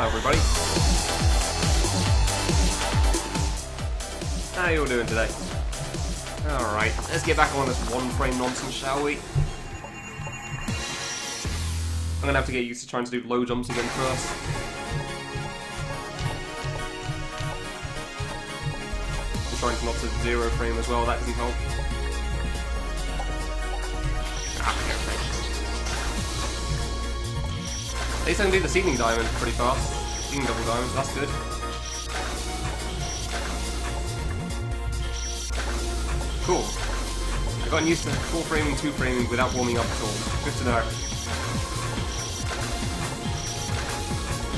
Everybody. How you all doing today? Alright, let's get back on this one frame nonsense, shall we? I'm gonna have to get used to trying to do low jumps again first. I'm trying not to zero frame as well, that doesn't help. At least I can do the seeding diamond pretty fast. Seeding double diamonds, that's good. Cool. I've gotten used to 4 framing, 2 framing without warming up at all. Good to know.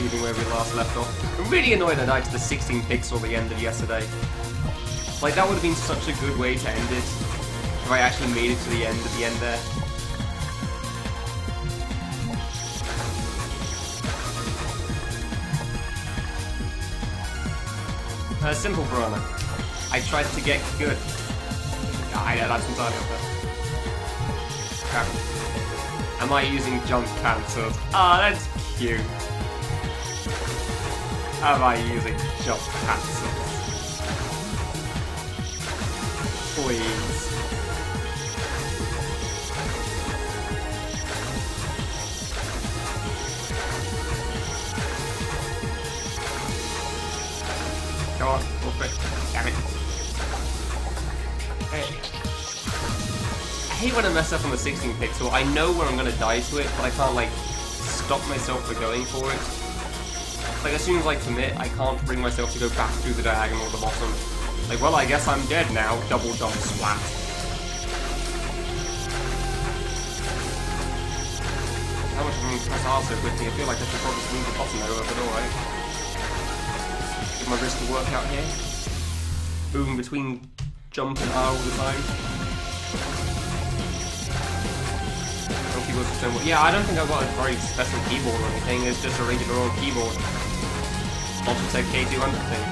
Leaving where we last left off. I'm really annoyed I died to the 16 pixel we ended yesterday. Like, that would have been such a good way to end it. If I actually made it to the end at the end there. Simple piranha. I tried to get good. Ah, yeah, that's entirely up there. Crap. Am I using jump cancels? Ah, that's cute. Am I using jump cancels? Please. Come on, go for it. Damn it. Hey. I hate when I mess up on the 16 pixel. I know when I'm gonna die to it, but I can't, like, stop myself from going for it. Like, as soon as I commit, I can't bring myself to go back through the diagonal at the bottom. Like, well, I guess I'm dead now. Double jump splat. How much of press R so quickly? I feel like I should probably move the bottom over, but alright. Give my wrist to work out here. Moving between jump and R all the time. Yeah, I don't think I've got a very special keyboard or anything. It's just a regular old keyboard. Logitech K200 thing.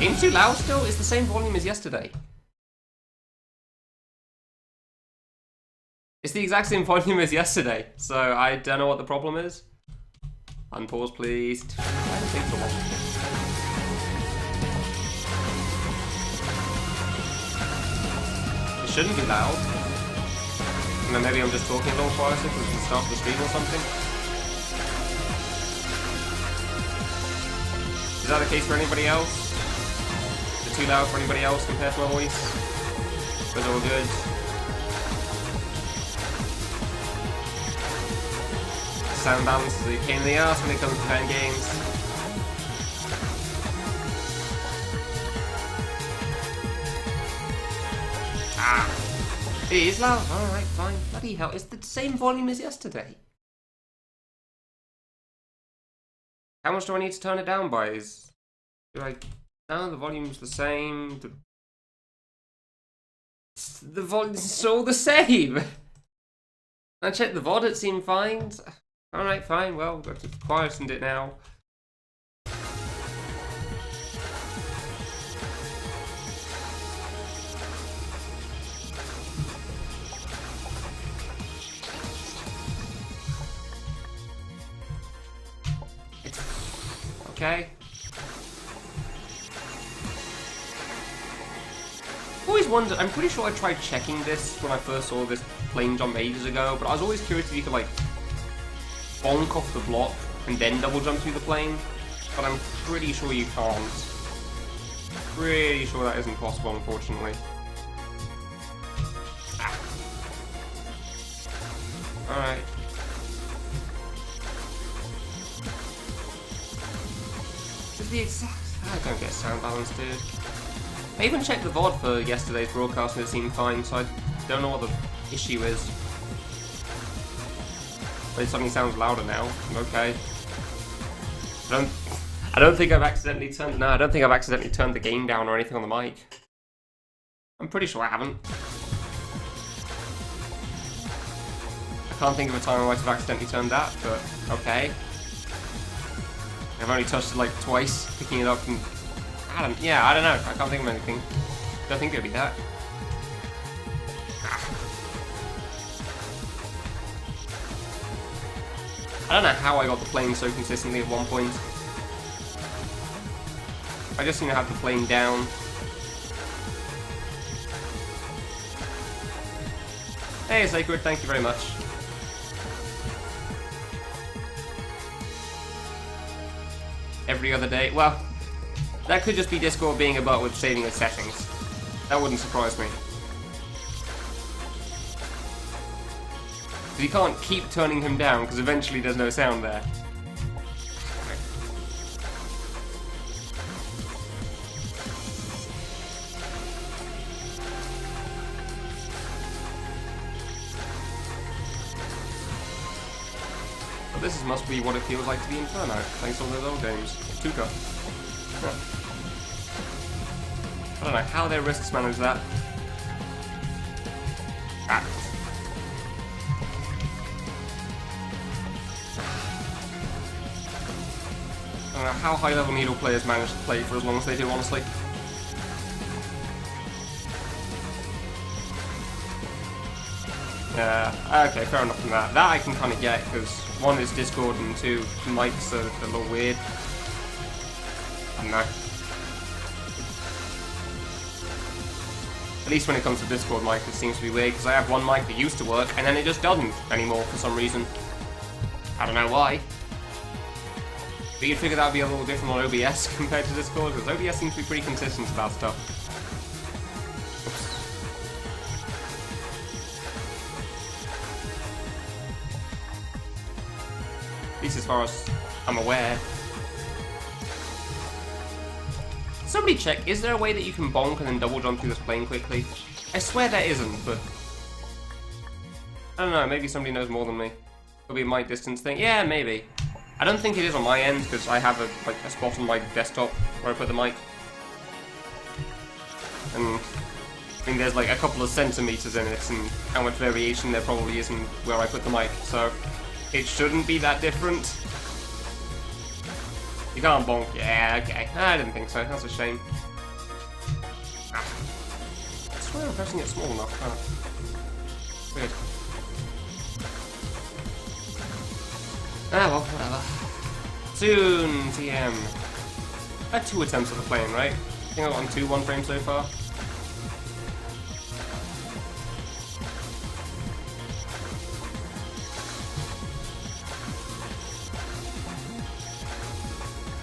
Game's too loud still? It's the same volume as yesterday. It's the exact same volume as yesterday, so I don't know what the problem is. Unpause, please. I don't think so long. It shouldn't be loud. And then maybe I'm just talking a little quieter because it's the start of the stream or something. Is that the case for anybody else? Is it too loud for anybody else compared to my voice? Is it all good? sound balance is a pain in the ass when it comes to playing games. Ah! It is loud. Alright, fine. Bloody hell. It's the same volume as yesterday. How much do I need to turn it down by? No, the volume's the same. The volume's all the same! I checked the VOD, it seemed fine. Alright, fine, well, I've just quietened it now. Okay. Always wondered, I'm pretty sure I tried checking this when I first saw this plane jump ages ago, but I was always curious if you could like bonk off the block and then double jump through the plane, but I'm pretty sure you can't. Pretty sure that isn't possible, unfortunately. Ah. Alright. The exact... I don't get sound balance, dude. I even checked the VOD for yesterday's broadcast and it seemed fine, so I don't know what the issue is. But it suddenly sounds louder now. Okay. I don't think I've accidentally turned... No, I don't think I've accidentally turned the gain down or anything on the mic. I'm pretty sure I haven't. I can't think of a time I might have accidentally turned that, but okay. I've only touched it like twice, picking it up and... I don't know. I can't think of anything. Don't think it'll be that. I don't know how I got the plane so consistently at one point. I just seem to have the plane down. Hey, Sacred, thank you very much. Every other day. Well, that could just be Discord being a butt with saving its settings. That wouldn't surprise me. Because you can't keep turning him down, because eventually there's no sound there. But this must be what it feels like to be Inferno, thanks to all those old games. Tuka. Huh. I don't know how their risks manage that. Ah. I don't know how high-level Needle players manage to play for as long as they do, honestly. Yeah, okay, fair enough on that. That I can kind of get, because one is Discord and two, mics are a little weird. I don't know. At least when it comes to Discord mic, it seems to be weird, because I have one mic that used to work, and then it just doesn't anymore for some reason. I don't know why. But you'd figure that would be a little different on OBS compared to Discord, because OBS seems to be pretty consistent about stuff. At least as far as I'm aware. Somebody check, is there a way that you can bonk and then double jump through this plane quickly? I swear there isn't, but... I don't know, maybe somebody knows more than me. It'll be a mic distance thing. Yeah, maybe. I don't think it is on my end, because I have a spot on my desktop where I put the mic. And I think there's like a couple of centimeters in it, and how much variation there probably is in where I put the mic, so it shouldn't be that different. You can't bonk. Yeah, okay. I didn't think so. That's a shame. Ah. I swear I'm pressing it small enough. Oh. Weird. Ah, well, whatever. Soon, TM. I had 2 attempts at the plane, right? I think I've gotten 2 one frame so far.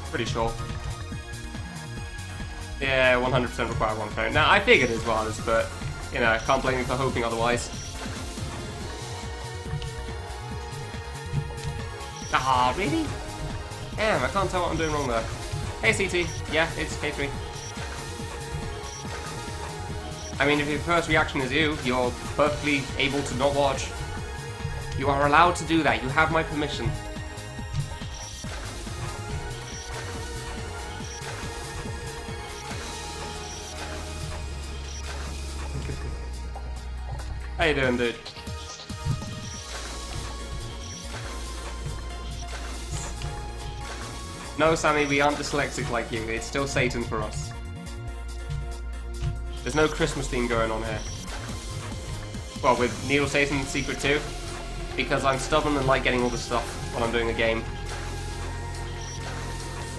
Pretty sure. Yeah, 100% require 1 frame. Now, I figured as well, but, you know, I can't blame you for hoping otherwise. Ah, really? Damn, I can't tell what I'm doing wrong there. Hey, CT. Yeah, it's K3. I mean, if your first reaction is you, you're perfectly able to not watch. You are allowed to do that. You have my permission. How you doing, dude? No, Sammy, we aren't dyslexic like you. It's still Satan for us. There's no Christmas theme going on here. Well, with Needle Satan's Secret 2, because I'm stubborn and like getting all this stuff when I'm doing a game.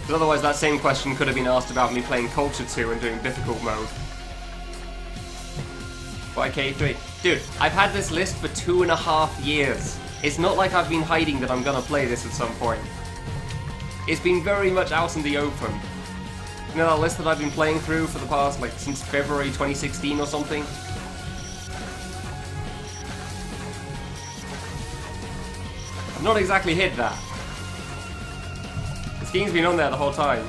Because otherwise that same question could have been asked about me playing Culture 2 and doing difficult mode. Why K3? Dude, I've had this list for 2.5 years. It's not like I've been hiding that I'm gonna play this at some point. It's been very much out in the open. You know that list that I've been playing through for the past, like, since February 2016 or something? I've not exactly hid that. This game's been on there the whole time.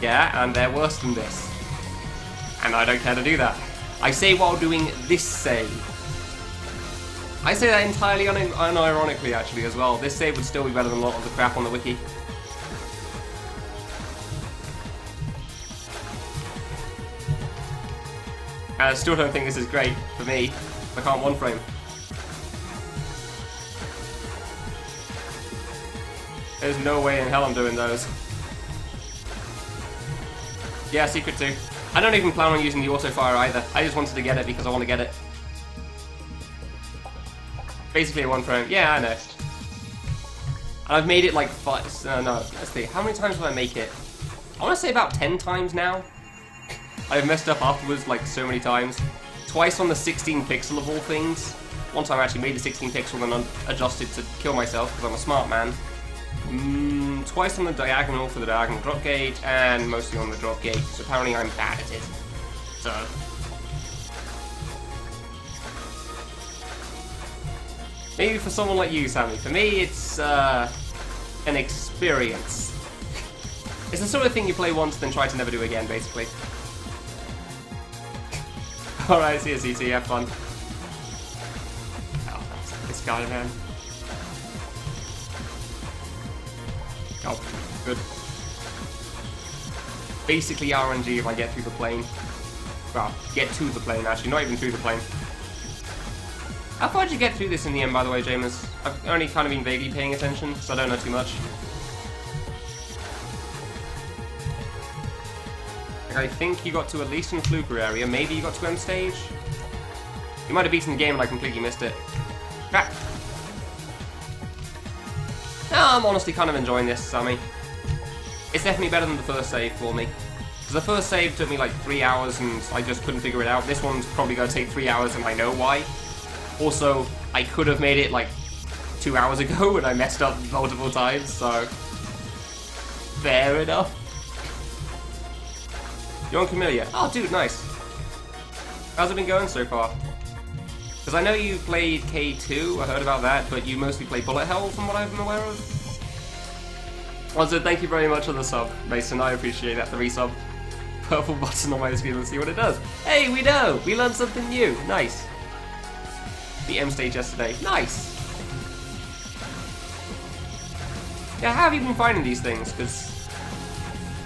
Yeah, and they're worse than this. And I don't care to do that. I say while doing this save. I say that entirely unironically, actually, as well. This save would still be better than a lot of the crap on the wiki. And I still don't think this is great for me. I can't one frame. There's no way in hell I'm doing those. Yeah, Secret 2. I don't even plan on using the auto fire either. I just wanted to get it because I want to get it. Basically a one frame. Yeah, I know. And I've made it like 5. No, let's see. How many times will I make it? I want to say about 10 times now. I've messed up afterwards like so many times. Twice on the 16 pixel of all things. One time I actually made the 16 pixel and adjusted to kill myself because I'm a smart man. Twice on the diagonal for the diagonal drop gate, and mostly on the drop gate, so apparently I'm bad at it. So. Maybe for someone like you, Sammy. For me, it's an experience. It's the sort of thing you play once, then try to never do again, basically. Alright, see you, CT, have fun. Oh, this guy, man. Oh, good. Basically RNG if I get through the plane. Well, get to the plane, actually, not even through the plane. How far did you get through this in the end, by the way, James? I've only kind of been vaguely paying attention, so I don't know too much. I think you got to at least in Fluker area, maybe you got to M stage? You might have beaten the game and I completely missed it. Crap! No, I'm honestly kind of enjoying this, Sammy. It's definitely better than the first save for me. Because the first save took me like 3 hours and I just couldn't figure it out. This one's probably going to take 3 hours and I know why. Also, I could have made it like 2 hours ago and I messed up multiple times, so... fair enough. You're on Kamilia. Oh, dude, nice. How's it been going so far? Because I know you played K2, I heard about that, but you mostly play Bullet Hell from what I'm aware of. Also, thank you very much for the sub, Mason, I appreciate that, the resub. Purple button on my screen, let's see what it does. Hey, we know! We learned something new, nice. The M stage yesterday, nice. Yeah, how have you been finding these things? Because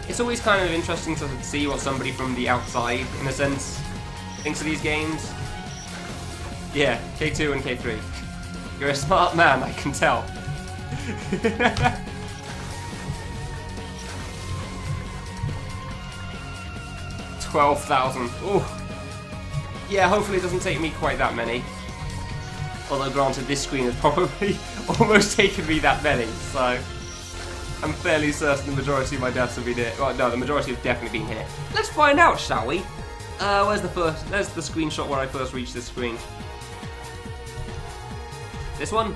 it's always kind of interesting to see what somebody from the outside, in a sense, thinks of these games. Yeah, K2 and K3. You're a smart man, I can tell. 12,000. Ooh. Yeah, hopefully it doesn't take me quite that many. Although granted, this screen has probably almost taken me that many, so... I'm fairly certain the majority of my deaths have been here. Well, no, the majority have definitely been here. Let's find out, shall we? Where's the first... There's the screenshot where I first reached this screen. This one?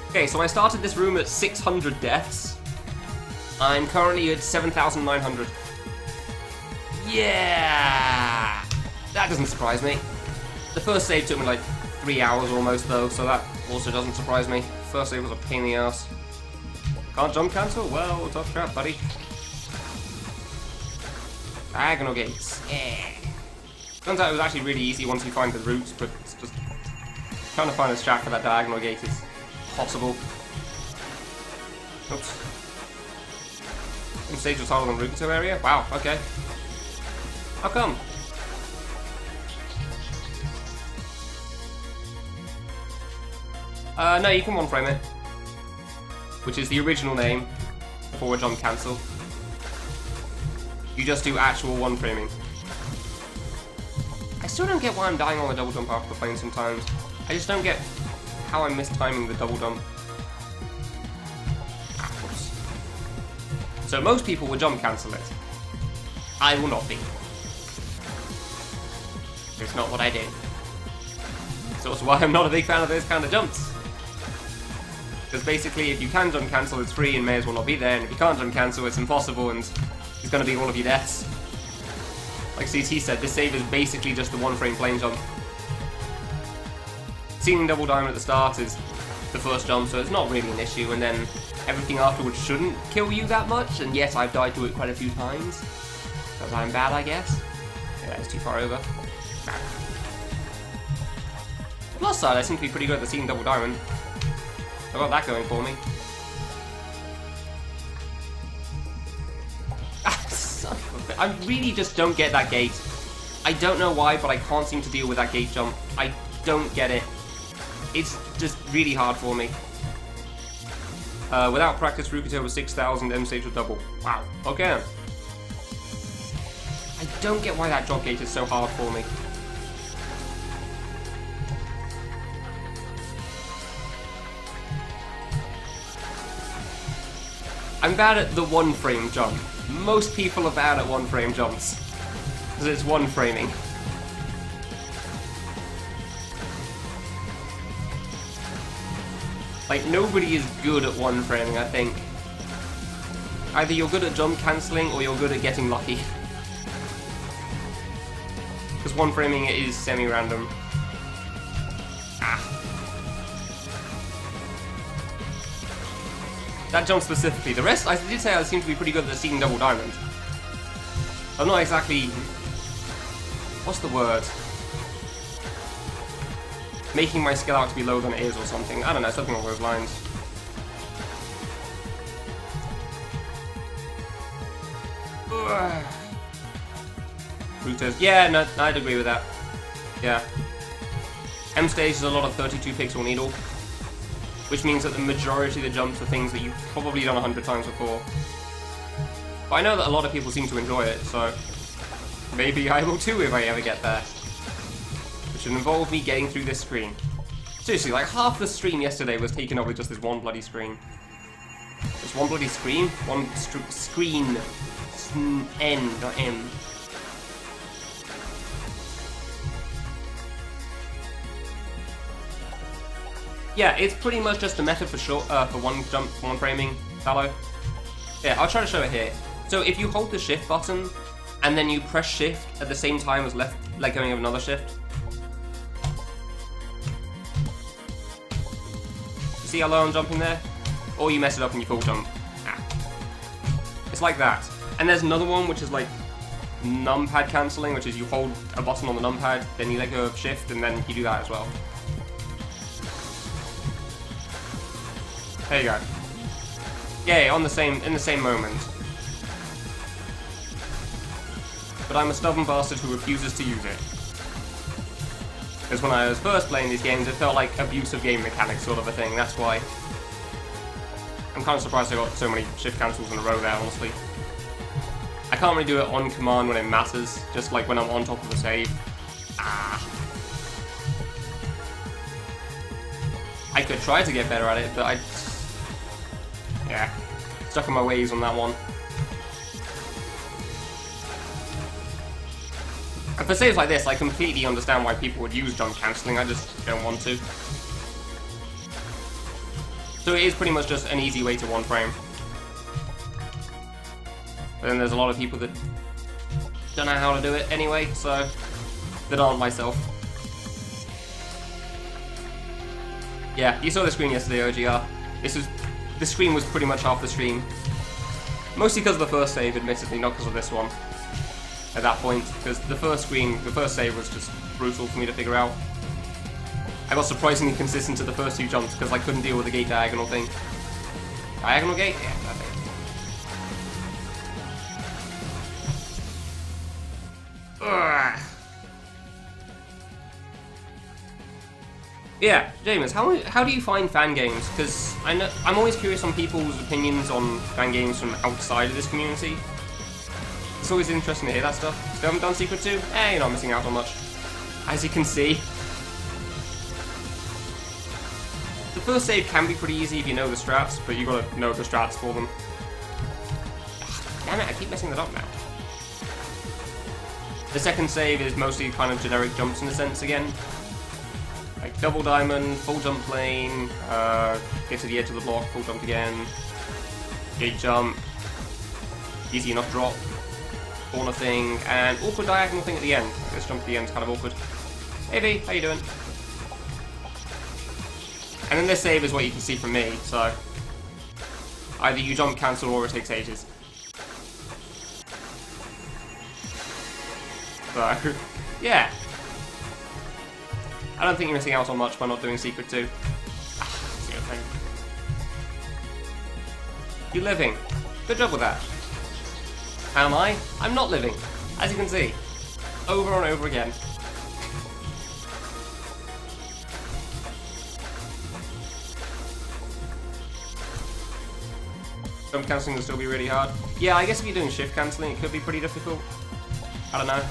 Okay, so I started this room at 600 deaths. I'm currently at 7,900. Yeah! That doesn't surprise me. The first save took me like 3 hours almost though, so that also doesn't surprise me. First save was a pain in the ass. Can't jump cancel? Well, tough crap, buddy. Diagonal gates. Yeah. Turns out it was actually really easy once you find the routes, but it's just trying to find a strat for that diagonal gate is possible. Oops. Stage was harder than Rukuto area? Wow, okay. How come? No, you can one frame it. Which is the original name for jump cancel. You just do actual one framing. I still don't get why I'm dying on the double jump after the plane sometimes. I just don't get how I'm mistiming the double jump. So most people will jump cancel it. I will not be. It's not what I do. It's also why I'm not a big fan of those kind of jumps. Because basically, if you can jump cancel, it's free and may as well not be there, and if you can't jump cancel, it's impossible and it's going to be all of your deaths. Like CT said, this save is basically just the one frame plane jump. Seeing double diamond at the start is the first jump, so it's not really an issue, and then everything afterwards shouldn't kill you that much, and yes, I've died to it quite a few times. Because I'm bad, I guess. Yeah, it's too far over. Plus side, I seem to be pretty good at seeing double diamond. I've got that going for me. I really just don't get that gate. I don't know why, but I can't seem to deal with that gate jump. I don't get it. It's just really hard for me. Without practice, Rukuto was 6,000, M stage was double. Wow, okay. I don't get why that drop gate is so hard for me. I'm bad at the one frame jump. Most people are bad at one frame jumps. Because it's one framing. Like, nobody is good at one framing, I think. Either you're good at jump cancelling or you're good at getting lucky. Because one framing is semi-random. That jump specifically. The rest, I did say I seem to be pretty good at seeing double diamond. I'm not exactly... What's the word? Making my skill out to be lower than it is or something. I don't know, something along those lines. Rukuto's. Yeah, no, I'd agree with that. Yeah. M stage is a lot of 32 pixel needle. Which means that the majority of the jumps are things that you've probably done 100 times before. But I know that a lot of people seem to enjoy it, so maybe I will too if I ever get there. Which would involve me getting through this screen. Seriously, like half the stream yesterday was taken up with just this one bloody screen. Just one bloody screen? One screen. N, not M. Yeah, it's pretty much just a method for for one jump, one framing, Fallow. Yeah, I'll try to show it here. So if you hold the shift button, and then you press shift at the same time as let going of another shift. You see how low I'm jumping there? Or you mess it up and you full jump. It's like that. And there's another one which is like numpad cancelling, which is you hold a button on the numpad, then you let go of shift, and then you do that as well. There you go. Yeah, in the same moment. But I'm a stubborn bastard who refuses to use it. Because when I was first playing these games, it felt like abusive game mechanics sort of a thing, that's why. I'm kind of surprised I got so many shift cancels in a row there, honestly. I can't really do it on command when it matters, just like when I'm on top of the save. I could try to get better at it, but yeah, stuck in my ways on that one. And for saves like this, I completely understand why people would use jump cancelling, I just don't want to. So it is pretty much just an easy way to one frame. But then there's a lot of people that don't know how to do it anyway, so that aren't myself. Yeah, you saw the screen yesterday, OGR. This is this screen was pretty much half the stream. Mostly because of the first save, admittedly, not because of this one. At that point, because the first save was just brutal for me to figure out. I got surprisingly consistent to the first 2 jumps because I couldn't deal with the gate diagonal thing. Diagonal gate? Yeah, perfect. Ugh. Yeah, James, how do you find fan games? Because I'm always curious on people's opinions on fan games from outside of this community. It's always interesting to hear that stuff. Still haven't done Secret 2? You're not missing out on much. As you can see, the first save can be pretty easy if you know the strats, but you gotta know the strats for them. Ugh, damn it, I keep messing that up now. The second save is mostly kind of generic jumps in a sense again. Like double diamond, full jump plane, get to the edge of the block, full jump again, gate jump, easy enough drop, corner thing, and awkward diagonal thing at the end. This jump at the end is kind of awkward. Hey V, how you doing? And then this save is what you can see from me, so either you jump cancel or it takes ages. So, yeah. I don't think you're missing out on much by not doing Secret 2. You're living. Good job with that. How am I? I'm not living, as you can see. Over and over again. Jump cancelling will still be really hard. Yeah, I guess if you're doing shift cancelling, it could be pretty difficult. I don't know.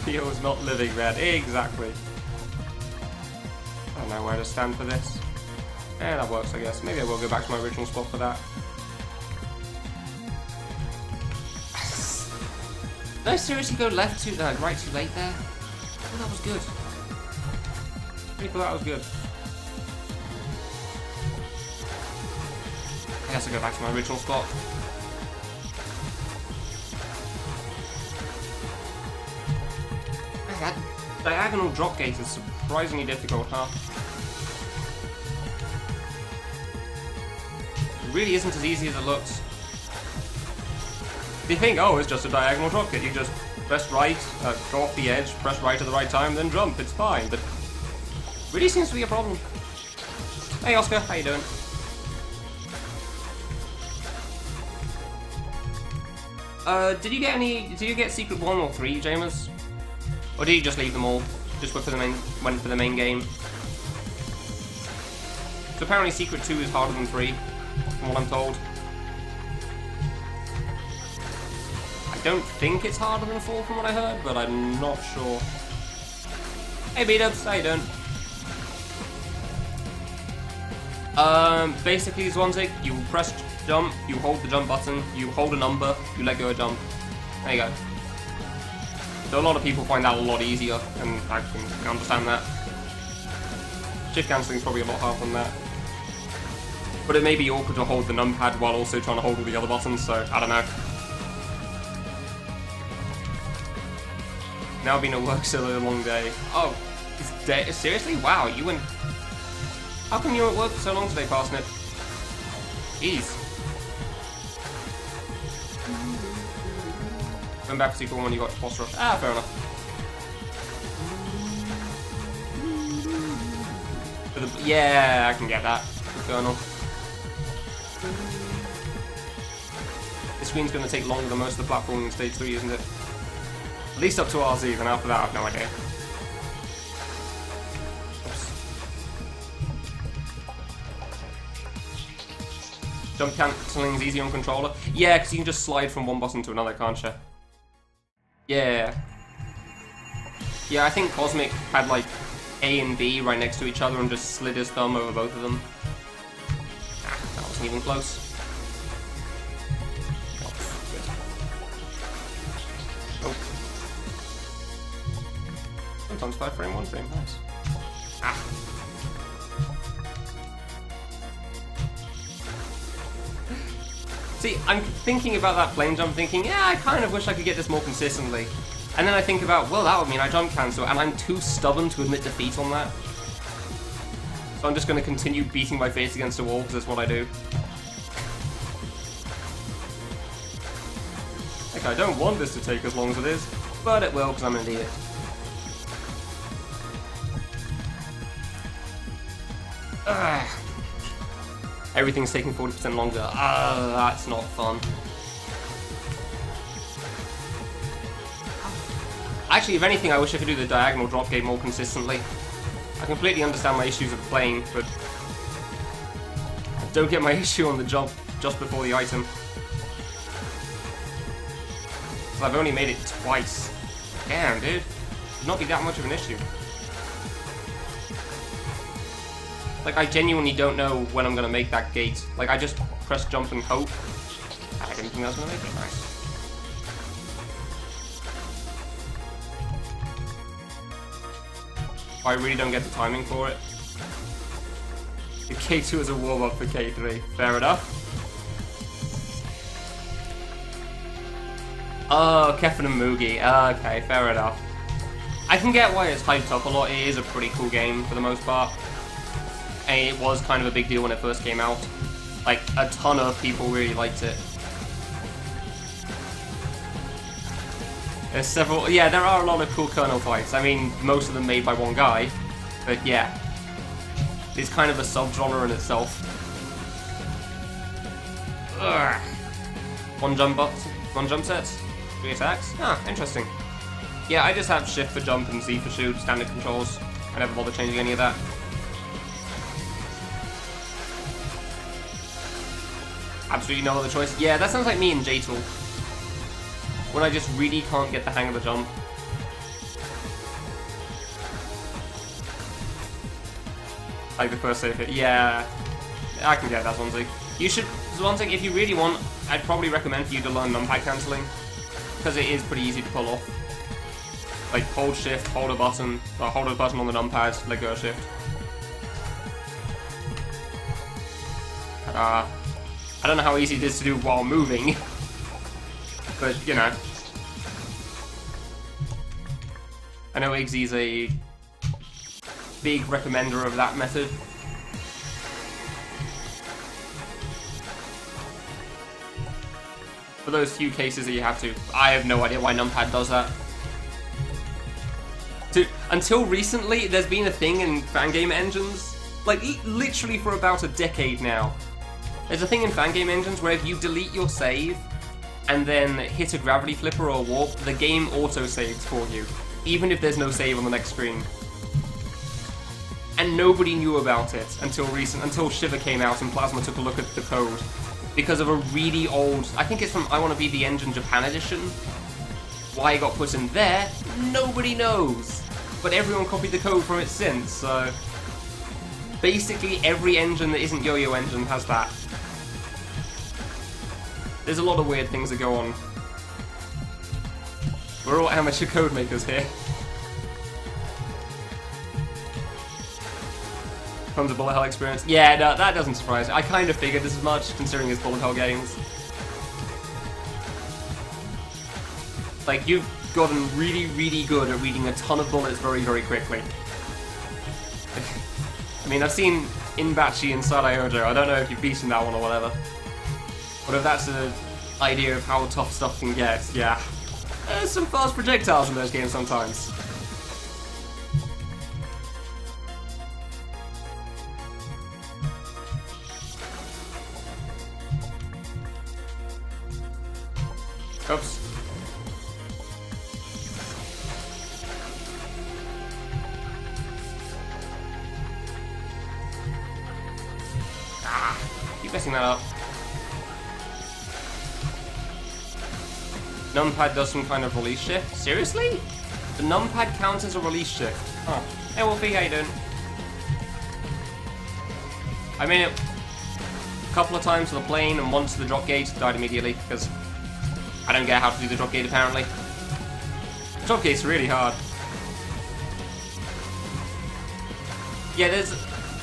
Theo's not living, man. Exactly. I don't know where to stand for this. Yeah, that works, I guess. Maybe I will go back to my original spot for that. Did I seriously go right too late there? Oh, that was good. Pretty cool, that was good. I guess I'll go back to my original spot. That diagonal drop gate is surprisingly difficult, huh? It really isn't as easy as it looks. You think, oh, it's just a diagonal drop gate. You just press right, go off the edge, press right at the right time, then jump. It's fine, but it really seems to be a problem. Hey, Oscar, how you doing? Did you get Secret 1 or 3, James? Or did you just leave them all? Just went for the main game? So apparently Secret 2 is harder than 3, from what I'm told. I don't think it's harder than 4 from what I heard, but I'm not sure. Hey B-dubs, how you doing? Basically Zwanzig, you press jump, you hold the jump button, you hold a number, you let go of jump. There you go. So a lot of people find that a lot easier, and I can understand that. Shift cancelling is probably a lot harder than that. But it may be awkward to hold the numpad while also trying to hold all the other buttons, so I don't know. Now been at work so a long day. Oh, seriously? Wow, you went... How come you were at work for so long today, Parsnip? Jeez. Went back to Secret 1 when you got to boss rush. Ah, fair enough. Yeah, I can get that. The kernel. This screen's going to take longer than most of the platforming in Stage 3, isn't it? At least up to RZ, then after that I have no idea. Oops. Jump cancelling is easy on controller. Yeah, because you can just slide from one button to another, can't you? Yeah. Yeah, I think Cosmic had like A and B right next to each other and just slid his thumb over both of them. Ah, that wasn't even close. Oh. Sometimes 5 frame, 1 frame, nice. Ah. See, I'm thinking about that plane jump, thinking, yeah, I kind of wish I could get this more consistently. And then I think about, well, that would mean I jump cancel, and I'm too stubborn to admit defeat on that. So I'm just going to continue beating my face against the wall, because that's what I do. Like, I don't want this to take as long as it is, but it will, because I'm an idiot. Ugh. Everything's taking 40% longer. That's not fun. Actually, if anything, I wish I could do the diagonal drop gate more consistently. I completely understand my issues with playing, but I don't get my issue on the jump just before the item. So I've only made it twice. Damn, dude. Should not be that much of an issue. Like, I genuinely don't know when I'm gonna make that gate. Like, I just press jump and hope. I didn't think I was gonna make it. Nice. I really don't get the timing for it. The K2 is a warm-up for K3. Fair enough. Oh, Kefin and Mugi. Okay, fair enough. I can get why it's hyped up a lot. It is a pretty cool game for the most part. And it was kind of a big deal when it first came out. Like, a ton of people really liked it. There's several... Yeah, there are a lot of cool kernel fights. I mean, most of them made by one guy. But yeah. It's kind of a sub-genre in itself. Ugh. One jump sets? 3 attacks? Ah, interesting. Yeah, I just have shift for jump and Z for shoot, standard controls. I never bother changing any of that. Absolutely no other choice. Yeah, that sounds like me in J-Tool. When I just really can't get the hang of the jump. Like the first save hit. Yeah, I can get that, Swansea. You should, Swansea, if you really want, I'd probably recommend for you to learn numpad cancelling. Because it is pretty easy to pull off. Like, hold shift, hold a button, or hold a button on the numpad, let go of shift. I don't know how easy it is to do while moving. But, you know. I know Iggsy's a big recommender of that method. For those few cases that you have to. I have no idea why numpad does that. Until recently, there's been a thing in fangame engines, like literally for about a decade now. There's a thing in fangame engines where if you delete your save and then hit a gravity flipper or a warp, the game auto-saves for you, even if there's no save on the next screen. And nobody knew about it until Shiver came out and Plasma took a look at the code. Because of a really old, I think it's from I Wanna Be the Engine Japan edition. Why it got put in there, nobody knows. But everyone copied the code from it since, so... Basically every engine that isn't Yo-Yo Engine has that. There's a lot of weird things that go on. We're all amateur code makers here. Tons of bullet hell experience. Yeah, no, that doesn't surprise me. I kind of figured this as much, considering it's bullet hell games. Like, you've gotten really, really good at reading a ton of bullets very, very quickly. I mean, I've seen Inbachi and Sadaiojo. I don't know if you've beaten that one or whatever. But if that's an idea of how tough stuff can get, yeah. There's some fast projectiles in those games sometimes. Oops. Keep messing that up. Numpad does some kind of release shift? Seriously? The numpad counts as a release shift? Huh. Hey Wolfie, how you doing? I made it a couple of times to the plane and once to the drop gate, died immediately, because I don't get how to do the drop gate apparently. The drop gate's really hard. Yeah, there's...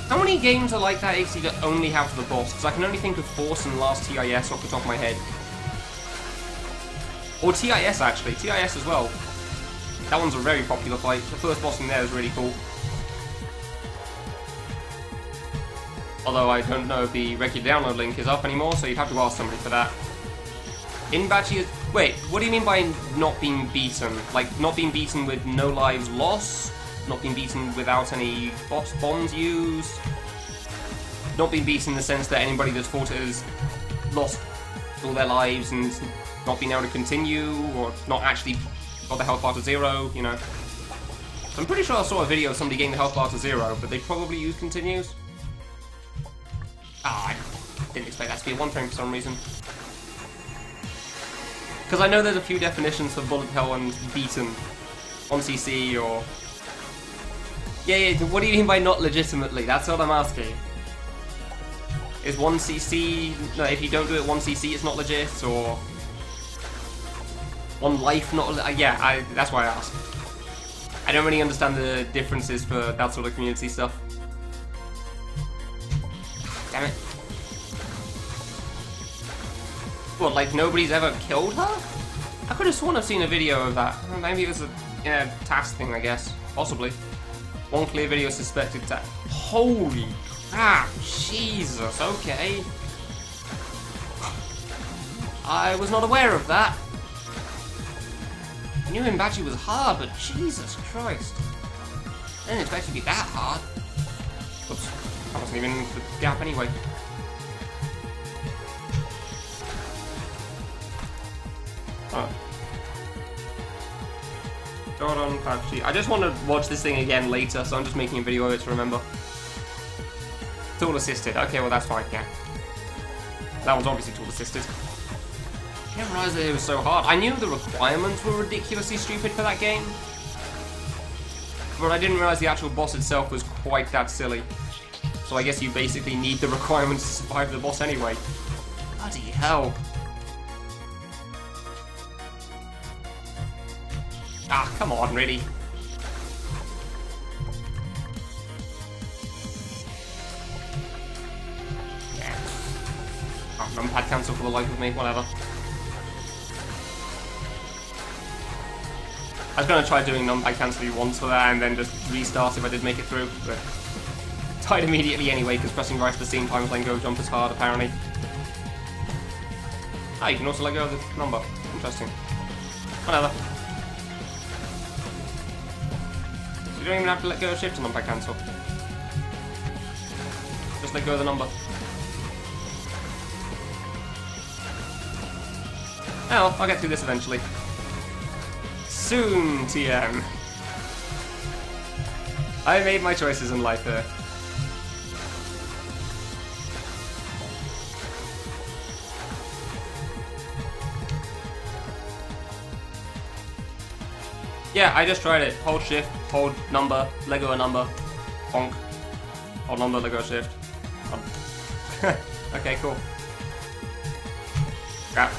How many games are like that, Igsy, that only have the boss? Because I can only think of Force and Last TIS off the top of my head. Or TIS, actually. TIS as well. That one's a very popular fight. The first boss in there is really cool. Although I don't know if the regular download link is up anymore, so you'd have to ask somebody for that. Inbachi is... Wait, what do you mean by not being beaten? Like, not being beaten with no lives lost? Not being beaten without any bombs used? Not being beaten in the sense that anybody that's fought it has lost all their lives and not being able to continue, or not actually got the health bar to 0, you know? So I'm pretty sure I saw a video of somebody getting the health bar to 0, but they probably used continues. Ah, I didn't expect that to be a 1 frame for some reason. Because I know there's a few definitions for bullet hell and beaten. 1cc or... Yeah, what do you mean by not legitimately? That's what I'm asking. Is 1cc... No, if you don't do it 1cc, it's not legit, or... 1 life not... Yeah, that's why I asked. I don't really understand the differences for that sort of community stuff. Damn it. What, like nobody's ever killed her? I could have sworn I've seen a video of that. Maybe it was a task thing, I guess. Possibly. One clear video suspected that. Holy crap, Jesus, okay. I was not aware of that. I knew Inbachi was hard, but Jesus Christ. I didn't expect it to be that hard. Oops, that wasn't even the gap anyway. Oh. God on patchy. I just want to watch this thing again later, so I'm just making a video of it to remember. Tool assisted. Okay, well that's fine, yeah. That one's obviously tool assisted. I didn't realize that it was so hard. I knew the requirements were ridiculously stupid for that game, but I didn't realize the actual boss itself was quite that silly. So I guess you basically need the requirements to survive the boss anyway. Bloody hell. Ah, come on, really? Yeah. Oh, numpad cancel for the life of me, whatever. I was going to try doing numpad cancel once for that and then just restart if I did make it through, but died immediately anyway because pressing right at the same time as letting go of jump is hard, apparently. Ah, you can also let go of the number. Interesting. Whatever. You don't even have to let go of shift to numpad cancel. Just let go of the number. Oh, well, I'll get through this eventually. Soon, TM. I made my choices in life here. Yeah, I just tried it. Hold shift, hold number, let go a number, bonk. Hold number, let go shift. Okay, cool. Crap.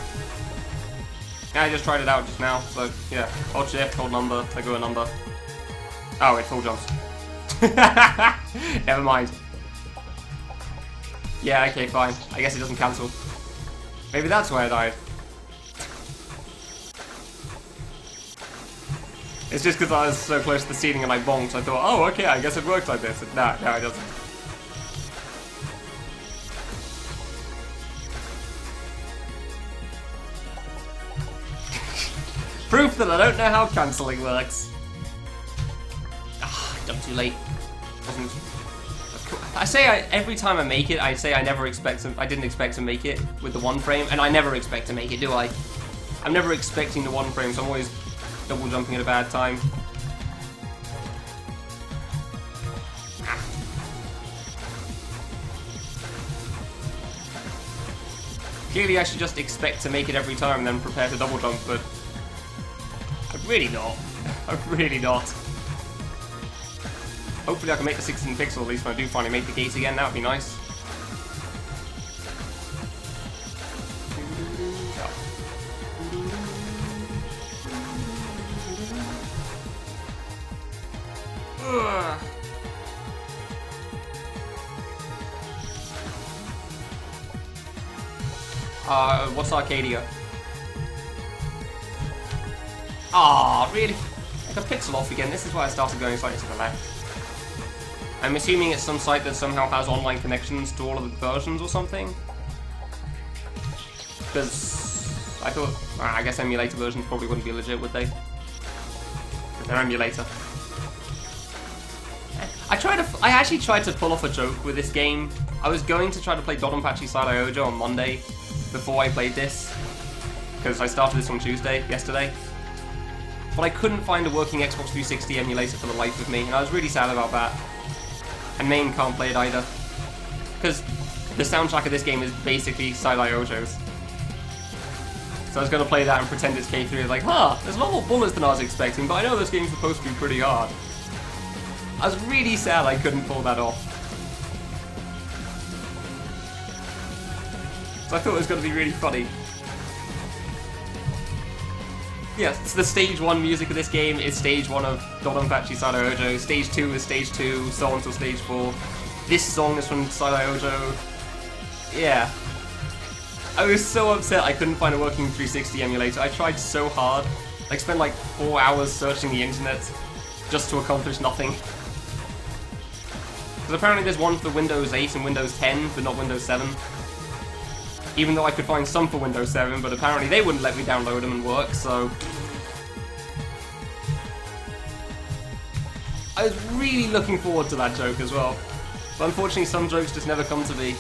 Yeah, I just tried it out just now, so yeah. Hold shift, hold number, let go a number. Oh, it full jumps. Never mind. Yeah, okay, fine. I guess it doesn't cancel. Maybe that's why I died. It's just because I was so close to the ceiling and I bonked, I thought, oh, okay, I guess it works like this. No, it doesn't. Proof that I don't know how cancelling works. Ah, jumped too late. I say every time I make it, I say I didn't expect to make it with the 1 frame, and I never expect to make it, do I? I'm never expecting the 1 frame, so I'm always double jumping at a bad time. Clearly I should just expect to make it every time and then prepare to double jump, but I'm really not. I'm really not. Hopefully I can make the 16 pixel at least when I do finally make the gate again, that would be nice. What's Arcadia? Ah, really? Like a pixel off again. This is why I started going slightly to the left. I'm assuming it's some site that somehow has online connections to all of the versions or something. Because I thought, I guess emulator versions probably wouldn't be legit, would they? They're emulator. I actually tried to pull off a joke with this game. I was going to try to play Dodonpachi Silo Ojo on Monday before I played this, because I started this on Tuesday, yesterday. But I couldn't find a working Xbox 360 emulator for the life of me, and I was really sad about that. And Main can't play it either, because the soundtrack of this game is basically Silo Ojo's. So I was going to play that and pretend it's K3, like, there's a lot more bullets than I was expecting, but I know this game's supposed to be pretty hard. I was really sad I couldn't pull that off. So I thought it was going to be really funny. Yeah, so the stage 1 music of this game is stage 1 of Dodonpachi Silo Ojo, stage 2 is stage 2, so on till stage 4. This song is from Silo Ojo. Yeah. I was so upset I couldn't find a working 360 emulator. I tried so hard. I spent like 4 hours searching the internet just to accomplish nothing. Because apparently there's one for Windows 8 and Windows 10, but not Windows 7. Even though I could find some for Windows 7, but apparently they wouldn't let me download them and work, so... I was really looking forward to that joke as well. But unfortunately some jokes just never come to be.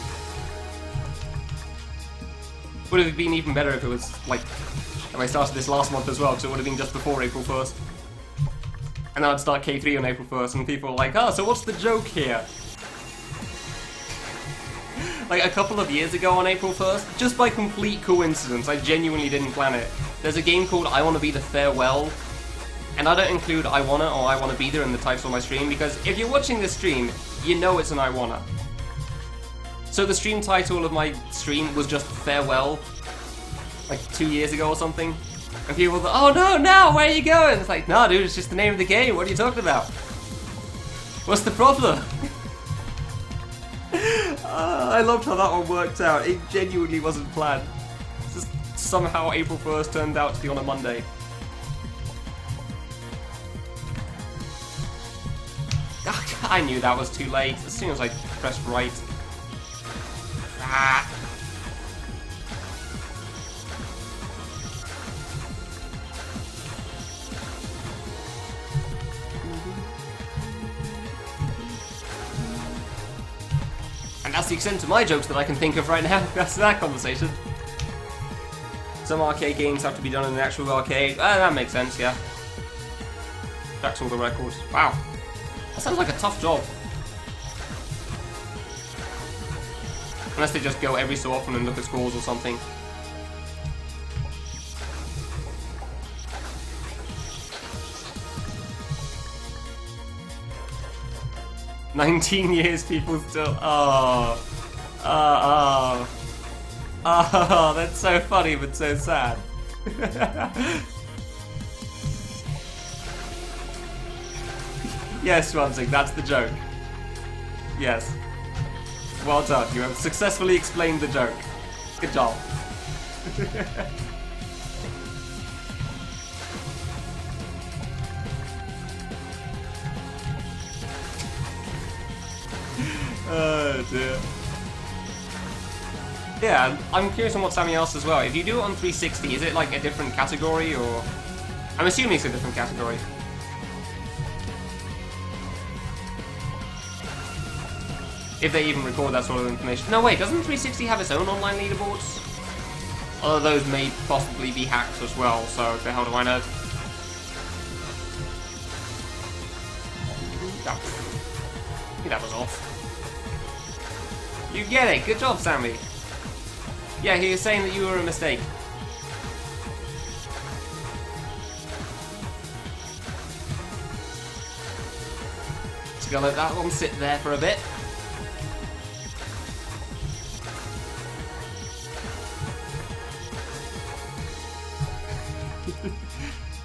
Would have been even better if it was, like, if I started this last month as well, because it would have been just before April 1st. And then I'd start K3 on April 1st, and people were like, so what's the joke here? Like, a couple of years ago on April 1st, just by complete coincidence, I genuinely didn't plan it. There's a game called I Wanna Be the Farewell, and I don't include I Wanna or I Wanna Be There in the title of my stream, because if you're watching this stream, you know it's an I Wanna. So the stream title of my stream was just Farewell, like 2 years ago or something. And people were like, oh no, where are you going? It's like, nah dude, it's just the name of the game, what are you talking about? What's the problem? I loved how that one worked out. It genuinely wasn't planned. Just somehow April 1st turned out to be on a Monday. I knew that was too late as soon as I pressed right. And that's the extent of my jokes that I can think of right now. That's that conversation. Some arcade games have to be done in an actual arcade. That makes sense, yeah. Tracks all the records. Wow. That sounds like a tough job. Unless they just go every so often and look at scores or something. "19 years, people still..." Oh, that's so funny but so sad. Yes, Swansing, that's the joke. Yes. Well done, you have successfully explained the joke. Good job. Oh dear. Yeah, I'm curious on what Sammy asked as well. If you do it on 360, is it like a different category, or... I'm assuming it's a different category. If they even record that sort of information. No, wait, doesn't 360 have its own online leaderboards? Although those may possibly be hacked as well, so the hell do I know? Oh, I think that was off. You get it, good job, Sammy. Yeah, he was saying that you were a mistake. Just gonna let that one sit there for a bit.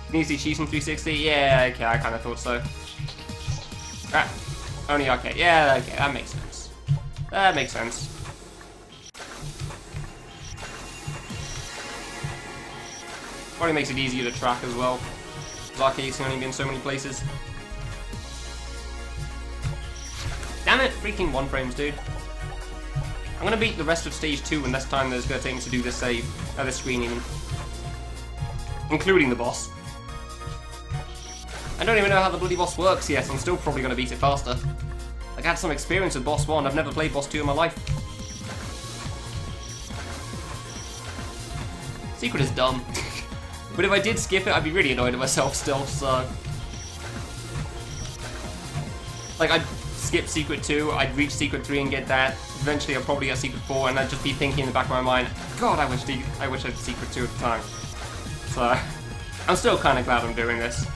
Can you see cheese from 360? Yeah, okay, I kind of thought so. Ah, only arcade. Yeah, okay, that makes sense. That makes sense. Probably makes it easier to track as well. Because arcades can only be in so many places. Damn it, freaking 1 frames, dude. I'm gonna beat the rest of stage 2 in less time than it's gonna take me to do this save. This screen even. Including the boss. I don't even know how the bloody boss works yet. I'm still probably gonna beat it faster. Like, I had some experience with boss 1. I've never played boss 2 in my life. Secret is dumb. But if I did skip it, I'd be really annoyed at myself still, so... Like, I'd skip Secret 2, I'd reach Secret 3 and get that. Eventually I'd probably get Secret 4, and I'd just be thinking in the back of my mind, God, I wish I had Secret 2 at the time. So, I'm still kind of glad I'm doing this.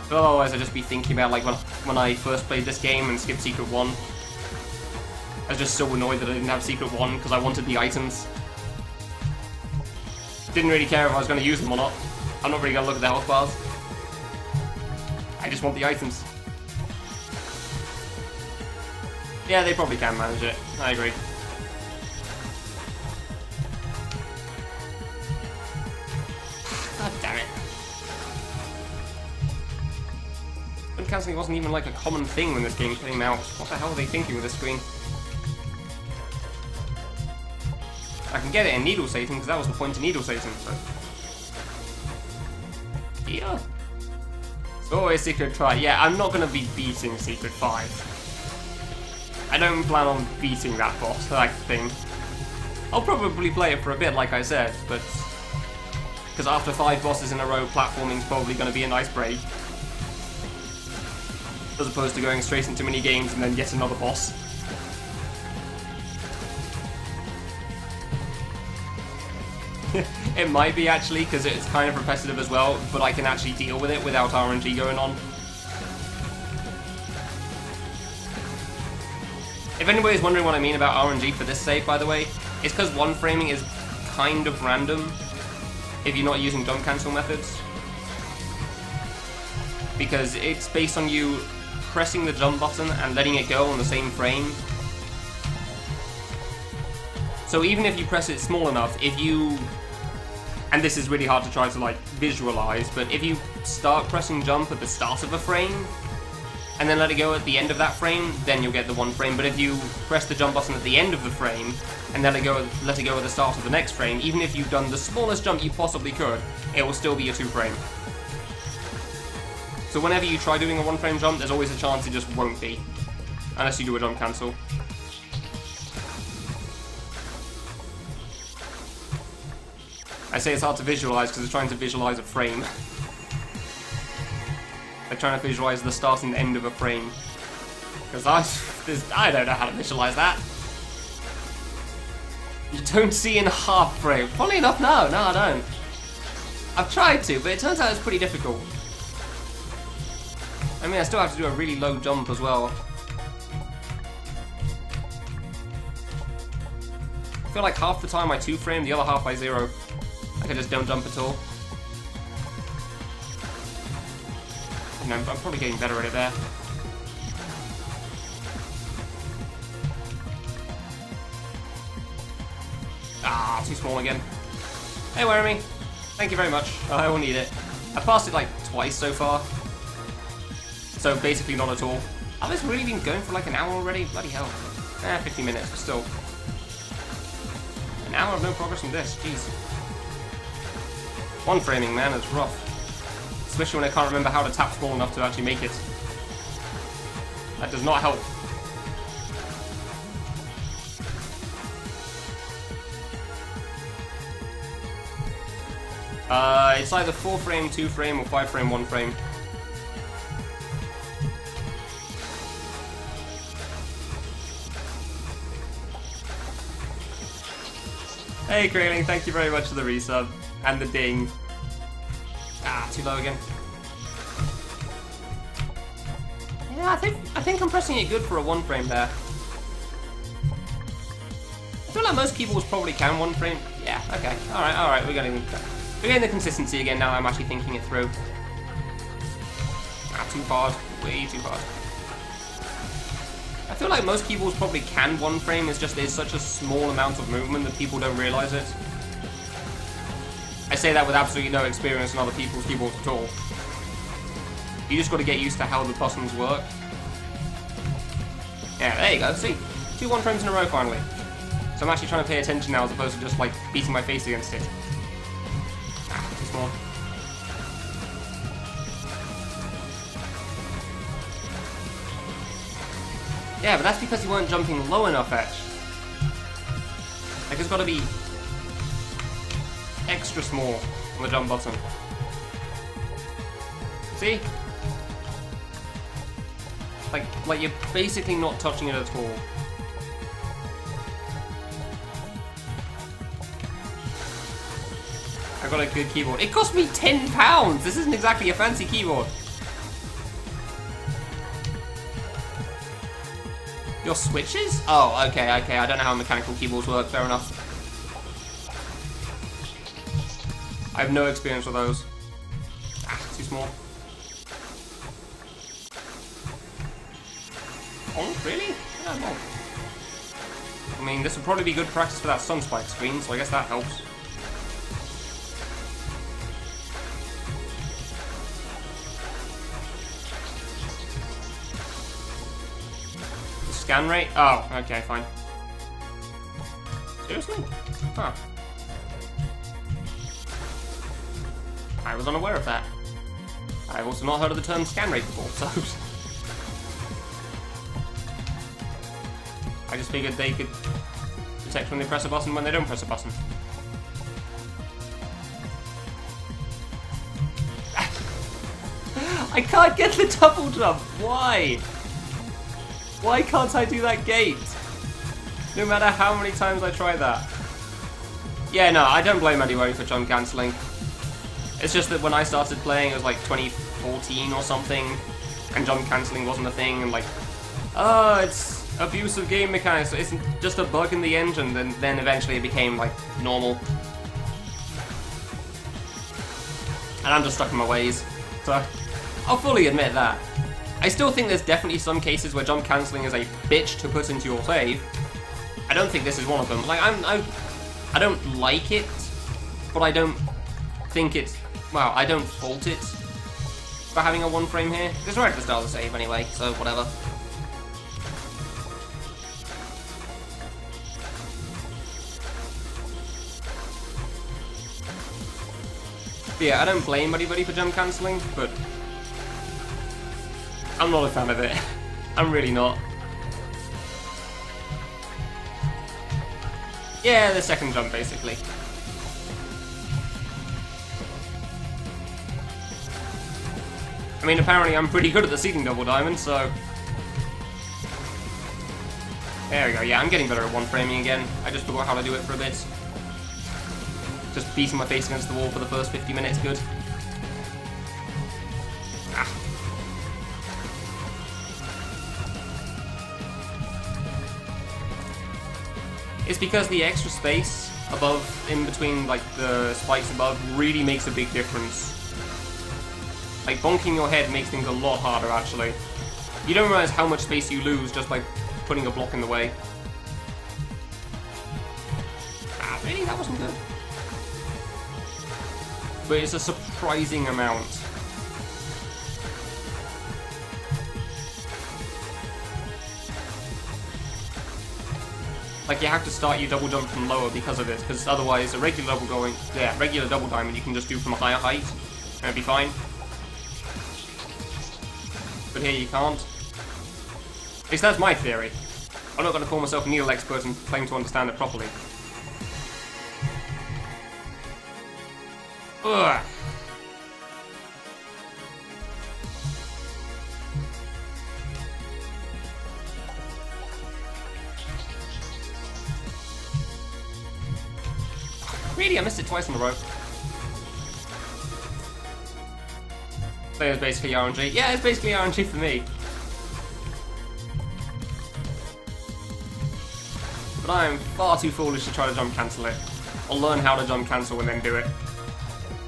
But otherwise I'd just be thinking about, like, when I first played this game and skipped Secret 1. I was just so annoyed that I didn't have Secret 1, because I wanted the items. Didn't really care if I was going to use them or not. I'm not really going to look at the health bars. I just want the items. Yeah, they probably can manage it. I agree. God damn it. Gun cancelling wasn't even like a common thing when this game came out. What the hell are they thinking with this screen? I can get it in Needle Satan, because that was the point of Needle Satan, but... Yeah. It's always Secret 5. Yeah, I'm not going to be beating Secret 5. I don't plan on beating that boss, that thing. I'll probably play it for a bit, like I said, but... Because after 5 bosses in a row, platforming's probably going to be a nice break. As opposed to going straight into mini games and then yet another boss. It might be, actually, because it's kind of repetitive as well, but I can actually deal with it without RNG going on. If anybody's wondering what I mean about RNG for this save, by the way, it's because 1 framing is kind of random if you're not using jump cancel methods. Because it's based on you pressing the jump button and letting it go on the same frame. So even if you press it small enough, if you... And this is really hard to try to, like, visualize, but if you start pressing jump at the start of a frame, and then let it go at the end of that frame, then you'll get the 1 frame. But if you press the jump button at the end of the frame, and let it go at the start of the next frame, even if you've done the smallest jump you possibly could, it will still be a 2 frame. So whenever you try doing a 1 frame jump, there's always a chance it just won't be. Unless you do a jump cancel. I say it's hard to visualize because it's trying to visualize a frame. They're trying to visualize the start and end of a frame. Because I don't know how to visualize that. You don't see in a half frame. Funny enough, no, I don't. I've tried to, but it turns out it's pretty difficult. I mean, I still have to do a really low jump as well. I feel like half the time I 2 frame, the other half I 0. Like I just don't jump at all. You know, I'm probably getting better at it there. Ah, too small again. Hey, Weremy. Thank you very much. I will need it. I've passed it like twice so far. So basically not at all. Have this really been going for like an hour already? Bloody hell. 50 minutes, but still. An hour of no progress on this, jeez. 1 framing, man, it's rough. Especially when I can't remember how to tap small enough to actually make it. That does not help. It's either 4 frame, 2 frame, or 5 frame, 1 frame. Hey, Krayling, thank you very much for the resub. And the ding. Ah, too low again. Yeah, I think I'm pressing it good for a 1 frame there. I feel like most keyboards probably can 1 frame. Yeah, okay. Alright, we're getting the consistency again now I'm actually thinking it through. Ah, too hard. Way too hard. I feel like most keyboards probably can 1 frame, it's just there's such a small amount of movement that people don't realize it. I say that with absolutely no experience in other people's keyboards at all. You just got to get used to how the buttons work. Yeah, there you go. See? 2 1-frames in a row finally. So I'm actually trying to pay attention now as opposed to just like beating my face against it. Ah, too small. Yeah, but that's because you weren't jumping low enough, Etch. Like, it's got to be extra small on the jump button. See? Like you're basically not touching it at all. I got a good keyboard. It cost me £10! This isn't exactly a fancy keyboard. Your switches? Oh, okay. I don't know how mechanical keyboards work, fair enough. I have no experience with those. Ah, too small. Oh, really? Yeah, no. I mean, this would probably be good practice for that Sunspike screen, so I guess that helps. Scan rate? Oh, okay, fine. Seriously? Huh. I was unaware of that. I've also not heard of the term scan rate before, so... I just figured they could detect when they press a button when they don't press a button. I can't get the double jump! Why? Why can't I do that gate? No matter how many times I try that. Yeah, no, I don't blame anybody for jump cancelling. It's just that when I started playing, it was like 2014 or something, and jump cancelling wasn't a thing, and like, oh, it's abuse of game mechanics, it's just a bug in the engine, and then eventually it became like normal. And I'm just stuck in my ways, so I'll fully admit that. I still think there's definitely some cases where jump cancelling is a bitch to put into your save. I don't think this is one of them. Like, I don't like it, but I don't think it's... Well, I don't fault it for having a 1-frame here. It's right at the start of the save anyway, so whatever. But yeah, I don't blame anybody for jump cancelling, but I'm not a fan of it. I'm really not. Yeah, the second jump, basically. I mean, apparently I'm pretty good at the seating double diamond, so... There we go, yeah, I'm getting better at 1-framing again. I just forgot how to do it for a bit. Just beating my face against the wall for the first 50 minutes, good. Ah. It's because the extra space above, in between like the spikes above, really makes a big difference. Like, bonking your head makes things a lot harder, actually. You don't realize how much space you lose just by putting a block in the way. Ah, really? That wasn't good. But it's a surprising amount. Like, you have to start your double jump from lower because of this, because otherwise a regular double diamond you can just do from a higher height, and it'd be fine. But here you can't. At least that's my theory. I'm not going to call myself a needle expert and claim to understand it properly. Ugh. Really? I missed it twice in a row. So it's basically RNG. Yeah, it's basically RNG for me. But I am far too foolish to try to jump cancel it. I'll learn how to jump cancel and then do it.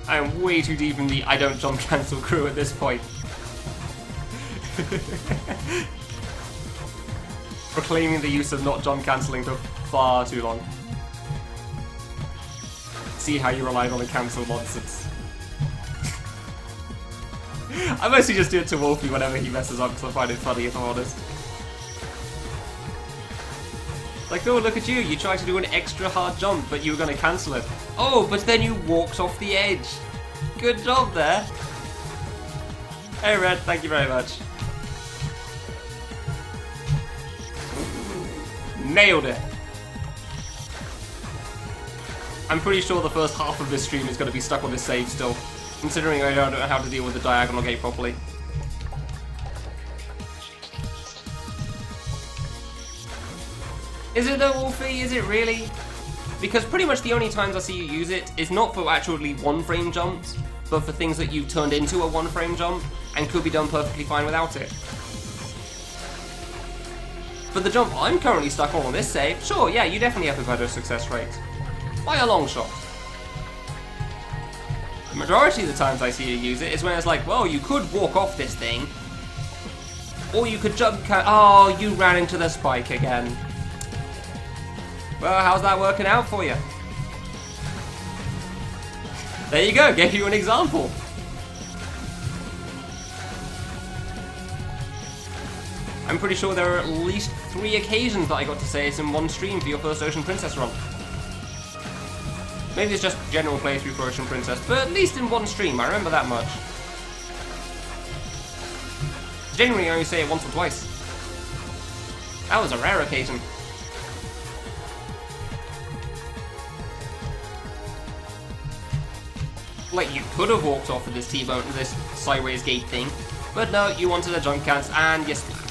I am way too deep in the I don't jump cancel crew at this point. Proclaiming the use of not jump cancelling for far too long. See how you relied on the cancel nonsense. I mostly just do it to Wolfie whenever he messes up because I find it funny, if I'm honest. Like, oh, look at you. You tried to do an extra hard jump, but you were going to cancel it. Oh, but then you walked off the edge. Good job there. Hey, Red. Thank you very much. Nailed it. I'm pretty sure the first half of this stream is going to be stuck on this save still, considering I don't know how to deal with the diagonal gate properly. Is it though, Wolfie? Is it really? Because pretty much the only times I see you use it is not for actually one-frame jumps, but for things that you turned into a one-frame jump and could be done perfectly fine without it. But the jump I'm currently stuck on this save, sure, yeah, you definitely have a better success rate. By a long shot. The majority of the times I see you use it is when it's like, well, you could walk off this thing, or you could jump. Oh, you ran into the spike again. Well, how's that working out for you? There you go, gave you an example. I'm pretty sure there are at least 3 occasions that I got to say it's in one stream for your first Ocean Princess run. Maybe it's just general playthrough for Ocean Princess, but at least in one stream, I remember that much. Generally, I only say it once or twice. That was a rare occasion. Like, you could have walked off of this T-bone, this sideways gate thing, but no, you wanted a jump cans, and you splat.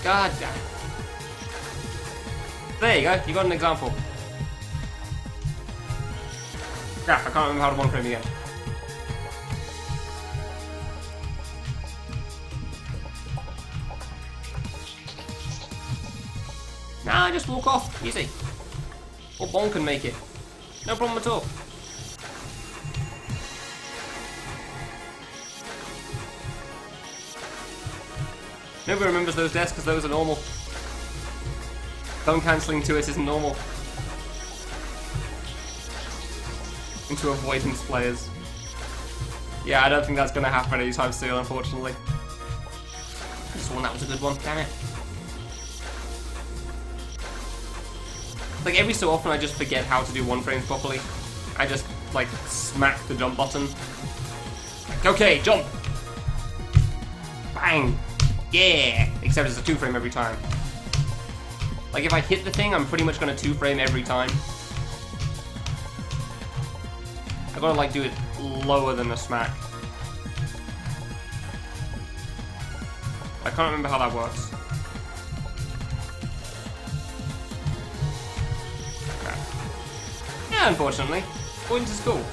God damn it. There you go, you got an example. Yeah, I can't remember how to one frame again. Nah, just walk off, easy. Or Bon can make it. No problem at all. Nobody remembers those deaths because those are normal. Phone cancelling to us isn't normal. Into avoidance players. Yeah, I don't think that's going to happen anytime soon, unfortunately. I just one that was a good one, damn it. Like, every so often I just forget how to do one frames properly. I just, like, smack the jump button. Like, okay, jump! Bang! Yeah! Except it's a 2-frame every time. Like, if I hit the thing, I'm pretty much going to 2-frame every time. I gotta, like, do it lower than the smack. I can't remember how that works. Okay. Yeah, unfortunately. Going to school.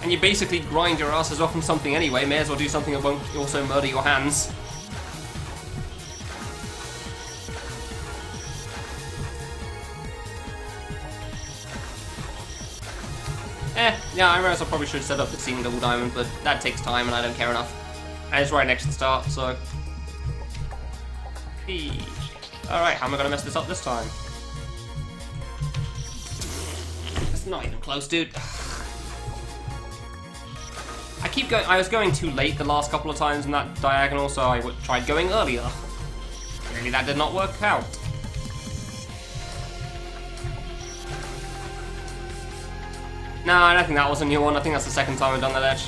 And you basically grind your asses off from something anyway, may as well do something that won't also murder your hands. Yeah, I realize I probably should set up the Seeing Double Diamond, but that takes time and I don't care enough. And it's right next to the start, so... Alright, how am I going to mess this up this time? It's not even close, dude. I was going too late the last couple of times in that diagonal, so I tried going earlier. Clearly that did not work out. No, I don't think that was a new one. I think that's the second time I've done that edge.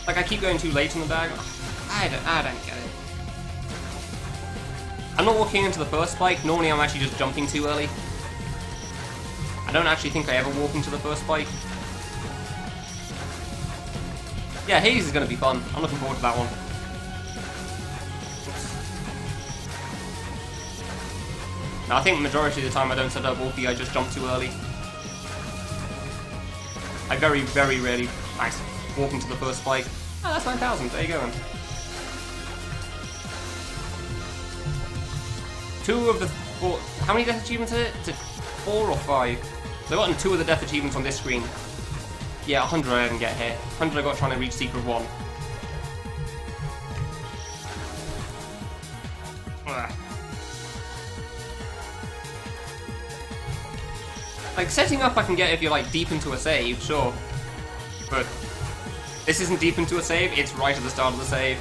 Like, I keep going too late in the diagonal. I don't get it. I'm not walking into the first spike. Normally I'm actually just jumping too early. I don't actually think I ever walk into the first spike. Yeah, Hades is going to be fun. I'm looking forward to that one. Now, I think the majority of the time I don't set up Wolfie, I just jump too early. I very, very rarely walk into the first spike. Oh, that's 9,000. There you go then. 2 of the 4... How many death achievements is it? Is it 4 or 5? So I've gotten 2 of the death achievements on this screen. Yeah, 100 I didn't get hit. 100 I got trying to reach Secret 1. Ugh. Like, setting up I can get if you're, like, deep into a save, sure. But This isn't deep into a save, it's right at the start of the save.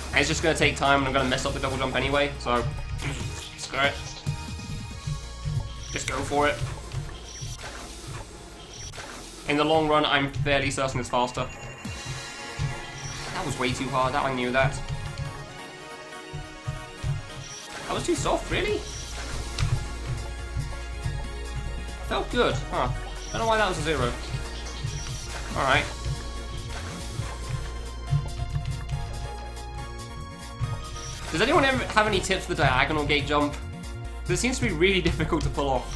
And it's just going to take time, and I'm going to mess up the double jump anyway, so screw it. Just go for it. In the long run, I'm fairly certain it's faster. That was way too hard, I knew that. That was too soft, really? Felt good, huh? Don't know why that was a 0. Alright. Does anyone ever have any tips for the diagonal gate jump? Because it seems to be really difficult to pull off.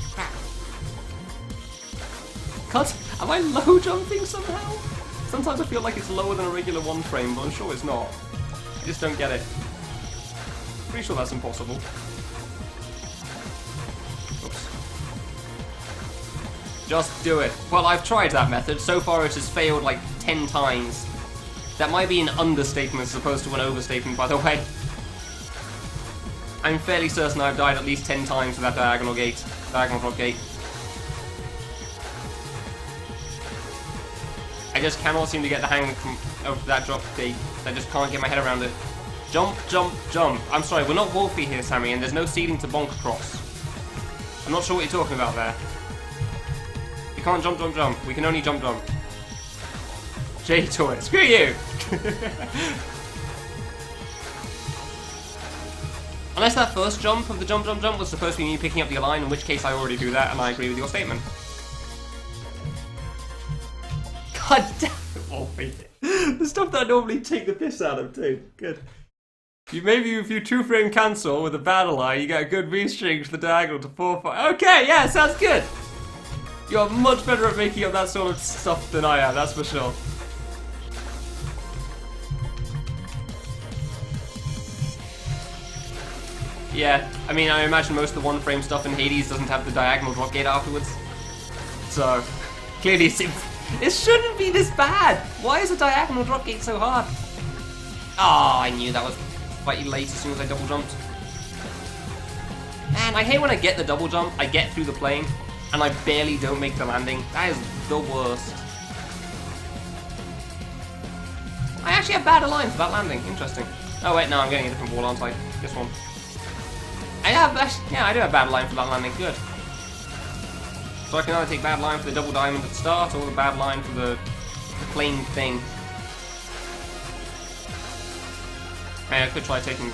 God, am I low jumping somehow? Sometimes I feel like it's lower than a regular 1 frame, but I'm sure it's not. I just don't get it. Pretty sure that's impossible. Oops. Just do it. Well, I've tried that method. So far it has failed like 10 times. That might be an understatement as opposed to an overstatement, by the way. I'm fairly certain I've died at least 10 times with that diagonal drop gate. I just cannot seem to get the hang of that drop gate. I just can't get my head around it. Jump, jump, jump. I'm sorry, we're not Wolfie here, Sammy, and there's no ceiling to bonk across. I'm not sure what you're talking about there. We can't jump, jump, jump. We can only jump, jump. J-Toy, screw you! Unless that first jump of the jump, jump, jump was supposed to be me picking up the line, in which case I already do that, and I agree with your statement. God damn it, Wolfie. The stuff that I normally take the piss out of, too. Good. Maybe if you 2-frame cancel with a battle line, you get a good restring to the diagonal to 4-5. Okay, yeah, sounds good. You're much better at making up that sort of stuff than I am, that's for sure. Yeah, I mean, I imagine most of the 1-frame stuff in Hades doesn't have the diagonal drop gate afterwards. So, clearly it shouldn't be this bad! Why is a diagonal drop gate so hard? Oh, I knew that was slightly late as soon as I double jumped. Man, I hate when I get the double jump, I get through the plane, and I barely don't make the landing. That is the worst. I actually have bad align for that landing, interesting. Oh wait, no, I'm getting a different wall, aren't I? This one. Yeah, I do have bad line for that landing, good. So I can either take bad line for the double diamond at the start, or the bad line for the plane thing. Hey, I could try taking...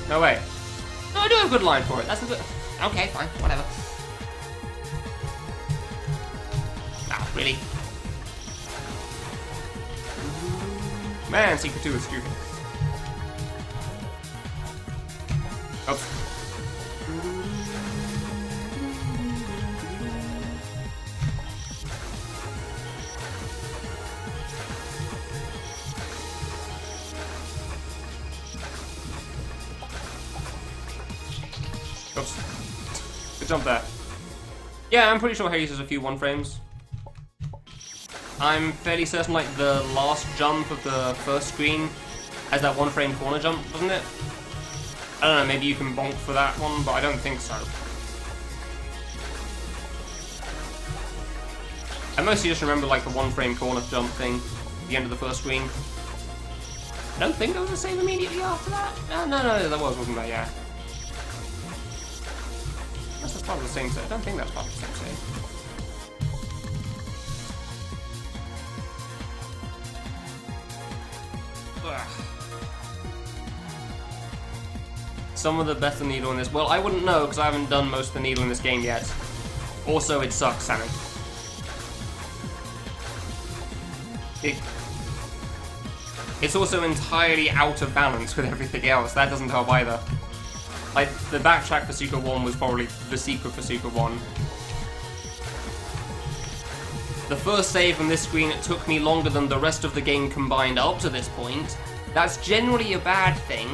No, wait. No, I do have a good line for it, that's a good... Okay, fine, whatever. Ah, really? Man, Secret 2 is stupid. Oops. Oops. Good jump there. Yeah, I'm pretty sure Hades has a few 1-frames. I'm fairly certain, like, the last jump of the first screen has that 1-frame corner jump, doesn't it? I don't know, maybe you can bonk for that one, but I don't think so. I mostly just remember, like, the 1-frame corner jump thing at the end of the first screen. I don't think there was a save immediately after that. No, there wasn't there, yeah. That's part of the same save. I don't think that's part of the same save. Ugh. Some of the better needle in this. Well, I wouldn't know because I haven't done most of the needle in this game yet. Also, it sucks, Sammy. It's also entirely out of balance with everything else. That doesn't help either. Like, the backtrack for Secret 1 was probably the secret for Secret 1. The first save on this screen, it took me longer than the rest of the game combined up to this point. That's generally a bad thing.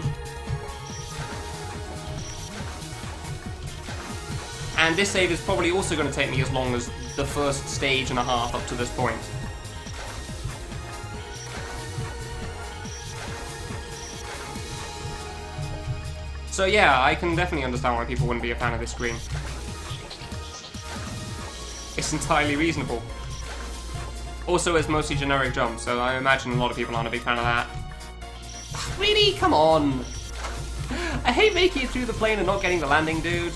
And this save is probably also going to take me as long as the first stage and a half up to this point. So yeah, I can definitely understand why people wouldn't be a fan of this screen. It's entirely reasonable. Also, it's mostly generic jumps, so I imagine a lot of people aren't a big fan of that. Really? Come on! I hate making it through the plane and not getting the landing, dude.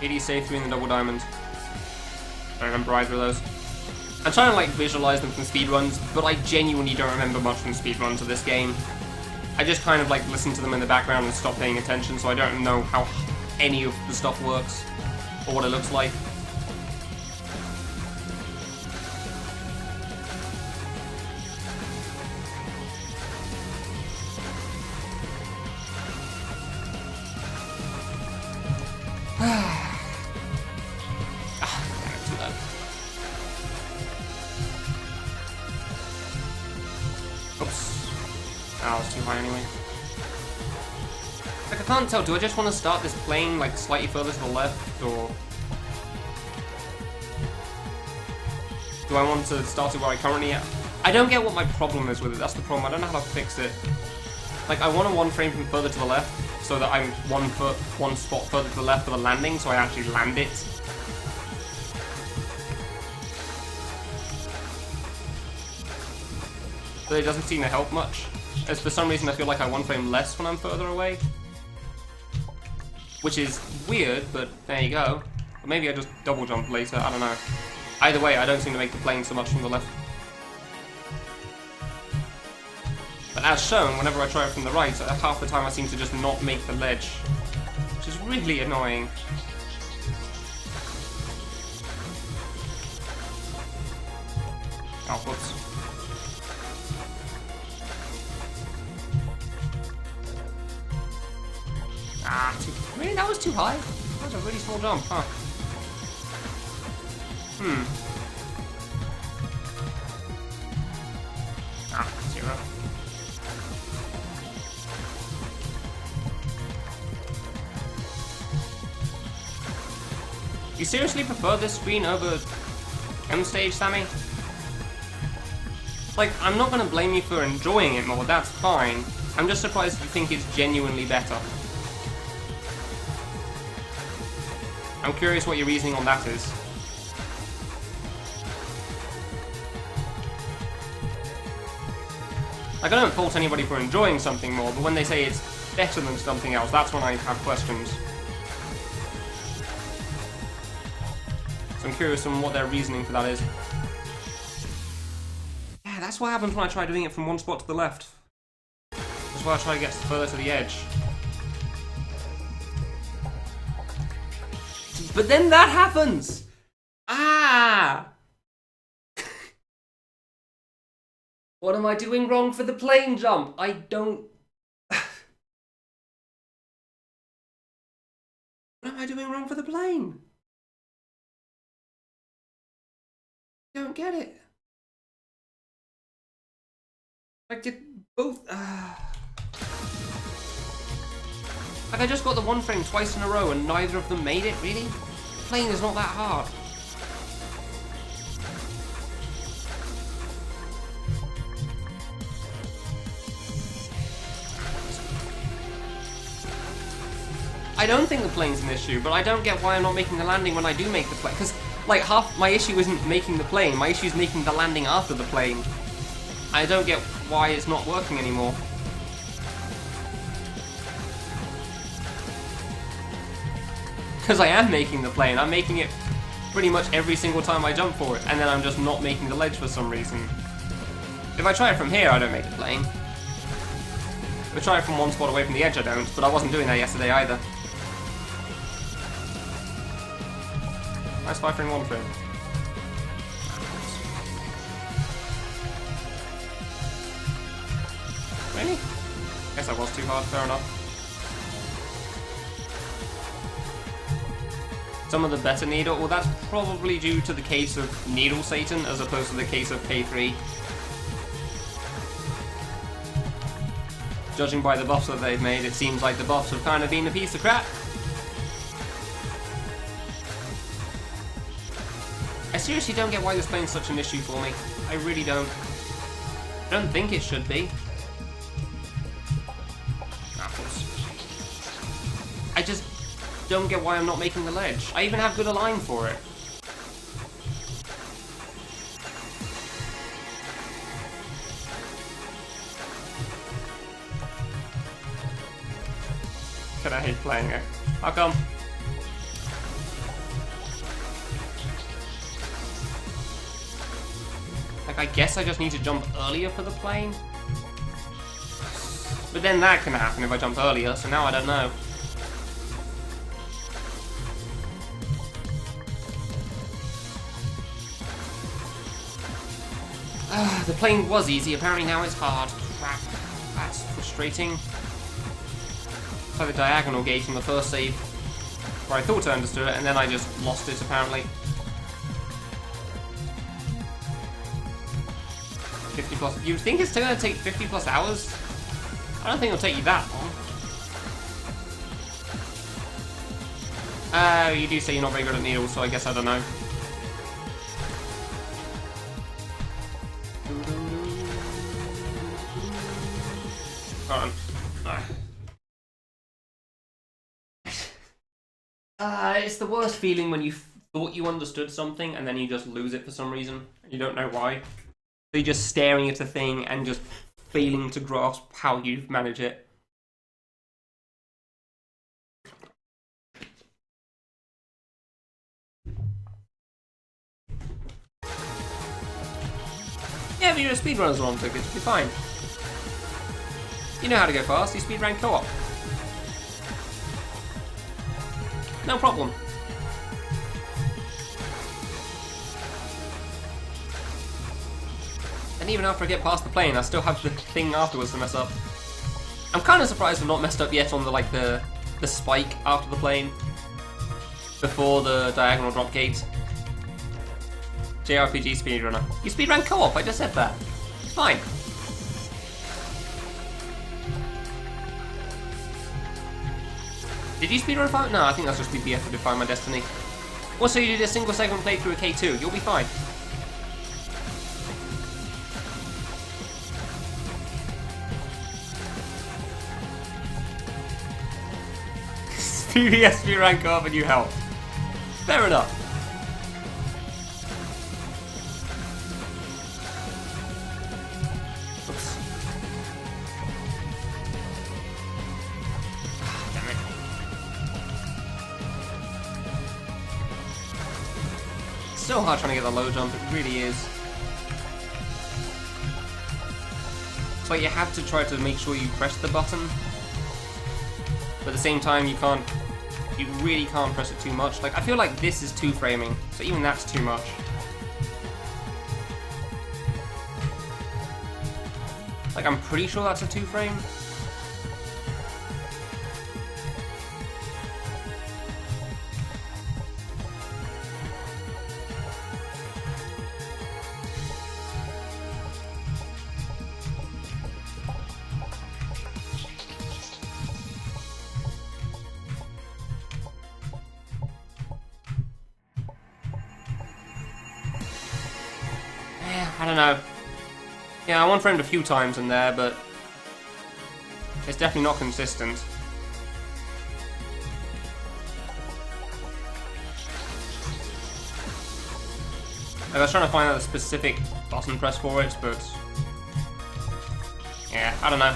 AD safe doing the double diamond. I don't remember either of those. I'm trying to like visualize them from speedruns, but I genuinely don't remember much from speedruns of this game. I just kind of like listen to them in the background and stop paying attention, so I don't know how any of the stuff works or what it looks like. Oh, it's too high anyway. Like, I can't tell, do I just want to start this plane, like, slightly further to the left, or... do I want to start it where I currently am? I don't get what my problem is with it, that's the problem, I don't know how to fix it. Like, I want to one frame from further to the left, so that I'm one spot further to the left for the landing, so I actually land it. But it doesn't seem to help much. As for some reason I feel like I one frame less when I'm further away. Which is weird, but there you go. Or maybe I just double jump later, I don't know. Either way, I don't seem to make the plane so much from the left. But as shown, whenever I try it from the right, half the time I seem to just not make the ledge. Which is really annoying. Oh, whoops. Ah, really? That was too high? That was a really small jump, huh? Ah, 0. You seriously prefer this screen over M stage, Sammy? Like, I'm not gonna blame you for enjoying it more, that's fine. I'm just surprised you think it's genuinely better. I'm curious what your reasoning on that is. Like, I don't fault anybody for enjoying something more, but when they say it's better than something else, that's when I have questions. So I'm curious on what their reasoning for that is. Yeah, that's what happens when I try doing it from one spot to the left. That's why I try to get further to the edge. But then that happens! Ah! What am I doing wrong for the plane jump? I don't... What am I doing wrong for the plane? I don't get it. Like, did both... Like, I just got the one frame twice in a row and neither of them made it, really? The plane is not that hard. I don't think the plane's an issue, but I don't get why I'm not making the landing when I do make the plane. Because, like, half my issue isn't making the plane, my issue is making the landing after the plane. I don't get why it's not working anymore. Because I am making the plane, I'm making it pretty much every single time I jump for it, and then I'm just not making the ledge for some reason. If I try it from here, I don't make the plane. If I try it from one spot away from the edge, I don't, but I wasn't doing that yesterday either. Nice 5 frame, 1 frame. Really? Guess that was too hard, fair enough. Some of the better needle, well that's probably due to the case of Needle Satan as opposed to the case of K3. Judging by the buffs that they've made, it seems like the buffs have kind of been a piece of crap. I seriously don't get why this plane's such an issue for me. I really don't. I don't think it should be. Ah, of course. don't get why I'm not making the ledge. I even have good align for it. I hate playing it. How come? Like, I guess I just need to jump earlier for the plane? But then that can happen if I jump earlier, so now I don't know. The plane was easy, apparently now it's hard. Crap. That's frustrating. Like the diagonal gate from the first save, where I thought I understood it, and then I just lost it, apparently. 50 plus... You think it's still going to take 50 plus hours? I don't think it'll take you that long. You do say you're not very good at needles, so I guess I don't know. Hold on. It's the worst feeling when you thought you understood something and then you just lose it for some reason. You don't know why. So you're just staring at a thing and just failing to grasp how you manage it. Yeah, but you're a speedrunner's on ticket, you'll be fine. You know how to go fast, you speedrun co-op. No problem. And even after I get past the plane, I still have the thing afterwards to mess up. I'm kind of surprised I've not messed up yet on the spike after the plane, before the diagonal drop gate. JRPG speedrunner. You speedrun co-op, I just said that. It's fine. Did you speedrun Find? No, I think that's just BBF to Find My Destiny. Also, you did a single segment playthrough of K2. You'll be fine. PBS speedrun co-op and you help. Fair enough. Oops. Damn it. It's so hard trying to get the low jump, it really is. It's like you have to try to make sure you press the button, but at the same time you really can't press it too much. Like, I feel like this is 2-framing, so even that's too much. Like, I'm pretty sure that's a 2-frame. I don't know. Yeah, I one-framed a few times in there, but it's definitely not consistent. I was trying to find out the specific button press for it, but yeah, I don't know.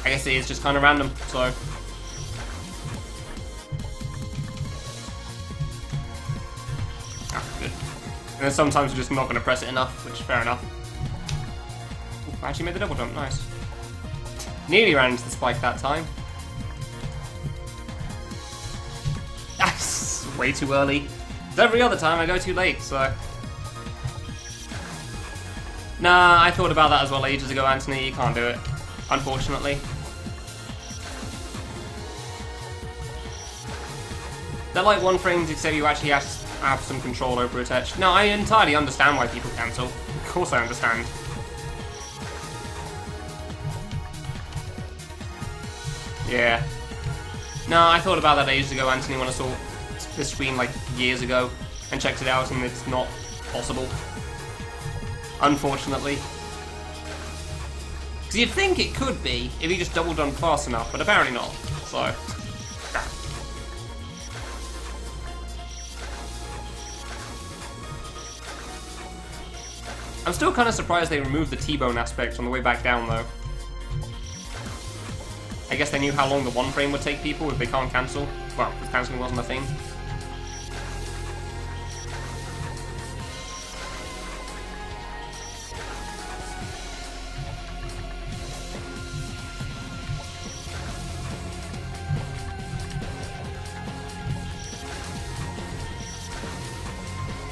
I guess it is just kind of random, so. Good. And then sometimes you're just not going to press it enough, which is fair enough. Ooh, I actually made the double jump, nice. Nearly ran into the spike that time. That's way too early. Every other time I go too late, so. Nah, I thought about that as well ages ago, Anthony. You can't do it, unfortunately. They're like 1-frames, except you actually have some control over a touch. No, I entirely understand why people cancel. Of course I understand. Yeah. No, I thought about that ages ago, Anthony, when I saw this screen like years ago and checked it out, and it's not possible. Unfortunately. Because you'd think it could be if you just double jumped fast enough, but apparently not. So. I'm still kind of surprised they removed the T-bone aspect on the way back down, though. I guess they knew how long the one frame would take people if they can't cancel. Well, because cancelling wasn't a thing.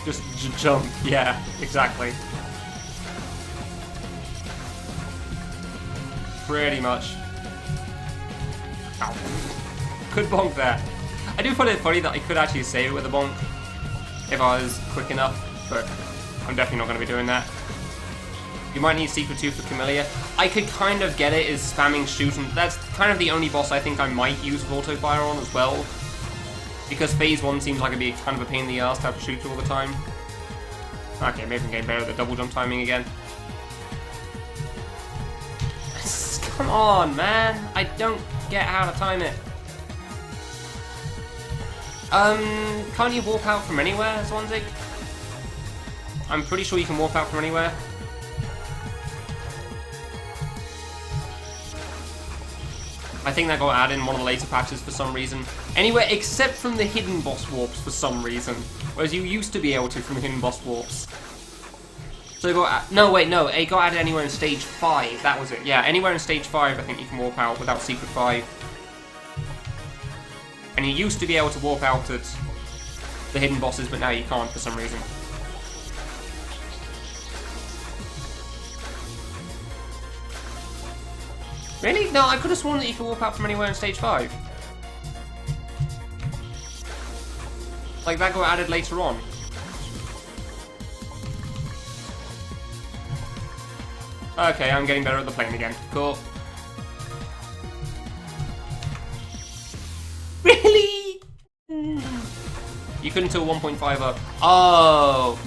Just jump, yeah, exactly. Pretty much. Ow. Could bonk there. I do find it funny that I could actually save it with a bonk if I was quick enough, but I'm definitely not going to be doing that. You might need Secret 2 for Kamilia. I could kind of get it as spamming shoot, and that's kind of the only boss I think I might use auto fire on as well. Because phase 1 seems like it'd be kind of a pain in the ass to have to shoot all the time. Okay, maybe I'm getting better at the double jump timing again. Come on, man! I don't get how to time it. Can't you warp out from anywhere, Swanzig? I'm pretty sure you can warp out from anywhere. I think that got added in one of the later patches for some reason. Anywhere except from the hidden boss warps for some reason. Whereas you used to be able to from hidden boss warps. So it got no, it got added anywhere in stage 5, that was it. Yeah, anywhere in stage 5 I think you can warp out without Secret 5. And you used to be able to warp out at the hidden bosses, but now you can't for some reason. Really? No, I could have sworn that you could warp out from anywhere in stage 5. Like, that got added later on. Okay, I'm getting better at the plane again. Cool. Really? You couldn't till 1.5 up. Oh,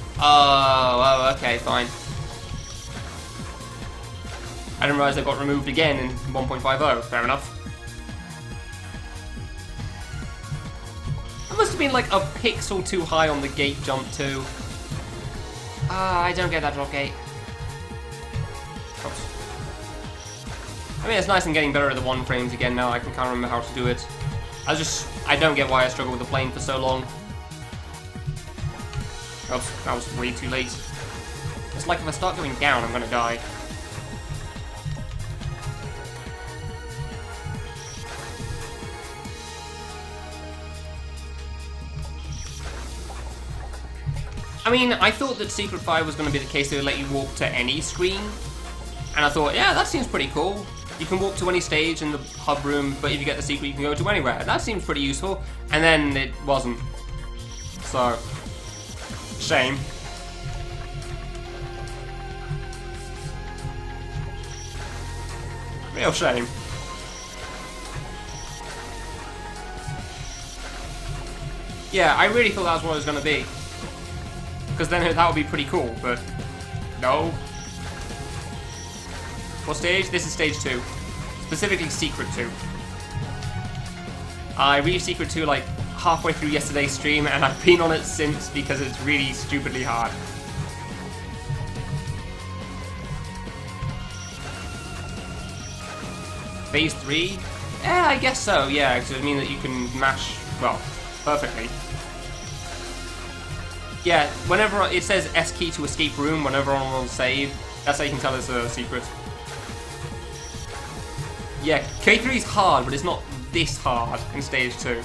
okay, fine. I didn't realize they got removed again in 1.50. Fair enough. That must have been like a pixel too high on the gate jump too. I don't get that drop gate. Oops. I mean, it's nice and getting better at the one frames again now. I can kind of remember how to do it. I don't get why I struggled with the plane for so long. Oops, that was way too late. It's like if I start going down, I'm gonna die. I mean, I thought that Secret 5 was going to be the case they would let you warp to any screen. And I thought, yeah, that seems pretty cool. You can warp to any stage in the hub room, but if you get the secret, you can go to anywhere. That seems pretty useful. And then it wasn't. So, shame. Real shame. Yeah, I really thought that was what it was going to be. Because then that would be pretty cool, but no. What stage? This is stage 2. Specifically Secret 2. I reached Secret 2 like halfway through yesterday's stream, and I've been on it since because it's really stupidly hard. Phase 3? Yeah, I guess so, yeah, because it would mean that you can mash, well, perfectly. Yeah, whenever it says S key to escape room, whenever on will save, that's how you can tell it's a secret. Yeah, K3 is hard, but it's not this hard in stage 2.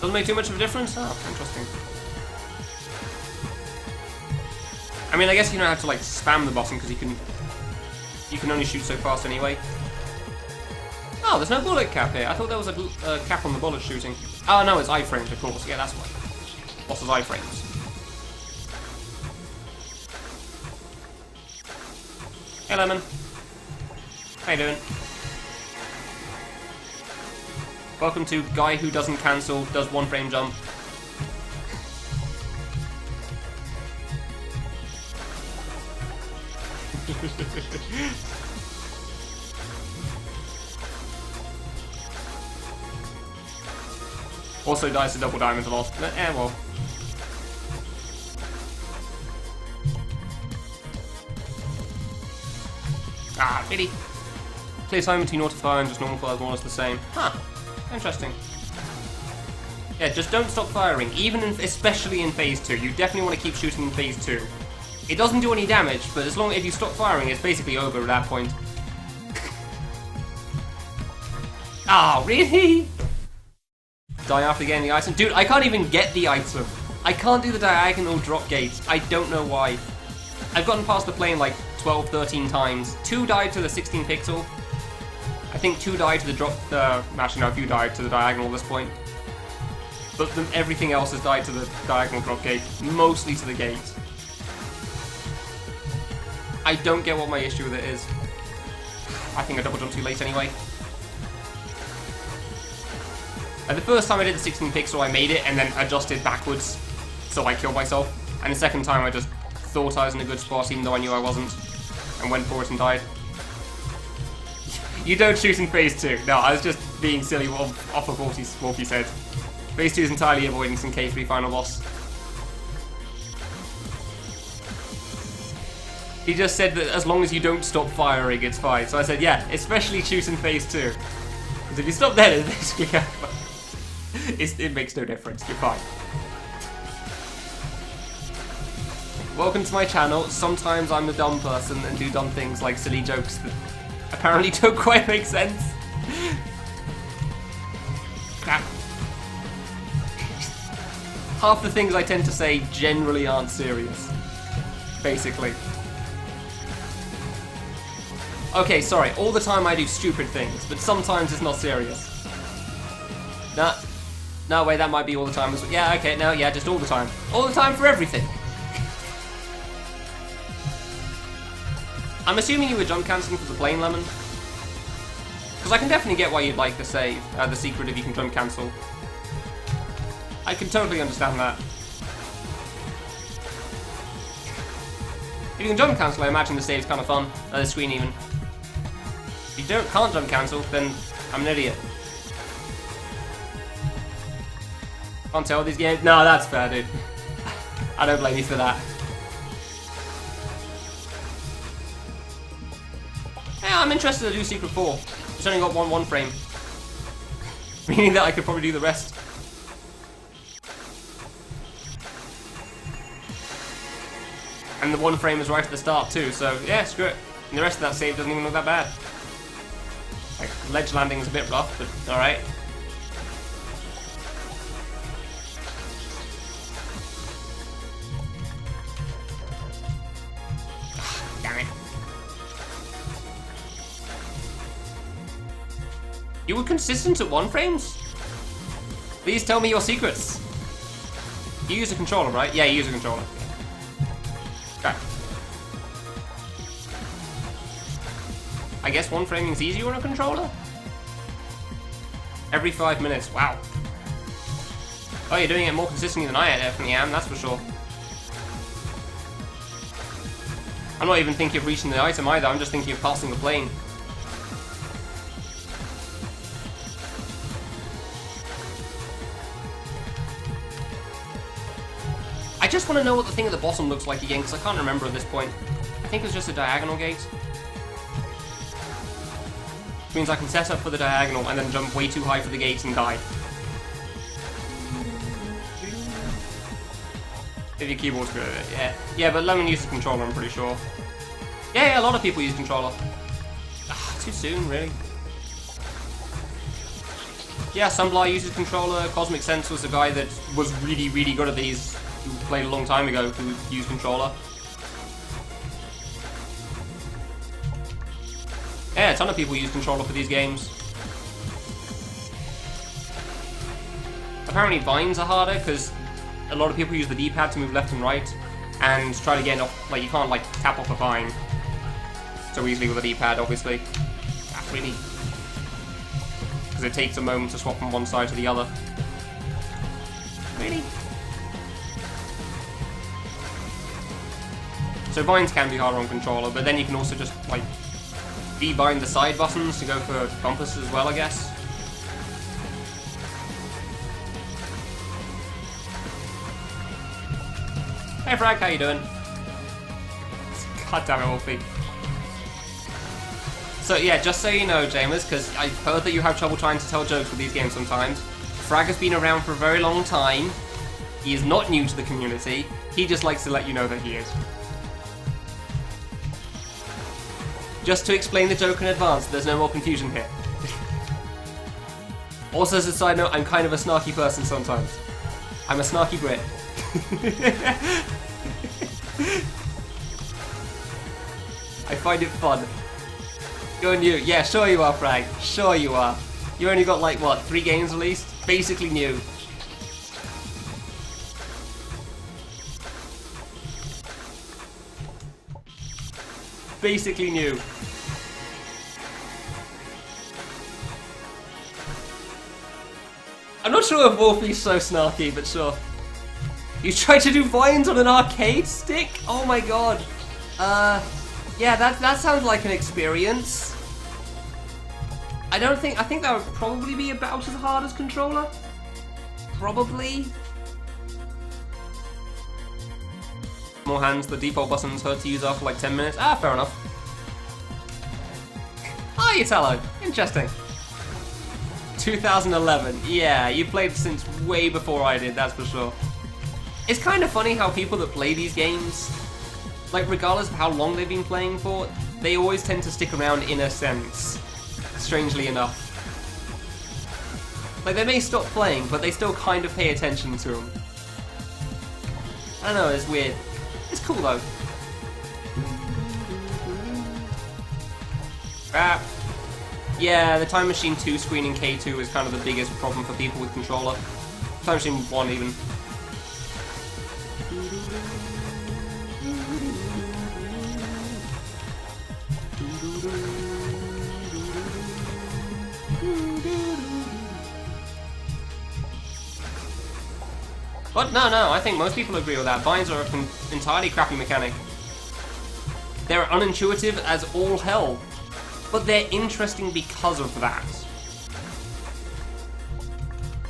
Doesn't make too much of a difference? Oh, interesting. I mean, I guess you don't have to like spam the button because you can only shoot so fast anyway. Oh, there's no bullet cap here. I thought there was a cap on the bullet shooting. Oh no, it's iframes, of course. Yeah, that's why. Boss's iframes. Hey, Lemon. How you doing? Welcome to Guy Who Doesn't Cancel, Does One Frame Jump. Also dies to double diamonds a lot. Well, Ah, really? Clear time between auto fire and just normal fire is more or less the same. Huh. Interesting. Yeah, just don't stop firing, especially in phase 2. You definitely want to keep shooting in phase 2. It doesn't do any damage, but if you stop firing, it's basically over at that point. Ah, really? Die after getting the item? Dude, I can't even get the item. I can't do the diagonal drop gate. I don't know why. I've gotten past the plane like 12, 13 times. 2 died to the 16 pixel. I think 2 died to the drop... actually, no, a few died to the diagonal at this point. But everything else has died to the diagonal drop gate. Mostly to the gate. I don't get what my issue with it is. I think I double jumped too late anyway. The first time I did the 16 pixel, I made it and then adjusted backwards. So I killed myself. And the second time I just thought I was in a good spot even though I knew I wasn't. And went for it and died. You don't shoot in phase 2. No, I was just being silly off of what he said. Phase 2 is entirely avoidance in K3 final boss. He just said that as long as you don't stop firing, it's fine. So I said, yeah, especially shoot in phase 2. Because if you stop there, it's basically it makes no difference. You're fine. Welcome to my channel. Sometimes I'm a dumb person and do dumb things like silly jokes that apparently don't quite make sense. Half the things I tend to say generally aren't serious. Basically. Okay, sorry, all the time I do stupid things, but sometimes it's not serious. Nah. No, wait, that might be all the time. Yeah, okay, no, yeah, just all the time. All the time for everything. I'm assuming you were jump cancelling for the plane, Lemon. Because I can definitely get why you'd like the save, the secret if you can jump cancel. I can totally understand that. If you can jump cancel, I imagine the save's kind of fun. The screen even. If you can't jump cancel, then I'm an idiot. Can't tell these games. No, that's fair, dude. I don't blame you for that. Yeah, I'm interested to do Secret 4. It's only got one frame. Meaning that I could probably do the rest. And the 1 frame is right at the start too, so yeah, screw it. And the rest of that save doesn't even look that bad. Like, ledge landing is a bit rough, but alright. Damn it. You were consistent at 1 frames? Please tell me your secrets. You use a controller, right? Yeah, you use a controller. Okay. I guess 1 framing is easier on a controller? Every 5 minutes, wow. Oh, you're doing it more consistently than I definitely am, that's for sure. I'm not even thinking of reaching the item either, I'm just thinking of passing the plane. I just want to know what the thing at the bottom looks like again, because I can't remember at this point. I think it's just a diagonal gate. Which means I can set up for the diagonal and then jump way too high for the gate and die. If your keyboard's good at it, yeah. Yeah, but Lemon uses controller, I'm pretty sure. Yeah, a lot of people use controller. Too soon, really. Yeah, Sunbly uses controller. Cosmic Sense was a guy that was really, really good at these, who played a long time ago, who used controller. Yeah, a ton of people use controller for these games. Apparently vines are harder, because a lot of people use the D-pad to move left and right, and try to get off, like, you can't, like, tap off a vine so easily with a D-pad, obviously. Really. Because it takes a moment to swap from one side to the other. Really? So vines can be harder on controller, but then you can also just, like, debind the side buttons to go for bumpers as well, I guess. Hey Frag, how you doing? God damn it, Wolfie. So yeah, just so you know, James, because I've heard that you have trouble trying to tell jokes with these games sometimes. Frag has been around for a very long time. He is not new to the community. He just likes to let you know that he is. Just to explain the joke in advance, there's no more confusion here. Also, as a side note, I'm kind of a snarky person sometimes. I'm a snarky Brit. I find it fun. Go on you. Yeah, sure you are, Frag. Sure you are. You only got like, what, 3 games released? Basically new. Basically new. I'm not sure if Wolfie's so snarky, but sure. You tried to do vines on an arcade stick? Oh my god. Yeah, that sounds like an experience. I think that would probably be about as hard as controller. Probably. More hands, the default buttons hurt to use after like 10 minutes. Ah, fair enough. Ah, Italo. Interesting. 2011. Yeah, you played since way before I did, that's for sure. It's kind of funny how people that play these games, like regardless of how long they've been playing for, they always tend to stick around in a sense. Strangely enough. Like they may stop playing, but they still kind of pay attention to them. I don't know, it's weird. It's cool though. Ah. Yeah, the Time Machine 2 screen in K2 is kind of the biggest problem for people with controller. Time Machine 1 even. But no, I think most people agree with that. Vines are an entirely crappy mechanic. They're unintuitive as all hell. But they're interesting because of that.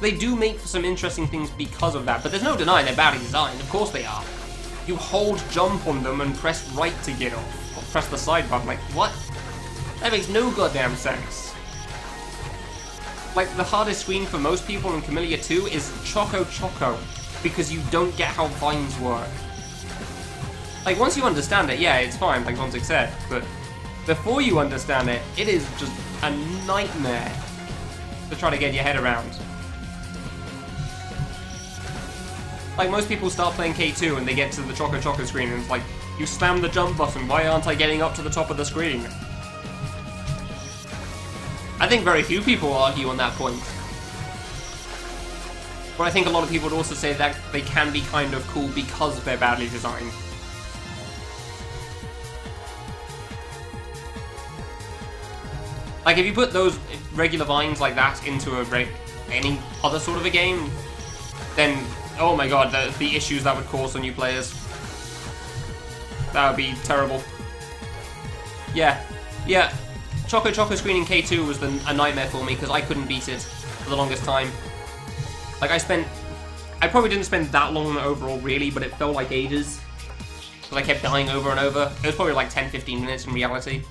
They do make some interesting things because of that, but there's no denying they're badly designed. Of course they are. You hold jump on them and press right to get off. Or press the side button, like, what? That makes no goddamn sense. Like, the hardest screen for most people in Kamilia 2 is Choco Choco, because you don't get how vines work. Like, once you understand it, yeah, it's fine, like Vontic said, but before you understand it, it is just a nightmare to try to get your head around. Like, most people start playing K2 and they get to the Choco Choco screen and it's like, you slam the jump button, why aren't I getting up to the top of the screen? I think very few people argue on that point. But I think a lot of people would also say that they can be kind of cool because they're badly designed. Like, if you put those regular vines like that into any other sort of a game, then, oh my god, the issues that would cause on new players. That would be terrible. Yeah. Choco Choco screen in K2 was a nightmare for me because I couldn't beat it for the longest time. Like, I probably didn't spend that long on it overall, really, but it felt like ages. Because I kept dying over and over. It was probably like 10-15 minutes in reality.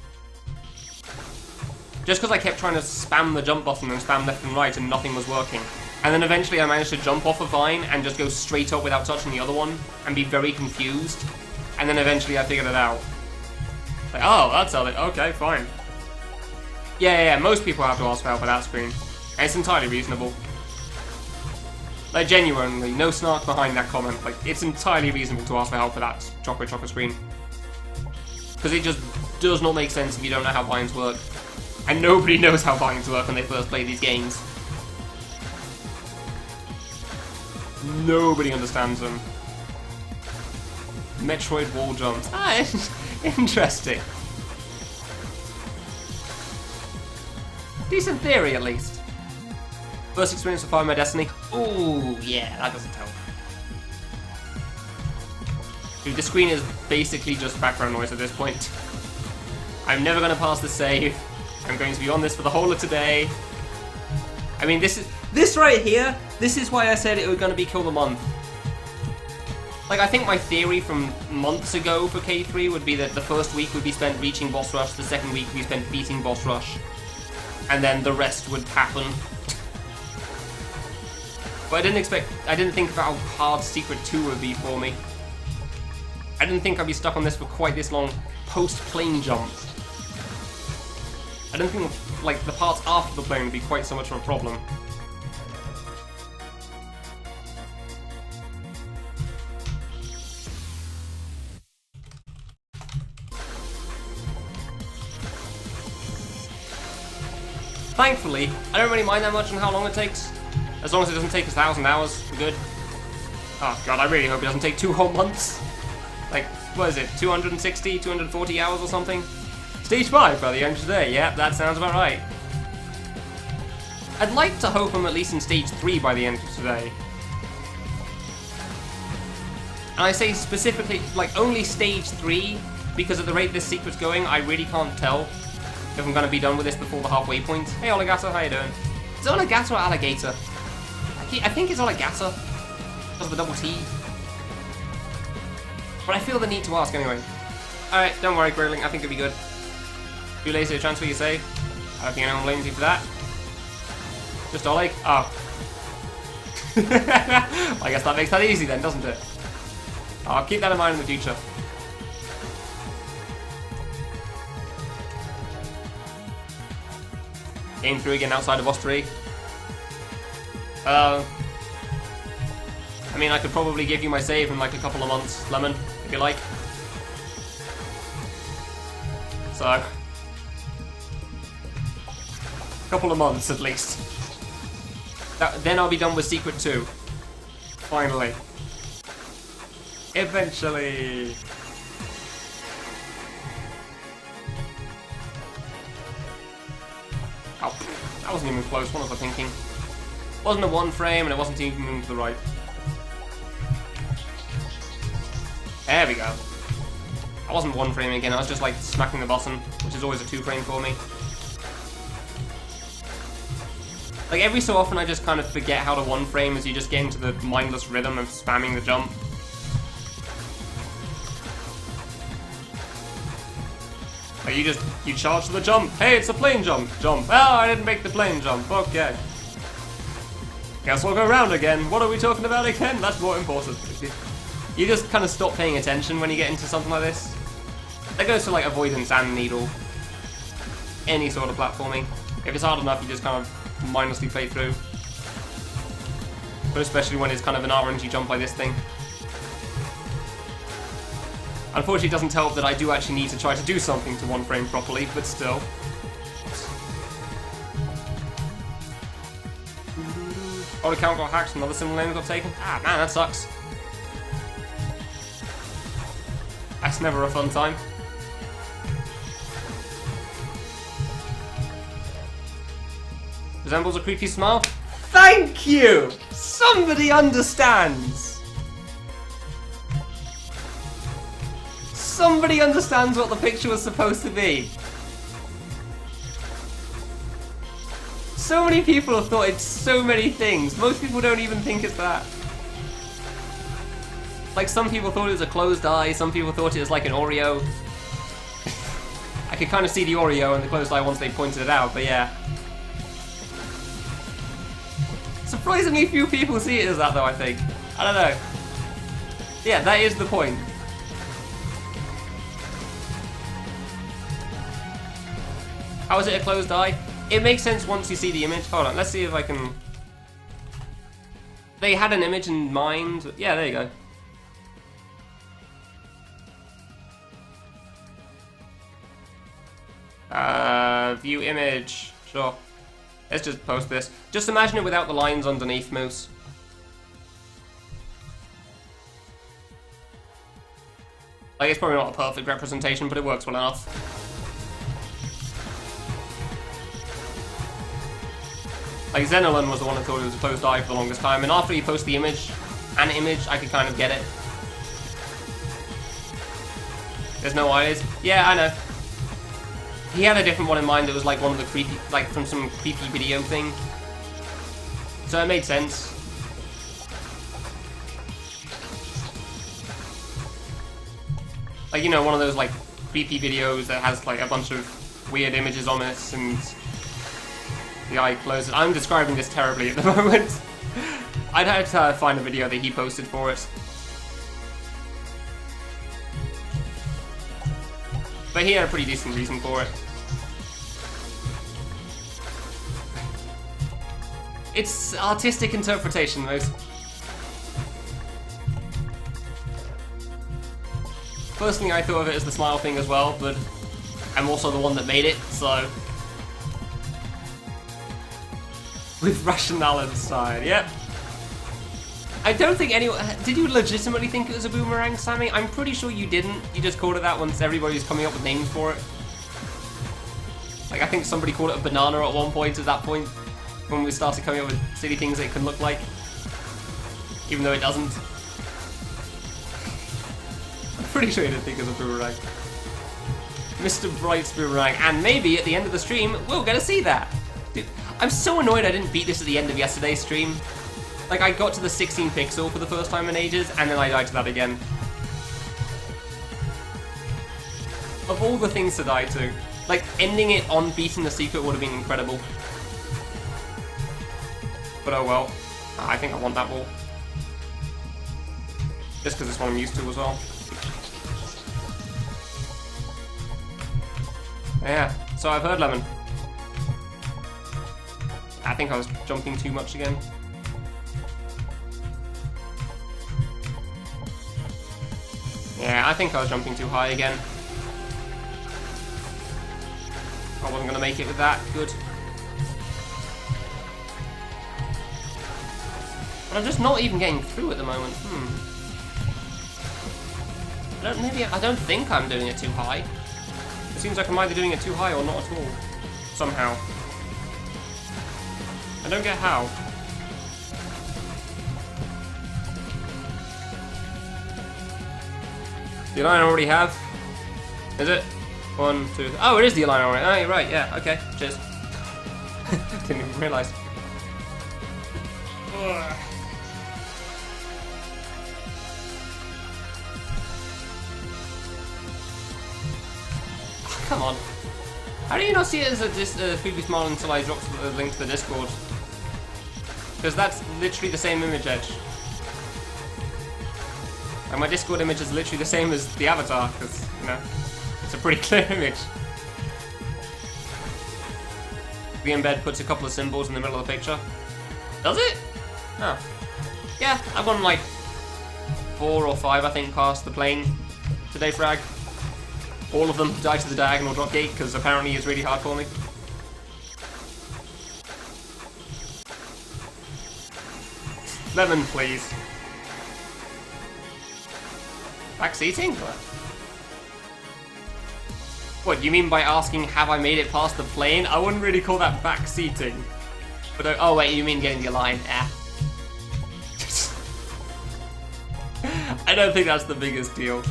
Just because I kept trying to spam the jump button and spam left and right and nothing was working. And then eventually I managed to jump off a vine and just go straight up without touching the other one and be very confused. And then eventually I figured it out. Like, oh, that's how they... Okay, fine. Yeah, most people have to ask for help with that screen. And it's entirely reasonable. Like, genuinely, no snark behind that comment. Like, it's entirely reasonable to ask for help for that Choco Choco screen. Because it just does not make sense if you don't know how vines work. And nobody knows how vines work when they first play these games. Nobody understands them. Metroid wall jumps. Ah, interesting. Decent theory, at least. First experience of Fire My Destiny. Ooh, yeah, that doesn't help. Dude, the screen is basically just background noise at this point. I'm never gonna pass the save. I'm going to be on this for the whole of today. I mean, this right here, this is why I said it was going to be kill the month. Like, I think my theory from months ago for K3 would be that the first week would be spent reaching boss rush, the second week would be spent beating boss rush, and then the rest would happen. But I didn't think about how hard Secret 2 would be for me. I didn't think I'd be stuck on this for quite this long post-plane jump. I didn't think, like, the parts after the plane would be quite so much of a problem. Thankfully, I don't really mind that much on how long it takes. As long as it doesn't take 1,000 hours, we're good. Oh god, I really hope it doesn't take 2 whole months. Like, what is it, 260, 240 hours or something? Stage 5 by the end of today, yeah, that sounds about right. I'd like to hope I'm at least in Stage 3 by the end of today. And I say specifically, like, only Stage 3, because at the rate this secret's going, I really can't tell if I'm going to be done with this before the halfway point. Hey, Oligator, how you doing? Is it Oligator or Alligator? I think it's Oligator, because of the double T. But I feel the need to ask anyway. Alright, don't worry, Growling, I think it'll be good. Too lazy to transfer your save. I don't think anyone blames you for that. Just Oleg? Oh. I guess that makes that easy then, doesn't it? I'll keep that in mind in the future. Game through again outside of boss 3. I mean, I could probably give you my save in like a couple of months, Lemon, if you like. So, a couple of months at least. Then I'll be done with Secret 2. Finally. Eventually. Oh, that wasn't even close, what was I thinking? It wasn't a 1 frame and it wasn't even moving to the right. There we go. I wasn't 1 frame again, I was just like smacking the button, which is always a 2 frame for me. Like every so often I just kind of forget how to 1 frame as you just get into the mindless rhythm of spamming the jump. Like you charge to the jump. Hey, it's a plane jump. Jump. Oh, I didn't make the plane jump. Okay. Guess we'll go round again. What are we talking about again? That's more important. You just kind of stop paying attention when you get into something like this. That goes for like avoidance and needle. Any sort of platforming. If it's hard enough, you just kind of mindlessly play through. But especially when it's kind of an RNG jump like this thing. Unfortunately, it doesn't help that I do actually need to try to do something to 1 frame properly, but still. Oh, the account got hacked, another similar name got taken. Ah, man, that sucks. That's never a fun time. Resembles a creepy smile? Thank you! Somebody understands! Somebody understands what the picture was supposed to be. So many people have thought it's so many things. Most people don't even think it's that. Like, some people thought it was a closed eye, some people thought it was like an Oreo. I could kind of see the Oreo and the closed eye once they pointed it out, but yeah. Surprisingly few people see it as that though, I think. I don't know. Yeah, that is the point. How is it a closed eye? It makes sense once you see the image. Hold on, let's see if I can... They had an image in mind. Yeah, there you go. View image. Sure. Let's just post this. Just imagine it without the lines underneath, Moose. Like, it's probably not a perfect representation, but it works well enough. Like, Xenolan was the one that thought it was a closed eye for the longest time, and after you post the image, an image, I could kind of get it. There's no eyes. Yeah, I know. He had a different one in mind that was like one of the creepy, like from some creepy video thing. So it made sense. Like, you know, one of those, like, creepy videos that has, like, a bunch of weird images on it, and the eye closes. I'm describing this terribly at the moment. I'd have to find a video that he posted for it. But he had a pretty decent reason for it. It's artistic interpretation, those. Personally, I thought of it as the smile thing as well, but I'm also the one that made it, so... With rationale inside, yep. I don't think anyone... Did you legitimately think it was a boomerang, Sammy? I'm pretty sure you didn't. You just called it that once everybody was coming up with names for it. Like, I think somebody called it a banana at one point, at that point, when we started coming up with silly things it can look like. Even though it doesn't. I'm pretty sure you didn't think it was a boomerang. Mr. Bright's boomerang, and maybe at the end of the stream, we'll get to see that. Dude, I'm so annoyed I didn't beat this at the end of yesterday's stream. Like, I got to the 16 pixel for the first time in ages, and then I died to that again. Of all the things to die to, like, ending it on beating the secret would have been incredible. But oh well. I think I want that ball. Just because it's what I'm used to as well. Yeah, so I've heard Lemon. I think I was jumping too much again. Yeah, I think I was jumping too high again. I wasn't going to make it with that. Good. But I'm just not even getting through at the moment. I don't think I'm doing it too high. It seems like I'm either doing it too high or not at all. Somehow. I don't get how. The line I already have. Is it? 1, 2. Oh, it is the line already. Oh, you're right. Yeah. Okay. Cheers. Didn't even realise. Come on. How do you not see it as a previous model until I dropped the link to the Discord? Because that's literally the same image edge. And my Discord image is literally the same as the avatar, because, you know, it's a pretty clear image. The embed puts a couple of symbols in the middle of the picture. Does it? Oh. Yeah, I've gone like 4 or 5, I think, past the plane today, Frag. All of them died to the diagonal drop gate, because apparently it's really hard for me. Lemon, please. Backseating? What, you mean by asking, have I made it past the plane? I wouldn't really call that backseating. But, oh wait, you mean getting the line? I don't think that's the biggest deal.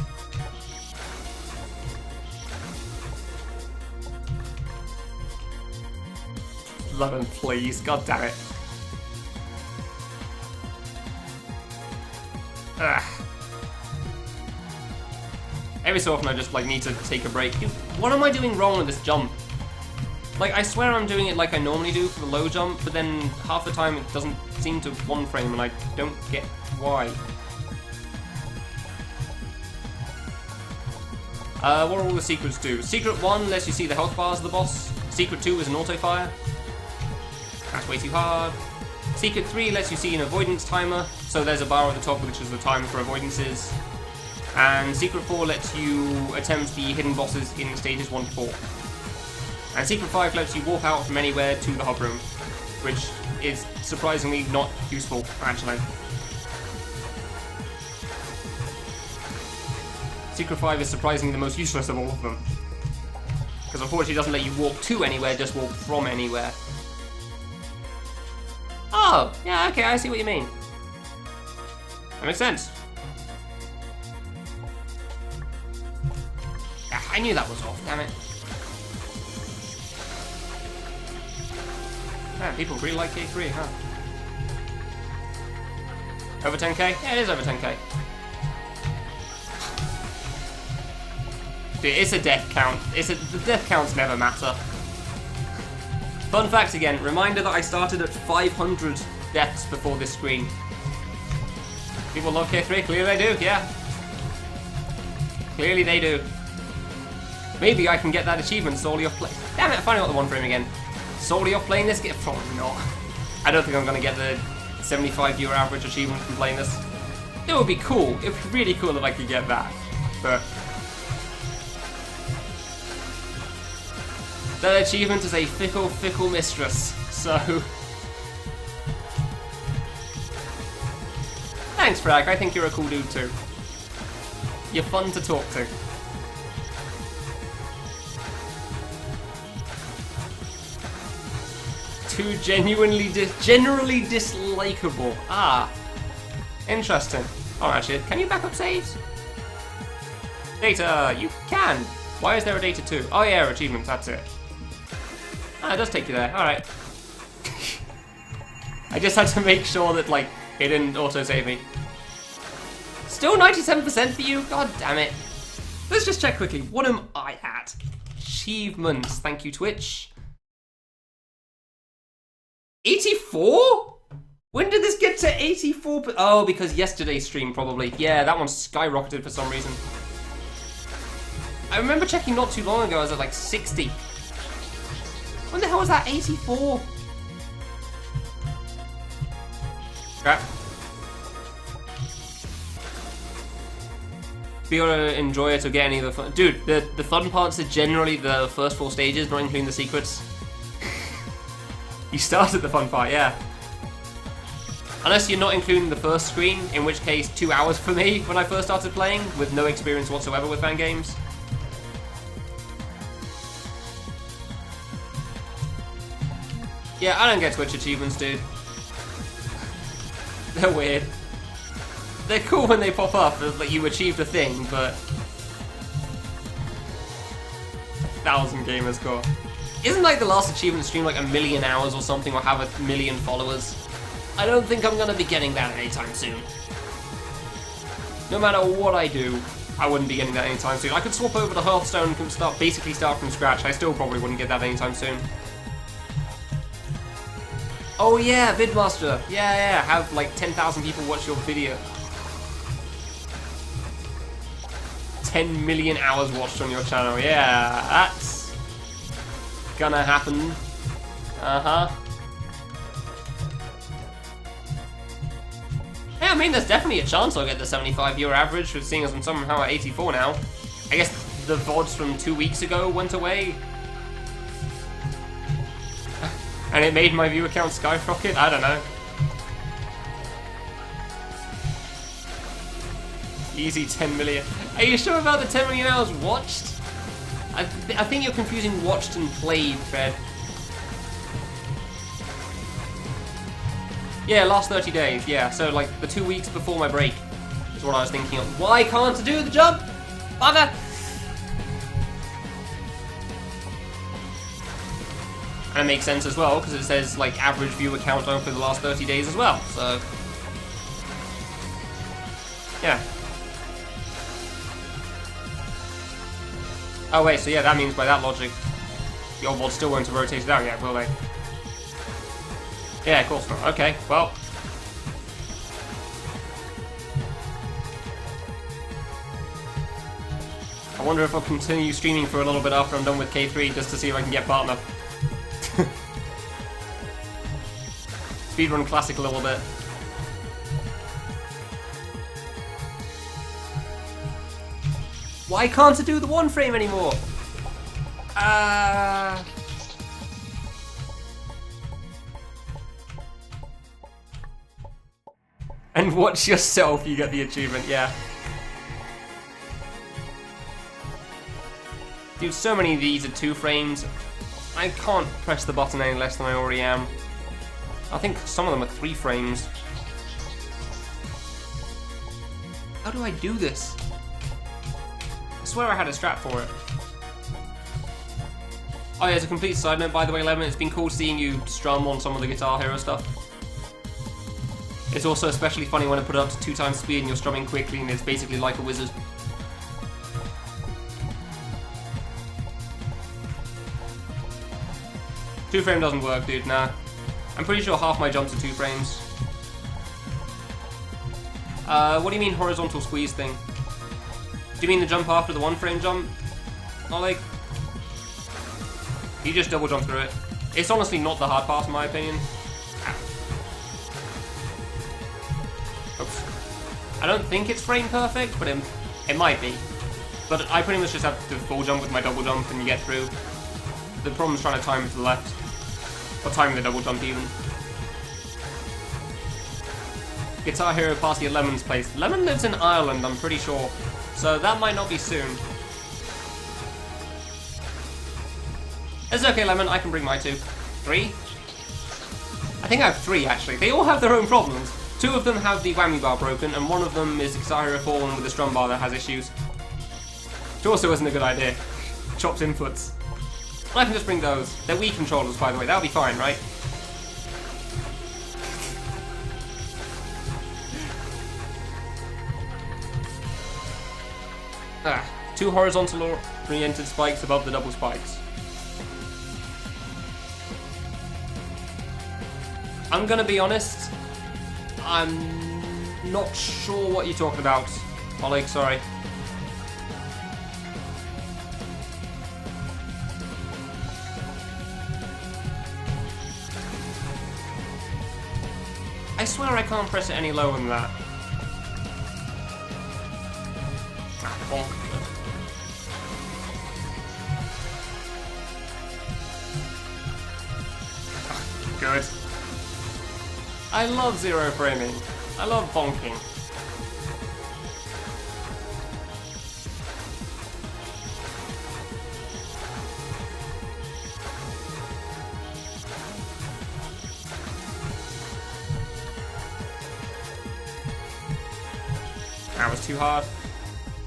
Lemon, please. God damn it. Ugh. Every so often I just like need to take a break. What am I doing wrong with this jump? Like, I swear I'm doing it like I normally do for the low jump, but then half the time it doesn't seem to one frame and I don't get why. What do all the secrets do? Secret 1 lets you see the health bars of the boss. Secret 2 is an auto fire. That's way too hard. Secret 3 lets you see an avoidance timer, so there's a bar at the top which is the time for avoidances. And Secret 4 lets you attempt the hidden bosses in stages 1 to 4. And Secret 5 lets you walk out from anywhere to the hub room, which is surprisingly not useful, actually. Secret 5 is surprisingly the most useless of all of them. Because unfortunately it doesn't let you walk to anywhere, just walk from anywhere. Oh, yeah, okay, I see what you mean. That makes sense. Yeah, I knew that was off, damn it. Man, people really like K3, huh? Over 10k? Yeah, it is over 10k. It's a death count. The death counts never matter. Fun fact again, reminder that I started at 500 deaths before this screen. People love K3, clearly they do, yeah. Clearly they do. Maybe I can get that achievement solely off play. Damn it, I finally got the one frame again. Solely off playing this game? Probably not. I don't think I'm gonna get the 75 viewer average achievement from playing this. It would be cool. It would be really cool if I could get that. But that achievement is a fickle, fickle mistress. So thanks, Frag. I think you're a cool dude too. You're fun to talk to. Too generally dislikable. Ah, interesting. Oh, actually, can you back up saves? Data, you can. Why is there a data 2? Oh yeah, achievements. That's it. Ah, it does take you there. All right. I just had to make sure that like it didn't auto-save me. Still 97% for you? God damn it. Let's just check quickly. What am I at? Achievements. Thank you, Twitch. 84? When did this get to 84? Oh, because yesterday's stream probably. Yeah, that one skyrocketed for some reason. I remember checking not too long ago, I was at like 60. When the hell was that 84? Crap. Be able to enjoy it or get any of the fun. Dude, the fun parts are generally the first 4 stages, not including the secrets. You started the fun part, yeah. Unless you're not including the first screen, in which case 2 hours for me when I first started playing, with no experience whatsoever with fan games. Yeah, I don't get Twitch achievements, dude. They're weird. They're cool when they pop up, like you achieved a thing, but 1,000 gamer score. Isn't like the last achievement stream like 1 million hours or something, or have 1 million followers? I don't think I'm gonna be getting that anytime soon. No matter what I do, I wouldn't be getting that anytime soon. I could swap over to Hearthstone and basically start from scratch. I still probably wouldn't get that anytime soon. Oh yeah, Vidmaster. Yeah, have like 10,000 people watch your video. 10 million hours watched on your channel. Yeah, that's gonna happen. Yeah, I mean, there's definitely a chance I'll get the 75 viewer average, with seeing as I'm somehow at 84 now. I guess the VODs from 2 weeks ago went away. And it made my viewer count skyrocket? I don't know. Easy 10 million. Are you sure about the 10 million hours watched? I think you're confusing watched and played, Fred. Yeah, last 30 days, yeah. So, like, the 2 weeks before my break is what I was thinking of. Why can't I do the jump? Bugger! And it makes sense as well, because it says, like, average viewer count over the last 30 days as well, so... yeah. Oh wait, so yeah, that means by that logic, the old VOD still won't have rotated out yet, will they? Yeah, of course not. Okay, well. I wonder if I'll continue streaming for a little bit after I'm done with K3, just to see if I can get partner. Speedrun Classic a little bit. Why can't I do the one frame anymore? And watch yourself, you get the achievement, yeah. Dude, so many of these are 2 frames. I can't press the button any less than I already am. I think some of them are 3 frames. How do I do this? I swear I had a strap for it. Oh yeah, as a complete side note, by the way, Lemon, it's been cool seeing you strum on some of the Guitar Hero stuff. It's also especially funny when I put it up to 2 times speed and you're strumming quickly and it's basically like a wizard. 2 frame doesn't work, dude, nah. I'm pretty sure half my jumps are 2 frames. What do you mean horizontal squeeze thing? Do you mean the jump after the 1 frame jump? Not like... You just double jump through it. It's honestly not the hard part in my opinion. Oops. I don't think it's frame perfect, but it might be. But I pretty much just have to full jump with my double jump and you get through. The problem's trying to time it to the left. Or timing the double jump even. Guitar Hero Party at Lemon's place. Lemon lives in Ireland, I'm pretty sure. So that might not be soon. It's okay, Lemon, I can bring my 2. 3? I think I have 3, actually. They all have their own problems. 2 of them have the whammy bar broken, and 1 of them is Guitar Hero 4 with a strum bar that has issues. Which also isn't a good idea. Chopped inputs. But I can just bring those. They're Wii controllers, by the way. That'll be fine, right? Ah, 2 horizontal oriented spikes above the double spikes. I'm gonna be honest, I'm not sure what you're talking about, Oleg, sorry. I swear I can't press it any lower than that. Good. I love zero framing. I love bonking. That was too hard.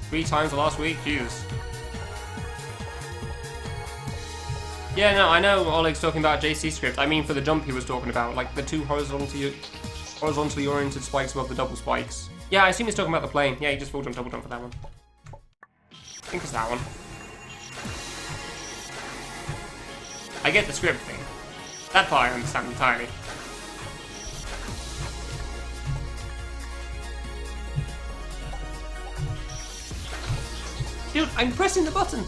3 times the last week? Jesus. Yeah, no, I know Oleg's talking about JC script. I mean for the jump he was talking about, like the 2 horizontally oriented spikes above the double spikes. Yeah, I assume he's talking about the plane. Yeah, he just full jump, double jump for that one. I think it's that one. I get the script thing. That part I understand entirely. Dude, I'm pressing the button!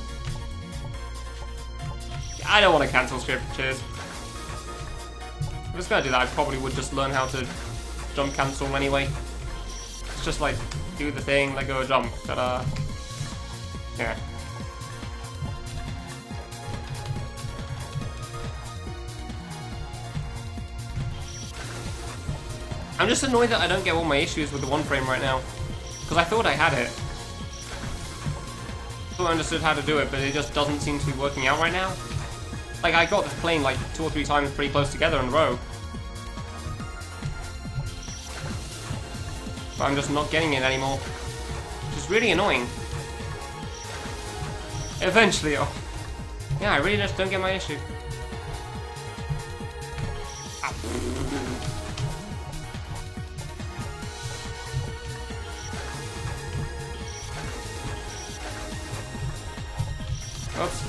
I don't want to cancel script, cheers. If I was gonna do that, I probably would just learn how to jump cancel anyway. It's just like, do the thing, let go, jump, ta-da. Yeah. I'm just annoyed that I don't get all my issues with the 1 frame right now. Because I thought I had it. I thought I understood how to do it, but it just doesn't seem to be working out right now. Like, I got this playing like 2 or 3 times pretty close together in a row. But I'm just not getting it anymore. Which is really annoying. Eventually, oh. Yeah, I really just don't get my issue. Ow. Oops.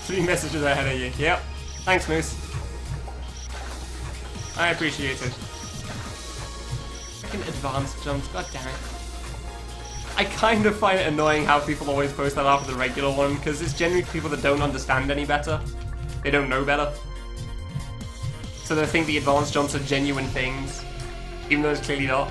3 messages ahead of you. Yep. Thanks, Moose. I appreciate it. Freaking advanced jumps, god damn it. I kind of find it annoying how people always post that after the regular one, because it's generally people that don't understand any better. They don't know better. So they think the advanced jumps are genuine things, even though it's clearly not.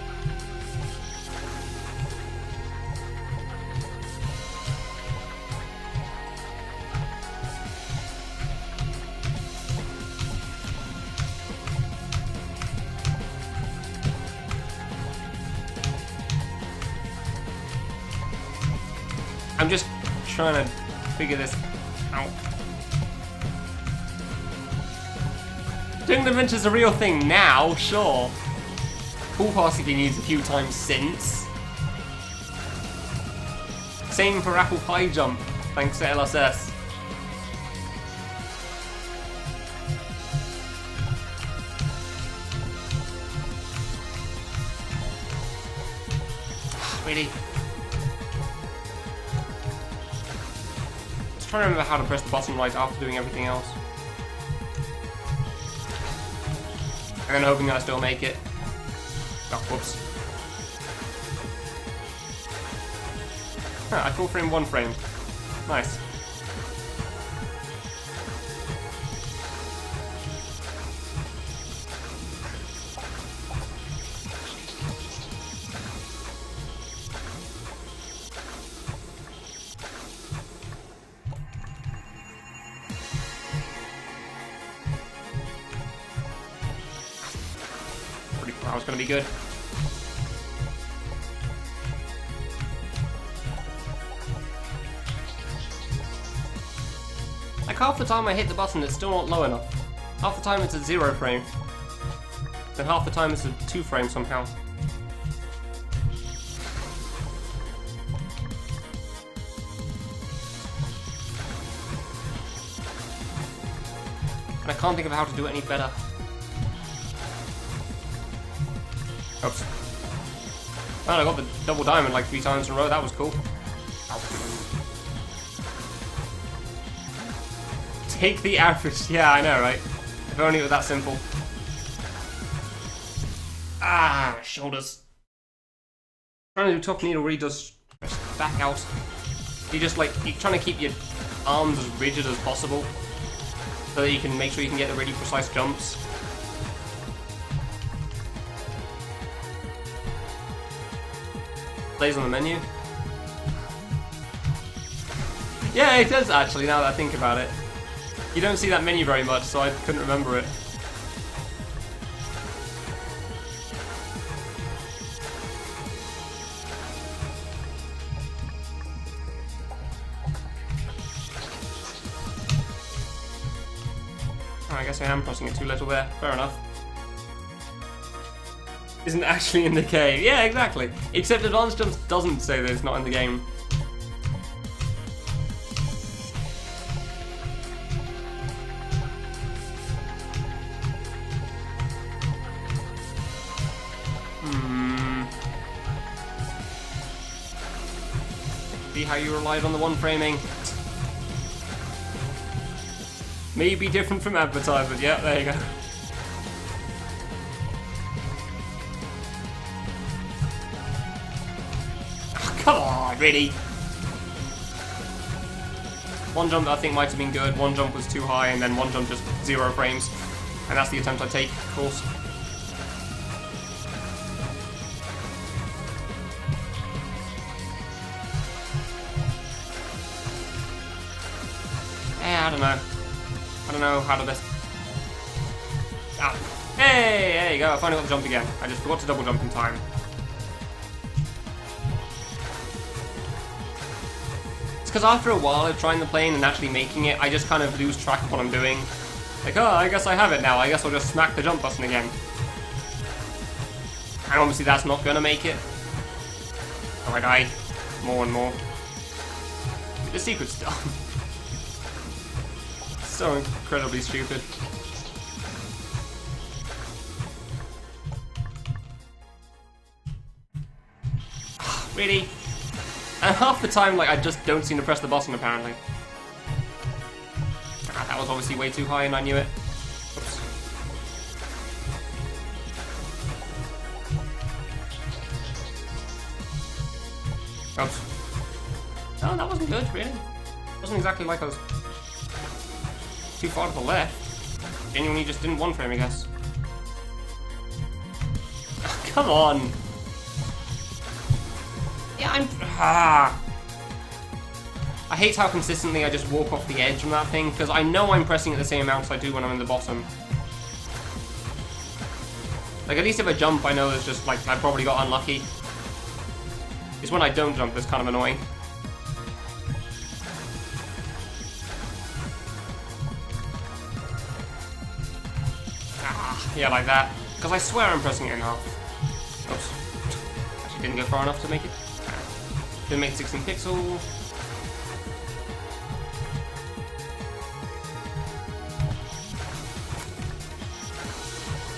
I'm just trying to figure this out. Doing the adventure's a real thing now, sure. Pool passing needs a few times since. Same for apple pie jump, thanks to LSS. Really? trying to remember how to press the button right after doing everything else. And then hoping that I still make it. Oh, whoops. Huh, I full frame 1 frame. Nice. That was going to be good. Like half the time I hit the button, it's still not low enough. Half the time it's at 0 frame. Then half the time it's at 2 frames somehow. And I can't think of how to do it any better. Oops. Oh, I got the double diamond like 3 times in a row, that was cool. Take the average. Yeah, I know, right? If only it was that simple. Ah, my shoulders. Trying to do top needle really does back out. You're trying to keep your arms as rigid as possible so that you can make sure you can get the really precise jumps. Plays on the menu. Yeah, it does actually, now that I think about it. You don't see that menu very much, so I couldn't remember it. Oh, I guess I am pressing it too little there. Fair enough. Isn't actually in the game. Yeah, exactly. Except Advanced Jumps doesn't say that it's not in the game. See how you relied on the 1 framing. Maybe different from advertisement. Yeah, there you go. Come on, really? 1 jump I think might have been good, 1 jump was too high, and then 1 jump just 0 frames. And that's the attempt I take, of course. I don't know. I don't know how to best... Ah. Hey, there you go, I finally got the jump again. I just forgot to double jump in time. Because after a while of trying the plane and actually making it, I just kind of lose track of what I'm doing. Like, oh, I guess I have it now. I guess I'll just smack the jump button again. And obviously that's not gonna make it. Oh, I die. More and more. The secret's done. So incredibly stupid. Really? And half the time, like, I just don't seem to press the button, apparently. Ah, that was obviously way too high and I knew it. Oops. Oops. No, that wasn't good, really. It wasn't exactly like I was too far to the left. Genuinely just didn't 1 frame, I guess. Oh, come on! Yeah, I hate how consistently I just walk off the edge from that thing, because I know I'm pressing it the same amount as I do when I'm in the bottom. Like, at least if I jump, I know it's just, like, I probably got unlucky. It's when I don't jump that's kind of annoying. Ah, yeah, like that. Because I swear I'm pressing it in half. Oops. Actually didn't go far enough to make it. Didn't make 16 pixels.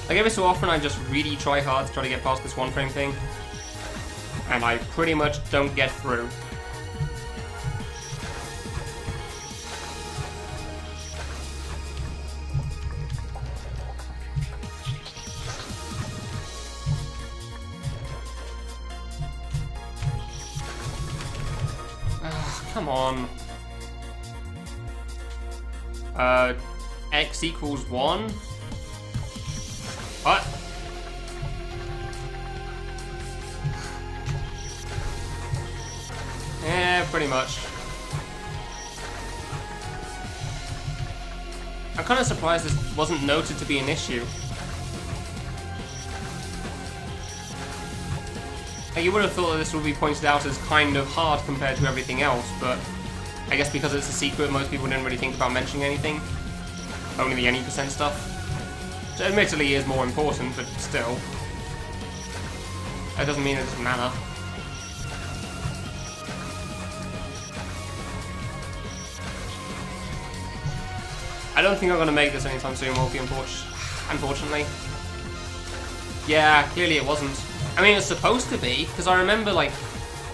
Like every so often I just really try hard to try to get past this 1 frame thing. And I pretty much don't get through. come on. X equals 1? What? Yeah, pretty much. I'm kind of surprised this wasn't noted to be an issue. Like, you would have thought that this would be pointed out as kind of hard compared to everything else, but I guess because it's a secret, most people didn't really think about mentioning anything. Only the any % stuff. Which admittedly is more important, but still. That doesn't mean it doesn't matter. I don't think I'm going to make this anytime soon, Wolfie, unfortunately. Yeah, clearly it wasn't. I mean, it's supposed to be, because I remember, like,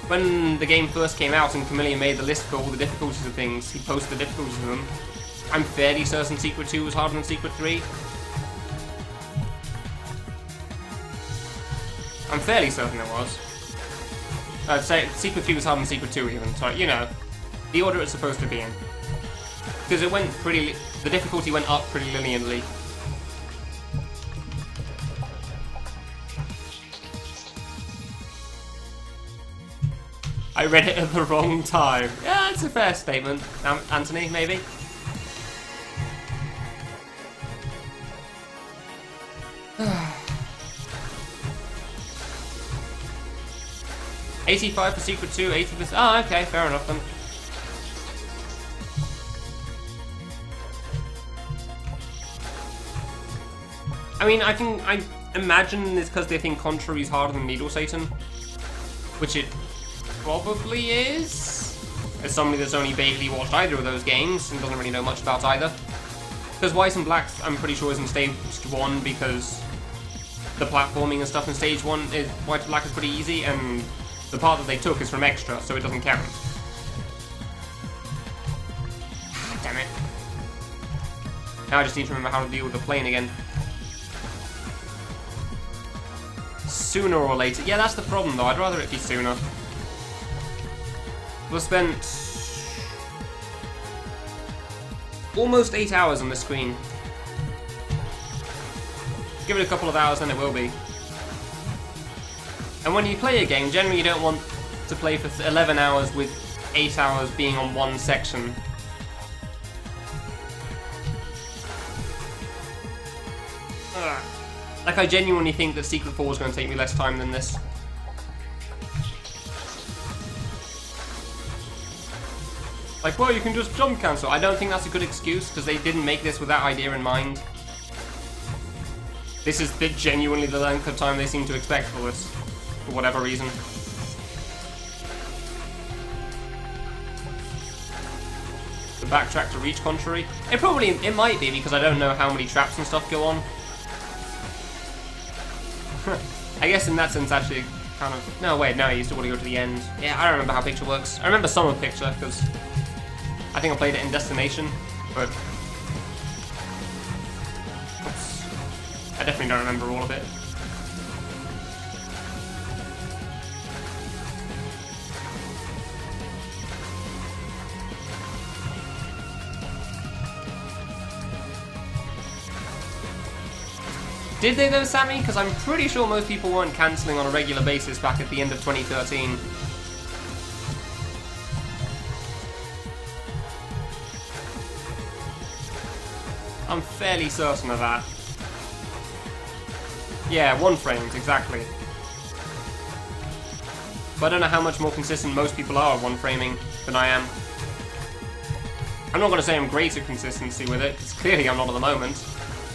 when the game first came out and Kamilia made the list for all the difficulties of things, he posted the difficulties of them. I'm fairly certain Secret 2 was harder than Secret 3. I'm fairly certain it was. I'd say Secret 3 was harder than Secret 2 even, so, you know, the order it's supposed to be in. Because it went pretty... the difficulty went up pretty linearly. I read it at the wrong time. Yeah, it's a fair statement, Anthony, maybe. $85 for Secret 2, 80 for... oh, okay, fair enough then. I mean, I imagine it's because they think Contrary is harder than Needle Satan, which it probably is. As somebody that's only vaguely watched either of those games and doesn't really know much about either. Because White and Black, I'm pretty sure, is in Stage 1 because the platforming and stuff in Stage 1 is White and Black is pretty easy, and the part that they took is from Extra, so it doesn't count. Damn it. Now I just need to remember how to deal with the plane again. Sooner or later. Yeah, that's the problem though. I'd rather it be sooner. We've spent almost 8 hours on the screen. Give it a couple of hours, then it will be. And when you play a game, generally you don't want to play for 11 hours with 8 hours being on one section. Ugh. Like, I genuinely think that Secret 4 is going to take me less time than this. Like, well, you can just jump cancel. I don't think that's a good excuse, because they didn't make this with that idea in mind. This is genuinely the length of time they seem to expect for this, for whatever reason. The backtrack to reach Contrary? It might be, because I don't know how many traps and stuff go on. I guess in that sense, actually, kind of... no, wait, no, you still want to go to the end. Yeah, I don't remember how Picture works. I remember some of Picture, because I think I played it in Destination, but... oops. I definitely don't remember all of it. Did they though, Sammy? Because I'm pretty sure most people weren't cancelling on a regular basis back at the end of 2013. I'm fairly certain of that. Yeah, 1 frames, exactly. But I don't know how much more consistent most people are at 1 framing than I am. I'm not going to say I'm great at consistency with it, because clearly I'm not at the moment.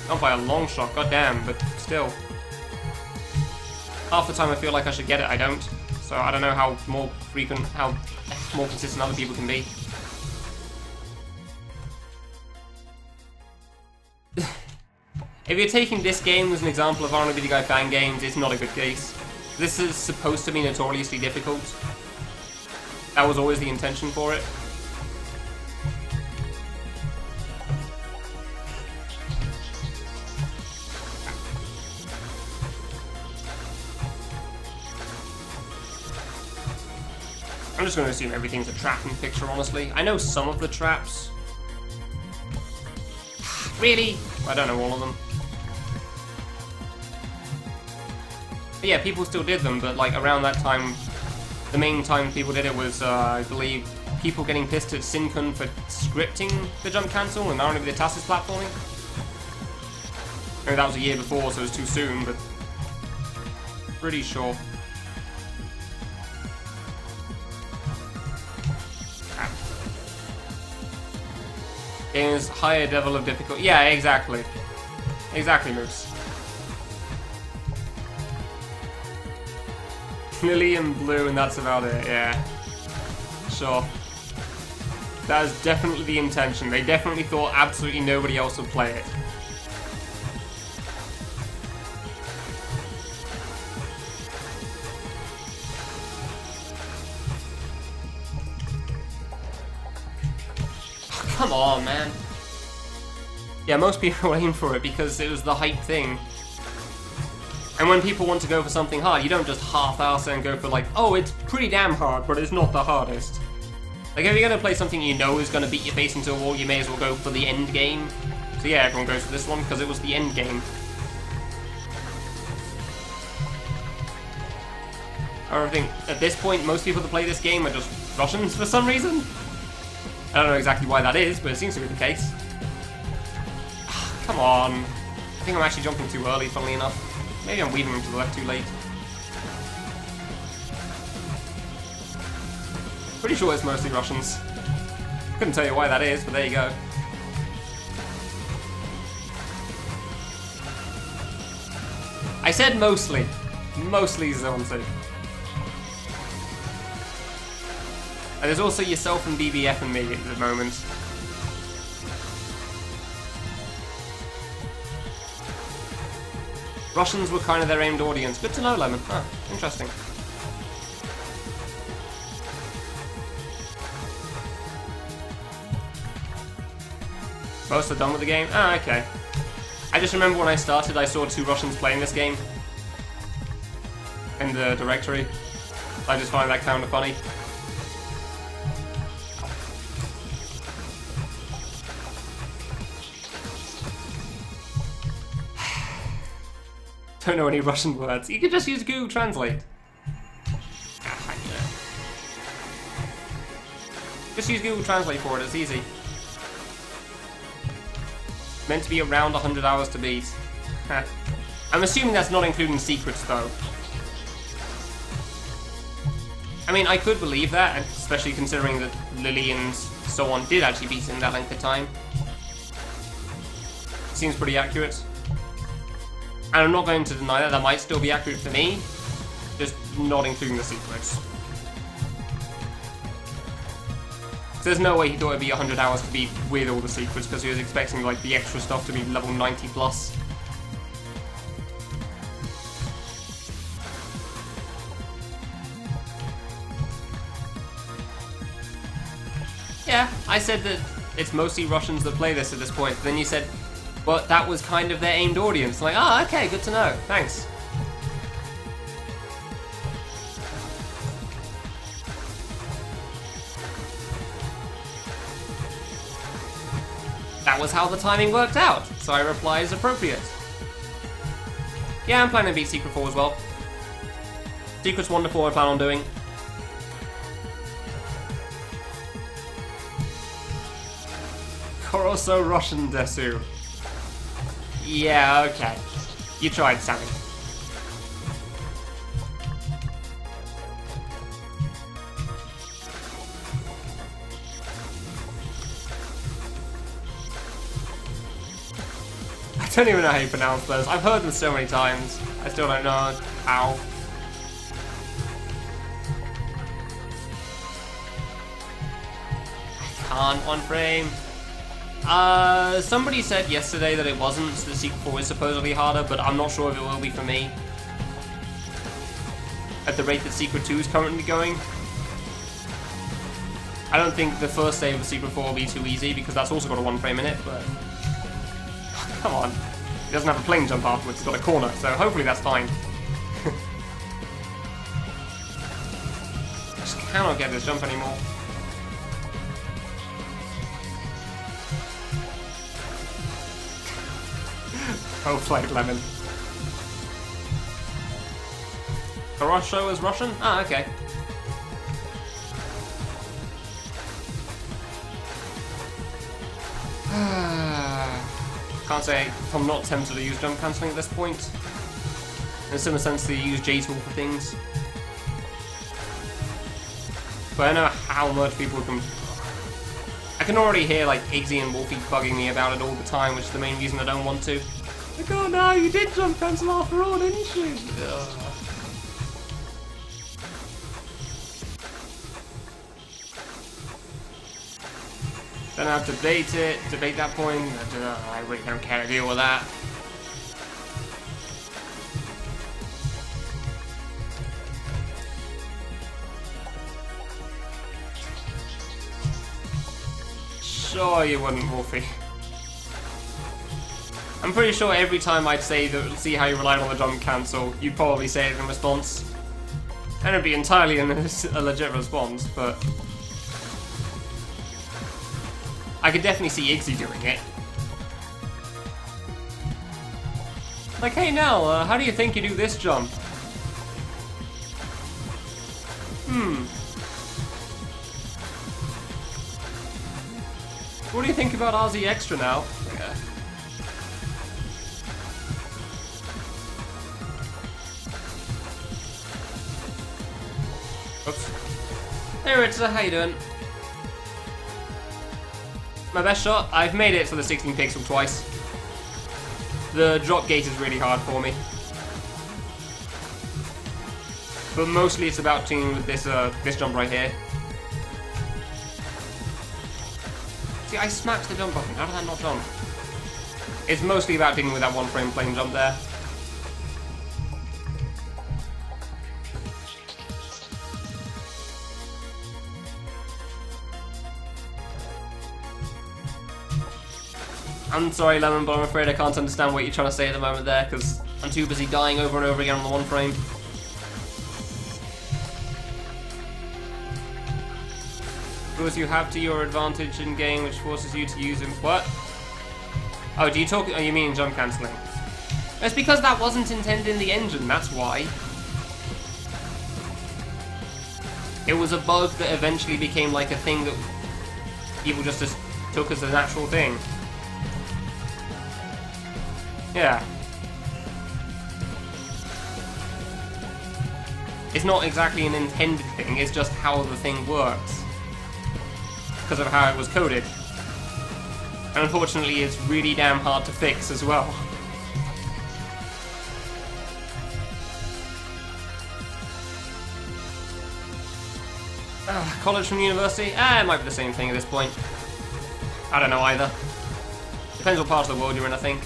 Not by a long shot, goddamn, but still. Half the time I feel like I should get it, I don't. So I don't know how more frequent, how more consistent other people can be. If you're taking this game as an example of Arnold Video Guy fan games, it's not a good case. This is supposed to be notoriously difficult. That was always the intention for it. I'm I'm just going to assume everything's a trap in the picture, honestly. I know some of the traps. Really? I don't know all of them. But yeah, people still did them, but like around that time, the main time people did it was, I believe, people getting pissed at Sinkun for scripting the jump cancel and not only the Tassis platforming. Maybe that was a year before, so it was too soon, but pretty sure. Game's higher level of difficulty. Yeah, exactly. Exactly, Moose. Lily and blue, and that's about it, yeah. Sure. That is definitely the intention. They definitely thought absolutely nobody else would play it. Oh, come on, man. Yeah, most people aim for it because it was the hype thing. And when people want to go for something hard, you don't just half-ass it and go for like, oh, it's pretty damn hard, but it's not the hardest. Like, if you're going to play something you know is going to beat your face into a wall, you may as well go for the end game. So yeah, everyone goes for this one, because it was the end game. I think, at this point, most people that play this game are just Russians for some reason. I don't know exactly why that is, but it seems to be the case. Come on. I think I'm actually jumping too early, funnily enough. Maybe I'm weaving him to the left too late. Pretty sure it's mostly Russians. Couldn't tell you why that is, but there you go. I said mostly. Mostly Zone 2. And there's also yourself and BBF and me at the moment. Russians were kind of their aimed audience. Good to know, Lemon. Huh, interesting. Most are done with the game? Ah, okay. I just remember when I started, I saw 2 Russians playing this game in the directory. I just find that kind of funny. Don't know any Russian words. You could just use Google Translate. Just use Google Translate for it, it's easy. Meant to be around 100 hours to beat. I'm assuming that's not including secrets, though. I mean, I could believe that, especially considering that Lily and so on did actually beat in that length of time. Seems pretty accurate. And I'm not going to deny that, that might still be accurate for me, just not including the secrets. There's no way he thought it'd be 100 hours to beat with all the secrets, because he was expecting like the extra stuff to be level 90 plus. Yeah, I said that it's mostly Russians that play this at this point, but then you said, but that was kind of their aimed audience. I'm like, oh, okay, good to know. Thanks. That was how the timing worked out, so I reply as appropriate. Yeah, I'm planning to beat Secret 4 as well. Secret's wonderful, I plan on doing. Koroso Russian Desu. Yeah, okay. You tried, Sammy. I don't even know how you pronounce those. I've heard them so many times. I still don't know how. I can't one frame. Somebody said yesterday that it wasn't, so the Secret 4 is supposedly harder, but I'm not sure if it will be for me. At the rate that Secret 2 is currently going. I don't think the first save of Secret 4 will be too easy, because that's also got a 1 frame in it, but... Come on. It doesn't have a plane jump afterwards, it's got a corner, so hopefully that's fine. Just cannot get this jump anymore. Oh, Flight Lemon. Karosho is Russian? Ah, okay. Can't say I'm not tempted to use jump cancelling at this point. In a similar sense to use J-Tool for things. But I know how much people can... I can already hear like Iggy and Wolfie bugging me about it all the time, which is the main reason I don't want to. Like, oh no, you did jump cancel after all, didn't you? Ugh. Don't have to debate that point. I really don't care to deal with that. Sure you wouldn't, Wolfie. I'm pretty sure every time I'd say that, see how you relied on the jump cancel, you'd probably say it in response. And it'd be entirely a legit response, but... I could definitely see Iggy doing it. Like, hey Nell, how do you think you do this jump? What do you think about RZ Extra now? Yeah. Oops. Hey Ritza, how you doing? My best shot? I've made it to the 16 pixel twice. The drop gate is really hard for me. But mostly it's about dealing with this this jump right here. See, I smashed the jump button. How did that not jump? It's mostly about dealing with that one frame plane jump there. I'm sorry, Lemon, but I'm afraid I can't understand what you're trying to say at the moment there, because I'm too busy dying over and over again on the one frame. Because you have to your advantage in game, which forces you to use him. What? Oh, do you talk? Oh, you mean jump cancelling? It's because that wasn't intended in the engine, that's why. It was a bug that eventually became like a thing that people just took as a natural thing. Yeah. It's not exactly an intended thing, it's just how the thing works. Because of how it was coded. And unfortunately, it's really damn hard to fix as well. College from university? It might be the same thing at this point. I don't know either. Depends what part of the world you're in, I think.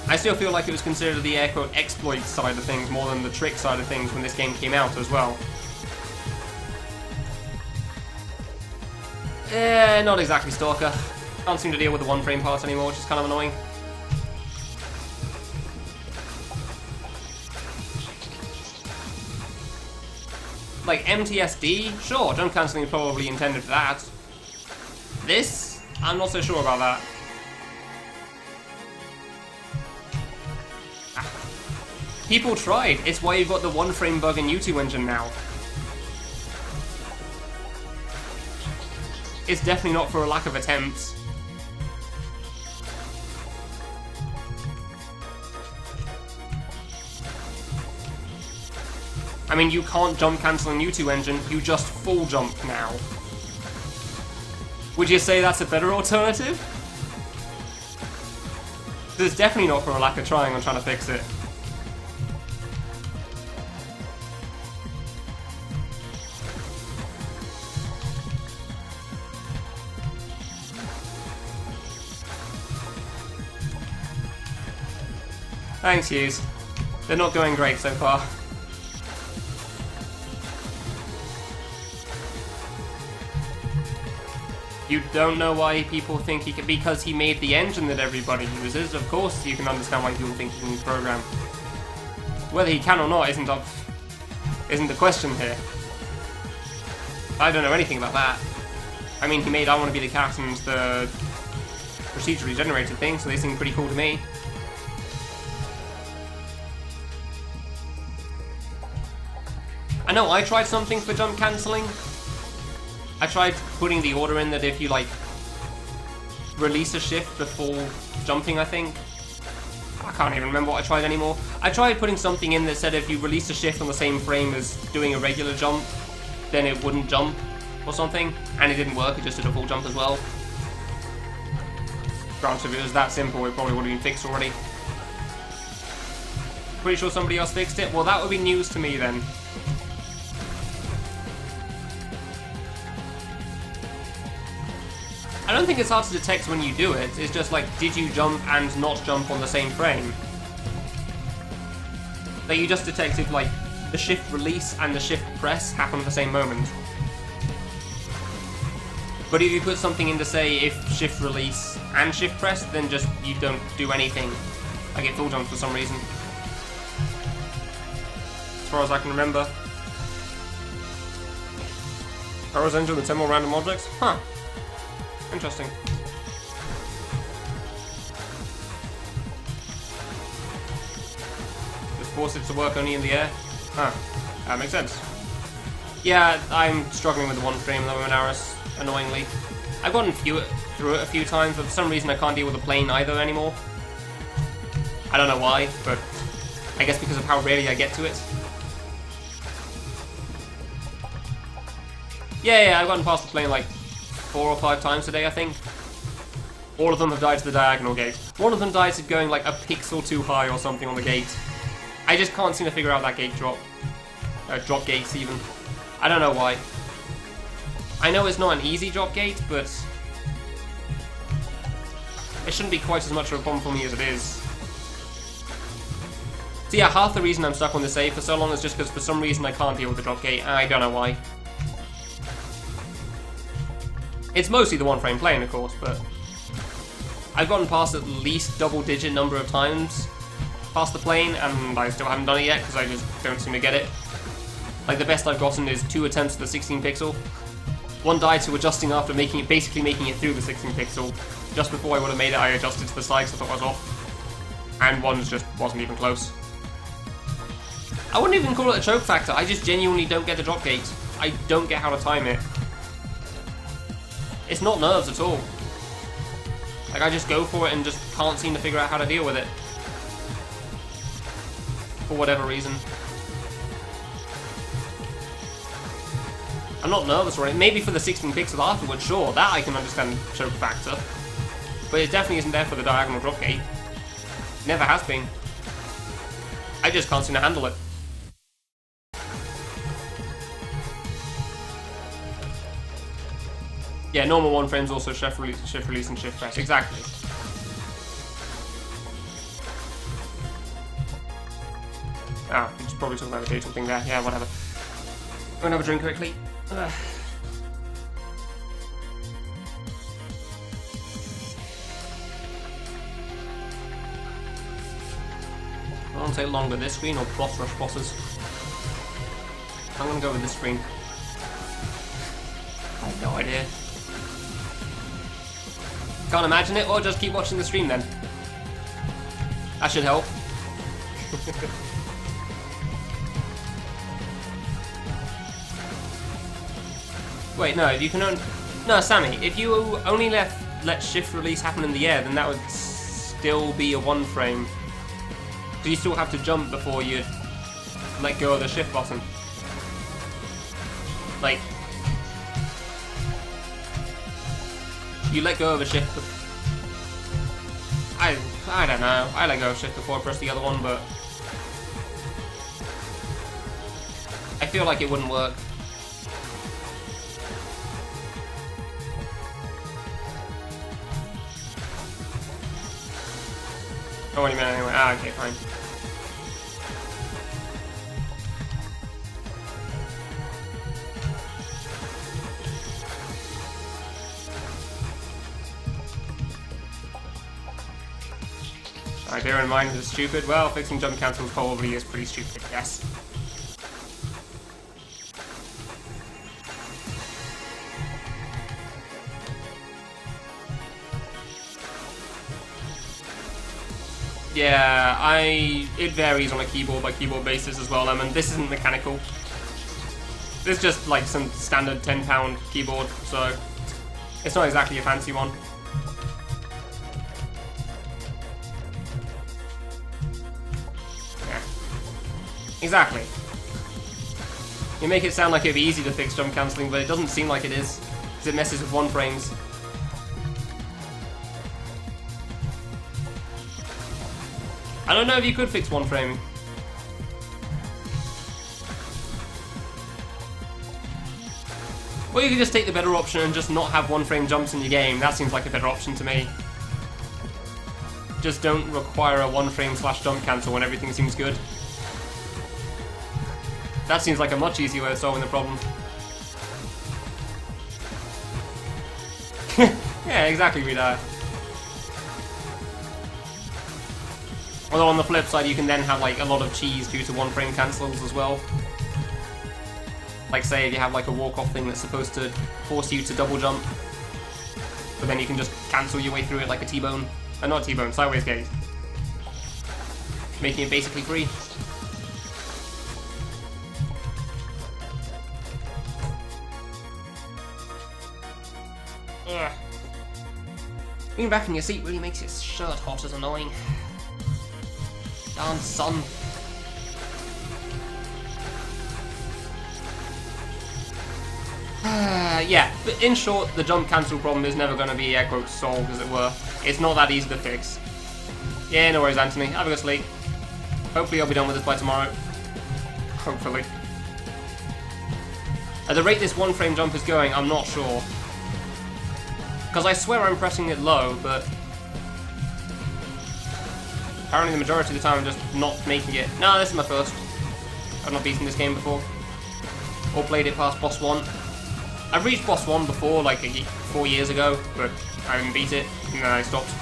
I still feel like it was considered the air-quote exploit side of things more than the trick side of things when this game came out as well. Not exactly Stalker. Can't seem to deal with the one-frame part anymore, which is kind of annoying. Like, MTSD? Sure, jump cancelling is probably intended for that. This? I'm not so sure about that. People tried. It's why you've got the one-frame bug in U2 engine now. It's definitely not for a lack of attempts. I mean, you can't jump cancel in U2 engine, you just full jump now. Would you say that's a better alternative? It's definitely not for a lack of trying on trying to fix it. Thanks, Hughes. They're not going great so far. You don't know why people think he can... Because he made the engine that everybody uses. Of course you can understand why people think he can program. Whether he can or not isn't the question here. I don't know anything about that. I mean, he made I Want to Be the Cat and the procedurally generated thing, so they seem pretty cool to me. I know I tried something for jump cancelling. I tried putting the order in that if you, like, release a shift before jumping, I think. I can't even remember what I tried anymore. I tried putting something in that said if you release a shift on the same frame as doing a regular jump, then it wouldn't jump or something, and it didn't work, it just did a full jump as well. Granted, if it was that simple, it probably would have been fixed already. Pretty sure somebody else fixed it? Well, that would be news to me then. I don't think it's hard to detect when you do it, it's just like, did you jump and not jump on the same frame? Like, you just detected, like, the shift release and the shift press happen at the same moment. But if you put something in to say if shift release and shift press, then just you don't do anything. Like it full jumps for some reason. As far as I can remember. Arrows enter the 10 more random objects? Huh. Interesting. Just force it to work only in the air? Huh. That makes sense. Yeah, I'm struggling with the one frame though in Aris, annoyingly. I've gotten through it a few times, but for some reason I can't deal with the plane either anymore. I don't know why, but I guess because of how rarely I get to it. Yeah, I've gotten past the plane like 4 or 5 times today, I think. All of them have died to the diagonal gate. One of them died to going like a pixel too high or something on the gate. I just can't seem to figure out that gate drop. Drop gates even. I don't know why. I know it's not an easy drop gate, but it shouldn't be quite as much of a problem for me as it is. So yeah, half the reason I'm stuck on this save for so long is just because for some reason I can't deal with the drop gate, and I don't know why. It's mostly the one frame plane, of course, but I've gotten past at least double-digit number of times past the plane, and I still haven't done it yet because I just don't seem to get it. Like, the best I've gotten is 2 attempts at the 16 pixel. One died to adjusting after basically making it through the 16 pixel. Just before I would have made it, I adjusted to the side, so I thought I was off. And one just wasn't even close. I wouldn't even call it a choke factor, I just genuinely don't get the drop gate. I don't get how to time it. It's not nerves at all. Like, I just go for it and just can't seem to figure out how to deal with it. For whatever reason. I'm not nervous or anything. Maybe for the 16 pixel afterwards, sure, that I can understand choke factor. But it definitely isn't there for the diagonal drop gate. Never has been. I just can't seem to handle it. Yeah, normal one frames also shift release and shift press, exactly. Ah, we should probably talk about the digital thing there. Yeah, whatever. I'm gonna have a drink quickly. I want to take longer, this screen or boss rush bosses? I'm gonna go with this screen. I have no idea. Can't imagine it, or just keep watching the stream then. That should help. Wait, no, if you can only... No, Sammy, if you only let shift release happen in the air, then that would still be a one frame. So you still have to jump before you let go of the shift button. Like... You let go of a shift. I don't know. I let go of shift before I press the other one, but I feel like it wouldn't work. Oh, what do you mean anyway? Ah, okay, fine. I bear in mind it's stupid. Well, fixing jump cancels probably is pretty stupid, yes. Yeah, it varies on a keyboard by keyboard basis as well. I mean, this isn't mechanical. This is just like some standard £10 keyboard, so it's not exactly a fancy one. Yeah. Exactly. You make it sound like it'd be easy to fix jump cancelling, but it doesn't seem like it is, because it messes with one frames. I don't know if you could fix one frame. Or you could just take the better option and just not have one frame jumps in your game. That seems like a better option to me. Just don't require a one frame / jump cancel when everything seems good. That seems like a much easier way of solving the problem. Yeah, exactly, Rita. Although on the flip side, you can then have like a lot of cheese due to one frame cancels as well. Like say if you have like a walk-off thing that's supposed to force you to double jump, but then you can just cancel your way through it like a T-bone. Not T-bone, sideways gate. Making it basically free. Ugh. Being back in your seat really makes your shirt hot as annoying. Darn son. Yeah, but in short, the jump cancel problem is never going to be, air quotes, solved, as it were. It's not that easy to fix. Yeah, no worries, Anthony. Have a good sleep. Hopefully I'll be done with this by tomorrow. Hopefully. At the rate this one frame jump is going, I'm not sure. Because I swear I'm pressing it low, but apparently the majority of the time I'm just not making it. No, this is my first. I've not beaten this game before. Or played it past boss 1. I've reached boss 1 before, like 4 years ago, but I didn't beat it, and then I stopped.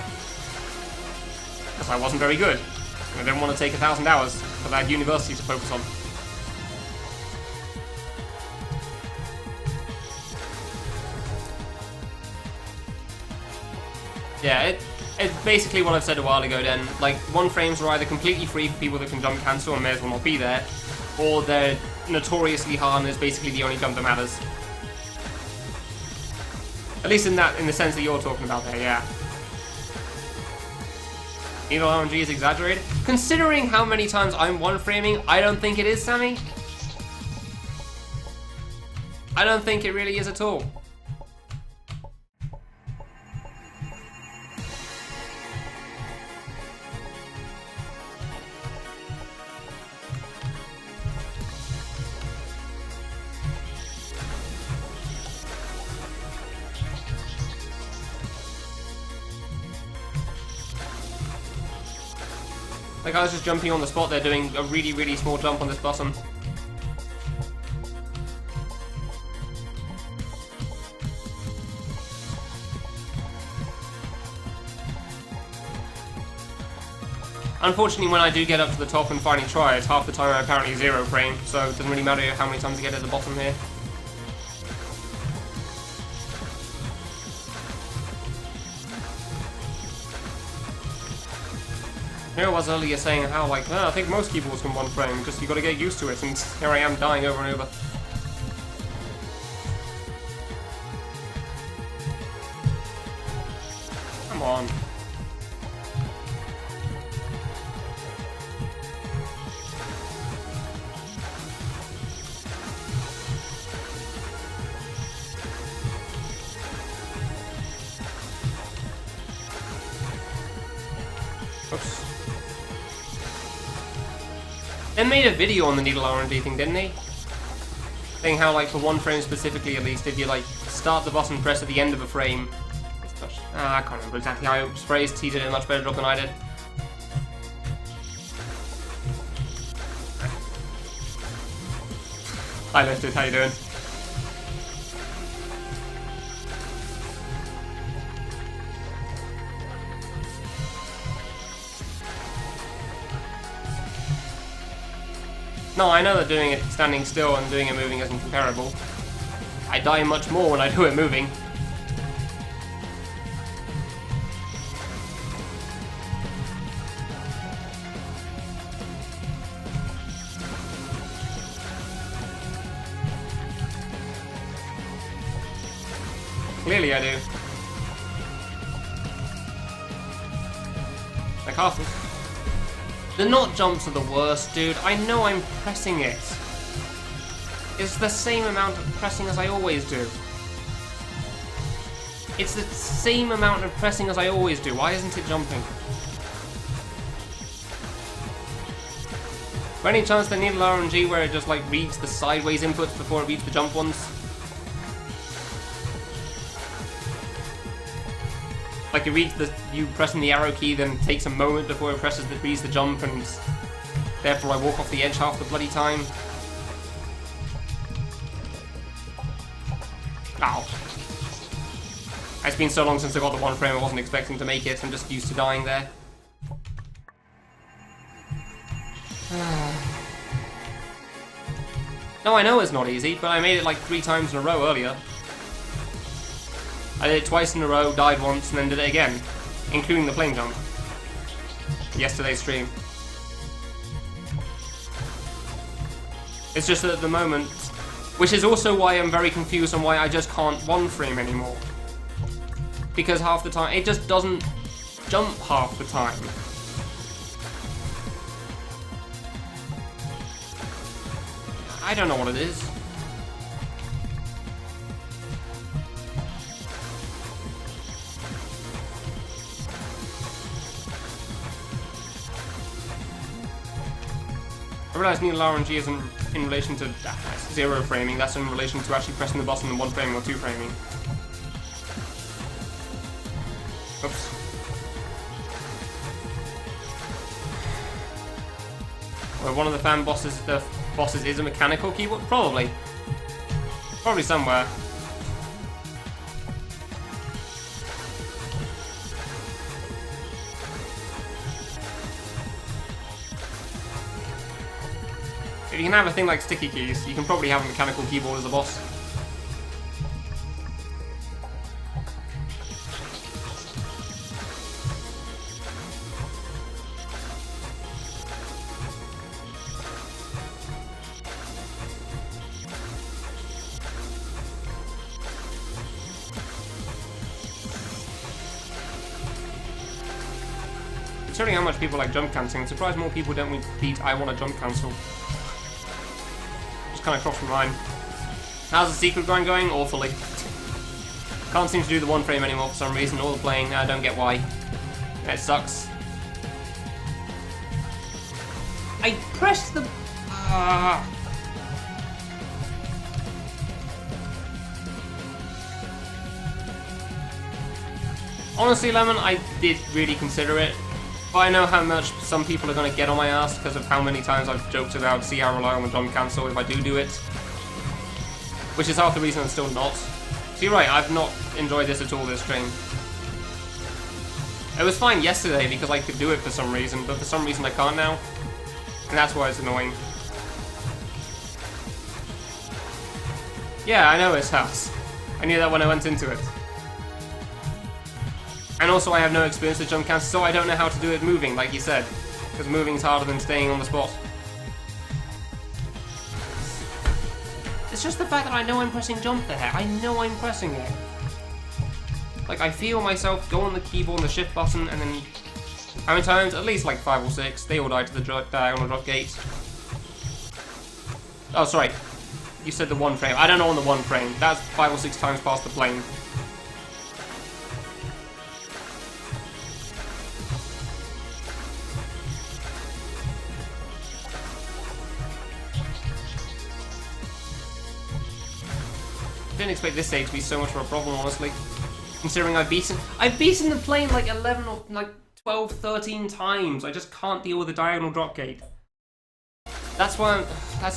Because I wasn't very good. And I didn't want to take 1,000 hours, because I had university to focus on. Yeah, it's basically what I've said a while ago then. Like, one frames are either completely free for people that can jump cancel and may as well not be there, or they're notoriously hard and is basically the only jump that matters. At least in the sense that you're talking about there, yeah. Evil RNG is exaggerated. Considering how many times I'm one framing, I don't think it is, Sammy. I don't think it really is at all. Like, I was just jumping on the spot there, doing a really, really small jump on this button. Unfortunately, when I do get up to the top and finally try, it's half the time I'm apparently 0 frame, so it doesn't really matter how many times I get at the bottom here. Here I was earlier saying how, like, I think most keyboards can one frame, just you gotta get used to it, and here I am dying over and over. Come on. Oops. They made a video on the needle R&D thing, didn't they? Saying how, like, for one frame specifically at least, if you, like, start the button press at the end of a frame... I can't remember exactly how it was phrased. He did a much better job than I did. Hi Lifted, how you doing? No, I know that doing it standing still and doing it moving isn't comparable. I die much more when I do it moving. Clearly I do. Like half of... The not jumps are the worst, dude. I know I'm pressing it. It's the same amount of pressing as I always do. It's the same amount of pressing as I always do. Why isn't it jumping? By any chance they need an RNG where it just like reads the sideways inputs before it reads the jump ones? Like it reads the you pressing the arrow key, then takes a moment before it reads the jump, and therefore I walk off the edge half the bloody time. Ow. It's been so long since I got the one frame I wasn't expecting to make it. I'm just used to dying there. No, I know it's not easy, but I made it like 3 times in a row earlier. I did it twice in a row, died once, and then did it again, including the plane jump. Yesterday's stream. It's just that at the moment, which is also why I'm very confused on why I just can't one frame anymore. Because half the time, it just doesn't jump half the time. I don't know what it is. I realise needle RNG isn't in relation to 0 framing, that's in relation to actually pressing the button in 1 framing or 2 framing. Oops. Well, one of the fan bosses, is a mechanical keyboard? Probably. Probably somewhere. If you can have a thing like sticky keys, you can probably have a mechanical keyboard as a boss. Considering how much people like jump cancelling, I'm surprised more people don't repeat I want to jump cancel. Just kind of crossed my mind. How's the secret grind going? Awfully. Can't seem to do the 1 frame anymore for some reason, or the playing, I don't get why. It sucks. I pressed the... Honestly, Lemon, I did really consider it. But I know how much some people are going to get on my ass because of how many times I've joked about see how rely on the jump cancel if I do it. Which is half the reason I'm still not. So you're right, I've not enjoyed this at all this stream. It was fine yesterday because I could do it for some reason, but for some reason I can't now. And that's why it's annoying. Yeah, I know it's house. I knew that when I went into it. And also I have no experience with jump cancel, so I don't know how to do it moving, like you said. Because moving's harder than staying on the spot. It's just the fact that I know I'm pressing jump there. I know I'm pressing it. Like, I feel myself go on the keyboard and the shift button, and then... How many times? At least like 5 or 6. They all died to the diagonal drop gate. Oh, sorry. You said the 1 frame. I don't know on the 1 frame. That's 5 or 6 times past the plane. Didn't expect this stage to be so much of a problem, honestly. Considering I've beaten the plane like 11 or like 12, 13 times. I just can't deal with the diagonal drop gate. That's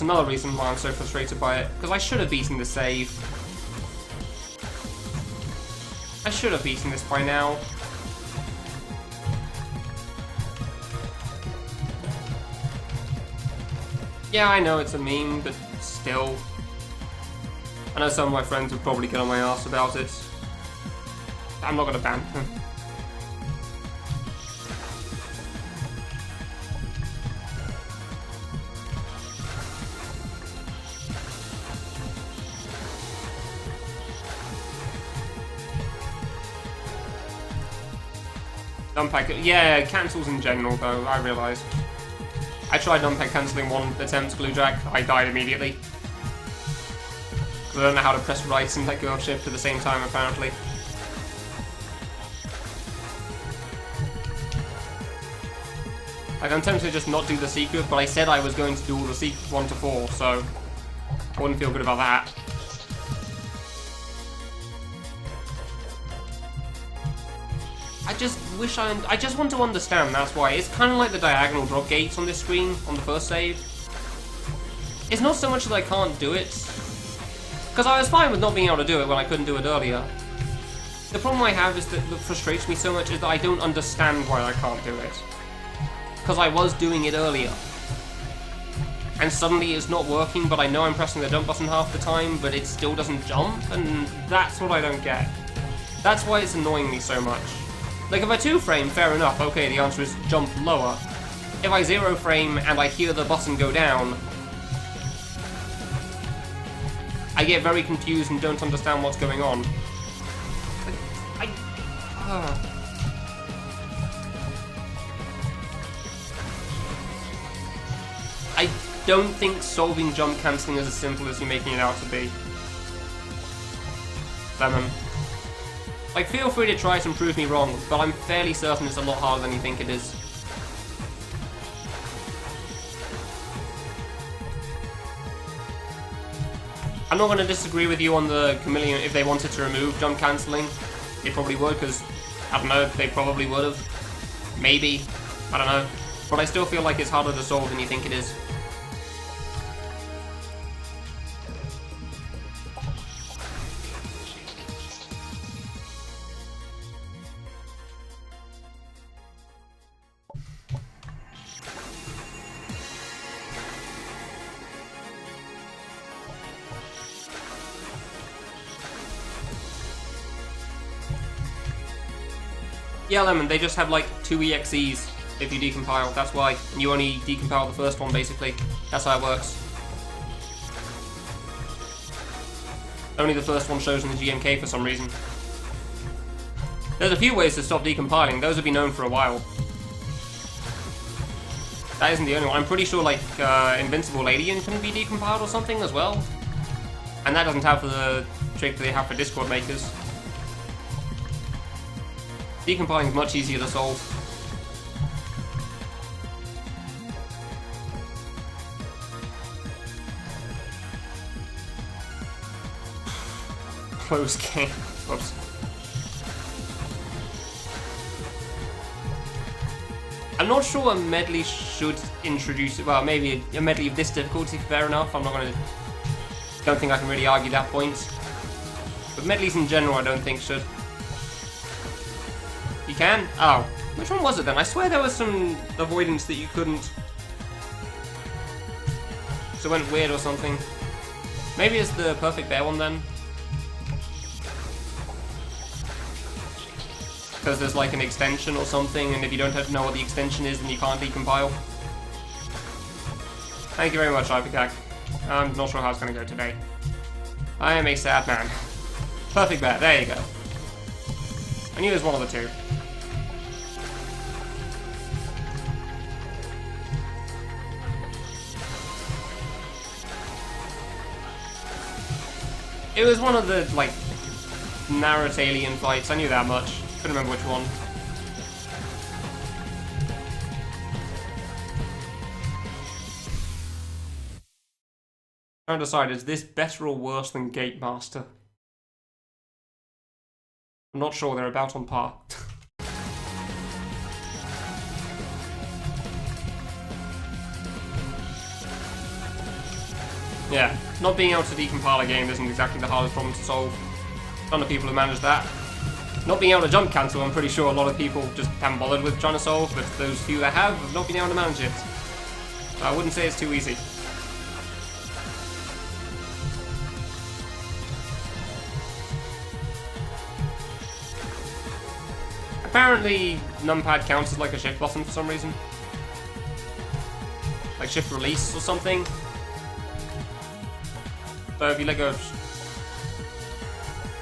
another reason why I'm so frustrated by it. Because I should have beaten the save. I should have beaten this by now. Yeah, I know it's a meme, but still. I know some of my friends would probably get on my ass about it. I'm not gonna ban them. Numpack, yeah, cancels in general though, I realised. I tried numpack cancelling one attempt, Gluejack, I died immediately. Because I don't know how to press right and let go of shift at the same time, apparently. Like, I'm tempted to just not do the secret, but I said I was going to do all the secret 1 to 4, so I wouldn't feel good about that. I just want to understand, that's why. It's kind of like the diagonal drop gates on this screen, on the first save. It's not so much that I can't do it, because I was fine with not being able to do it when I couldn't do it earlier. The problem I have is that what frustrates me so much is that I don't understand why I can't do it. Because I was doing it earlier. And suddenly it's not working, but I know I'm pressing the jump button half the time, but it still doesn't jump, and that's what I don't get. That's why it's annoying me so much. Like, if I 2-frame, fair enough, okay, the answer is jump lower. If I 0-frame and I hear the button go down, I get very confused and don't understand what's going on. I don't think solving jump cancelling is as simple as you're making it out to be. Lemon. Like, feel free to try to prove me wrong, but I'm fairly certain it's a lot harder than you think it is. I'm not going to disagree with you on the Kamilia if they wanted to remove jump cancelling. They probably would, because, I don't know, they probably would have. Maybe. I don't know. But I still feel like it's harder to solve than you think it is. Yeah, Lemon, they just have like 2 EXEs if you decompile, that's why. And you only decompile the first one, basically. That's how it works. Only the first one shows in the GMK for some reason. There's a few ways to stop decompiling, those have been known for a while. That isn't the only one. I'm pretty sure like Invincible Alien can be decompiled or something as well. And that doesn't have the trick that they have for Discord makers. Decompiling is much easier to solve. Close game. Whoops. I'm not sure a medley should introduce it. Well, maybe a medley of this difficulty, fair enough. I'm not gonna. Don't think I can really argue that point. But medleys in general, I don't think should. You can? Oh. Which one was it then? I swear there was some avoidance that you couldn't. So it went weird or something. Maybe it's the perfect bear one then. Because there's like an extension or something, and if you don't have to know what the extension is, then you can't decompile. Thank you very much, Ipecac. I'm not sure how it's going to go today. I am a sad man. Perfect bear, there you go. I knew it was one of the two. It was one of the, like, Narrate alien fights, I knew that much. Couldn't remember which one. Trying to decide, is this better or worse than Gate Master? I'm not sure, they're about on par. Yeah, not being able to decompile a game isn't exactly the hardest problem to solve. A ton of people have managed that. Not being able to jump cancel, I'm pretty sure a lot of people just haven't bothered with trying to solve, but those few that have not been able to manage it. So I wouldn't say it's too easy. apparently numpad counts as like a shift button for some reason. Like shift release or something. So if you let go of...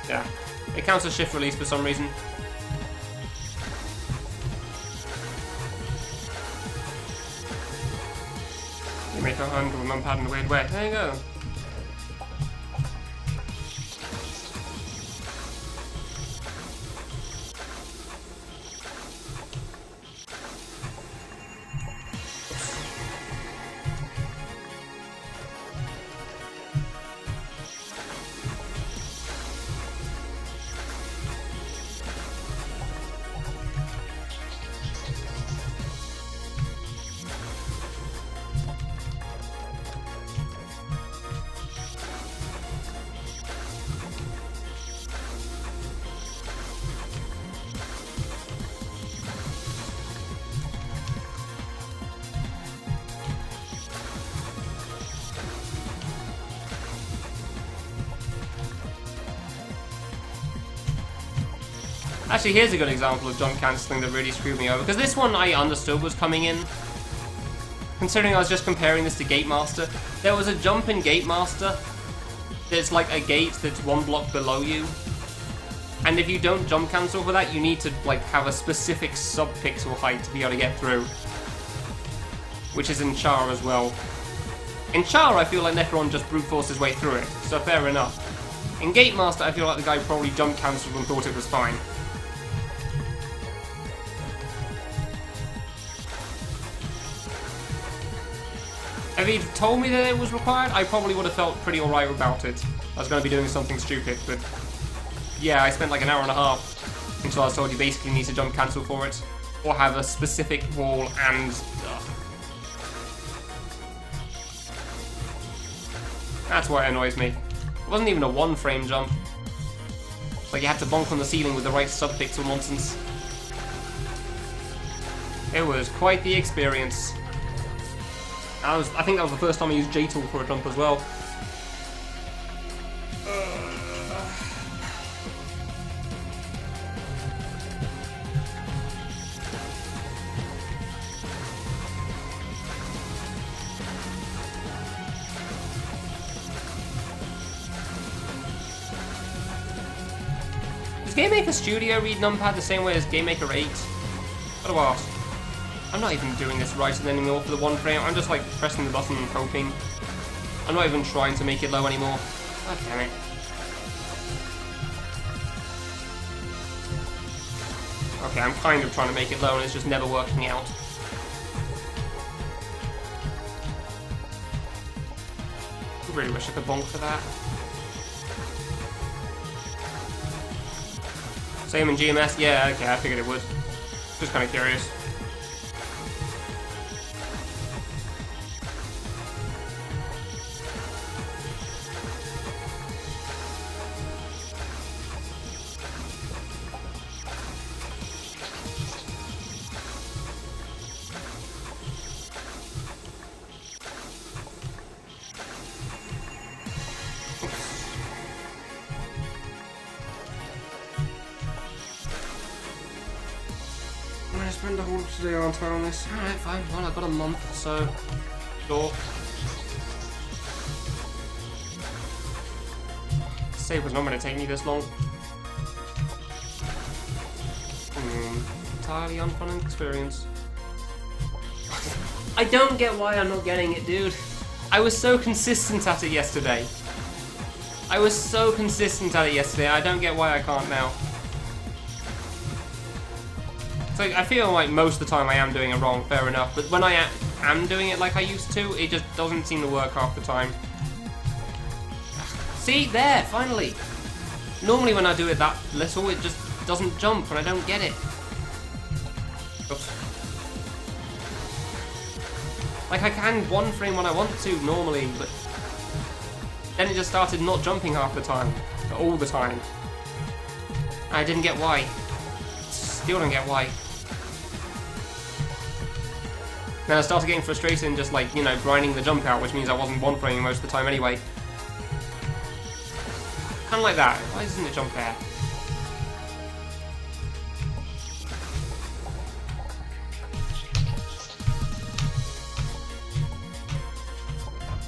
Yeah. It counts as shift release for some reason. You make a handle numpad in a weird way. There you go. Actually, here's a good example of jump cancelling that really screwed me over. Because this one I understood was coming in. Considering I was just comparing this to Gate Master. There was a jump in Gate Master that's like a gate that's one block below you. And if you don't jump cancel for that, you need to like have a specific sub-pixel height to be able to get through. Which is in Char as well. In Char, I feel like Necron just brute forced his way through it, so fair enough. In Gate Master, I feel like the guy probably jump cancelled and thought it was fine. If he'd told me that it was required, I probably would have felt pretty alright about it. I was going to be doing something stupid, but yeah, I spent like an hour and a half until I was told you basically need to jump cancel for it, or have a specific wall and... That's why it annoys me. It wasn't even a one-frame jump. Like you had to bonk on the ceiling with the right sub-pixel nonsense. It was quite the experience. I think that was the first time I used J-Tool for a jump as well. Does GameMaker Studio read numpad the same way as GameMaker 8? What do I ask? I'm not even doing this right anymore for the one frame. I'm just like pressing the button and hoping. I'm not even trying to make it low anymore. God damn it. Okay, I'm kind of trying to make it low and it's just never working out. I really wish I could bonk for that. Same in GMS? Yeah, okay, I figured it would. Just kind of curious. I spend the whole today aren't I on this? Alright, fine. Well, I've got a month, so... Sure. Save was not going to take me this long. Entirely unfun experience. I don't get why I'm not getting it, dude. I was so consistent at it yesterday. I don't get why I can't now. So I feel like most of the time I am doing it wrong, fair enough, but when I am doing it like I used to, it just doesn't seem to work half the time. See, there, finally! Normally when I do it that little, it just doesn't jump and I don't get it. Oops. Like I can one frame when I want to normally, but then it just started not jumping half the time, all the time. I didn't get why. Still don't get why. Then I started getting frustrated and just like, you know, grinding the jump out, which means I wasn't one framing most of the time anyway. Kind of like that. Why doesn't it jump there?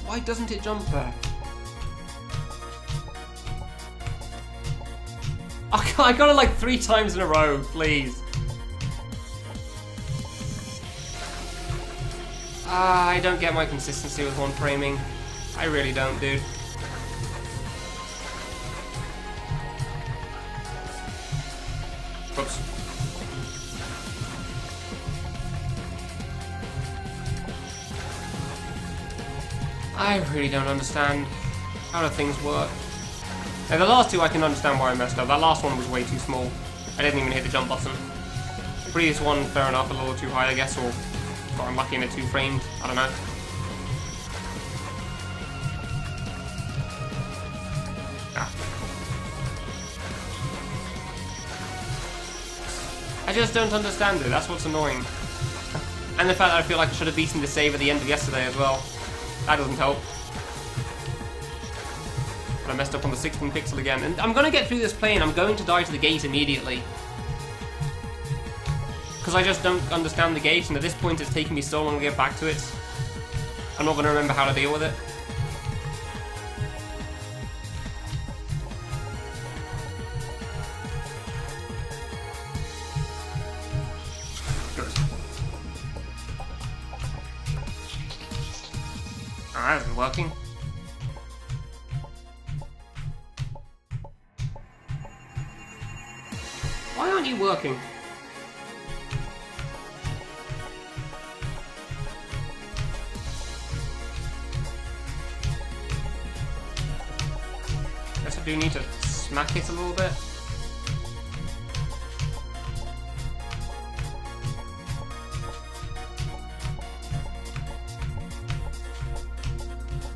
Why doesn't it jump there? I got it like 3 times in a row, please. I don't get my consistency with one framing. I really don't, dude. Whoops. I really don't understand how do things work. Now, the last two I can understand why I messed up. That last one was way too small. I didn't even hit the jump button. The previous one, fair enough, a little too high, I guess, or got unlucky and it 2 framed. I don't know. Ah. I just don't understand it. That's what's annoying. And the fact that I feel like I should have beaten the save at the end of yesterday as well. That doesn't help. But I messed up on the 16 pixel again. And I'm going to get through this plane. I'm going to die to the gate immediately. Because I just don't understand the gate, and at this point it's taking me so long to get back to it. I'm not going to remember how to deal with it. That isn't working. Why aren't you working? Guess I do need to smack it a little bit.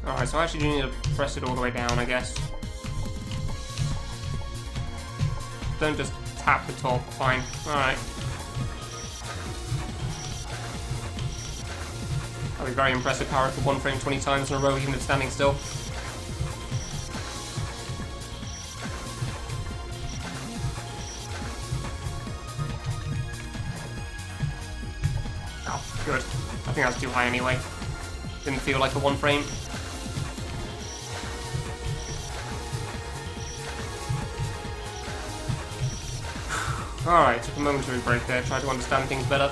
Alright, so I actually do need to press it all the way down, I guess. Don't just tap the top, fine. Alright. That'll be very impressive power for 1 frame 20 times in a row, even if standing still. Oh, good. I think that's too high anyway. Didn't feel like a 1 frame. Alright, took a momentary break there, tried to understand things better.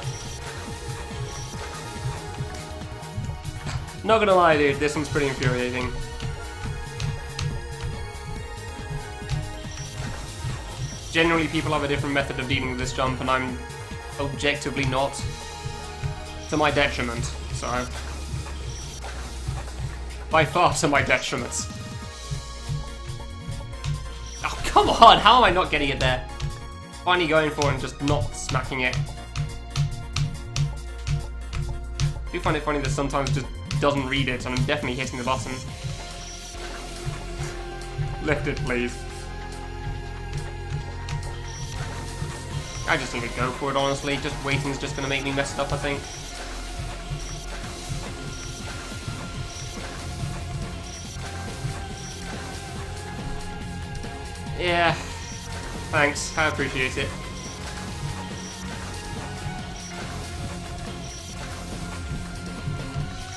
Not gonna lie, dude, this one's pretty infuriating. Generally, people have a different method of dealing with this jump, and I'm objectively not. To my detriment, so... By far to my detriment. Oh, come on! How am I not getting it there? Finally going for it and just not smacking it. I do find it funny that sometimes it just doesn't read it, and I'm definitely hitting the button. Lift it, please. I just need to go for it, honestly. Just waiting's just going to make me mess it up, I think. Yeah. Thanks, I appreciate it.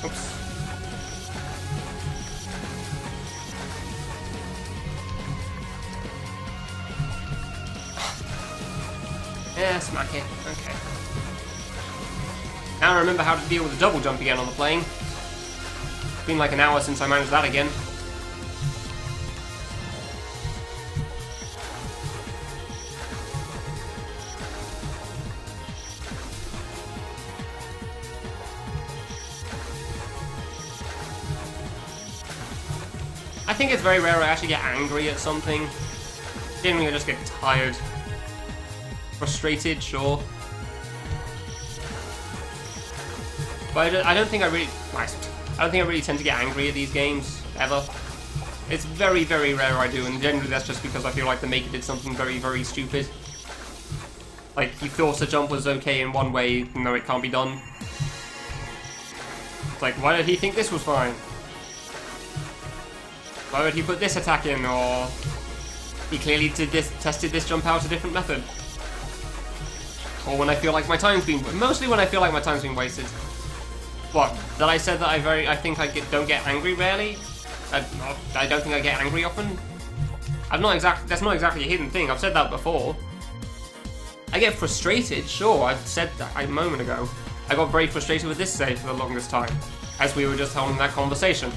Oops. Yeah, smack it. Okay. Now I remember how to deal with the double jump again on the plane. It's been like an hour since I managed that again. I think it's very rare I actually get angry at something. Generally I just get tired. Frustrated, sure. But I don't think I really tend to get angry at these games, ever. It's very, very rare I do, and generally that's just because I feel like the maker did something very, very stupid. Like, he thought the jump was okay in one way, even though it can't be done. It's like, why did he think this was fine? Why would he put this attack in, or he clearly tested this jump out a different method? Or when I feel like my time's been... Mostly when I feel like my time's been wasted. What? That I said that I think don't get angry rarely? I don't think I get angry often? That's not exactly a hidden thing, I've said that before. I get frustrated, sure, I've said that a moment ago. I got very frustrated with this save for the longest time, as we were just having that conversation.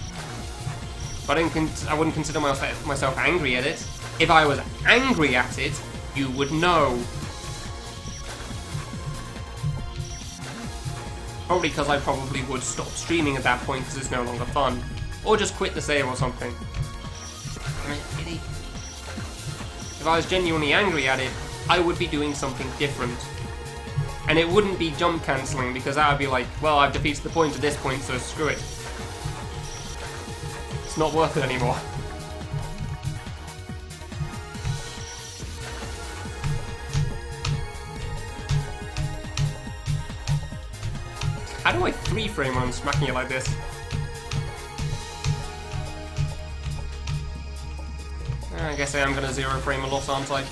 But I wouldn't consider myself angry at it. If I was angry at it, you would know. Probably because I probably would stop streaming at that point because it's no longer fun. Or just quit the save or something. If I was genuinely angry at it, I would be doing something different. And it wouldn't be jump cancelling, because that would be like, well, I've defeated the point at this point, so screw it. It's not worth it anymore. How do I 3-frame when I'm smacking it like this? I guess I am going to 0-frame a lot, aren't I?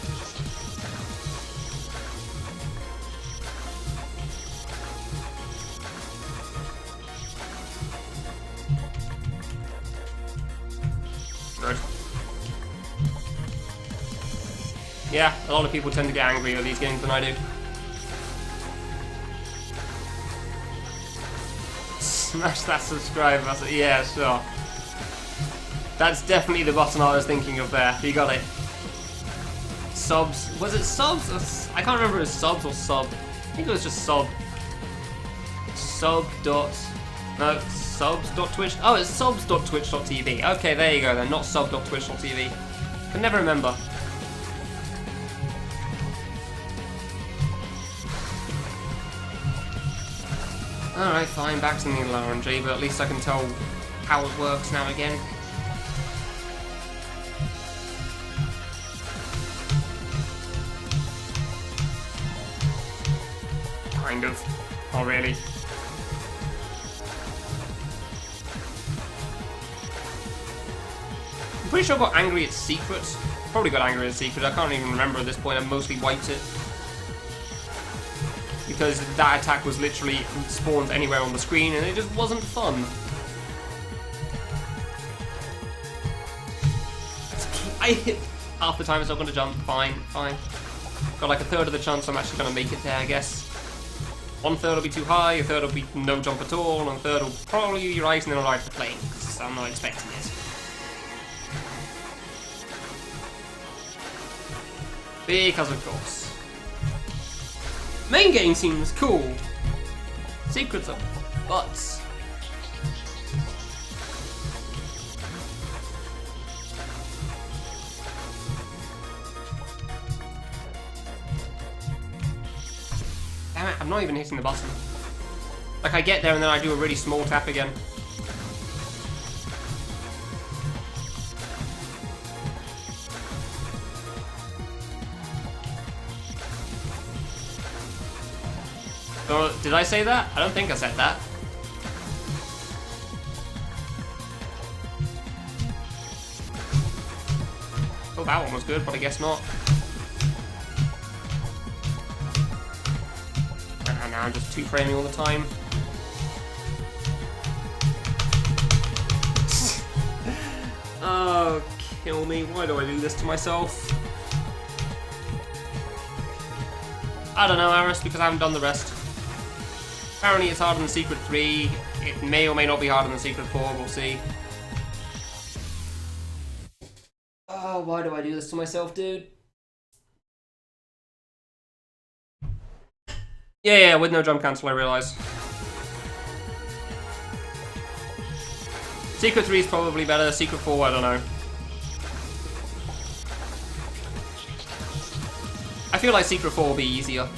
Good. Yeah, a lot of people tend to get angry at these games than I do. Smash that subscribe button. Yeah, sure. That's definitely the button I was thinking of there. You got it. Subs. Was it subs? I can't remember if it was subs or sub. I think it was just sub. No, subs.twitch. Oh, it's subs.twitch.tv. Okay, there you go then. Not sub.twitch.tv. Can never remember. Alright, fine. Back to the RNG, but at least I can tell how it works now again. Kind of. Not really. I'm pretty sure I got angry at Secret. Probably got angry at Secret. I can't even remember at this point. I mostly wiped it. Because that attack was literally spawned anywhere on the screen and it just wasn't fun. I hit half the time it's not going to jump. Fine. Got like a third of the chance I'm actually going to make it there, I guess. 1/3 will be too high, a third will be no jump at all, and a third will probably be right, and then I'll ride the plane, because I'm not expecting it. Because of course. Main game seems cool. Secrets are butts. Damn it, I'm not even hitting the button. Like, I get there and then I do a really small tap again. Oh, did I say that? I don't think I said that. Oh, that one was good, but I guess not. And now I'm just 2-framing all the time. Oh, kill me. Why do I do this to myself? I don't know, Aris, because I haven't done the rest. Apparently it's harder than Secret 3. It may or may not be harder than Secret 4, we'll see. Oh, why do I do this to myself, dude? Yeah, with no jump cancel, I realise. Secret 3 is probably better, Secret 4, I don't know. I feel like Secret 4 will be easier.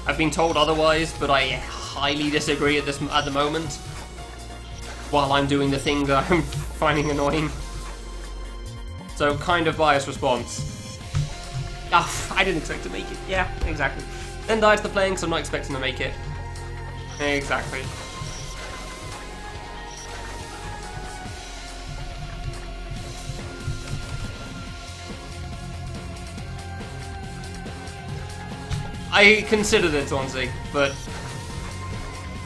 I've been told otherwise, but I highly disagree at the moment. While I'm doing the thing that I'm finding annoying. So, kind of biased response. Ah, I didn't expect to make it. Yeah, exactly. Then died to the playing, so I'm not expecting to make it. Exactly. I considered it, honestly, but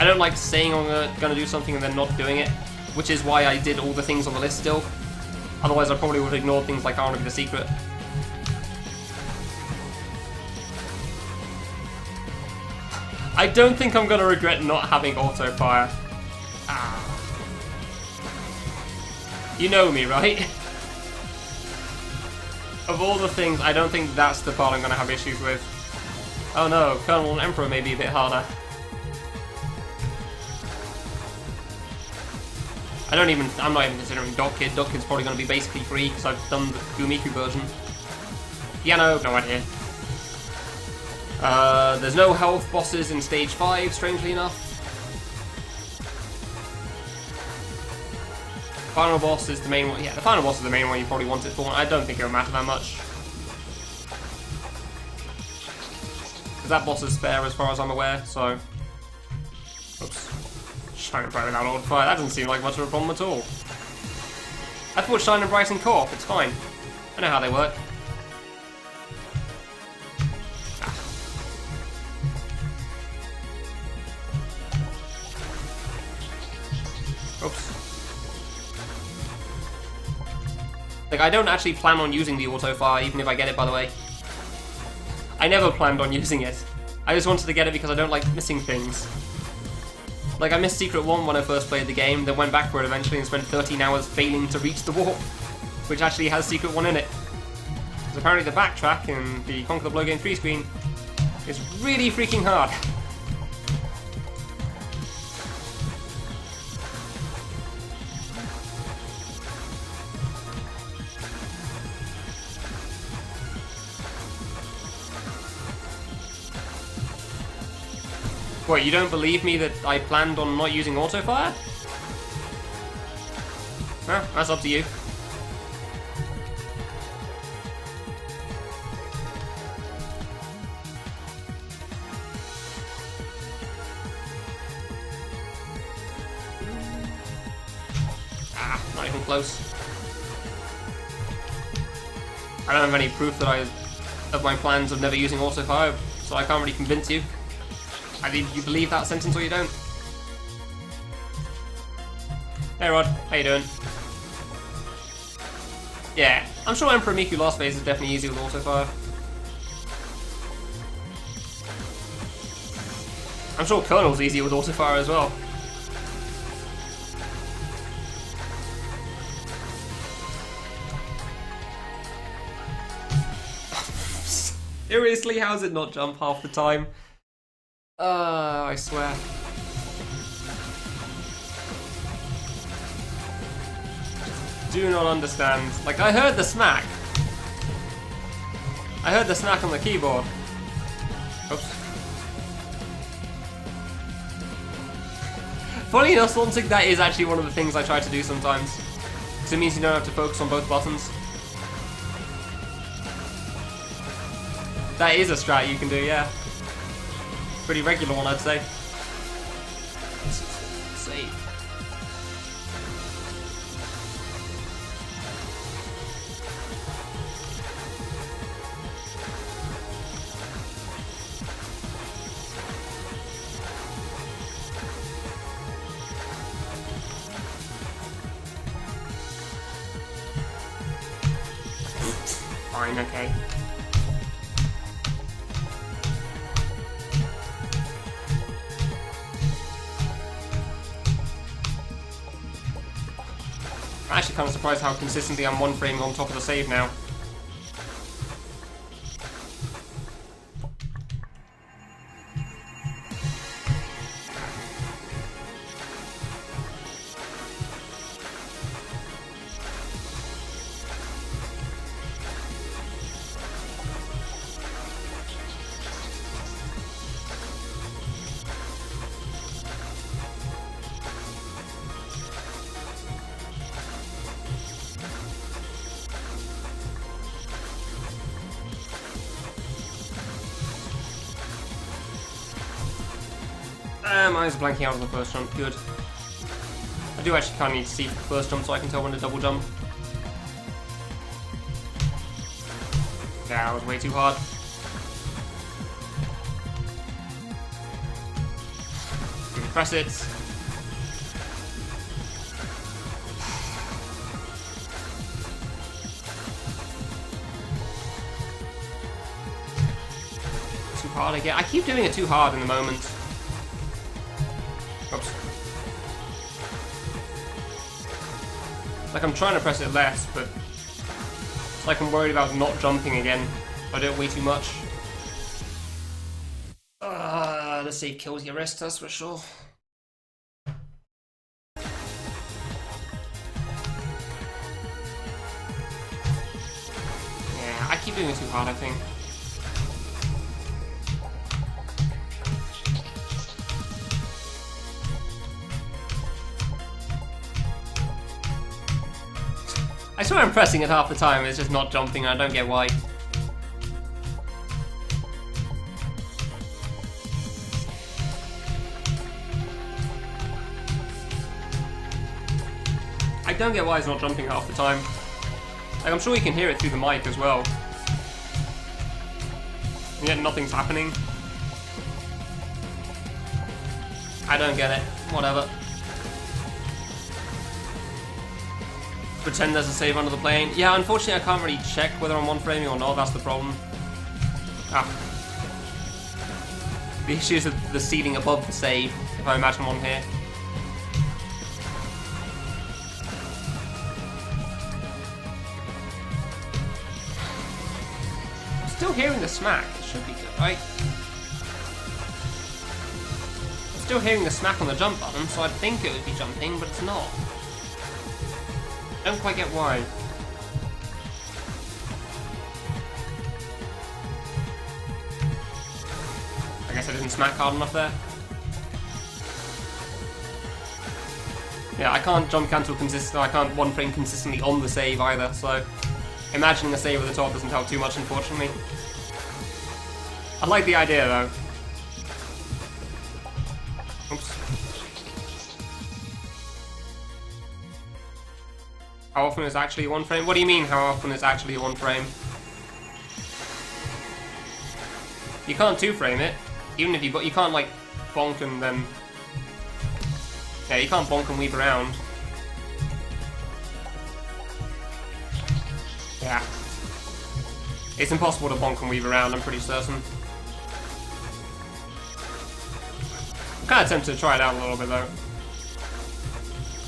I don't like saying I'm gonna do something and then not doing it, which is why I did all the things on the list still. Otherwise I probably would have ignored things like I want to be the secret. I don't think I'm gonna regret not having auto fire. Ah. You know me, right? Of all the things, I don't think that's the part I'm gonna have issues with. Oh no, Colonel and Emperor may be a bit harder. I'm not even considering Dog Kid. Dog Kid's probably gonna be basically free because I've done the Gumiku version. Piano, no idea. There's no health bosses in stage 5, strangely enough. Final boss is the main one. Yeah, the final boss is the main one you probably want it for. I don't think it'll matter that much. Because that boss is spare as far as I'm aware, so... Oops. Shine and Bright without Lord Fire. That doesn't seem like much of a problem at all. I thought Shine and Bright and Co-op, it's fine. I know how they work. Oops. Like, I don't actually plan on using the auto fire, even if I get it, by the way. I never planned on using it. I just wanted to get it because I don't like missing things. Like, I missed Secret 1 when I first played the game, then went back for it eventually and spent 13 hours failing to reach the warp, which actually has Secret 1 in it. Because apparently the backtrack in the Conquer the Blow Game 3 screen is really freaking hard. What, you don't believe me that I planned on not using auto fire? Well, that's up to you. Ah, not even close. I don't have any proof that of my plans of never using auto fire, so I can't really convince you. Either you believe that sentence or you don't. Hey Rod, how you doing? Yeah, I'm sure Emperor Miku last phase is definitely easy with auto fire. I'm sure Colonel's easy with auto fire as well. Seriously, how does it not jump half the time? I swear. Do not understand. Like, I heard the smack. I heard the smack on the keyboard. Oops. Funny enough, Swantic, that is actually one of the things I try to do sometimes. Because it means you don't have to focus on both buttons. That is a strat you can do, yeah. Pretty regular one, I'd say. Save. Fine, okay. I'm actually kind of surprised how consistently I'm one frame on top of the save now. My eyes are blanking out on the first jump, good. I do actually kind of need to see the first jump so I can tell when to double jump. Yeah, that was way too hard. Press it. Too hard again. I keep doing it too hard in the moment. Oops. Like I'm trying to press it less, but it's like I'm worried about not jumping again if I do it way too much. The save kills your wrist, that's for sure. Yeah, I keep doing it too hard, I think. I swear I'm pressing it half the time, it's just not jumping, and I don't get why. I don't get why it's not jumping half the time. Like, I'm sure you can hear it through the mic as well. And yet nothing's happening. I don't get it. Whatever. Pretend there's a save under the plane. Yeah, unfortunately I can't really check whether I'm one framing or not, that's the problem. Ah. The issue is the ceiling above the save, if I imagine one here. I'm still hearing the smack, it should be good, right? I'm still hearing the smack on the jump button, so I'd think it would be jumping, but it's not. I don't quite get why. I guess I didn't smack hard enough there. Yeah, I can't jump cancel consistently, I can't one frame consistently on the save either, so imagining a save at the top doesn't help too much, unfortunately. I like the idea though. Oops. How often is actually one frame? What do you mean, how often is actually one frame? You can't two frame it, even if you can't like bonk and then. Yeah, you can't bonk and weave around. Yeah. It's impossible to bonk and weave around, I'm pretty certain. I'm kind of tempted to try it out a little bit though.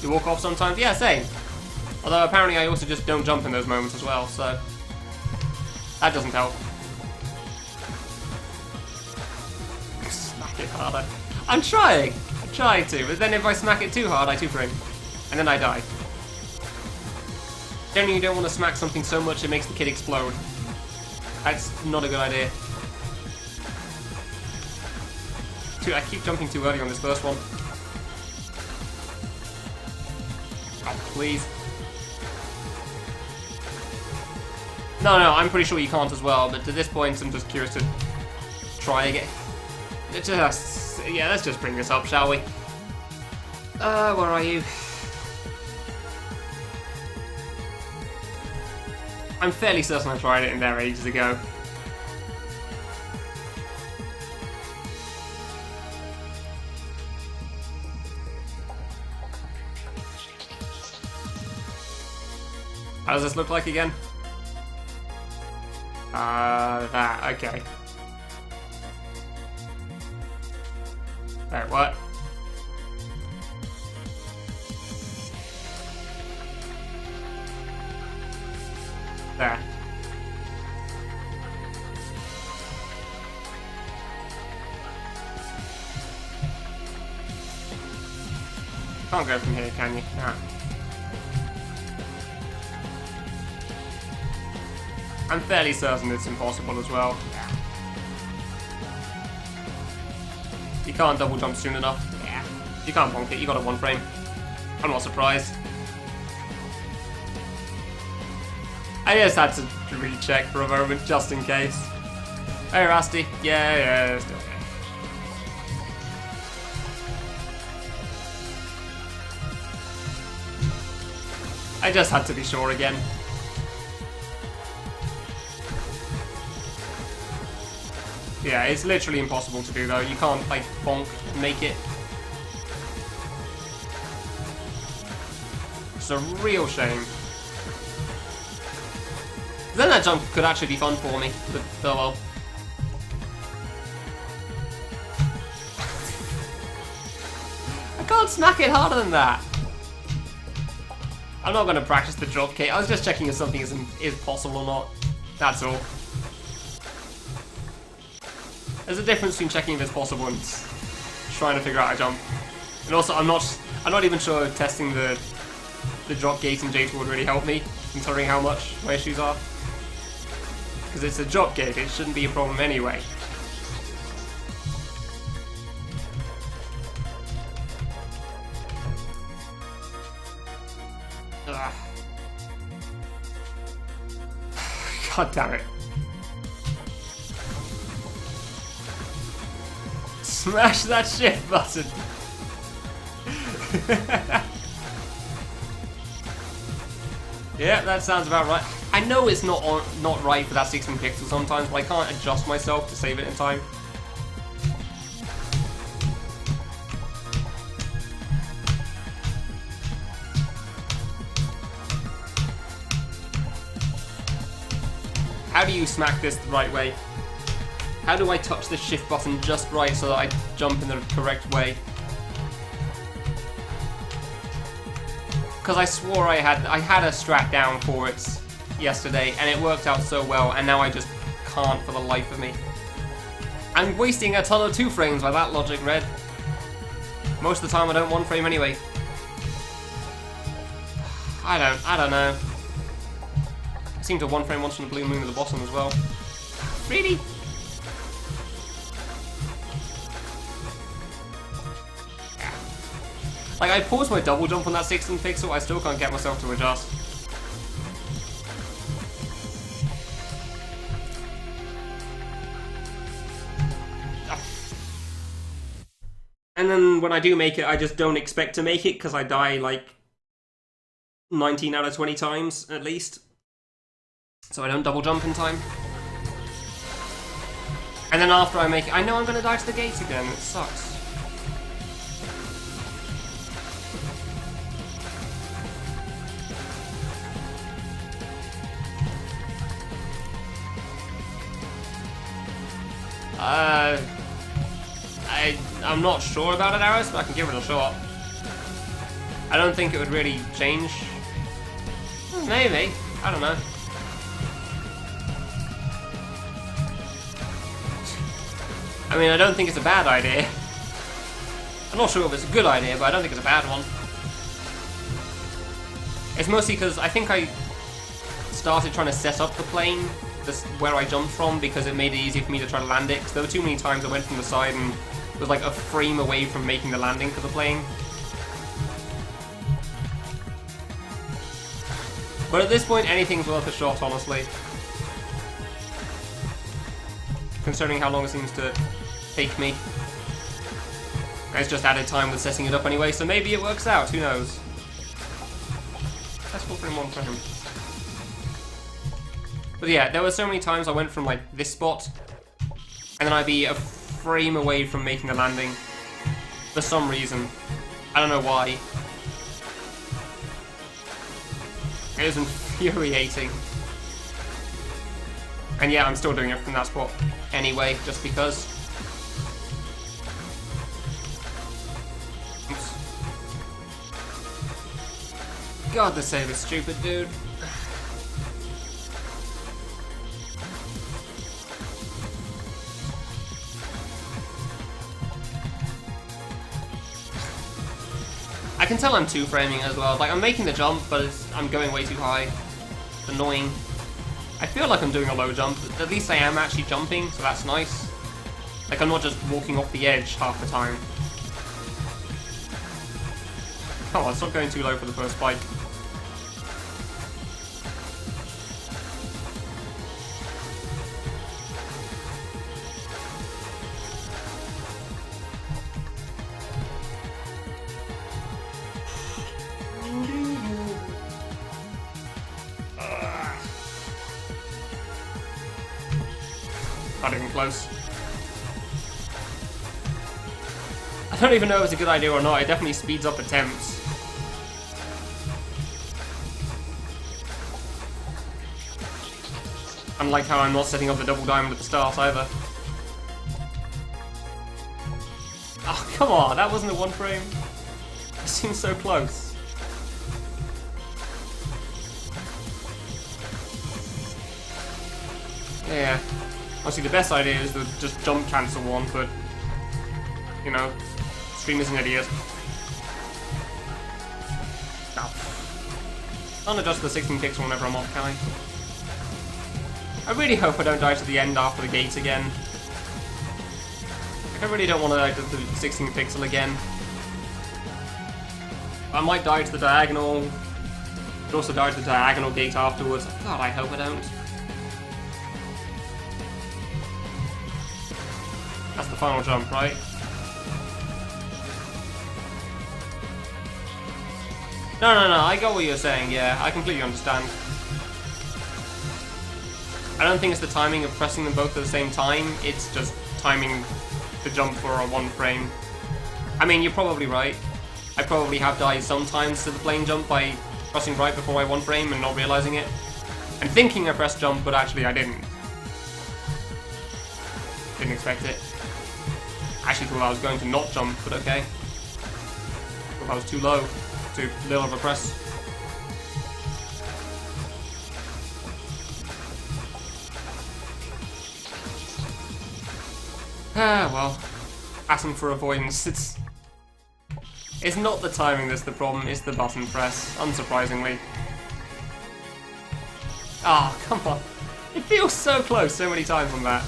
You walk off sometimes? Yeah, same. Although apparently I also just don't jump in those moments as well, so that doesn't help. Smack it harder. I'm trying to, but then if I smack it too hard, I two frame, and then I die. Generally, you don't want to smack something so much it makes the kid explode. That's not a good idea. Dude, I keep jumping too early on this first one. Oh, please. No, I'm pretty sure you can't as well, but to this point I'm just curious to try again. Yeah, let's just bring this up, shall we? Where are you? I'm fairly certain I tried it in there ages ago. How does this look like again? That, okay. Wait, what? There. Can't go from here, can you? Nah. I'm fairly certain it's impossible as well. Yeah. You can't double jump soon enough. Yeah. You can't bonk it, you got a one frame. I'm not surprised. I just had to recheck for a moment, just in case. Hey, Rusty. Yeah, still okay. I just had to be sure again. Yeah, it's literally impossible to do though. You can't like bonk and make it. It's a real shame. Then that jump could actually be fun for me, but oh well. I can't smack it harder than that. I'm not going to practice the drop kick. I was just checking if something is possible or not. That's all. There's a difference between checking if it's possible and trying to figure out a jump. And also, I'm not even sure testing the drop gate in J2 would really help me, considering how much my issues are. Because it's a drop gate, it shouldn't be a problem anyway. Ugh. God damn it. Smash that shift button! Yeah, that sounds about right. I know it's not right for that 16 pixels sometimes, but I can't adjust myself to save it in time. How do you smack this the right way? How do I touch the shift button just right so that I jump in the correct way? Because I swore I had a strat down for it yesterday, and it worked out so well, and now I just can't for the life of me. I'm wasting a ton of 2 frames by that logic, Red. Most of the time I don't 1 frame anyway. I don't know. I seem to 1 frame once from the blue moon at the bottom as well. Really? Like, I paused my double jump on that 16 pixel, I still can't get myself to adjust. And then when I do make it, I just don't expect to make it, because I die like 19 out of 20 times, at least. So I don't double jump in time. And then after I make it, I know I'm going to die to the gate again, it sucks. I'm not sure about it, Aris, but I can give it a shot. I don't think it would really change. Maybe. I don't know. I mean, I don't think it's a bad idea. I'm not sure if it's a good idea, but I don't think it's a bad one. It's mostly because I think I started trying to set up the plane where I jumped from, because it made it easier for me to try to land it, because there were too many times I went from the side and was like a frame away from making the landing for the plane. But at this point, anything's worth a shot, honestly. Considering how long it seems to take me. It's just added time with setting it up anyway, so maybe it works out, who knows. Let's 4 frame 1 frame. But yeah, there were so many times I went from like this spot, and then I'd be a frame away from making the landing. For some reason. I don't know why. It was infuriating. And yeah, I'm still doing it from that spot anyway, just because. Oops. God, the save is stupid, dude. I can tell I'm 2 framing as well. Like, I'm making the jump, but I'm going way too high. It's annoying. I feel like I'm doing a low jump. At least I am actually jumping, so that's nice. Like, I'm not just walking off the edge half the time. Come on, stop going too low for the first spike. Not even close. I don't even know if it's a good idea or not. It definitely speeds up attempts. Unlike how I'm not setting up the double diamond at the start either. Oh, come on, that wasn't a one frame. It seems so close. Yeah. Obviously the best idea is to just jump cancel one, but you know, stream is an idiot. I'll adjust the 16 pixel whenever I'm off, can I? I really hope I don't die to the end after the gate again. Like, I really don't want to die to the 16 pixel again. I might die to the diagonal, but also die to the diagonal gate afterwards. God, I hope I don't. That's the final jump, right? No, I got what you're saying, yeah, I completely understand. I don't think it's the timing of pressing them both at the same time, it's just timing the jump for a one frame. I mean, you're probably right. I probably have died sometimes to the plane jump by pressing right before I one frame and not realizing it. And thinking I pressed jump, but actually I didn't. Didn't expect it. Actually thought I was going to not jump, but okay. Thought I was too low. Too little of a press. Ah, well. Asking for avoidance. It's not the timing that's the problem, it's the button press, unsurprisingly. Ah, oh, come on. It feels so close so many times on that.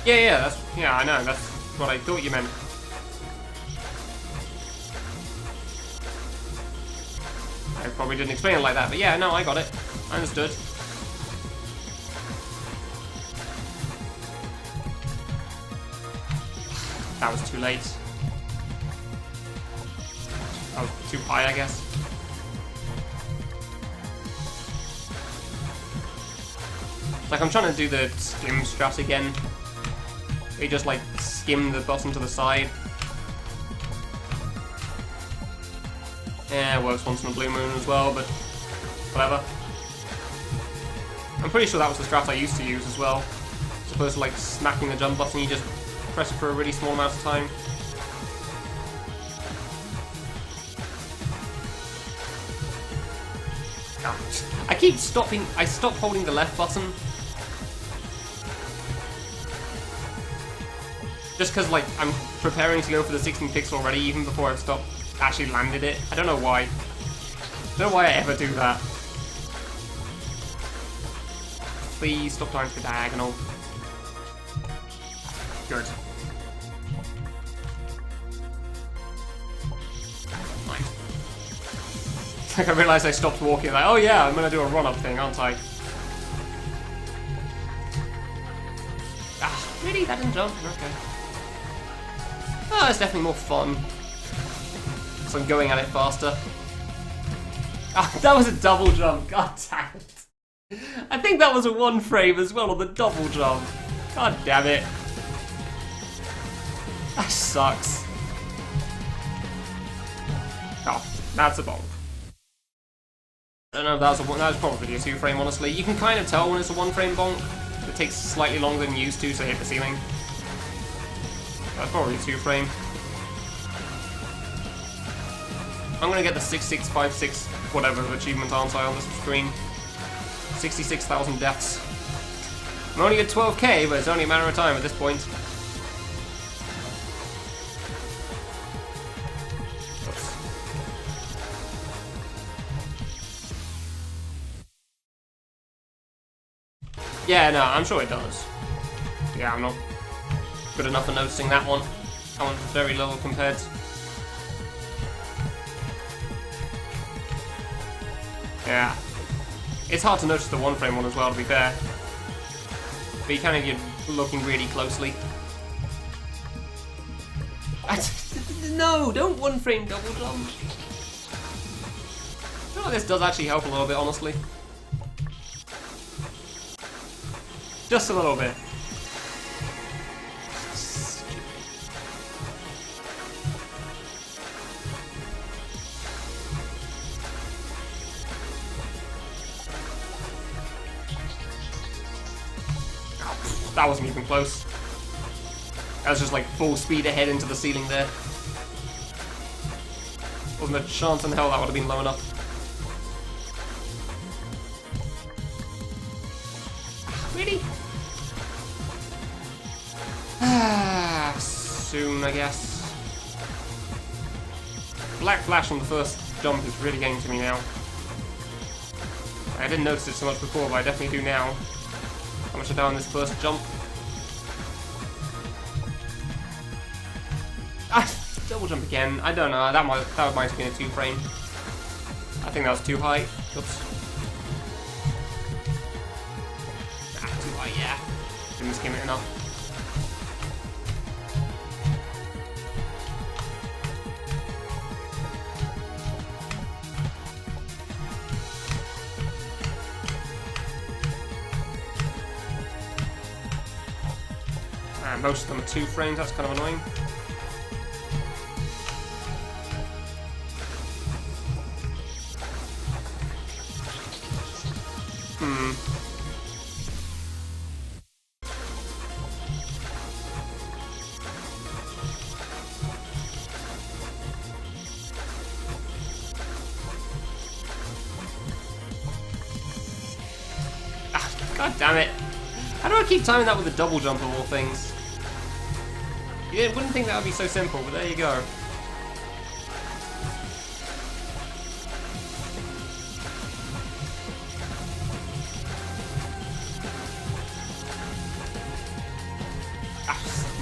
Yeah, I know, that's what I thought you meant. I probably didn't explain it like that, but yeah, no, I got it. I understood. That was too late. That was too high, I guess. Like, I'm trying to do the skim strat again. You just like skim the button to the side. Yeah, it works once in a blue moon as well, but whatever. I'm pretty sure that was the strat I used to use as well. As opposed to like smacking the jump button, you just press it for a really small amount of time. I keep stopping. I stop holding the left button. Just because, like, I'm preparing to go for the 16 pixel already, even before I've actually landed it. I don't know why. I don't know why I ever do that. Please stop dying to the diagonal. Good. Nice. It's like I realised I stopped walking, like, oh yeah, I'm gonna do a run-up thing, aren't I? Ah, really? That didn't jump? Okay. Oh, it's definitely more fun. So I'm going at it faster. Ah, that was a double jump. God damn it. I think that was a one frame as well on the double jump. God damn it. That sucks. Oh, that's a bonk. I don't know if that was probably a two frame, honestly. You can kind of tell when it's a one frame bonk. It takes slightly longer than used to hit the ceiling. That's probably 2 frame. I'm gonna get the 6656 whatever achievement, aren't I, on this screen? 66,000 deaths. I'm only at 12k, but it's only a matter of time at this point. Oops. Yeah, no, I'm sure it does. Yeah, I'm not good enough for noticing that one. That one's very low compared. Yeah. It's hard to notice the one frame one as well, to be fair. But you kind of get looking really closely. No, don't one frame double jump. I feel like this does actually help a little bit, honestly. Just a little bit. That wasn't even close. That was just like full speed ahead into the ceiling there. Wasn't a chance in hell that would have been low enough. Really? Soon, I guess. Black flash on the first jump is really getting to me now. I didn't notice it so much before, but I definitely do now. How much I die on this first jump? Double jump again. I don't know. That might have been a 2 frame. I think that was too high. Oops. Too high. Yeah. Didn't skim it enough. Most of them are 2 frames, that's kind of annoying. God damn it. How do I keep timing that with a double jump of all things? You wouldn't think that would be so simple, but there you go.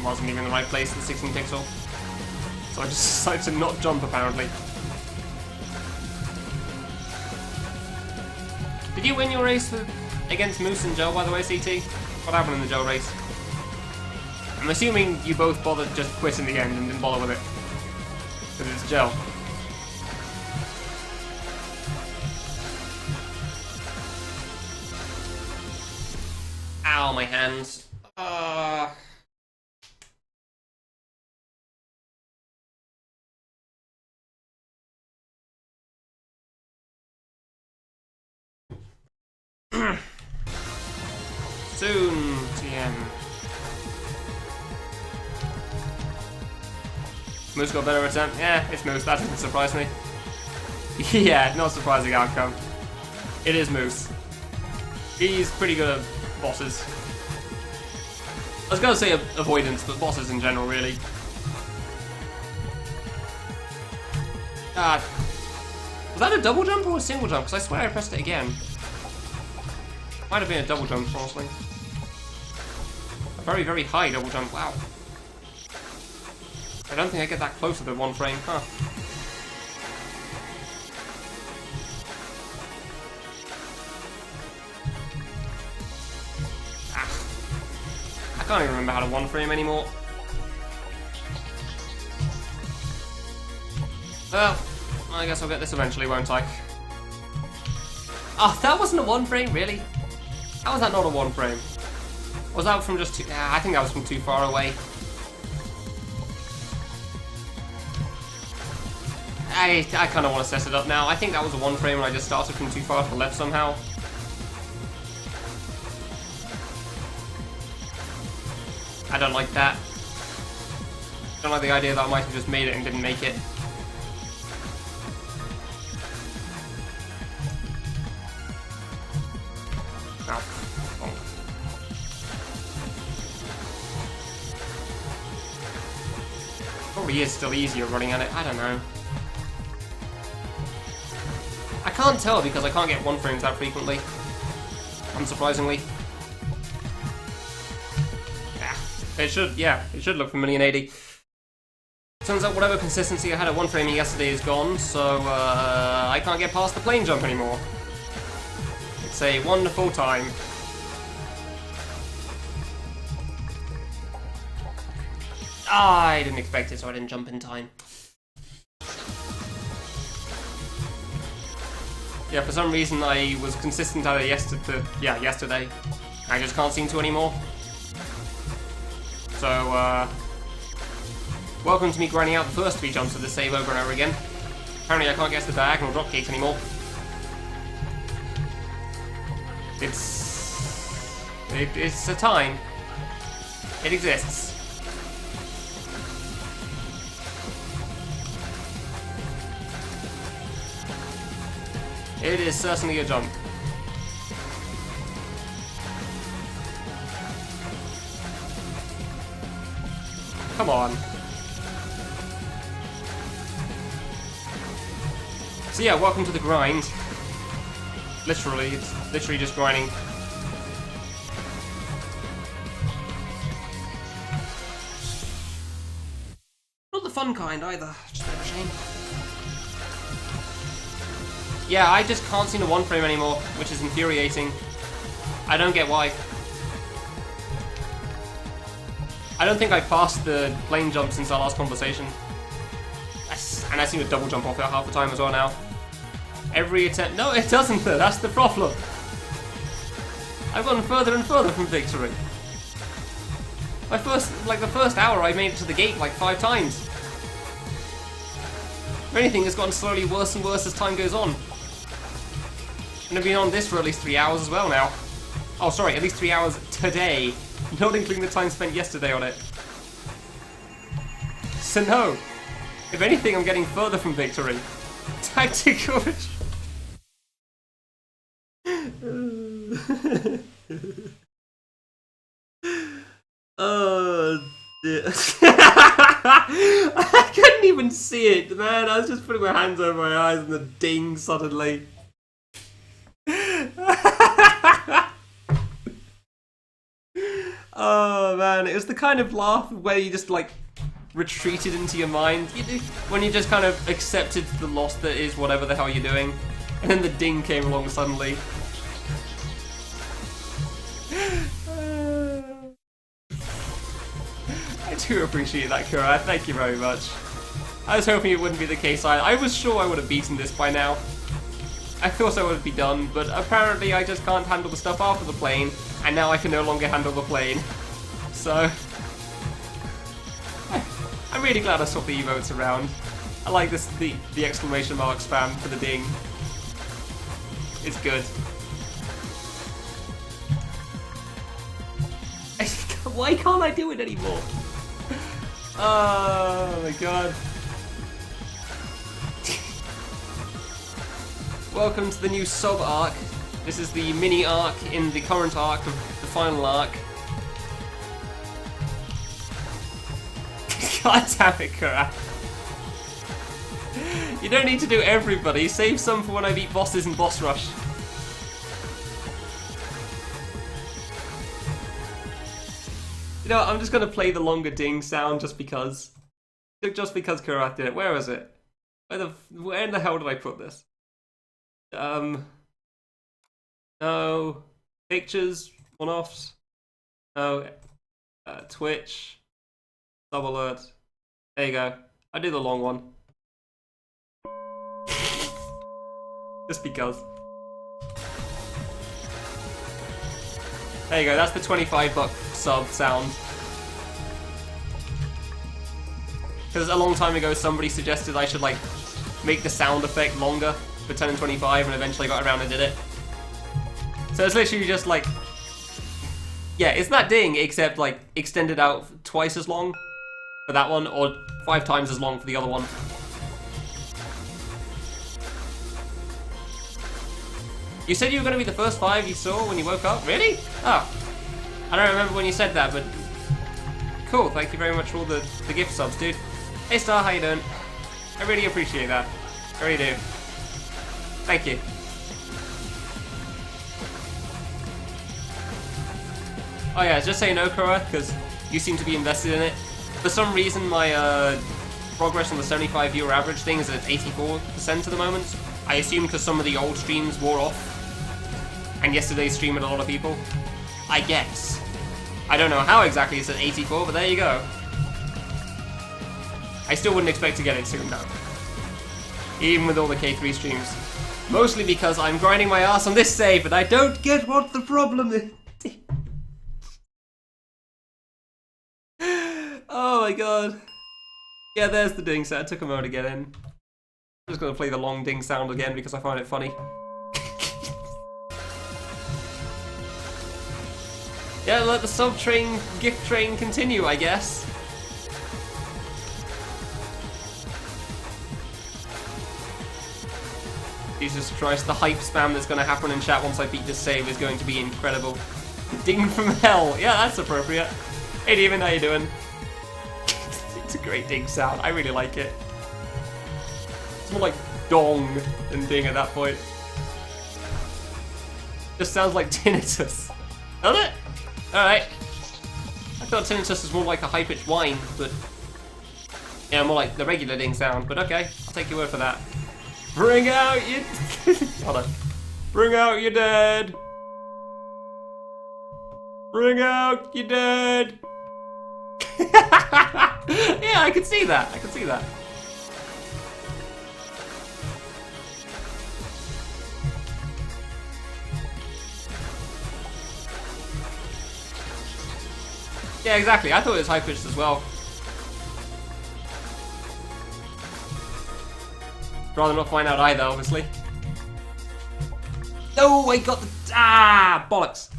Wasn't even in the right place in the 16 pixel. So I just decided to not jump apparently. Did you win your race against Moose and Joe, by the way, CT? What happened in the Joe race? I'm assuming you both bothered just quit in the end and didn't bother with it. Because it's Joe. Ow, my hands. Soon, TM. Moose got a better attempt. Yeah, it's Moose. That doesn't surprise me. Yeah, not surprising outcome. It is Moose. He's pretty good at bosses. I was gonna say avoidance, but bosses in general, really. Was that a double jump or a single jump? Because I swear I pressed it again. Might have been a double jump, honestly. A very, very high double jump. Wow. I don't think I get that close to the 1 frame, huh? I can't even remember how to 1 frame anymore. Well, I guess I'll get this eventually, won't I? Oh, that wasn't a 1 frame, really? How was that not a 1 frame? Was that from just too... I think that was from too far away. I kind of want to set it up now. I think that was a 1 frame and I just started from too far to the left somehow. I don't like that. I don't like the idea that I might have just made it and didn't make it. Oh. Probably is still easier running at it. I don't know. I can't tell because I can't get 1 frames that frequently. Unsurprisingly. It should look familiar in 80. Turns out whatever consistency I had at 1 framing yesterday is gone, so I can't get past the plane jump anymore. It's a wonderful time. I didn't expect it, so I didn't jump in time. Yeah, for some reason I was consistent either yesterday. I just can't seem to anymore. So, welcome to me grinding out the first 3 jumps of the save over and over again. Apparently I can't guess the diagonal dropkicks anymore. It's a time. It exists. It is certainly a jump. Come on. So yeah, welcome to the grind. Literally, it's literally just grinding. Not the fun kind either, just a bit of a shame. Yeah, I just can't seem to one frame anymore, which is infuriating. I don't get why. I don't think I passed the plane jump since our last conversation. And I seem to double jump off it half the time as well now. Every attempt... No, it doesn't though, that's the problem. I've gotten further and further from victory. The first hour I made it to the gate like 5 times. If anything, it's gotten slowly worse and worse as time goes on. And I've been on this for at least 3 hours as well now. Oh, sorry, at least 3 hours today. Not including the time spent yesterday on it. So no. If anything, I'm getting further from victory. Tactical. Oh dear. I couldn't even see it, man. I was just putting my hands over my eyes and the ding suddenly. Oh man, it was the kind of laugh where you just like retreated into your mind. When you just kind of accepted the loss that is whatever the hell you're doing. And then the ding came along suddenly. I do appreciate that, Kura. Thank you very much. I was hoping it wouldn't be the case. I was sure I would have beaten this by now. I thought I would be done, but apparently I just can't handle the stuff after the plane, and now I can no longer handle the plane. So... I'm really glad I swapped the emotes around. I like this the exclamation mark spam for the ding. It's good. Why can't I do it anymore? Oh my god. Welcome to the new sub-arc. This is the mini-arc in the current arc of the final arc. God damn it, Kura. You don't need to do everybody. Save some for when I beat bosses in Boss Rush. You know what, I'm just gonna play the longer ding sound just because. Just because Kura did it. Where is it? Where in the hell did I put this? No. Pictures, one-offs. No. Twitch. Sub alert. There you go. I did the long one. Just because. There you go, that's the $25 sub sound. Because a long time ago somebody suggested I should like make the sound effect longer for 10 and 25 and eventually got around and did it. So it's literally just like... Yeah, it's that ding except like extended out twice as long for that one or 5 times as long for the other one. You said you were going to be the first 5 you saw when you woke up? Really? Oh. I don't remember when you said that, but... Cool, thank you very much for all the gift subs, dude. Hey Star, how you doing? I really appreciate that. I really do. Thank you. Oh yeah, just so you know, Kura, because you seem to be invested in it. For some reason, my progress on the 75 viewer average thing is at 84% at the moment. I assume because some of the old streams wore off. And yesterday's stream had a lot of people. I guess. I don't know how exactly it's at 84, but there you go. I still wouldn't expect to get it soon, though. Even with all the K3 streams. Mostly because I'm grinding my ass on this save, and I don't get what the problem is. Oh my god. Yeah, there's the ding sound. It took a moment to get in. I'm just gonna play the long ding sound again because I find it funny. Yeah, let the sub train, gift train continue, I guess. Jesus Christ, the hype spam that's going to happen in chat once I beat this save is going to be incredible. Ding from hell. Yeah, that's appropriate. Hey Demon, how you doing? It's a great ding sound. I really like it. It's more like dong than ding at that point. Just sounds like tinnitus. Does it? Alright. I thought tinnitus was more like a high-pitched whine, but... yeah, more like the regular ding sound, but okay. I'll take your word for that. Bring out your... hold on. Bring out your dead. Bring out your dead. Yeah, I can see that. I can see that. Yeah, exactly. I thought it was high-pitched as well. Rather not find out either, obviously. No, I got the... ah, bollocks.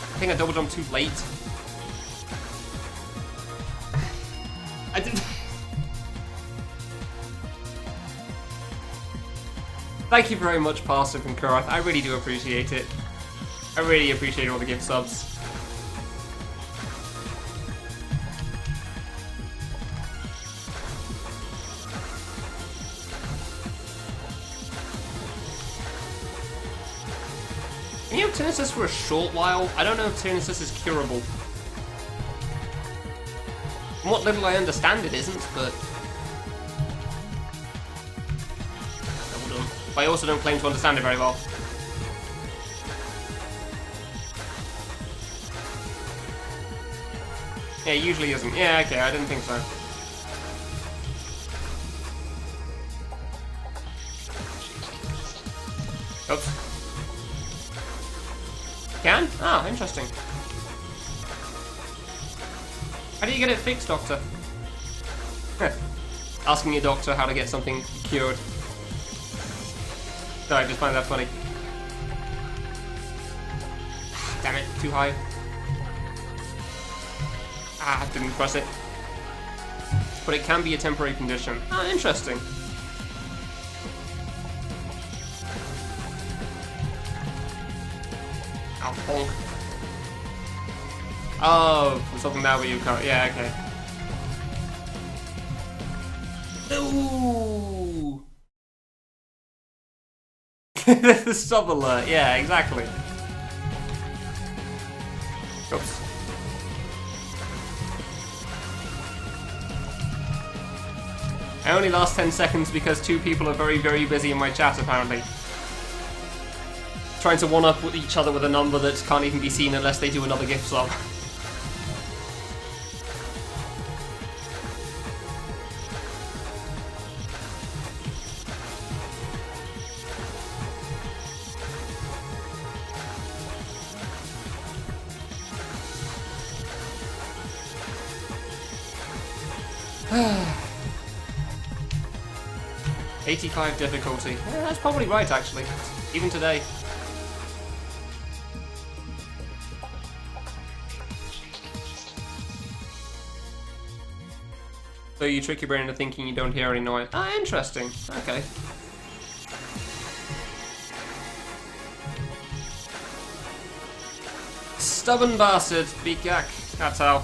I think I double jumped too late. I didn't... Thank you very much, Passive and Kurath. I really do appreciate it. I really appreciate all the gift subs. Can you have tinnitus for a short while? I don't know if tinnitus is curable. From what little I understand, it isn't, but... I also don't claim to understand it very well. Yeah, it usually isn't. Yeah, okay, I didn't think so. Oops. Can? Ah, interesting. How do you get it fixed, Doctor? Asking your doctor how to get something cured. Sorry, I just find that funny. Damn it, too high. Ah, didn't press it. But it can be a temporary condition. Ah, interesting. Ow, bonk. Oh, for something that way you can't. Yeah, okay. Ooh. The sub alert, yeah, exactly. Oops. I only last 10 seconds because two people are very, very busy in my chat, apparently. Trying to one-up with each other with a number that can't even be seen unless they do another gift sub. $85 difficulty. Yeah, that's probably right, actually. Even today. So you trick your brain into thinking you don't hear any noise. Ah, interesting. Okay. Stubborn bastard. Bigak. That's how.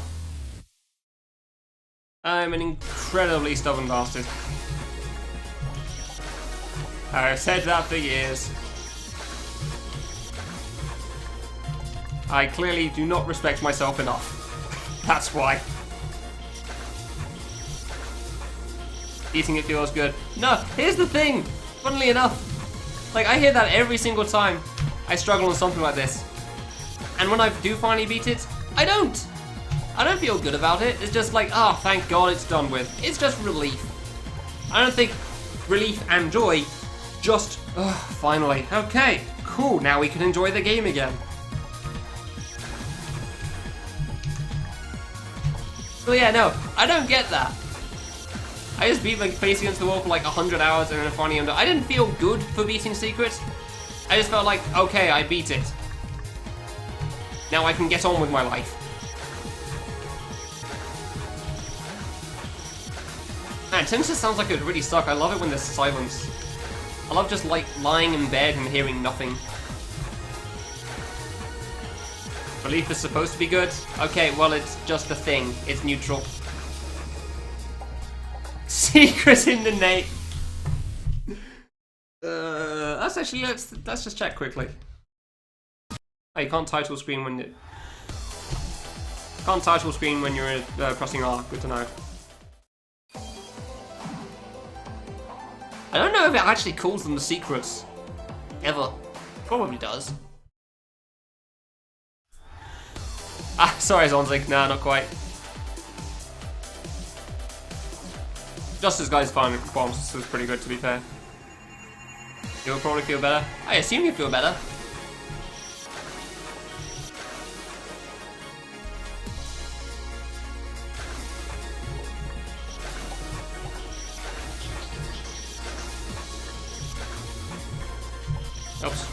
I'm an incredibly stubborn bastard. I've said that for years. I clearly do not respect myself enough. That's why. Eating it feels good. No, here's the thing. Funnily enough, like I hear that every single time I struggle on something like this. And when I do finally beat it, I don't feel good about it. It's just like, oh, thank God it's done with. It's just relief. I don't think relief and joy. Just, finally. Okay, cool, now we can enjoy the game again. So yeah, no, I don't get that. I just beat my face against the wall for like 100 hours and then finally I didn't feel good for beating Secret. I just felt like, okay, I beat it. Now I can get on with my life. Man, tinnitus sounds like it would really suck. I love it when there's silence. I love just like lying in bed and hearing nothing. Belief is supposed to be good? Okay, well it's just a thing. It's neutral. Secret in the name. Let's actually let's just check quickly. Oh, you can't title screen when you're pressing R. Good to know. I don't know if it actually calls them the secrets. Ever. Probably does. Ah, sorry Zonzig. Nah, not quite. Justice Guy's final performance was pretty good, to be fair. You'll probably feel better. I assume you feel better. Oops.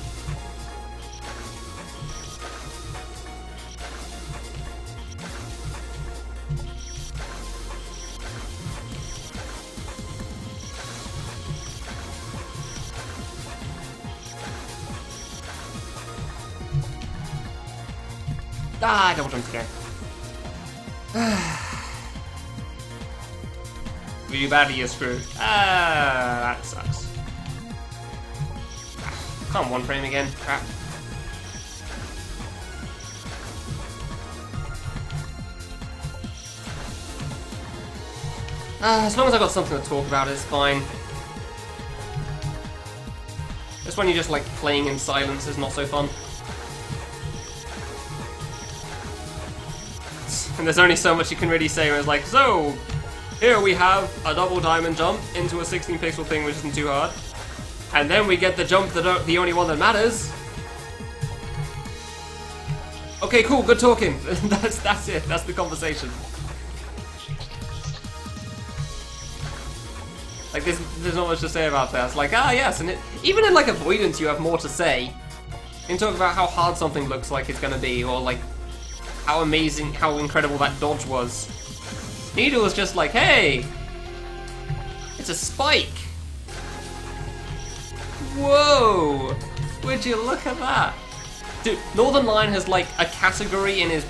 Ah, double jump again. Really badly, you're screwed. Ah, that sucks. Can't one frame again. Crap. As long as I've got something to talk about, it's fine. This one, you just like playing in silence is not so fun. And there's only so much you can really say where it's like, so, here we have a double diamond jump into a 16 pixel thing which isn't too hard. And then we get the jump, the only one that matters. Okay, cool, good talking. That's it, that's the conversation. Like, there's not much to say about that. It's like, ah, yes, and even in like avoidance you have more to say. You can talk about how hard something looks like it's gonna be, or like, how amazing, how incredible that dodge was. Needle was just like, hey, it's a spike. Whoa, would you look at that? Dude, Northern Lion has like a category in his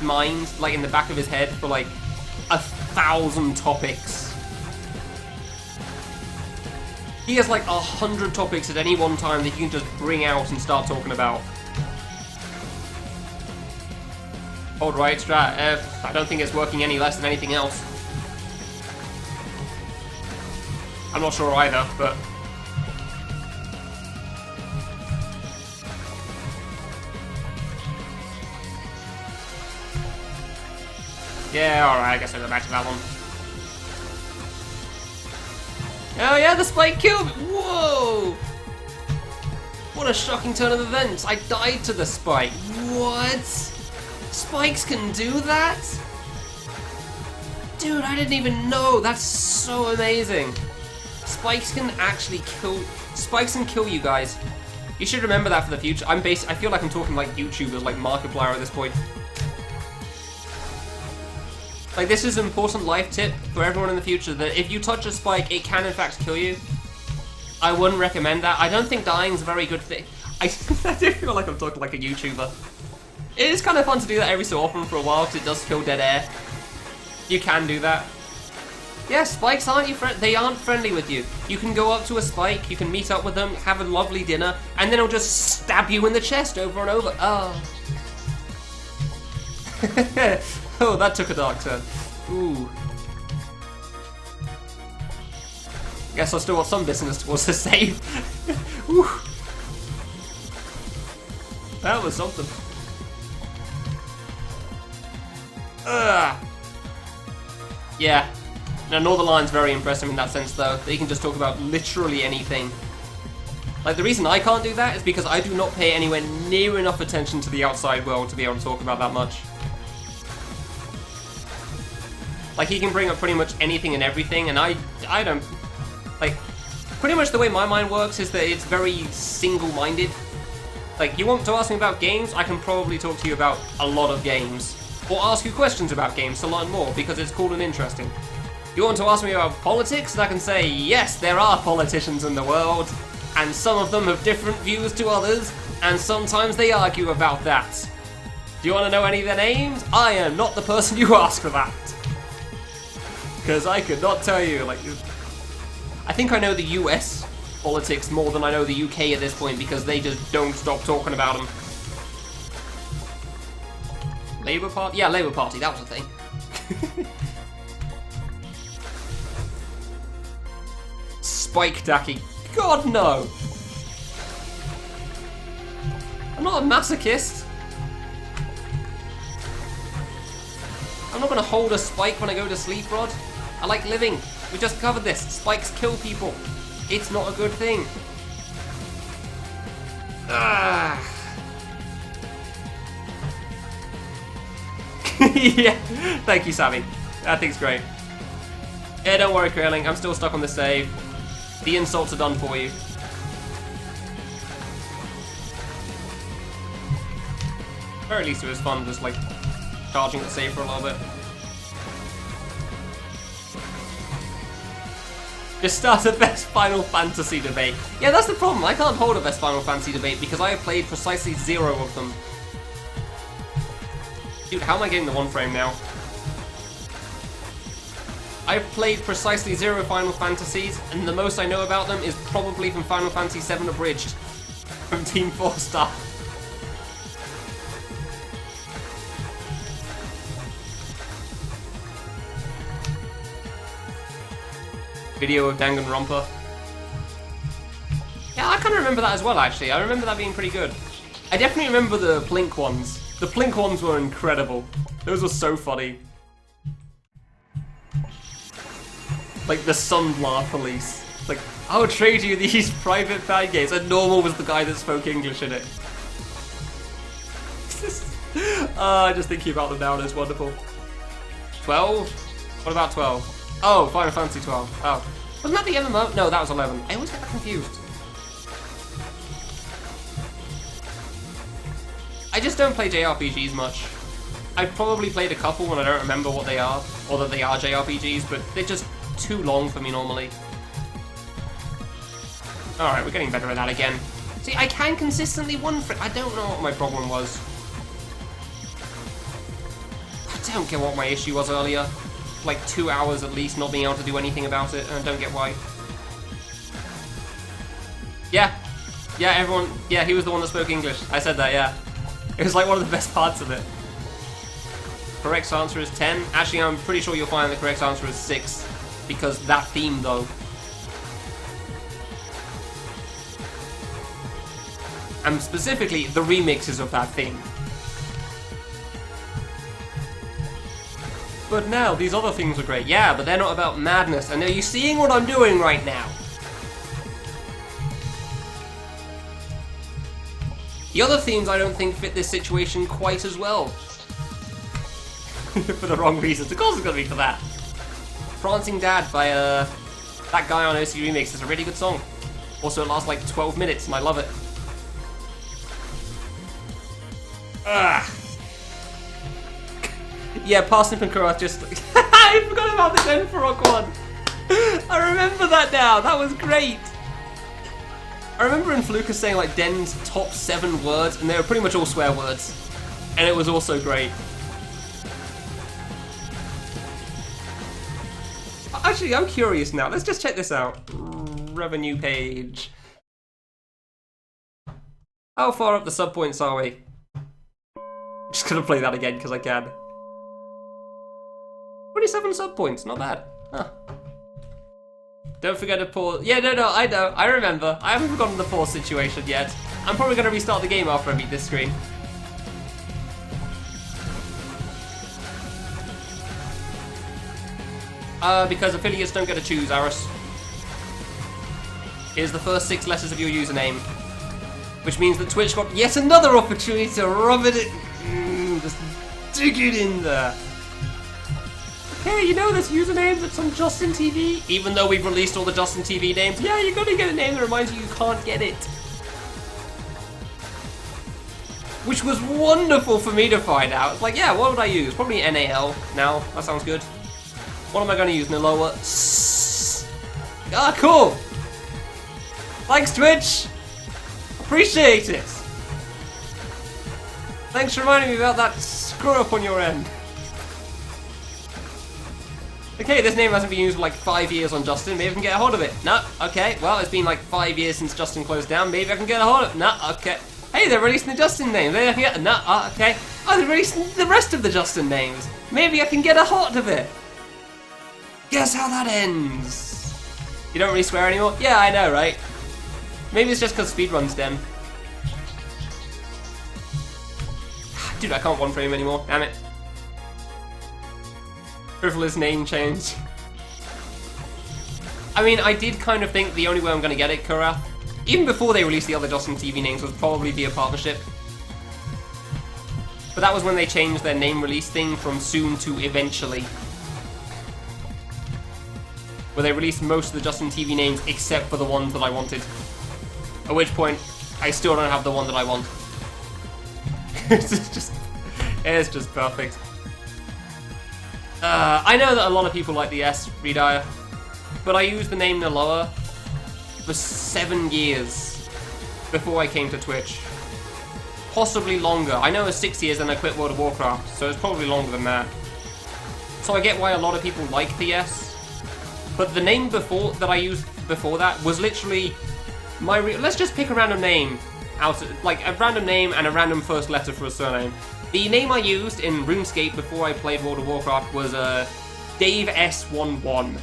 mind, like in the back of his head, for like 1,000 topics. He has like 100 topics at any one time that you can just bring out and start talking about. Hold right, strat. I don't think it's working any less than anything else. I'm not sure either, but... yeah, alright, I guess I'll go back to that one. Oh yeah, the spike killed me! Whoa! What a shocking turn of events! I died to the spike. What? Spikes can do that? Dude, I didn't even know. That's so amazing. Spikes can actually kill... spikes can kill you guys. You should remember that for the future. I feel like I'm talking like YouTubers, like Markiplier at this point. Like, this is an important life tip for everyone in the future, that if you touch a spike, it can in fact kill you. I wouldn't recommend that. I don't think dying's a very good thing. I do feel like I'm talking like a YouTuber. It is kind of fun to do that every so often for a while, because it does fill dead air. You can do that. Yeah, spikes they aren't friendly with you. You can go up to a spike, you can meet up with them, have a lovely dinner, and then it'll just stab you in the chest over and over. Oh. Oh, that took a dark turn. Ooh. Guess I still got some business towards the save. Ooh. That was something. Yeah. Now, Northern Lion's very impressive in that sense, though. They can just talk about literally anything. Like, the reason I can't do that is because I do not pay anywhere near enough attention to the outside world to be able to talk about that much. Like, he can bring up pretty much anything and everything, and I don't... like, Pretty much the way my mind works is that it's very single-minded. Like, you want to ask me about games, I can probably talk to you about a lot of games. Or ask you questions about games to learn more, because it's cool and interesting. You want to ask me about politics, and I can say, yes, there are politicians in the world, and some of them have different views to others, and sometimes they argue about that. Do you want to know any of their names? I am not the person you ask for that. Because I could not tell you, like... I think I know the US politics more than I know the UK at this point, because they just don't stop talking about them. Labour Party? Yeah, Labour Party, that was a thing. Spike Dacky. God, no! I'm not a masochist. I'm not gonna hold a spike when I go to sleep, Rod. I like living. We just covered this. Spikes kill people. It's not a good thing. Ah. Yeah, thank you, Sammy. That thing's great. Yeah, don't worry, Curling. I'm still stuck on the save. The insults are done for you. Or at least it was fun just, like, charging the save for a little bit. Just start a best Final Fantasy debate. Yeah, that's the problem. I can't hold a best Final Fantasy debate because I have played precisely 0 of them. Dude, how am I getting the 1 frame now? I've played precisely 0 Final Fantasies, and the most I know about them is probably from Final Fantasy VII Abridged. From Team 4 Star. Video of Danganronpa. Yeah, I kind of remember that as well, actually. I remember that being pretty good. I definitely remember the Plink ones. The Plink ones were incredible. Those were so funny. Like the Sunblar Police. Like, I'll trade you these private fan games. And Normal was the guy that spoke English in it. Just thinking about them now and it's wonderful. 12? What about 12? Oh, Final Fantasy 12. Oh. Wasn't that the MMO? No, that was 11. I always get that confused. I just don't play JRPGs much. I've probably played a couple and I don't remember what they are, or that they are JRPGs, but they're just too long for me normally. Alright, we're getting better at that again. See, I can consistently I don't know what my problem was. I don't get what my issue was earlier. Like 2 hours at least not being able to do anything about it, and I don't get why. Yeah. Yeah, everyone, yeah, he was the one that spoke English. I said that, yeah. It was like one of the best parts of it. Correct answer is 10. Actually, I'm pretty sure you'll find the correct answer is 6. Because that theme, though. And specifically, the remixes of that theme. But now, these other things are great. Yeah, but they're not about madness. And are you seeing what I'm doing right now? The other themes I don't think fit this situation quite as well. For the wrong reasons. Of course it's gonna be for that. Prancing Dad by that guy on OC Remix is a really good song. Also, it lasts like 12 minutes and I love it. Ugh. Yeah, Parsnip and Kurath just... I forgot about the Glenfarrock one! I remember that now, that was great! I remember in Fluka saying like Den's top 7 words, and they were pretty much all swear words. And it was also great. Actually, I'm curious now, let's just check this out. Revenue page. How far up the sub points are we? I'm just gonna play that again because I can. 27 sub points, not bad. Huh. Don't forget to pause. Yeah, no, I know, I remember. I haven't forgotten the pause situation yet. I'm probably gonna restart the game after I beat this screen. Because affiliates don't get to choose, Aris. Here's the first 6 letters of your username. Which means that Twitch got yet another opportunity to rub it in. Just dig it in there. hey, you know this username that's on Justin TV? Even though we've released all the Justin TV names, yeah, you're gonna get a name that reminds you can't get it. Which was wonderful for me to find out. It's like, yeah, what would I use? Probably NAL now. That sounds good. What am I gonna use? Niloa? Ah, cool! Thanks, Twitch! Appreciate it! Thanks for reminding me about that screw-up on your end. Okay, this name hasn't been used for like 5 years on Justin. Maybe I can get a hold of it. No, okay. Well, it's been like 5 years since Justin closed down. Maybe I can get a hold of it. No, okay. Hey, they're releasing the Justin name. Maybe I can get... No, okay. Oh, they're releasing the rest of the Justin names. Maybe I can get a hold of it. Guess how that ends. You don't really swear anymore? Yeah, I know, right? Maybe it's just because speedrun's dem. Dude, I can't one frame anymore. Damn it. Frivolous name change. I mean, I did kind of think the only way I'm going to get it, Kurath, even before they released the other Justin TV names, was probably via partnership. But that was when they changed their name release thing from soon to eventually. Where they released most of the Justin TV names except for the ones that I wanted. At which point, I still don't have the one that I want. It's just perfect. I know that a lot of people like the S Redire, but I used the name Niloa for 7 years before I came to Twitch. Possibly longer. I know it was 6 years and I quit World of Warcraft, so it's probably longer than that. So I get why a lot of people like the S, but the name before that I used before that was literally my let's just pick a random name out, like a random name and a random first letter for a surname. The name I used in RuneScape before I played World of Warcraft was Dave S11. On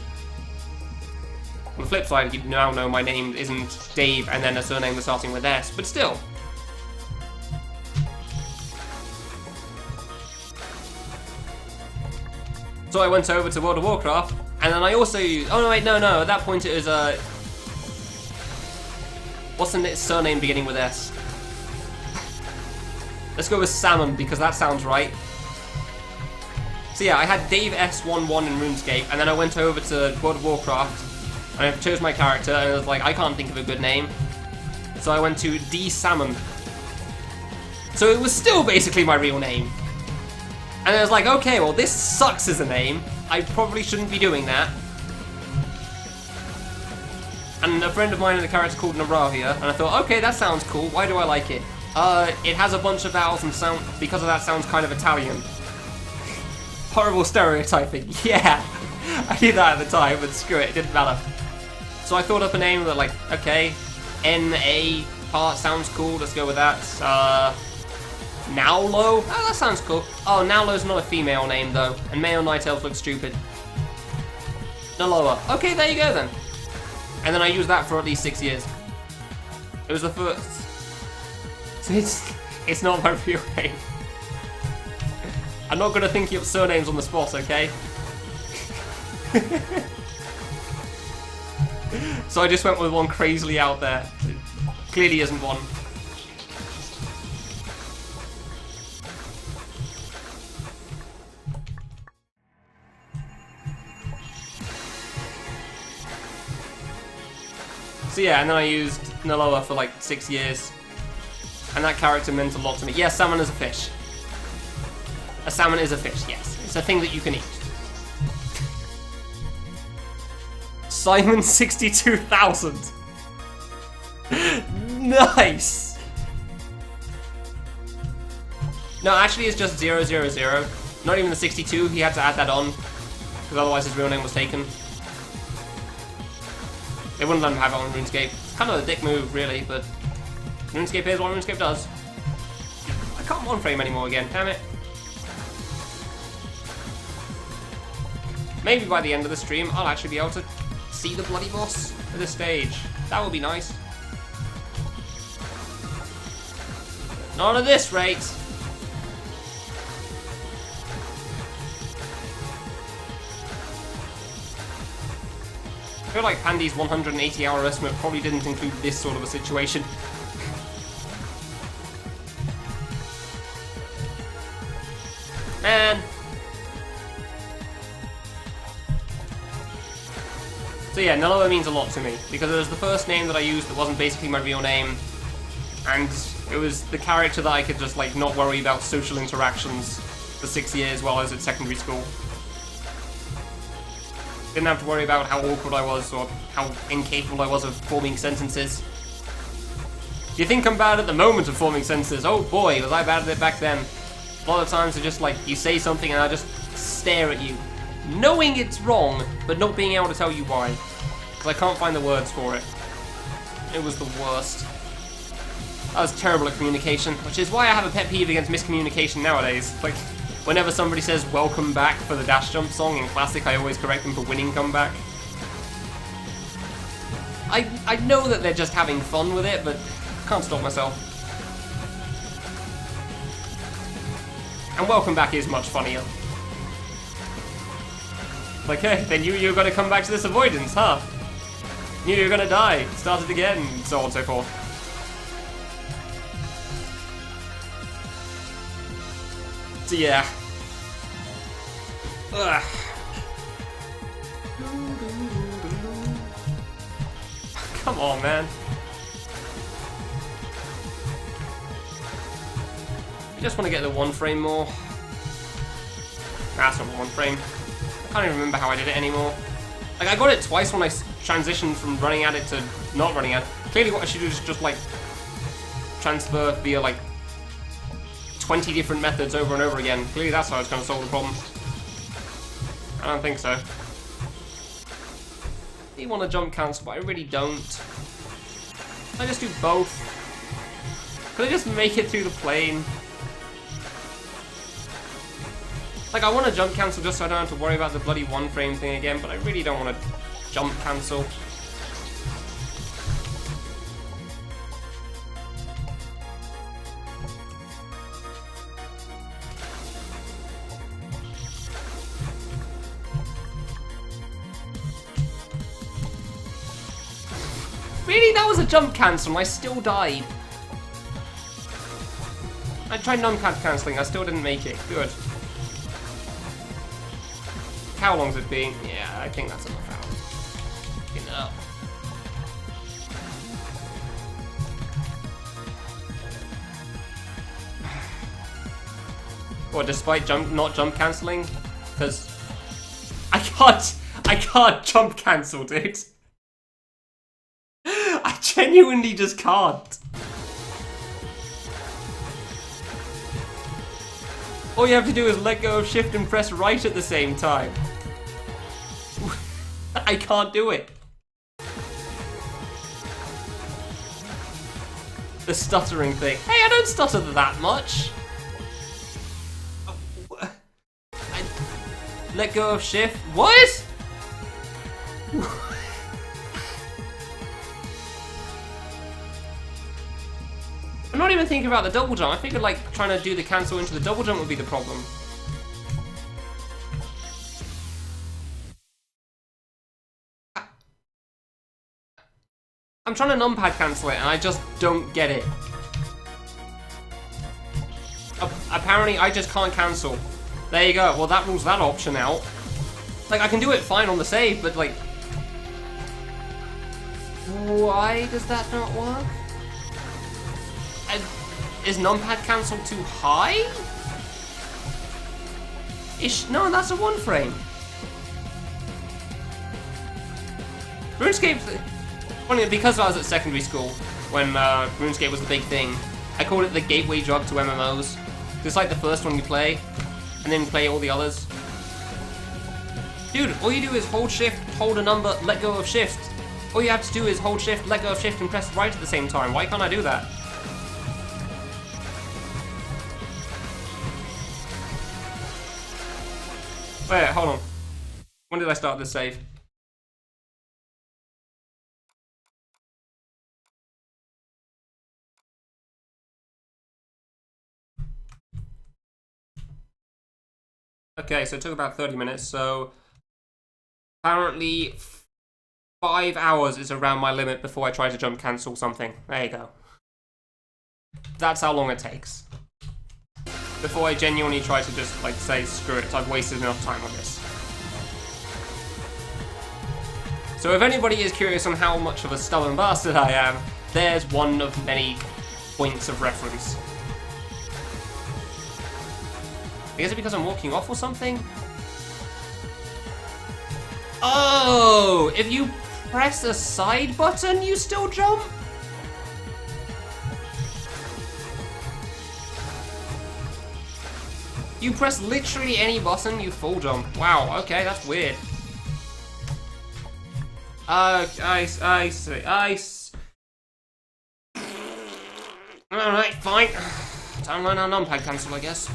the flip side, you now know my name isn't Dave and then a surname that's starting with S, but still. So I went over to World of Warcraft, and then I also used... Oh no, wait, no, at that point it was, what's the surname beginning with S? Let's go with Salmon, because that sounds right. So yeah, I had Dave S11 in RuneScape, and then I went over to World of Warcraft, and I chose my character, and I was like, I can't think of a good name. So I went to D Salmon. So it was still basically my real name. And I was like, okay, well this sucks as a name. I probably shouldn't be doing that. And a friend of mine had a character called Naravia, and I thought, okay, that sounds cool. Why do I like it? It has a bunch of vowels and sound, because of that sounds kind of Italian. Horrible stereotyping, yeah. I knew that at the time, but screw it didn't matter. So I thought up a name that, like, okay, N-A part sounds cool, let's go with that. Naulo? Oh, that sounds cool. Oh, Naulo's not a female name, though, and male night elf looks stupid. Naloa. Okay, there you go, then. And then I used that for at least 6 years. It was the first... It's not my real name. I'm not gonna think up surnames on the spot, okay? So I just went with one crazily out there. It clearly isn't one. So yeah, and then I used Niloa for like 6 years. And that character meant a lot to me. Yes, salmon is a fish. A salmon is a fish, yes. It's a thing that you can eat. Simon 62,000. Nice. No, actually it's just 000. Not even the 62, he had to add that on. Because otherwise his real name was taken. They wouldn't let him have it on RuneScape. It's kind of a dick move, really, but... RuneScape is what RuneScape does. I can't one frame anymore again, damn it. Maybe by the end of the stream, I'll actually be able to see the bloody boss at this stage. That would be nice. Not at this rate. I feel like Pandy's 180-hour estimate probably didn't include this sort of a situation. Man. So yeah, none of them means a lot to me, because it was the first name that I used that wasn't basically my real name, and it was the character that I could just, like, not worry about social interactions for 6 years while I was at secondary school. Didn't have to worry about how awkward I was, or how incapable I was of forming sentences. Do you think I'm bad at the moment of forming sentences? Oh boy, was I bad at it back then. A lot of times it's just like, you say something and I just stare at you, knowing it's wrong, but not being able to tell you why. Because I can't find the words for it. It was the worst. I was terrible at communication, which is why I have a pet peeve against miscommunication nowadays. Like, whenever somebody says welcome back for the dash jump song in Classic, I always correct them for winning comeback. I know that they're just having fun with it, but I can't stop myself. And welcome back is much funnier. Like, hey, then you're gonna come back to this avoidance, huh? Knew you were gonna die, start it again, and so on and so forth. So yeah. Ugh. Come on, man. I just want to get the one frame more. That's not one frame. I can't even remember how I did it anymore. Like, I got it twice when I transitioned from running at it to not running at it. Clearly what I should do is just, like, transfer via, like, 20 different methods over and over again. Clearly that's how it's going to solve the problem. I don't think so. I want to jump cancel, but I really don't. Can I just do both? Could I just make it through the plane? Like, I want to jump cancel just so I don't have to worry about the bloody one frame thing again, but I really don't want to jump cancel. Really? That was a jump cancel and I still died. I tried non-cat cancelling, I still didn't make it. Good. How long's it been? Yeah, I think that's enough hours. Fucking up. Or despite not jump cancelling? Because I can't jump cancel, dude. I genuinely just can't. All you have to do is let go of shift and press right at the same time. I can't do it. The stuttering thing. Hey, I don't stutter that much. Let go of shift. What? I'm not even thinking about the double jump. I figured like trying to do the cancel into the double jump would be the problem. I'm trying to numpad cancel it and I just don't get it. Apparently I just can't cancel. There you go. Well, that rules that option out. Like, I can do it fine on the save, but like, why does that not work? Is numpad cancel too high? No, that's a one frame. RuneScape, funny, because I was at secondary school when RuneScape was the big thing, I called it the gateway drug to MMOs. It's like the first one you play, and then play all the others. Dude, all you do is hold shift, hold a number, let go of shift. All you have to do is hold shift, let go of shift, and press right at the same time. Why can't I do that? Wait, hold on. When did I start this save? Okay, so it took about 30 minutes, so apparently 5 hours is around my limit before I try to jump cancel something. There you go. That's how long it takes. Before I genuinely try to just, like, say, screw it, I've wasted enough time on this. So if anybody is curious on how much of a stubborn bastard I am, there's one of many points of reference. I guess it's because I'm walking off or something? Oh! If you press a side button, you still jump? You press literally any button, you full jump. Wow, okay, that's weird. I see. Alright, fine. Time to learn our numpad cancel, I guess.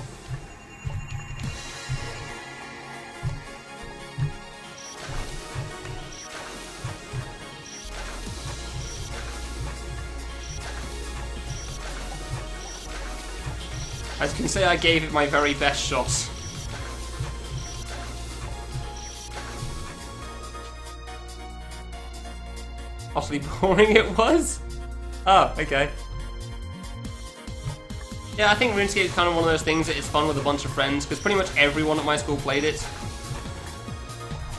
As you can see, I gave it my very best shot. Awfully boring it was? Oh, okay. Yeah, I think RuneScape is kind of one of those things that is fun with a bunch of friends, because pretty much everyone at my school played it.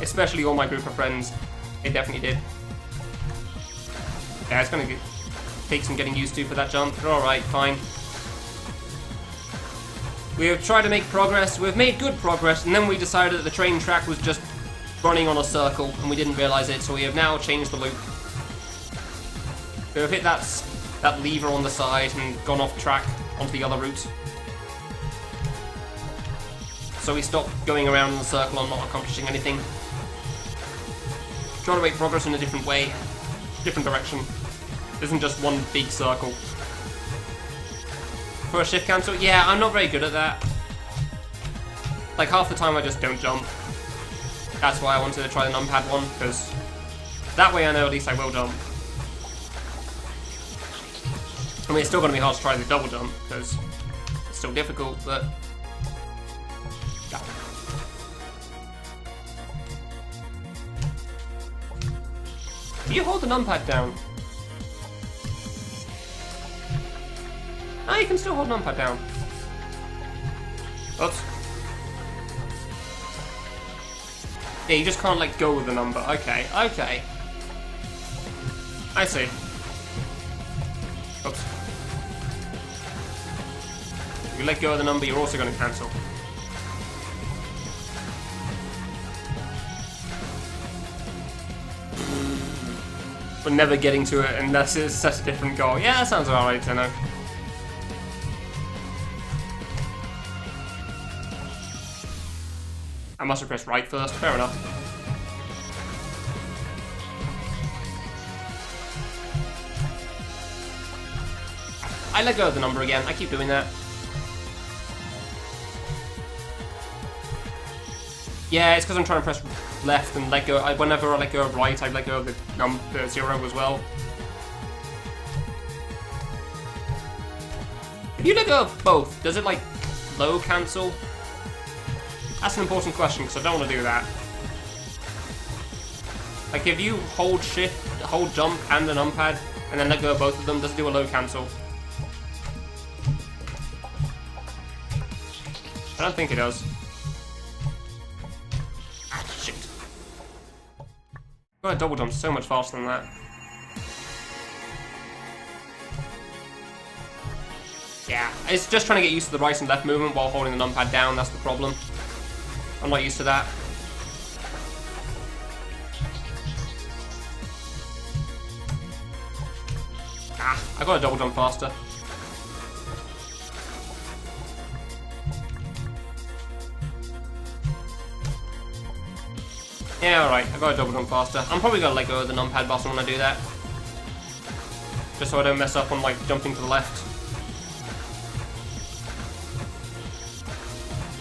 Especially all my group of friends. They definitely did. Yeah, it's going to take some getting used to for that jump. But alright, fine. We have tried to make progress, we've made good progress, and then we decided that the train track was just running on a circle, and we didn't realise it, so we have now changed the loop. We have hit that lever on the side and gone off track onto the other route. So we stopped going around in the circle and not accomplishing anything. Trying to make progress in a different way, different direction. It isn't just one big circle. For a shift cancel? Yeah, I'm not very good at that. Like, half the time I just don't jump. That's why I wanted to try the numpad one, because that way I know at least I will jump. I mean, it's still going to be hard to try the double jump, because it's still difficult, but... Yeah. Do you hold the numpad down? Oh, you can still hold numpad down. Oops. Yeah, you just can't let go of the number. Okay, okay. I see. Oops. If you let go of the number, you're also going to cancel. We're never getting to it unless it's such a different goal. Yeah, that sounds alright, I know. I must have pressed right first, fair enough. I let go of the number again, I keep doing that. Yeah, it's because I'm trying to press left and let go. Whenever I let go of right, I let go of the 0 as well. If you let go of both, does it like low cancel? That's an important question, because I don't want to do that. Like, if you hold shift, hold jump and the numpad, and then let go of both of them, does it do a low cancel? I don't think it does. Ah, shit. Got a double jump so much faster than that. Yeah, it's just trying to get used to the right and left movement while holding the numpad down, that's the problem. I'm not used to that. Ah, I got to double jump faster. Yeah, alright, I got to double jump faster. I'm probably going to let go of the numpad button when I do that. Just so I don't mess up on, like, jumping to the left.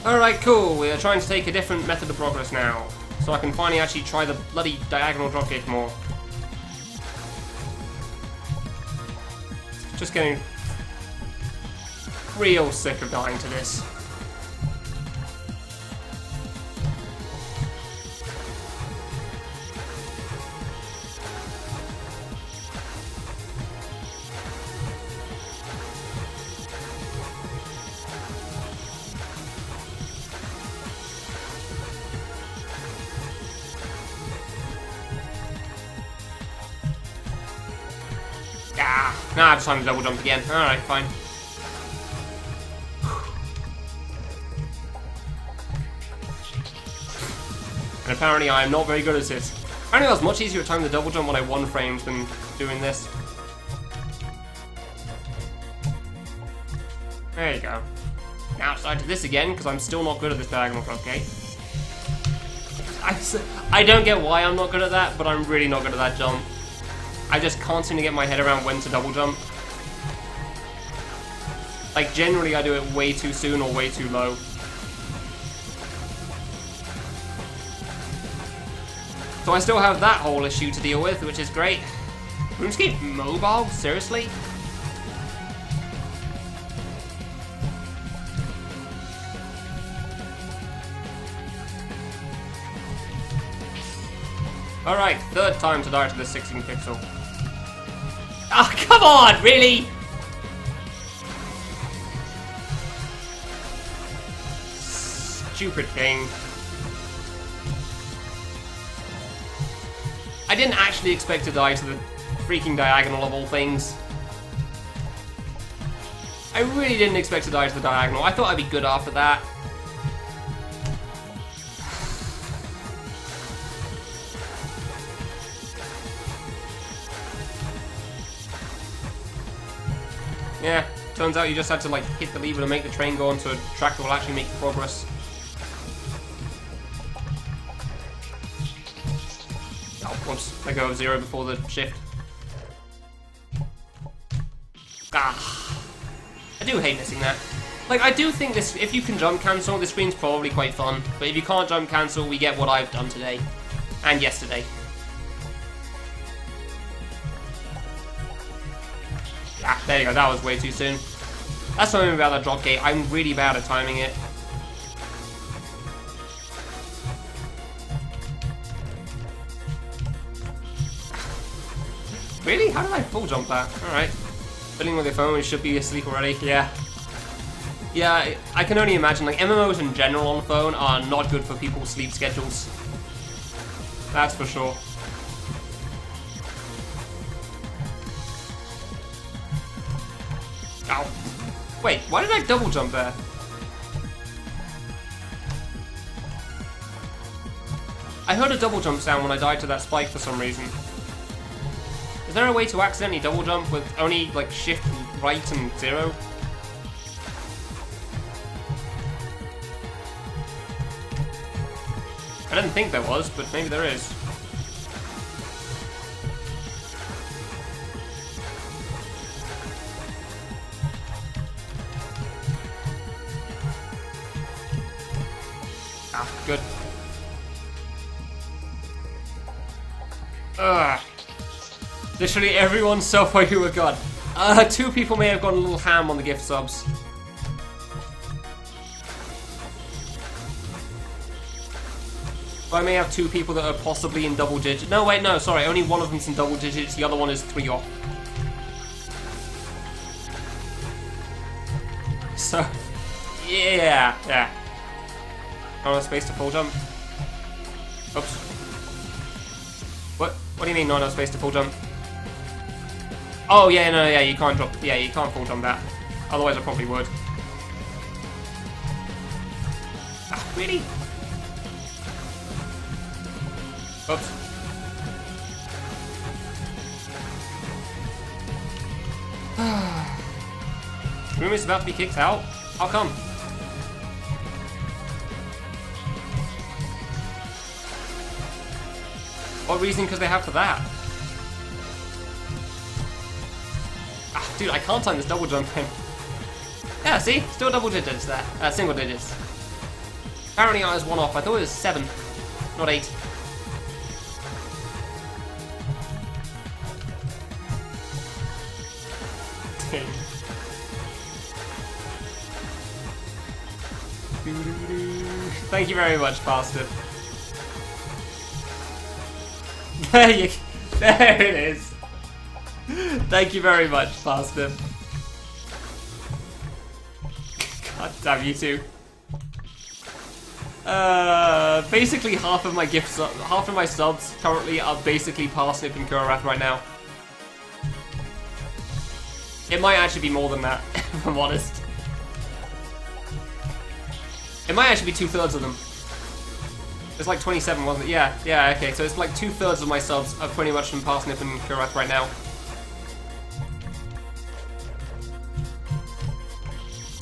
Alright, cool. We are trying to take a different method of progress now. So I can finally actually try the bloody diagonal dropkick more. Just getting real sick of dying to this. Ah, now I have time to double jump again. Alright, fine. And apparently I am not very good at it. Apparently I was much easier at timing the double jump when I one framed than doing this. There you go. Now it's time to this again, because I'm still not good at this diagonal drop gate. I don't get why I'm not good at that, but I'm really not good at that jump. I just can't seem to get my head around when to double jump. Like, generally I do it way too soon or way too low. So I still have that whole issue to deal with, which is great. RuneScape mobile? Seriously? Alright, third time to die to the 16 pixel. Ah, oh, come on, really? Stupid thing. I didn't actually expect to die to the freaking diagonal of all things. I really didn't expect to die to the diagonal. I thought I'd be good after that. Yeah, turns out you just had to like hit the lever to make the train go onto a track that will actually make progress. Oh, whoops, I go of 0 before the shift. Ah, I do hate missing that. Like, I do think this, if you can jump cancel, this screen's probably quite fun. But if you can't jump cancel, we get what I've done today. And yesterday. Ah, there you go, that was way too soon. That's something about that drop gate, I'm really bad at timing it. Really? How did I full jump that? Alright. Fiddling with your phone, you should be asleep already, yeah. Yeah, I can only imagine, like, MMOs in general on the phone are not good for people's sleep schedules. That's for sure. Ow. Wait, why did I double jump there? I heard a double jump sound when I died to that spike for some reason. Is there a way to accidentally double jump with only, like, shift right and 0? I didn't think there was, but maybe there is. Ah, good. Ugh. Literally everyone so far who have gone. 2 people may have gone a little ham on the gift subs. I may have 2 people that are possibly in double digits. No, wait, no, sorry. Only one of them's in double digits. The other one is 3 off. So, yeah. Not enough space to full jump. Oops. What do you mean not enough space to full jump? Oh, yeah, no, yeah, you can't drop. Yeah, you can't full jump that. Otherwise, I probably would. Ah, really? Oops. Room is about to be kicked out? How come? What reason could they have for that? Ah, dude, I can't time this double jump thing. Yeah, see? Still double digits there. Single digits. Apparently I was 1 off. I thought it was 7, not 8. Thank you very much, bastard. There it is. Thank you very much, bastard. God damn you two. Basically half of my subs currently are basically Parsnip and Kurorath right now. It might actually be more than that, if I'm honest. It might actually be 2/3 of them. It's like 27, wasn't it? Yeah, okay. So it's like 2/3 of my subs are pretty much from Parsnip and Kurath right now.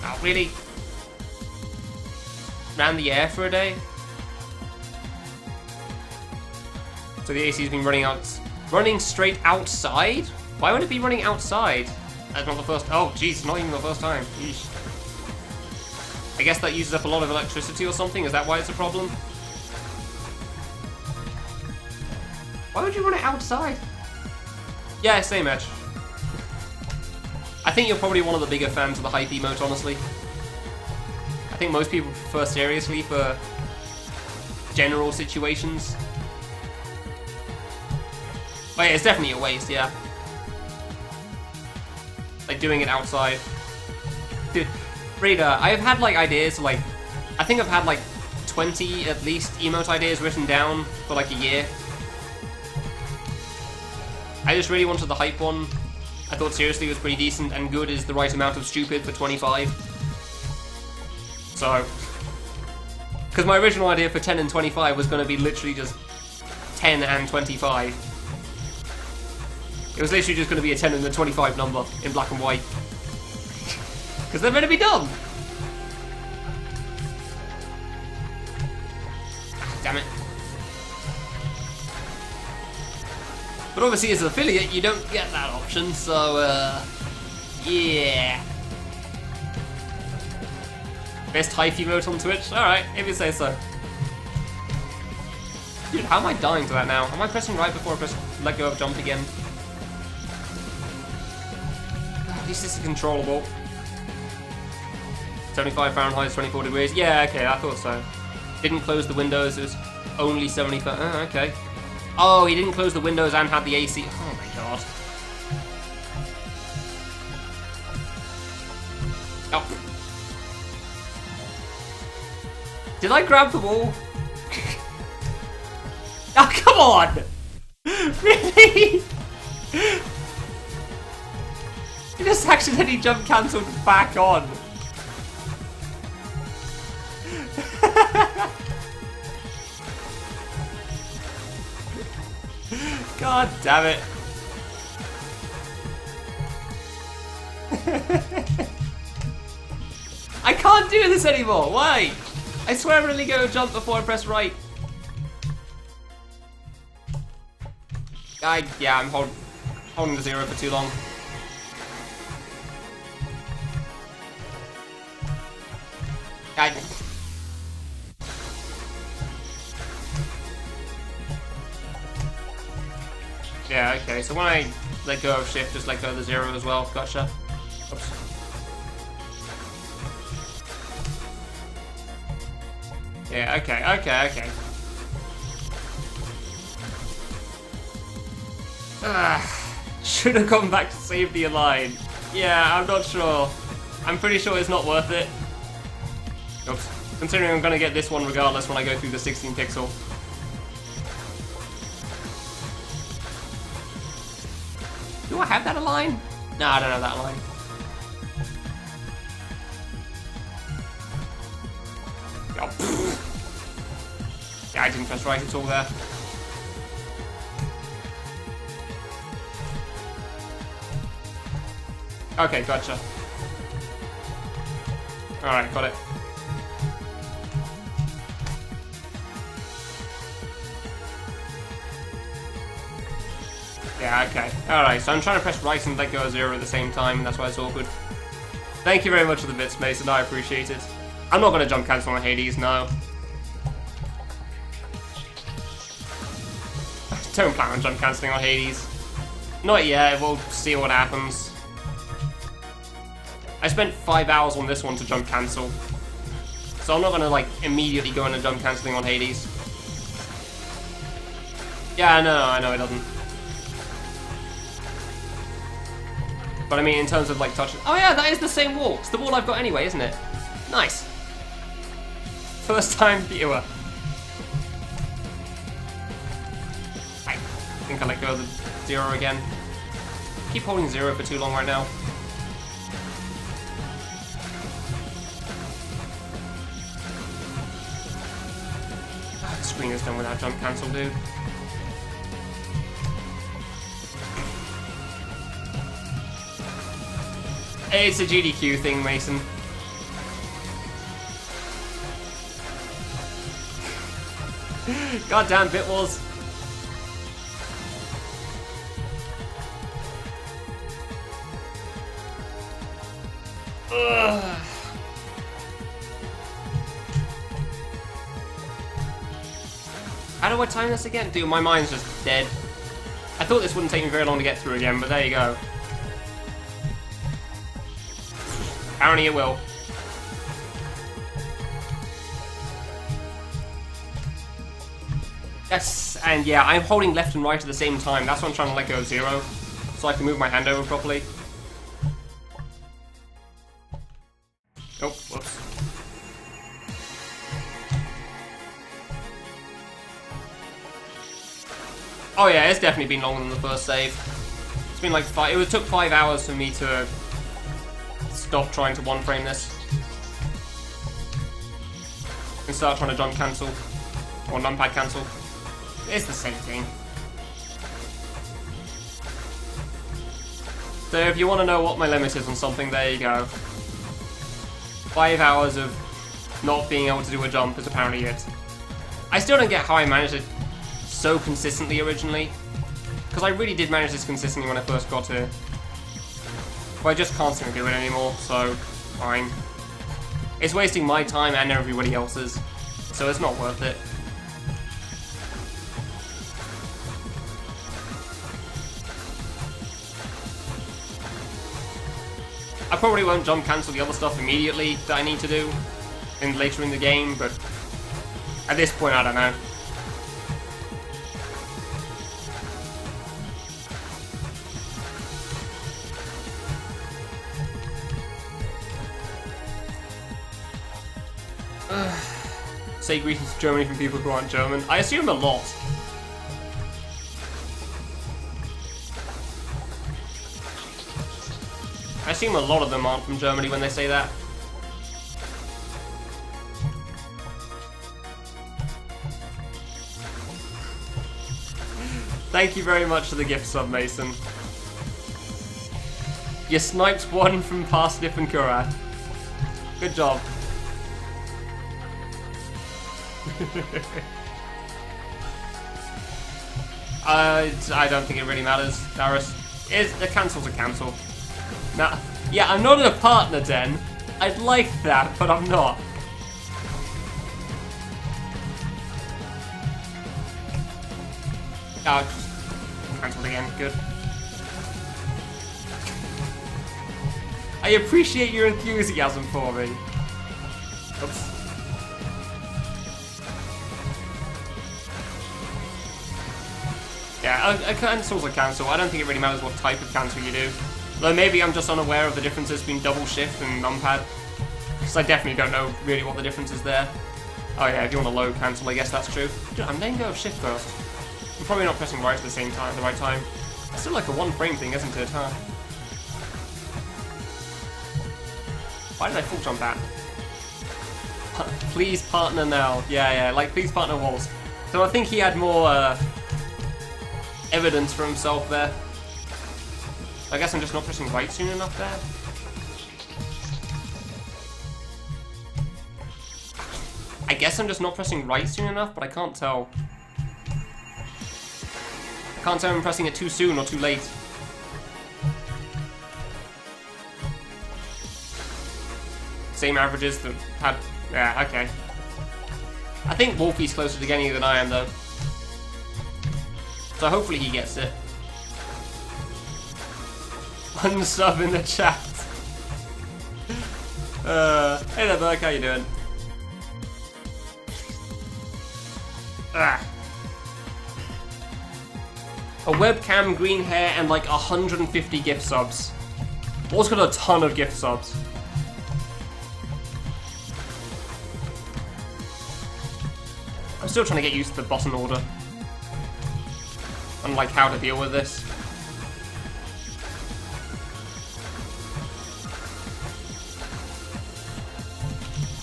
Oh, really? Ran the air for a day? So the AC's been running straight outside? Why would it be running outside? That's not the first. Oh, jeez, not even the first time. Yeesh. I guess that uses up a lot of electricity or something. Is that why it's a problem? Why would you run it outside? Yeah, same edge. I think you're probably one of the bigger fans of the hype emote, honestly. I think most people prefer seriously for general situations. Oh yeah, it's definitely a waste, yeah. Like doing it outside. Dude, Rita, I've had like ideas, like, I think I've had like 20 at least emote ideas written down for like a year. I just really wanted the hype one. I thought seriously was pretty decent, and good is the right amount of stupid for 25. So, because my original idea for 10 and 25 was going to be literally just 10 and 25. It was literally just going to be a 10 and a 25 number in black and white. Because they're meant to be done. Damn it. But obviously as an affiliate, you don't get that option, so, yeah. Best hype emote on Twitch? Alright, if you say so. Dude, how am I dying to that now? Am I pressing right before I press let go of jump again? At least this is controllable. 75 Fahrenheit, 24 degrees. Yeah, okay, I thought so. Didn't close the windows, it was only 75. Oh, okay. Oh, he didn't close the windows and had the AC. Oh my god. Oh. Did I grab the wall? Oh, come on! Really? He just accidentally jump cancelled back on. God damn it. I can't do this anymore. Why? I swear I really go jump before I press right. Yeah, I'm holding the 0 for too long. Yeah, okay, so when I let go of shift, just let go of the 0 as well. Gotcha. Oops. Yeah, okay. Should have gone back to save the align. Yeah, I'm not sure. I'm pretty sure it's not worth it. Oops. Considering I'm gonna get this one regardless when I go through the 16 pixel. Do I have that align? No, I don't have that align. Oh, yeah, I didn't press right at all there. Okay, gotcha. Alright, got it. Yeah, okay. Alright, so I'm trying to press right and let go of 0 at the same time, and that's why it's awkward. Thank you very much for the bits, Mason. I appreciate it. I'm not going to jump cancel on Hades, no. Don't plan on jump cancelling on Hades. Not yet, we'll see what happens. I spent 5 hours on this one to jump cancel. So I'm not going to, like, immediately go into jump cancelling on Hades. Yeah, I know it doesn't. But I mean, in terms of, like, touching... Oh yeah, that is the same wall. It's the wall I've got anyway, isn't it? Nice. First time viewer. I think I let go of the 0 again. Keep holding 0 for too long right now. screen is done without jump cancel, dude. It's a GDQ thing, Mason. Goddamn bit wars. Ugh. How do I time this again? Dude, my mind's just dead. I thought this wouldn't take me very long to get through again, but there you go. Apparently it will. Yes, and yeah, I'm holding left and right at the same time. That's why I'm trying to let go of 0, so I can move my hand over properly. Oh, whoops. Oh yeah, it's definitely been longer than the first save. It's been like it took 5 hours for me to stop trying to one frame this and start trying to jump cancel or numpad cancel. It's the same thing. So if you want to know what my limit is on something, there you go. 5 hours of not being able to do a jump is apparently it. I still don't get how I managed it so consistently originally, because I really did manage this consistently when I first got here. But I just can't seem to do it anymore, so fine. It's wasting my time and everybody else's, so it's not worth it. I probably won't jump cancel the other stuff immediately that I need to do later in the game, but at this point I don't know. Say greetings to Germany from people who aren't German. I assume a lot. I assume a lot of them aren't from Germany when they say that. Thank you very much for the gift sub, Mason. You sniped one from Parsnip and Kurat. Good job. I don't think it really matters, Darius. A cancel's a cancel. Nah, yeah, I'm not in a partner den. I'd like that, but I'm not. Oh, cancelled again. Good. I appreciate your enthusiasm for me. Oops. Yeah, a cancel's a cancel. I don't think it really matters what type of cancel you do. Though maybe I'm just unaware of the differences between double shift and numpad. Because I definitely don't know really what the difference is there. Oh yeah, if you want a low cancel, I guess that's true. Dude, I'm letting go of shift first. I'm probably not pressing right at the same time, at the right time. It's still like a one frame thing, isn't it, huh? Why did I full jump that? Please partner now. Yeah, like please partner walls. So I think he had more evidence for himself there. I guess I'm just not pressing right soon enough there. I guess I'm just not pressing right soon enough, but I can't tell. I can't tell if I'm pressing it too soon or too late. Same averages that had... Yeah, okay. I think Wolfie's closer to getting it than I am, though. So hopefully he gets it. Unsub in the chat. Hey there, Burke, how you doing? A webcam, green hair, and like 150 gift subs. Also got a ton of gift subs. I'm still trying to get used to the button order. And like how to deal with this.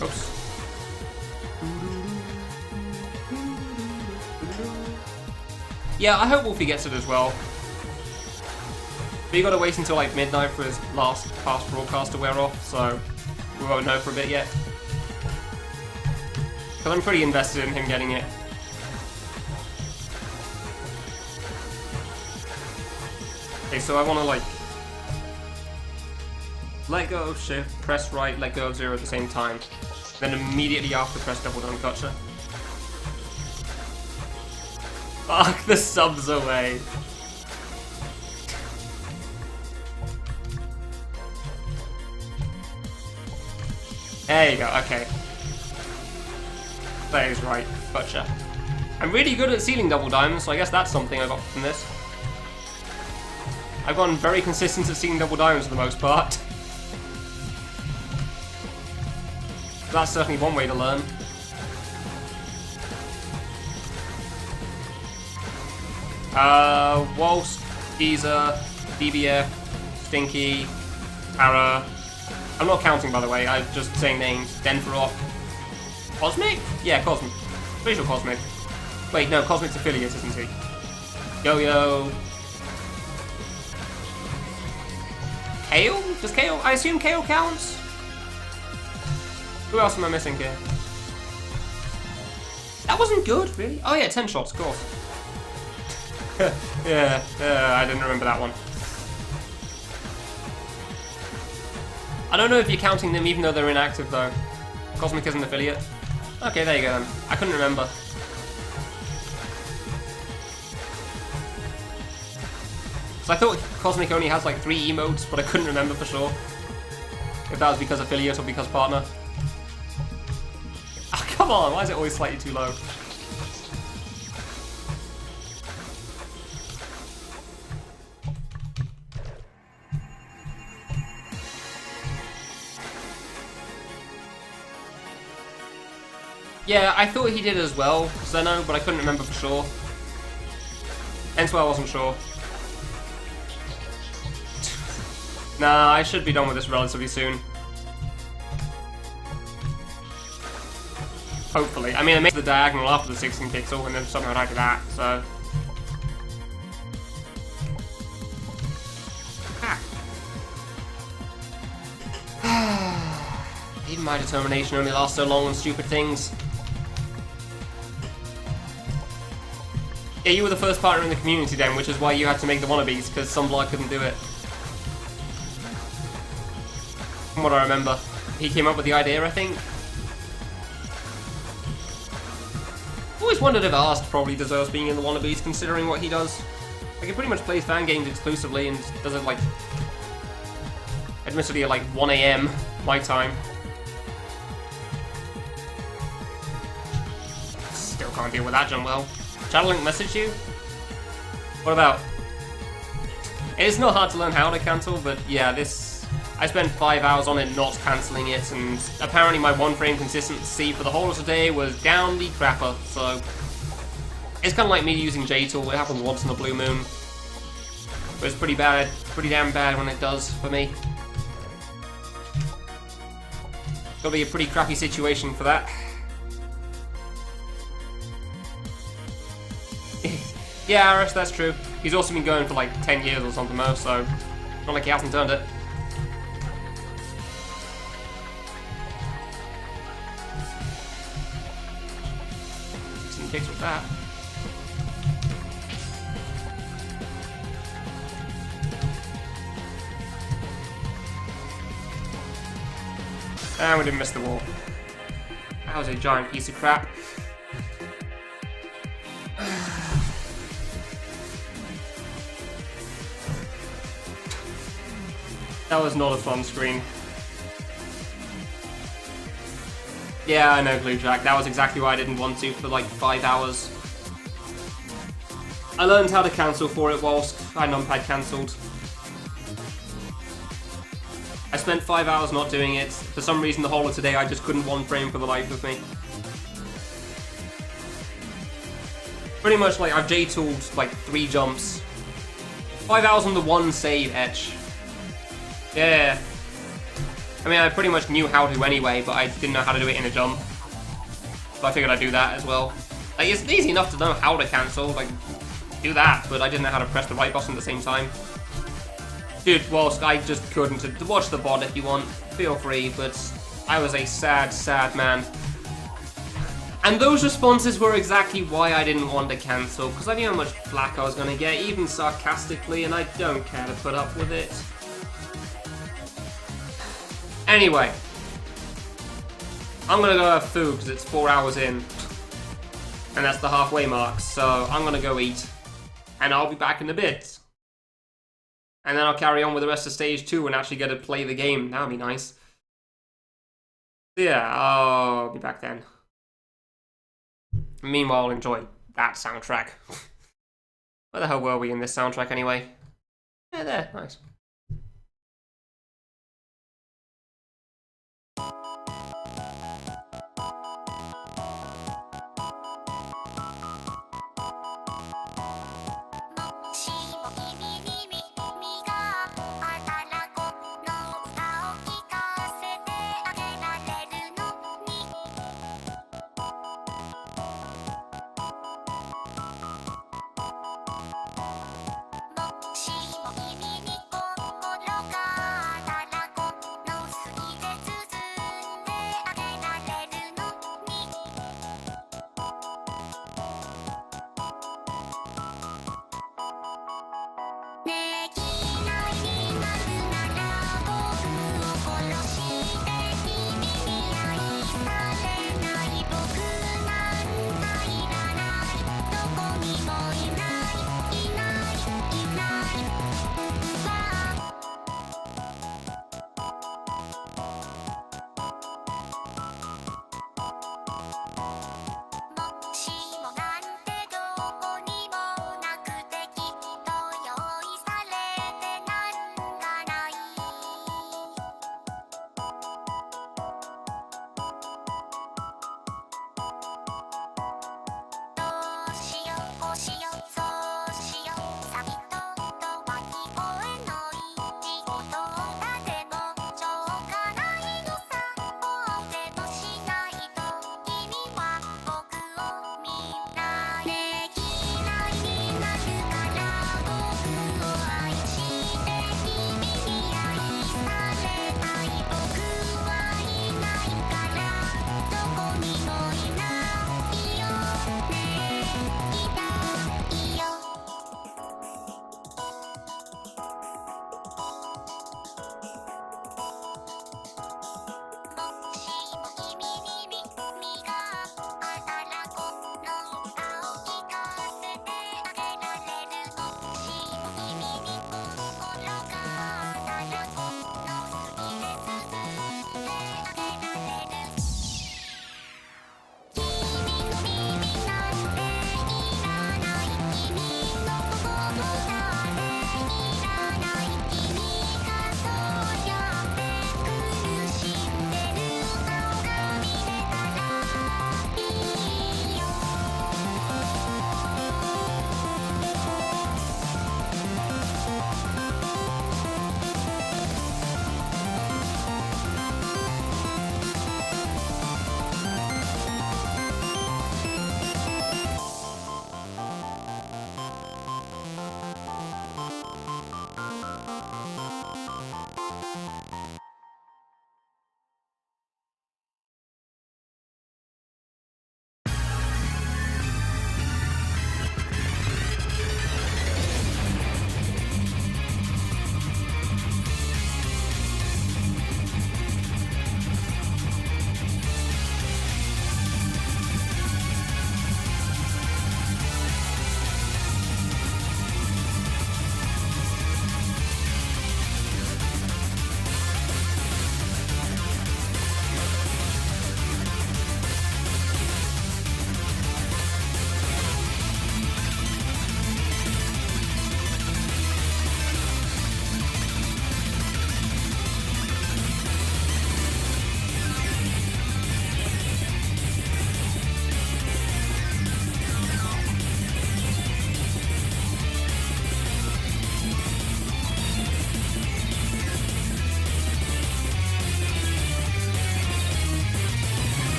Oops. Yeah, I hope Wolfie gets it as well. But you gotta wait until like midnight for his last past broadcast to wear off, so we won't know for a bit yet. Because I'm pretty invested in him getting it. Okay, so I wanna like let go of shift, press right, let go of 0 at the same time. Then immediately after press double down, gotcha. Fuck the subs away. There you go, okay. That is right, gotcha. I'm really good at sealing double diamonds, so I guess that's something I got from this. I've gotten very consistent at sealing double diamonds for the most part. That's certainly one way to learn. Waltz, Geezer, DBF, Stinky, Para. I'm not counting, by the way, I'm just saying names. Denferock. Cosmic? Yeah, Cosmic. Pretty sure Cosmic. Wait, no, Cosmic's affiliate, isn't he? Yo-Yo. Kale? Does Kale? I assume Kale counts? Who else am I missing here? That wasn't good, really? Oh yeah, 10 shots, of course. Yeah, I didn't remember that one. I don't know if you're counting them even though they're inactive though. Cosmic is an affiliate. Okay, there you go then. I couldn't remember. So I thought Cosmic only has like 3 emotes, but I couldn't remember for sure. If that was because affiliate or because partner. Oh, come on, why is it always slightly too low? Yeah, I thought he did as well, Zeno, but I couldn't remember for sure. Hence why I wasn't sure. Nah, I should be done with this relatively soon. Hopefully. I mean, I made the diagonal after the 16 pixel and then somehow I did that, so... Even my determination only lasts so long on stupid things. Yeah, you were the first partner in the community then, which is why you had to make the wannabes, because Sunblood couldn't do it. From what I remember. He came up with the idea, I think. Always wondered if Arst probably deserves being in the wannabes, considering what he does. Like, he pretty much plays fan games exclusively and does it, like... admittedly at, like, 1 AM, my time. Still can't deal with that, John Well. Shadowlink messaged you? What about? It's not hard to learn how to cancel, but yeah, this... I spent 5 hours on it not cancelling it, and apparently my 1-frame consistency for the whole of today was down the crapper, so... It's kind of like me using J-Tool, it happens once in a blue moon. But it's pretty bad, pretty damn bad when it does, for me. Gotta be a pretty crappy situation for that. Yeah, Aris, that's true. He's also been going for like 10 years or something more, so not like he hasn't turned it. Some kicks with that. And we didn't miss the wall. That was a giant piece of crap. That was not a fun screen. Yeah, I know, Bluejack. That was exactly why I didn't want to for like 5 hours. I learned how to cancel for it whilst I numpad cancelled. I spent 5 hours not doing it. For some reason, the whole of today, I just couldn't 1-frame for the life of me. Pretty much, like, I've J-tooled, like, 3 jumps. 5 hours on the 1 save etch. Yeah. I mean, I pretty much knew how to anyway, but I didn't know how to do it in a jump. So I figured I'd do that as well. Like, it's easy enough to know how to cancel. Like, do that, but I didn't know how to press the right button at the same time. Dude, whilst I just couldn't. Watch the VOD if you want, feel free, but I was a sad, sad man. And those responses were exactly why I didn't want to cancel, because I knew how much flack I was going to get, even sarcastically, and I don't care to put up with it. Anyway, I'm going to go have food, because it's 4 hours in. And that's the halfway mark, so I'm going to go eat. And I'll be back in a bit. And then I'll carry on with the rest of stage 2 and actually get to play the game. That would be nice. So yeah, I'll be back then. Meanwhile, enjoy that soundtrack. Where the hell were we in this soundtrack anyway? Yeah, there, nice.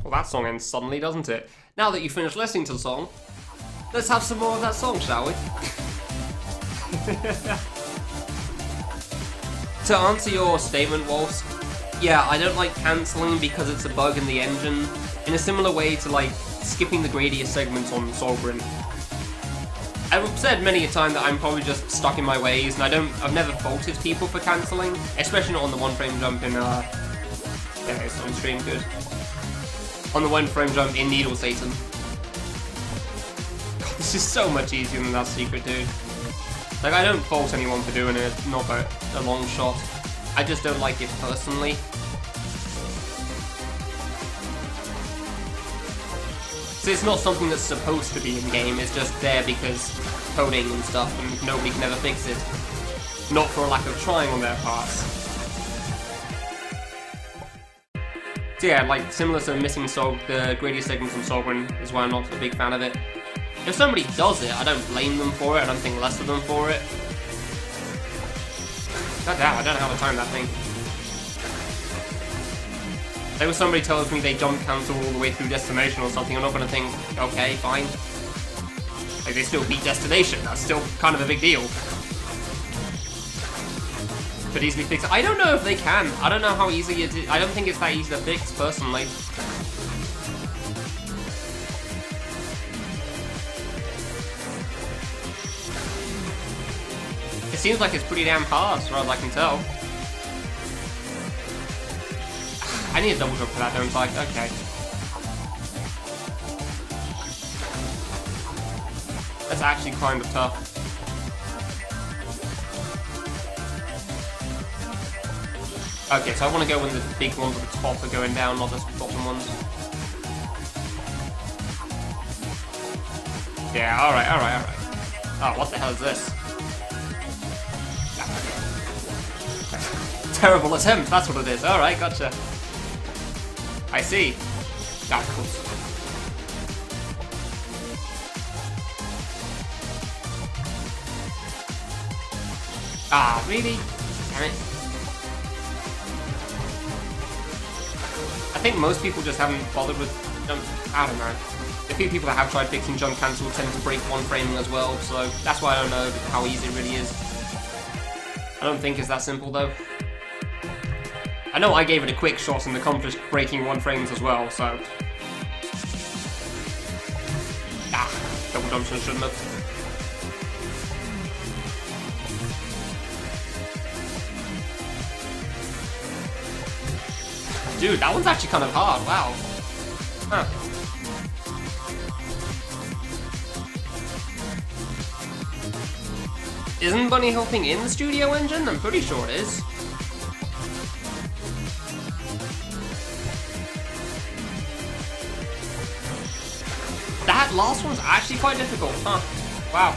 Well, that song ends suddenly, doesn't it? Now that you've finished listening to the song, let's have some more of that song, shall we? To answer your statement, Waltz, yeah, I don't like cancelling because it's a bug in the engine, in a similar way to, like, skipping the gradiest segments on Solbrin. I've said many a time that I'm probably just stuck in my ways, and I've never faulted people for cancelling, especially not on the one frame jump in, yeah, it's on stream, good. On the one frame jump in Needle Satan. God, this is so much easier than that secret, dude. Like, I don't fault anyone for doing it, not by a long shot. I just don't like it personally. So it's not something that's supposed to be in game, it's just there because coding and stuff, and nobody can ever fix it. Not for a lack of trying on their parts. So yeah, like, similar to missing the gradiest segments on Sovereign is why I'm not a big fan of it. If somebody does it, I don't blame them for it, I don't think less of them for it. God damn, I don't know how to time that thing. Like when somebody tells me they jump cancel all the way through Destination or something, I'm not gonna think, okay, fine. Like, they still beat Destination, that's still kind of a big deal. Could easily fix it. I don't know if they can. I don't know how easy it is. I don't think it's that easy to fix, personally. It seems like it's pretty damn hard, as far as I can tell. I need a double jump for that, don't I? Okay. That's actually kind of tough. Okay, so I want to go when the big ones at the top are going down, not the bottom ones. Yeah, alright. Oh, what the hell is this? Terrible attempt, that's what it is. Alright, gotcha. I see. Ah, of course. Ah, really? Damn it. I think most people just haven't bothered with... I don't know. The few people that have tried fixing jump cancel tend to break one framing as well, so that's why I don't know how easy it really is. I don't think it's that simple though. I know I gave it a quick shot and accomplished breaking one frames as well, so... Ah, double jumps and shouldn't have. Dude, that one's actually kind of hard, wow. Huh. Isn't bunny hopping in the studio engine? I'm pretty sure it is. That last one's actually quite difficult, huh? Wow.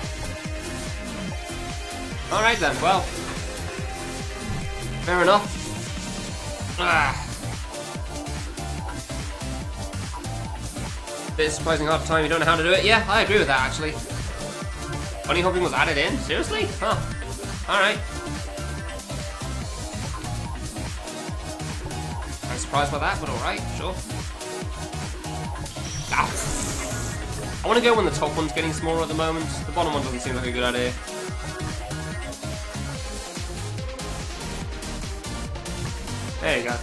Alright then, well. Fair enough. Ah. Bit surprising half the time you don't know how to do it. Yeah, I agree with that actually. Bunny hopping was added in? Seriously? Huh. Alright. I'm surprised by that, but alright, sure. Ow. I want to go when the top one's getting smaller at the moment. The bottom one doesn't seem like a good idea. There you go.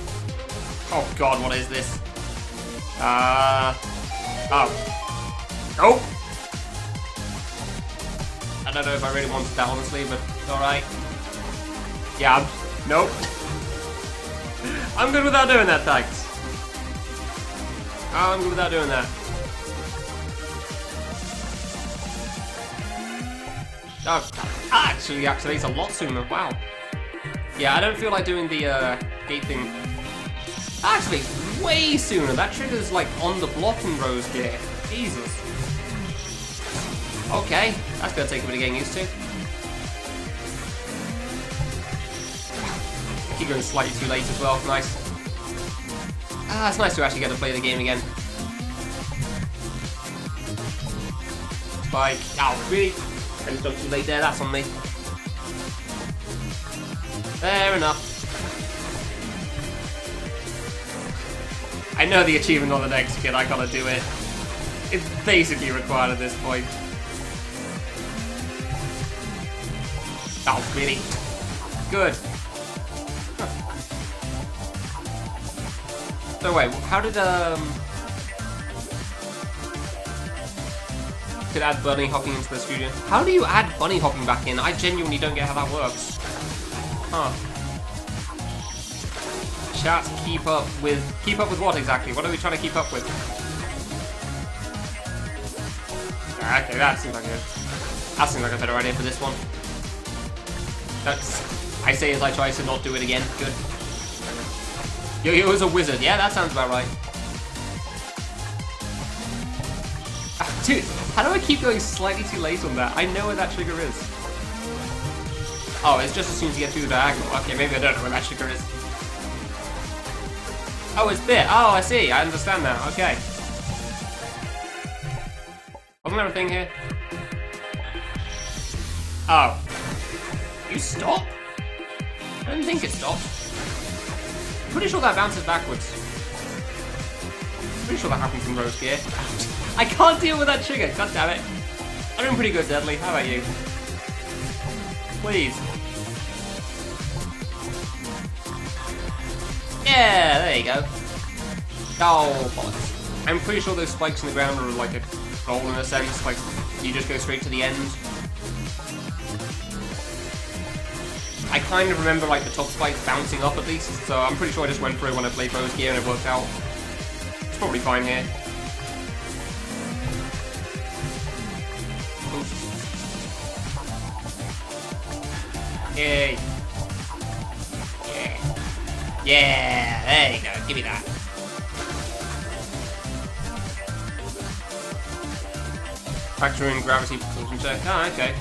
Oh god, what is this? Oh. Nope! I don't know if I really wanted that, honestly, but it's alright. Yeah, nope. I'm good without doing that, thanks. I'm good without doing that. Oh, actually activates a lot sooner, wow. Yeah, I don't feel like doing the gate thing. Actually, way sooner. That triggers like on the block in Rose gear. Jesus. Okay, that's gonna take a bit of getting used to. I keep going slightly too late as well. Nice. Ah, it's nice to actually get to play the game again. Spike. Oh, really? I just jumped too late there. That's on me. Fair enough. I know the achievement on the next kid, I gotta do it. It's basically required at this point. Oh, really? Good. Huh. So wait, how did could add bunny hopping into the studio? How do you add bunny hopping back in? I genuinely don't get how that works. Huh. Chat, keep up with what exactly? What are we trying to keep up with? Okay, that seems like a better idea for this one. I say as I try to not do it again. Good. Yo-Yo is a wizard. Yeah, that sounds about right. Dude, how do I keep going slightly too late on that? I know where that trigger is. Oh, it's just as soon as you get through the diagonal. Okay, maybe I don't know where that trigger is. Oh, it's bit. Oh, I see. I understand now. Okay. Wasn't there a thing here? Oh. You stop? I didn't think it stopped. I'm pretty sure that bounces backwards. Pretty sure that happens in Rose gear. I can't deal with that trigger. God damn it. I'm doing pretty good, Deadly. How about you? Please. Yeah, there you go. Oh, bollocks. I'm pretty sure those spikes in the ground are like a goal in a sense, like you just go straight to the end. I kind of remember like the top spikes bouncing up at least, so I'm pretty sure I just went through when I played Rose gear and it worked out. It's probably fine here. Yay. Yeah. Yeah, there you go. Give me that. Factor in gravity propulsion check. Ah, okay.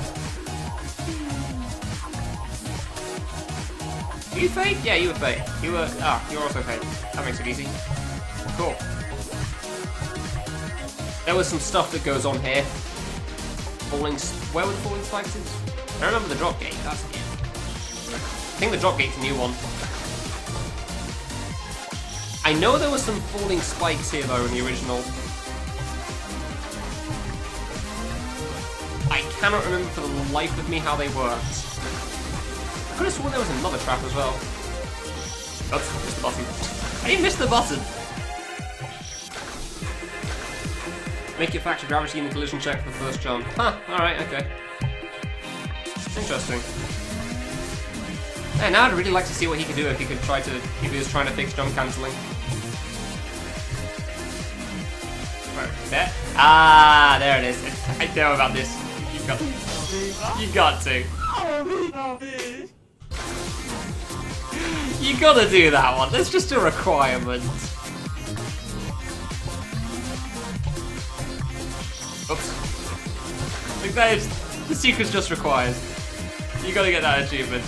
Are you Fate? Yeah, you were Fate. You were. Ah, you're also Fate. That makes it easy. Cool. There was some stuff that goes on here. Where were the falling spikes? I remember the drop gate. That's it. I think the drop gate's a new one. I know there were some falling spikes here though in the original. I cannot remember for the life of me how they worked. I could have sworn there was another trap as well. Oops, missed the button. I missed the button! Make it factor gravity in the collision check for the first jump. Huh, alright, okay. Interesting. Yeah, now I'd really like to see what he could do if he was trying to fix jump cancelling. Right, there. Ah, there it is. I know about this. You got to. You gotta do that one. That's just a requirement. Oops. Like that is the secret's just required. You gotta get that achievement.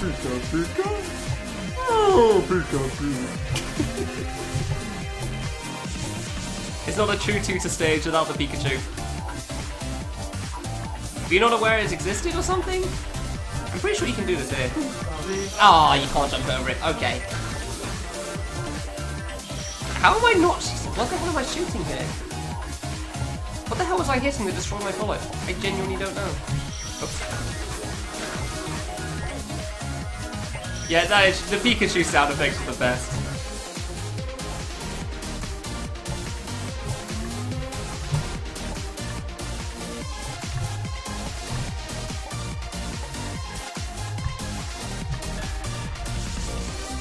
Pika Pika. Oh, Pika Pika. It's not a true tutor stage without the Pikachu. Were you not aware it existed or something? I'm pretty sure you can do this here. Ah, you can't jump over it. Okay. How am I not? What the hell am I shooting here? What the hell was I hitting to destroy my bullet? I genuinely don't know. Oops. Yeah, that is, the Pikachu sound effects are the best.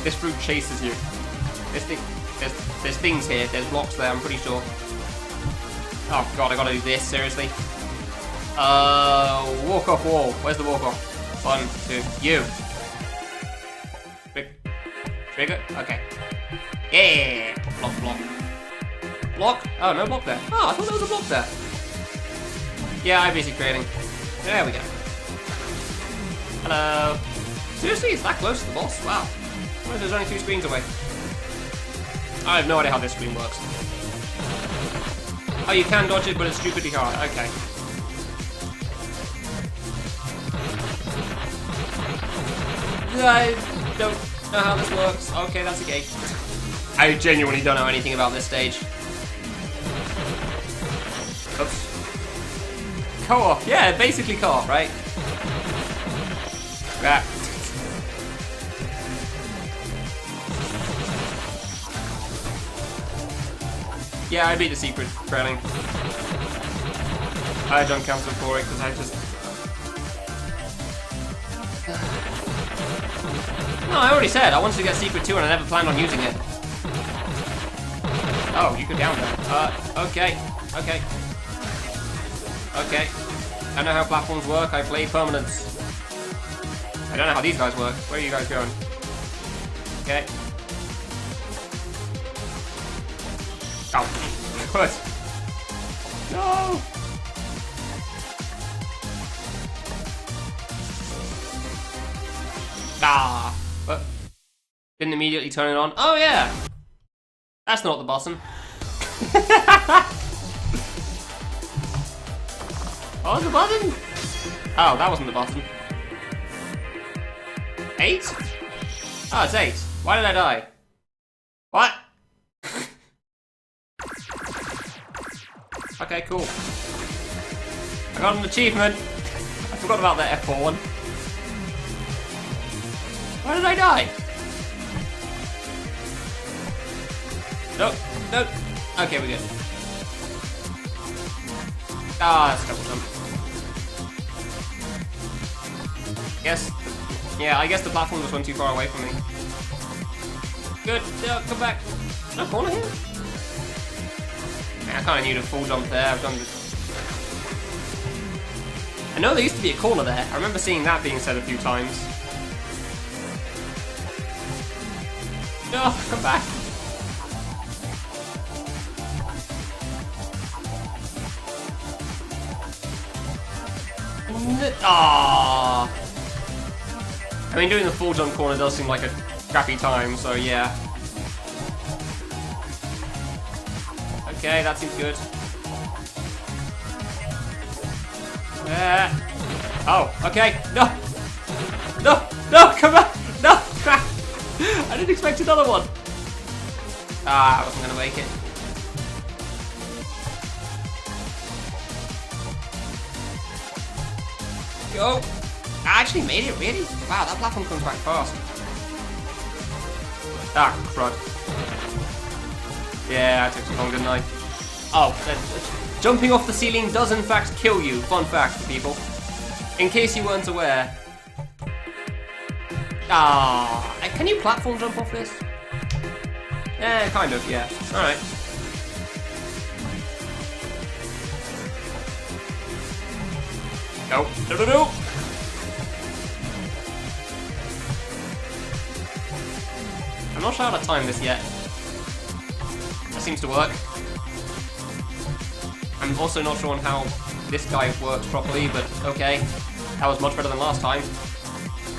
This fruit chases you. There's things here. There's blocks there. I'm pretty sure. Oh god, I gotta do this. Seriously. Walk off wall. Where's the walk off? 1, 2, you. Trigger. Okay. Yeah. Block, block. Block. Oh, no block there. Oh, I thought there was a block there. Yeah, I'm busy creating. There we go. Hello. Seriously, it's that close to the boss? Wow. There's only 2 screens away. I have no idea how this screen works. Oh, you can dodge it, but it's stupidly hard. Okay. I don't know how this works. Okay, that's a gate. I genuinely don't know anything about this stage. Oops. Co-op. Yeah, basically co-op, right? Yeah. Yeah, I beat the secret trailing. I jump cancel for it because I just... No, I already said I wanted to get secret 2 and I never planned on using it. Oh, you could down there. Okay. Okay. Okay. I know how platforms work, I play permanence. I don't know how these guys work. Where are you guys going? Okay. Oh, good. No! Ah! What? Didn't immediately turn it on. Oh, yeah! That's not the button. What was the button? Oh, that wasn't the button. 8? Oh, it's 8. Why did I die? What? Okay, cool. I got an achievement. I forgot about that F4 one. Why did I die? Nope, nope. Okay, we're good. Ah, that's a double jump. Yes. Yeah, I guess the platform just went too far away from me. Good. Yeah, come back. No corner here? kind of new to full jump there. I've done this. I know there used to be a corner there. I remember seeing that being said a few times. No, come back. Ah. I mean, doing the full jump corner does seem like a crappy time, so yeah. Okay, that seems good. Oh, okay. No! No! No! Come back! No! I didn't expect another one! Ah, I wasn't gonna make it. Go! I actually made it, really? Wow, that platform comes back fast. Ah, crud. Yeah, I took too long, didn't I? Oh, jumping off the ceiling does in fact kill you. Fun fact for people. In case you weren't aware. Ah, can you platform jump off this? Yeah, kind of, yeah. Alright. No, no, no, no! I'm not sure how to time this yet. That seems to work. I'm also not sure on how this guy works properly, but okay. That was much better than last time.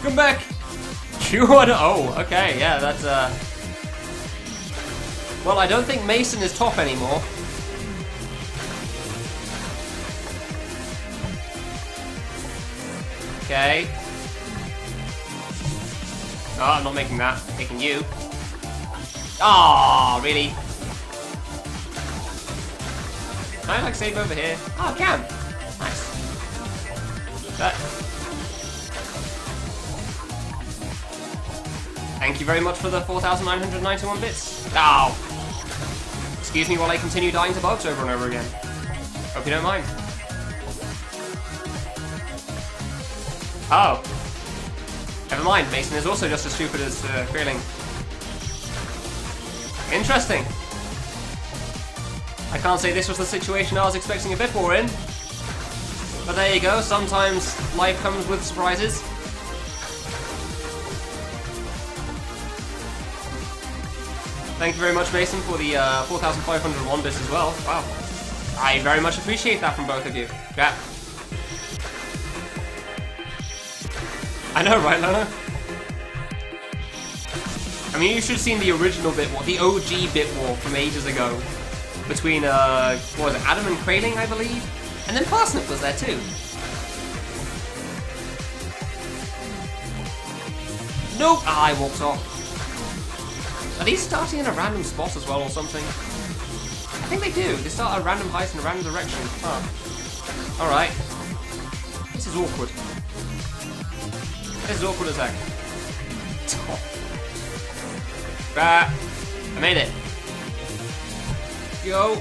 Come back! Oh, okay, yeah, that's well, I don't think Mason is top anymore. Okay. No, I'm not making that. I'm making you. Ah, really? Can I like save over here? Oh, I can. Nice. That. Thank you very much for the 4,991 bits. Oh. Excuse me while I continue dying to bugs over and over again. Hope you don't mind. Oh. Never mind, Mason is also just as stupid as Feeling. Interesting. I can't say this was the situation I was expecting a bit more in. But there you go, sometimes life comes with surprises. Thank you very much, Mason, for the 4,501 bits as well. Wow. I very much appreciate that from both of you. Yeah. I know, right, Lana? I mean, you should have seen the original bit war, the OG bit war from ages ago. Between, what was it, Adam and Kraling, I believe? And then Parsnip was there too. Nope! Ah, I walked off. Are these starting in a random spot as well or something? I think they do. They start at a random height in a random direction. Huh. Alright. This is awkward. This is awkward as heck. I made it. Go.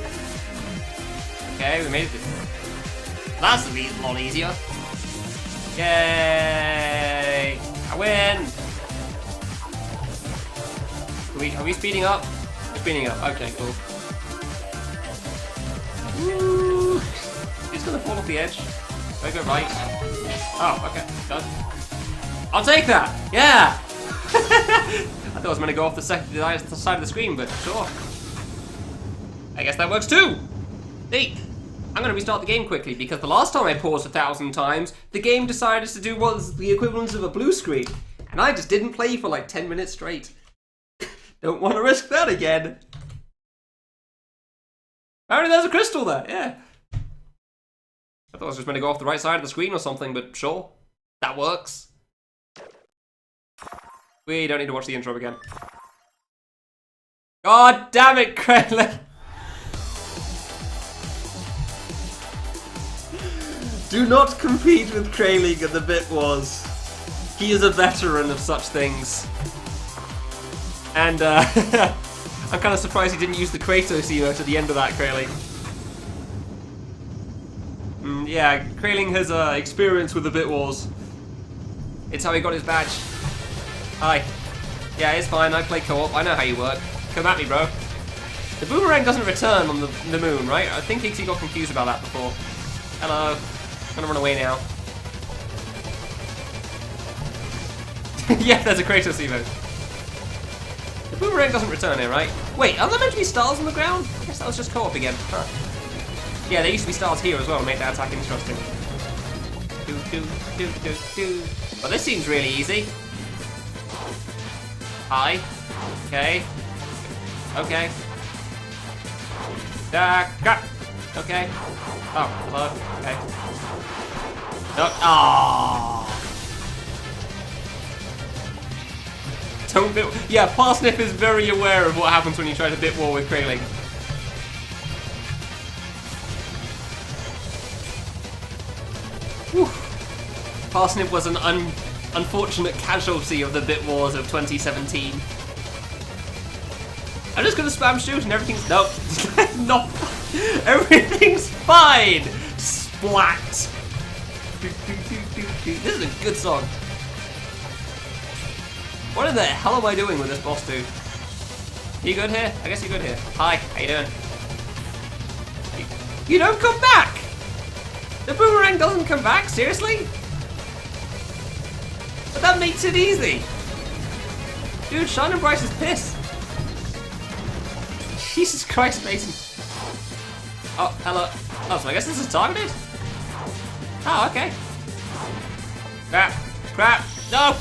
Okay, we made it. That's a lot easier. Yay! I win! Are we speeding up? We're speeding up. Okay, cool. Woo! He's gonna fall off the edge. Do I go right? Oh, okay. Done. I'll take that! Yeah! I thought I was going to go off the side of the screen, but sure. I guess that works too! Neat! I'm going to restart the game quickly, because the last time I paused 1,000 times, the game decided to do what was the equivalent of a blue screen. And I just didn't play for like 10 minutes straight. Don't want to risk that again. Apparently there's a crystal there, yeah. I thought I was just going to go off the right side of the screen or something, but sure. That works. We don't need to watch the intro again. God damn it, Kraylin! Do not compete with Krayling at the bit wars. He is a veteran of such things. And I'm kind of surprised he didn't use the Kratos emote at the end of that, Krayling. Yeah, Krayling has experience with the bit wars. It's how he got his badge. Hi. Yeah, it's fine, I play co-op, I know how you work. Come at me, bro. The boomerang doesn't return on the moon, right? I think Ixie got confused about that before. Hello. I'm gonna run away now. Yeah, there's a Kratos emote. The boomerang doesn't return here, right? Wait, are there meant to be stars on the ground? I guess that was just co-op again. Huh. Yeah, there used to be stars here as well to make that attack interesting. Well, this seems really easy. Hi. Okay. Okay. Crap. Okay. Oh, hello. Okay. No. Aww. Don't bit. Yeah, Parsnip is very aware of what happens when you try to bit war with Krayling. Whew. Parsnip was an unfortunate casualty of the bit wars of 2017. I'm just gonna spam shoot and everything's nope. Not everything's fine. Splat. This is a good song. What in the hell am I doing with this boss dude? You good here? I guess you're good here. Hi, how you doing? You don't come back! The boomerang doesn't come back, seriously? But that makes it easy. Dude, Shining Bryce is pissed. Jesus Christ, Mason. Oh, hello. Oh, so I guess this is targeted? Oh, okay. Crap. Crap. No!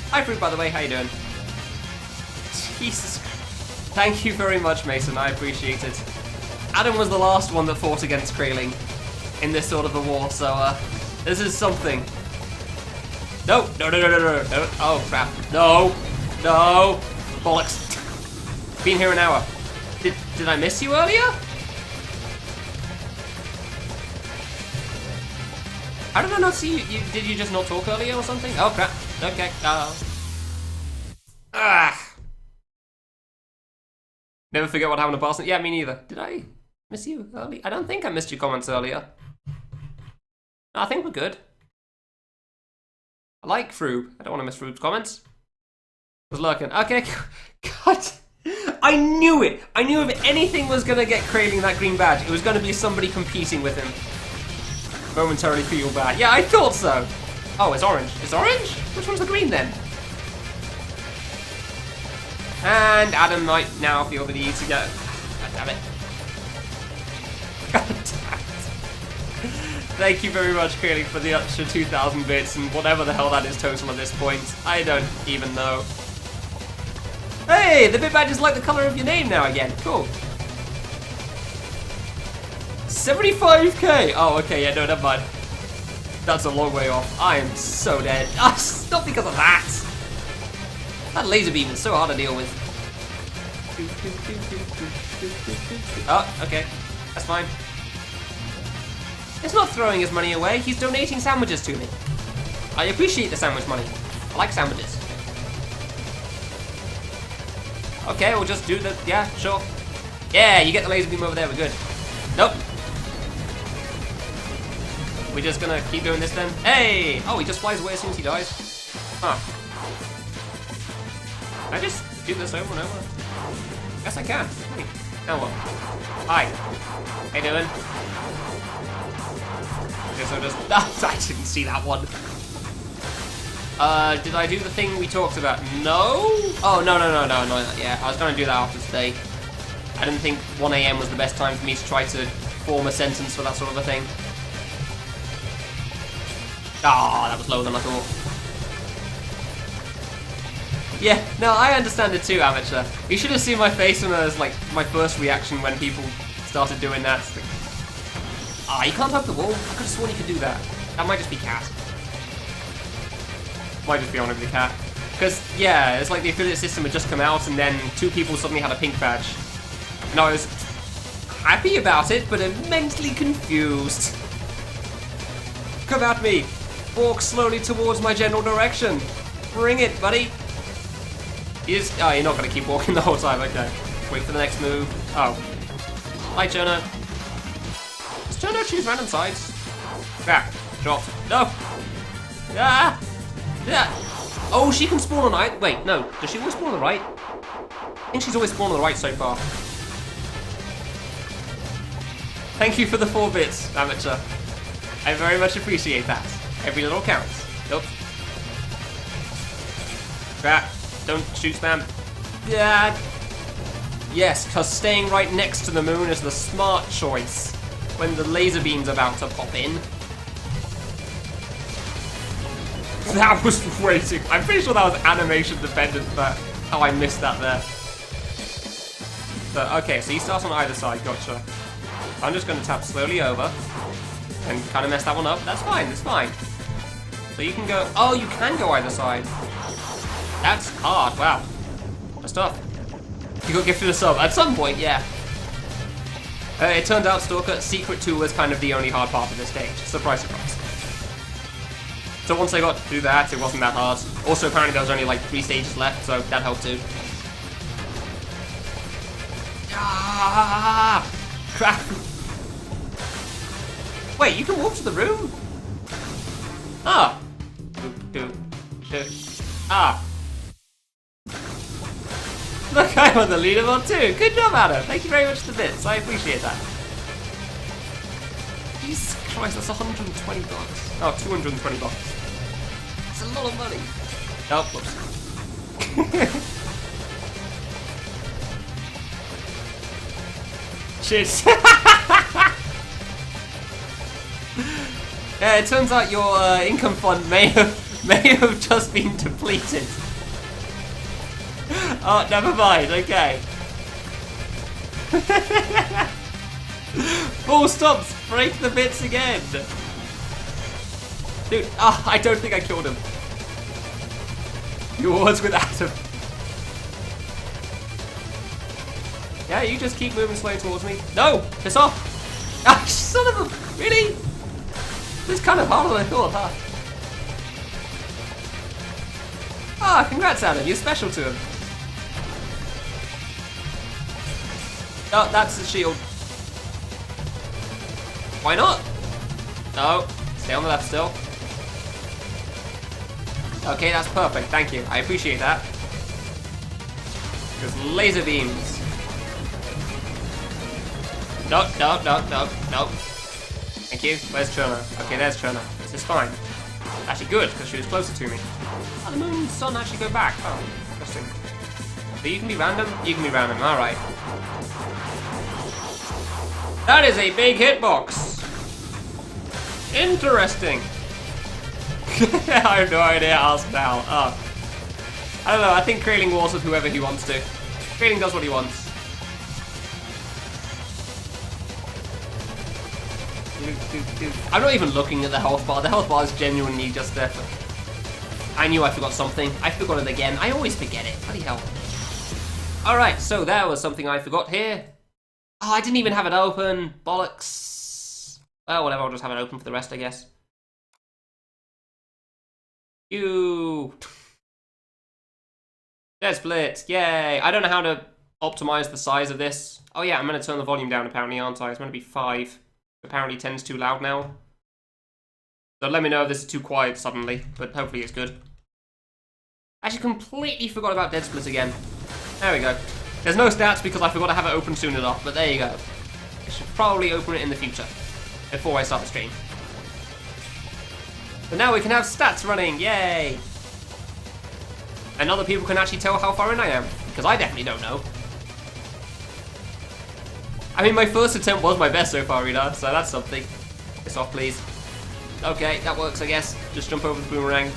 Hi, Fruit, by the way. How you doing? Jesus. Thank you very much, Mason. I appreciate it. Adam was the last one that fought against Krayling in this sort of a war, so this is something. No, no, no, no, no, no, no. Oh crap. No, no. Bollocks. Been here an hour. Did I miss you earlier? How did I not see you? Did you just not talk earlier or something? Oh crap. Okay. Never forget what happened to Parsnip. Yeah, me neither. Did I miss you earlier? I don't think I missed your comments earlier. No, I think we're good. I like Froob. I don't want to miss Froob's comments. I was lurking. Okay. God. I knew it! I knew if anything was gonna get Krayling that green badge, it was gonna be somebody competing with him. Momentarily feel bad. Yeah, I thought so! Oh, it's orange. It's orange? Which one's the green then? And Adam might now feel the need to go. God damn it. God damn it. Thank you very much, Krayling, for the extra 2,000 bits and whatever the hell that is total at this point. I don't even know. Hey, the bit badge is like the color of your name now again. Cool. 75k. Oh, okay. Yeah, no, never mind. That's a long way off. I am so dead. Not because of that. That laser beam is so hard to deal with. Oh, okay. That's fine. It's not throwing his money away. He's donating sandwiches to me. I appreciate the sandwich money. I like sandwiches. Okay, we'll just do the... Yeah, sure. Yeah, you get the laser beam over there. We're good. Nope. We're just gonna keep doing this then. Hey! Oh, he just flies away as soon as he dies. Huh. Can I just do this over and over? Yes, I can. Hey. Now what? Hi. How you doing? Okay, so just... I didn't see that one. Did I do the thing we talked about? No? Oh, no. Yeah, I was gonna do that after today. I didn't think 1 AM was the best time for me to try to form a sentence for that sort of a thing. Ah, that was lower than I thought. Yeah, no, I understand it too, Amateur. You should have seen my face when I was like, my first reaction when people started doing that. Ah, you can't hug the wall. I could have sworn you could do that. That might just be cat. Might just be on the cat. Because, yeah, it's like the affiliate system had just come out and then 2 people suddenly had a pink badge. And I was happy about it, but immensely confused. Come at me. Walk slowly towards my general direction. Bring it, buddy. Oh, you're not going to keep walking the whole time, okay. Wait for the next move. Oh. Hi, Chono. Does Chono choose random sides? Crap. Dropped. No! Ah! Yeah! Oh, she can spawn on either. Wait, no. Does she always spawn on the right? I think she's always spawned on the right so far. Thank you for the 4 bits, amateur. I very much appreciate that. Every little counts. Nope. Crap. Don't shoot spam. Yeah. Yes, because staying right next to the moon is the smart choice when the laser beam's about to pop in. That was way too... I'm pretty sure that was animation dependent, but how I missed that there. But, okay, so he starts on either side, gotcha. I'm just going to tap slowly over and kind of mess that one up. That's fine, that's fine. So you can go... Oh, you can go either side. That's hard, wow. That's tough. You got gifted a sub. At some point, yeah. It turns out Stalker Secret 2 was kind of the only hard part of this stage. Surprise, surprise. So once I got through that, it wasn't that hard. Also, apparently there was only like 3 stages left, so that helped too. Ah! Crap! Wait, you can walk to the room? Ah! Ah! Look, I'm on the leaderboard too! Good job, Adam! Thank you very much for the bits, I appreciate that. Jesus Christ, that's 120 bucks. Oh, 220 bucks. That's a lot of money. Oh, whoops. Cheers. Yeah, it turns out your income fund may have just been depleted. Oh, never mind, okay. Full stops, break the bits again. Dude, I don't think I killed him. You was with Adam. Yeah, you just keep moving slowly towards me. No, piss off. Ah, son of a, really? This is kind of harder than I thought, huh? Ah, congrats, Adam, you're special to him. Oh, that's the shield. Why not? No. Stay on the left still. Okay, that's perfect. Thank you. I appreciate that. There's laser beams. No. Thank you. Where's Churner? Okay, there's Churner. This is fine. Actually good, because she was closer to me. Oh, the moon and sun actually go back. Oh, interesting. So you can be random? You can be random. Alright. That is a big hitbox. Interesting. I have no idea. Ask now. Oh. I don't know. I think Kraling wars with whoever he wants to. Kraling does what he wants. I'm not even looking at the health bar. The health bar is genuinely just there for... I knew I forgot something. I forgot it again. I always forget it. Bloody hell. Alright, so there was something I forgot here. Oh, I didn't even have it open. Bollocks. Well, whatever. I'll just have it open for the rest, I guess. You. Dead split. Yay. I don't know how to optimize the size of this. Oh, yeah, I'm going to turn the volume down, apparently, aren't I? It's going to be 5. Apparently 10's too loud now. So let me know if this is too quiet suddenly, but hopefully it's good. I actually completely forgot about Dead Split again. There we go. There's no stats because I forgot to have it open soon enough, but there you go. I should probably open it in the future, before I start the stream. So now we can have stats running, yay! And other people can actually tell how far in I am, because I definitely don't know. I mean, my first attempt was my best so far, Rita, so that's something. Piss off, please. Okay, that works, I guess. Just jump over the boomerang.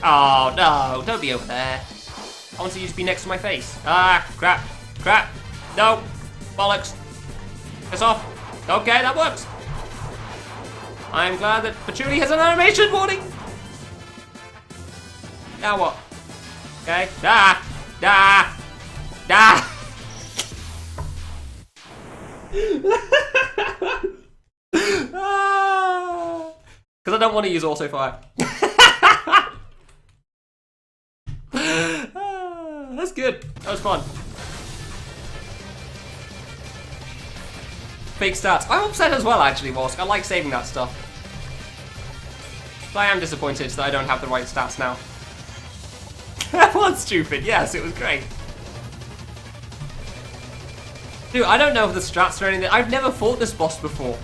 Oh, no, don't be over there. I want you to be next to my face. Ah, crap, crap. No, bollocks. Piss off. Okay, that works. I'm glad that Patchouli has an animation warning. Now what? Okay. Ah, ah, ah. Because I don't want to use auto fire. That's good. That was fun. fake stats. I'm upset as well, actually, Wolsk. I like saving that stuff. But I am disappointed that I don't have the right stats now. That was stupid. Yes, it was great. Dude, I don't know if the strats or anything. I've never fought this boss before.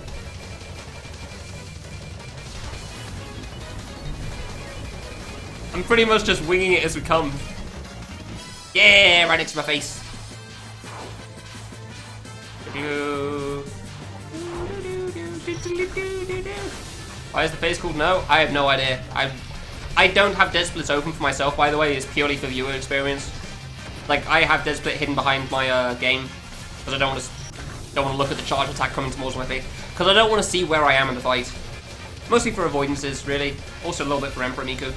I'm pretty much just winging it as we come. Yeah, right next to my face. Why is the face called no? I have no idea. I don't have dead splits open for myself, by the way. It's purely for viewer experience. Like, I have dead split hidden behind my game because I don't want to look at the charge attack coming towards my face, because I don't want to see where I am in the fight. Mostly for avoidances, really. Also a little bit for Emperor Miku.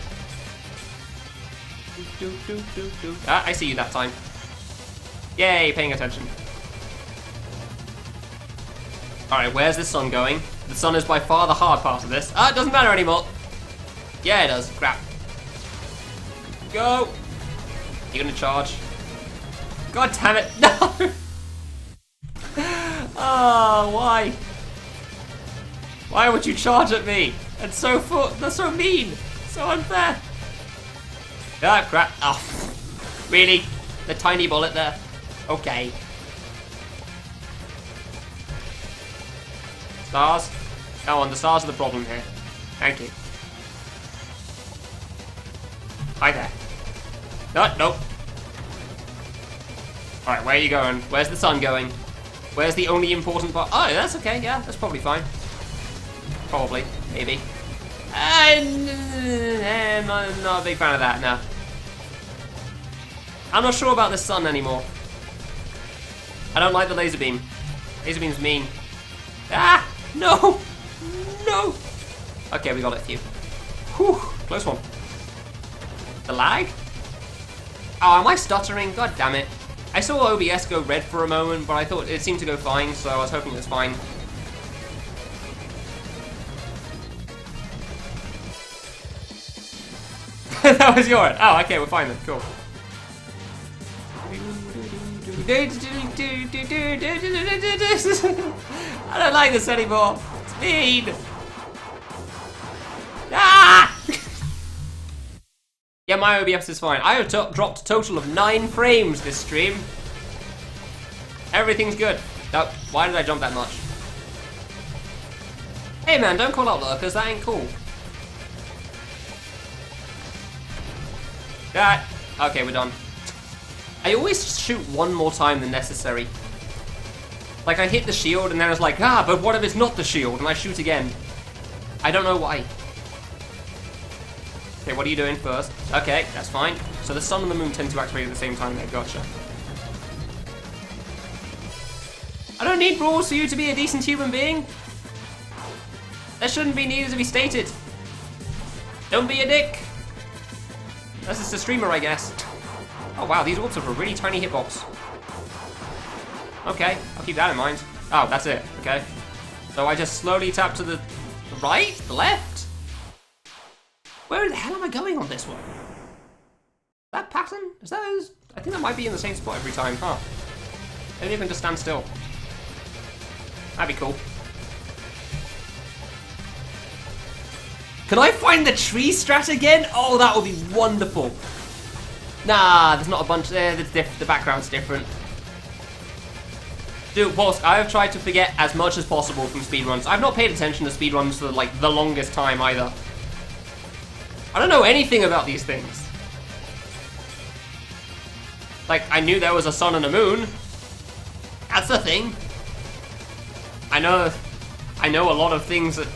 Ah, I see you that time. Yay, paying attention. Alright, where's the sun going? The sun is by far the hard part of this. Ah, it doesn't matter anymore. Yeah, it does. Crap. Go! You're gonna charge. God damn it! No! Oh, why? Why would you charge at me? That's so mean. So unfair. Ah, crap. Oh, really? The tiny bullet there? Okay. Stars? Come on, the stars are the problem here. Thank you. Hi there. No, nope. Alright, where are you going? Where's the sun going? Where's the only important part? Oh, that's okay, yeah, that's probably fine. Probably, maybe. I'm not a big fan of that, no. I'm not sure about the sun anymore. I don't like the laser beam. Laser beam's mean. Ah! No! No! Okay, we got it, phew. Whew, close one. The lag? Oh, am I stuttering? God damn it. I saw OBS go red for a moment, but I thought it seemed to go fine, so I was hoping it was fine. That was yours. Oh, okay, we're fine then. Cool. I don't like this anymore. It's mean. Ah! Yeah, my OBS is fine. I have dropped a total of 9 frames this stream. Everything's good. Oh, why did I jump that much? Hey man, don't call out lurkers, that ain't cool. Ah, okay, we're done. I always shoot one more time than necessary. Like, I hit the shield and then I was like, ah, but what if it's not the shield? And I shoot again. I don't know why. Okay, what are you doing first? Okay, that's fine. So the sun and the moon tend to activate at the same time there, gotcha. I don't need rules for you to be a decent human being. That shouldn't be needed to be stated. Don't be a dick. That's just a streamer, I guess. Oh wow, these orbs have a really tiny hitbox. Okay, I'll keep that in mind. Oh, that's it, okay. So I just slowly tap to the right? The left? Where the hell am I going on this one? That pattern? Is that... I think that might be in the same spot every time, huh? Maybe I can just stand still. That'd be cool. Can I find the tree strat again? Oh, that would be wonderful. Nah, there's not a bunch there. The background's different. Dude, Wolsk, I have tried to forget as much as possible from speedruns. I've not paid attention to speedruns for, like, the longest time, either. I don't know anything about these things. Like, I knew there was a sun and a moon. That's a thing. I know a lot of things that...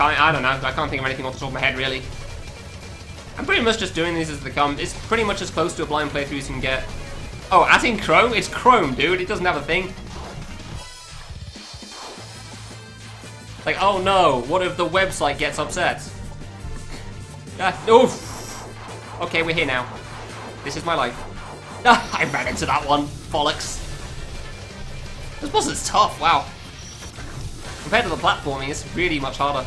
I don't know, I can't think of anything off the top of my head, really. I'm pretty much just doing these as they come. It's pretty much as close to a blind playthrough as you can get. Oh, as in Chrome? It's Chrome, dude. It doesn't have a thing. Like, oh no, what if the website gets upset? Oof. Okay, we're here now. This is my life. I ran into that one. Bollocks. This boss is tough, wow. Compared to the platforming, it's really much harder.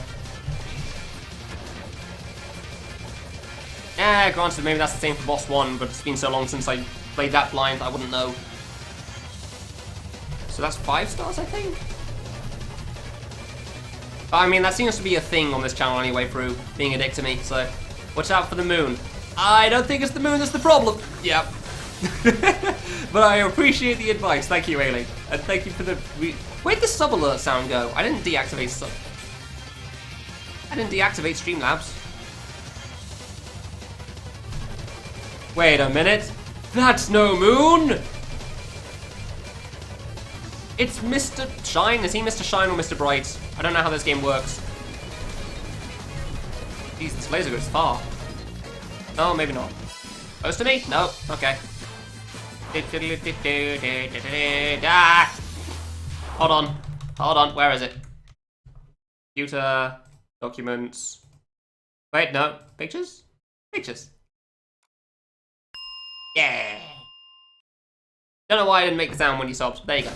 Granted, maybe that's the same for boss 1, but it's been so long since I played that blind, I wouldn't know. So that's 5 stars, I think? But I mean, that seems to be a thing on this channel anyway, through being a dick to me, so watch out for the moon. I don't think it's the moon that's the problem. Yep. But I appreciate the advice. Thank you, Ailey. And thank you for the... Where'd the sub alert sound go? I didn't deactivate sub... I didn't deactivate Streamlabs. Wait a minute. That's no moon! It's Mr. Shine. Is he Mr. Shine or Mr. Bright? I don't know how this game works. Jeez, this laser goes far. Oh, maybe not. Close to me? No. Okay. Ah! Hold on. Hold on. Where is it? Computer. Documents. Wait, no. Pictures? Pictures. Yeah. Don't know why I didn't make the sound when you sobbed. There you go.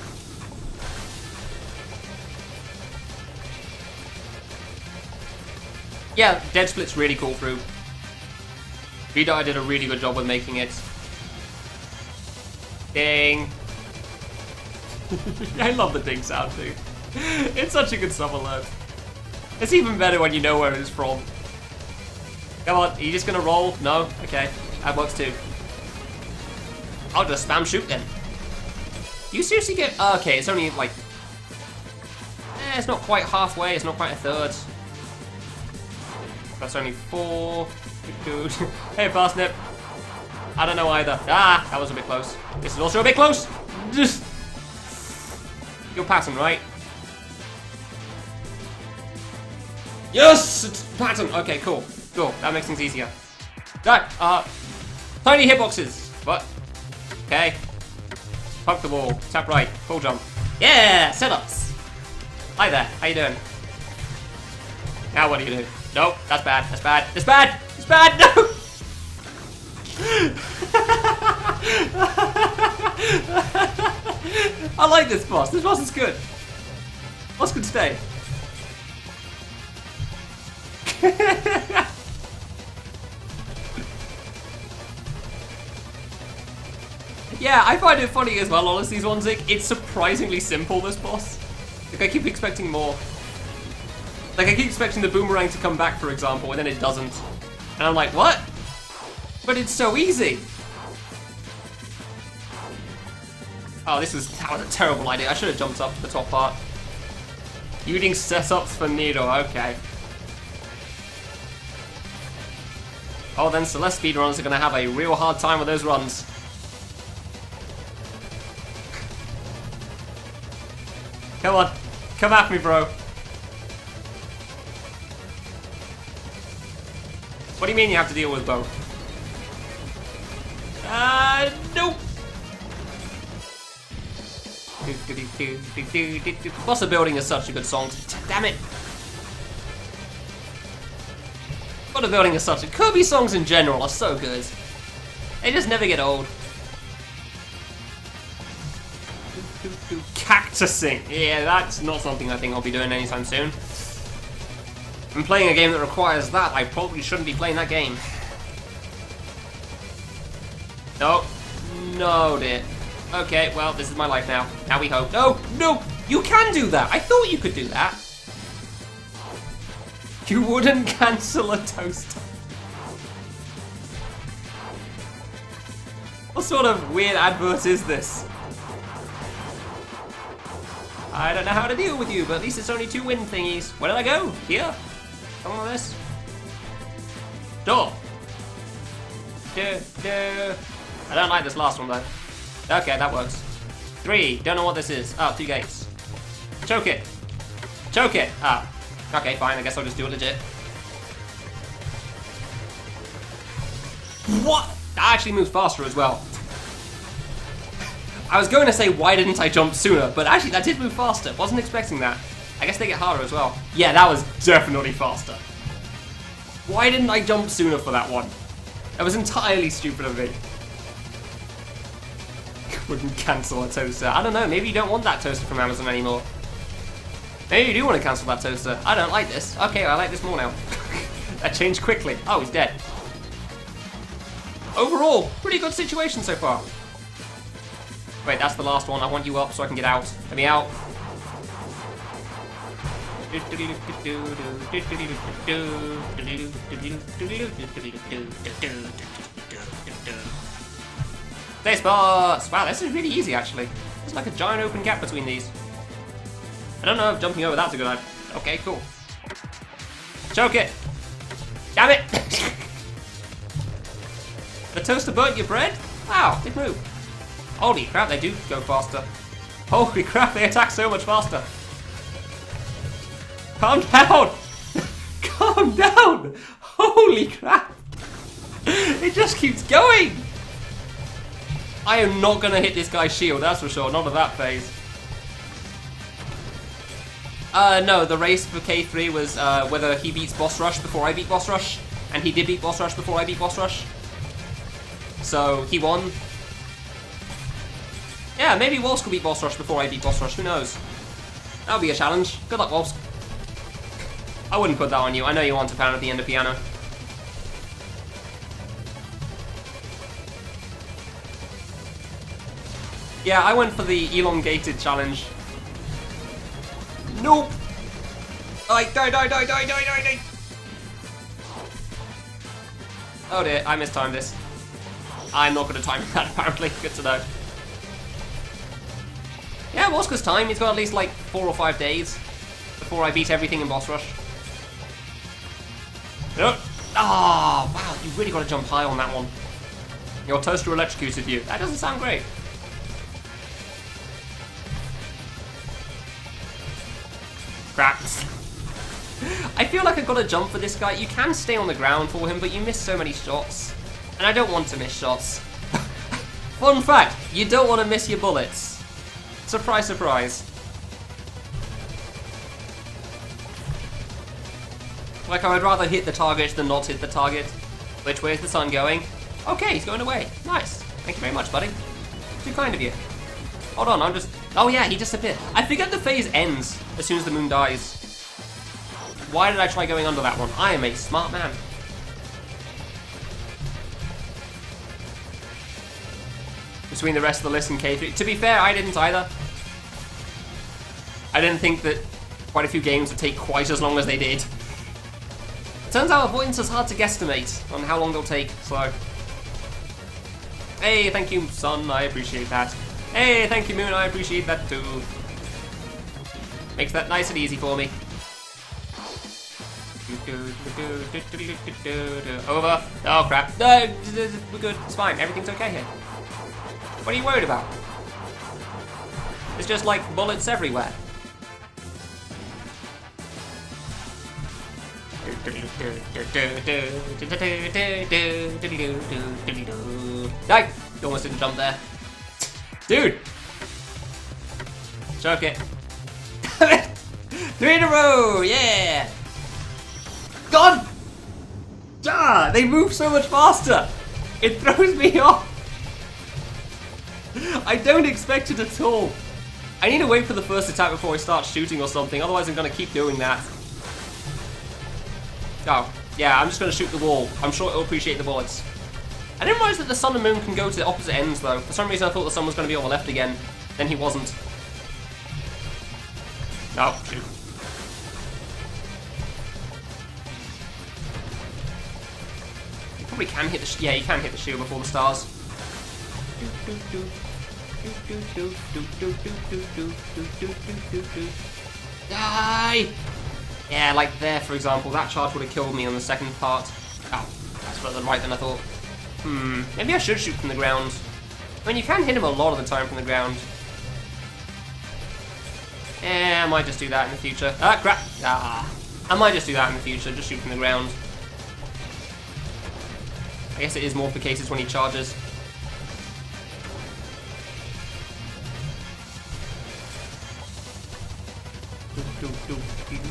Yeah, Dead Split's really cool through. Vito did a really good job with making it. Ding. I love the ding sound too. It's such a good sub alert. It's even better when you know where it's from. Come on, are you just gonna roll? No? Okay, that works too. I'll just spam shoot then. Do you seriously get... okay, it's only like... it's not quite halfway, it's not quite a third. That's only 4. Dude. Hey, Parsnip. I don't know either. Ah, that was a bit close. This is also a bit close. Just... You're passing, right? Yes! It's pattern! Okay, cool. Cool. That makes things easier. Right, tiny hitboxes. What? Okay. Poke the wall. Tap right. Full jump. Yeah! Setups! Hi there. How you doing? Now what do you do? Nope. That's bad. That's bad. That's bad! It's bad! No! I like this boss. This boss is good. Boss could stay. Yeah, I find it funny as well, honestly, Zwanzig. It's surprisingly simple, this boss. Like, I keep expecting more. Like, I keep expecting the boomerang to come back, for example, and then it doesn't. And I'm like, what? But it's so easy. Oh, that was a terrible idea. I should have jumped up to the top part. Using setups for Needle, okay. Oh, then Celeste speedrunners are gonna have a real hard time with those runs. Come on, come at me, bro. What do you mean you have to deal with both? Nope. Boss of Building is such a good song. Damn it. Boss of Building is such a... Kirby songs in general are so good. They just never get old. Cactusing. Yeah, that's not something I think I'll be doing anytime soon. I'm playing a game that requires that. I probably shouldn't be playing that game. No. No, dear. Okay, well, this is my life now. Now we hope. No! No! You can do that! I thought you could do that. You wouldn't cancel a toaster. What sort of weird advert is this? I don't know how to deal with you, but at least it's only 2 win thingies. Where did I go? Here? Come on, this. Door. I don't like this last one, though. Okay, that works. 3. Don't know what this is. Oh, 2 gates. Choke it. Choke it. Ah. Okay, fine. I guess I'll just do it legit. What? That actually moves faster as well. I was going to say, why didn't I jump sooner? But actually, that did move faster. Wasn't expecting that. I guess they get harder as well. Yeah, that was definitely faster. Why didn't I jump sooner for that one? That was entirely stupid of me. Wouldn't cancel a toaster. I don't know, maybe you don't want that toaster from Amazon anymore. Maybe you do want to cancel that toaster. I don't like this. Okay, I like this more now. That changed quickly. Oh, he's dead. Overall, pretty good situation so far. Wait, that's the last one. I want you up so I can get out. Let me out. Spaceballs! Wow, this is really easy actually. There's like a giant open gap between these. I don't know if jumping over that's a good idea. Okay, cool. Choke it! Damn it! The toaster burnt your bread? Wow, did move. Holy crap, they do go faster. Holy crap, they attack so much faster. Calm down! Calm down! Holy crap! It just keeps going! I am not gonna hit this guy's shield, that's for sure, not at that phase. No, the race for K3 was whether he beats Boss Rush before I beat Boss Rush, and he did beat Boss Rush before I beat Boss Rush. So, he won. Yeah, maybe Wolfs could beat Boss Rush before I beat Boss Rush, who knows? That'll be a challenge. Good luck, Wolfs. I wouldn't put that on you, I know you want to pound at the end of piano. Yeah, I went for the elongated challenge. Nope! Die! Oh dear, I mistimed this. I'm not going to time that apparently, good to know. Yeah, Wasker's time, he's got at least like 4 or 5 days before I beat everything in Boss Rush. Ah, wow, you really got to jump high on that one. Your toaster electrocuted you. That doesn't sound great. Crap. I feel like I've got to jump for this guy. You can stay on the ground for him, but you miss so many shots. And I don't want to miss shots. Fun fact, you don't want to miss your bullets. Surprise, surprise. Like, I would rather hit the target than not hit the target. Which way is the sun going? Okay, he's going away. Nice. Thank you very much, buddy. Too kind of you. Hold on, I'm just... Oh yeah, he disappeared. I forget the phase ends as soon as the moon dies. Why did I try going under that one? I am a smart man. Between the rest of the list and K3. To be fair, I didn't either. I didn't think that quite a few games would take quite as long as they did. It turns out avoidance is hard to guesstimate on how long they'll take, so... Hey, thank you, Sun, I appreciate that. Hey, thank you, Moon, I appreciate that too. Makes that nice and easy for me. Over. Oh, crap. No, we're good. It's fine. Everything's okay here. What are you worried about? It's just like bullets everywhere. Die! You almost didn't jump there. Dude! Choke it. 3 in a row! Yeah! God! Ah, they move so much faster! It throws me off! I don't expect it at all. I need to wait for the first attack before I start shooting or something, otherwise I'm gonna keep doing that. Oh, yeah, I'm just gonna shoot the wall. I'm sure it'll appreciate the bullets. I didn't realize that the sun and moon can go to the opposite ends though. For some reason I thought the sun was gonna be on the left again. Then he wasn't. Oh, shoot. You probably can hit the yeah, you can hit the shield before the stars. Die! Yeah, like there, for example. That charge would have killed me on the second part. Oh, that's further right than I thought. Maybe I should shoot from the ground. I mean, you can hit him a lot of the time from the ground. Yeah, I might just do that in the future. Ah, crap! Ah, I might just do that in the future, just shoot from the ground. I guess it is more for cases when he charges.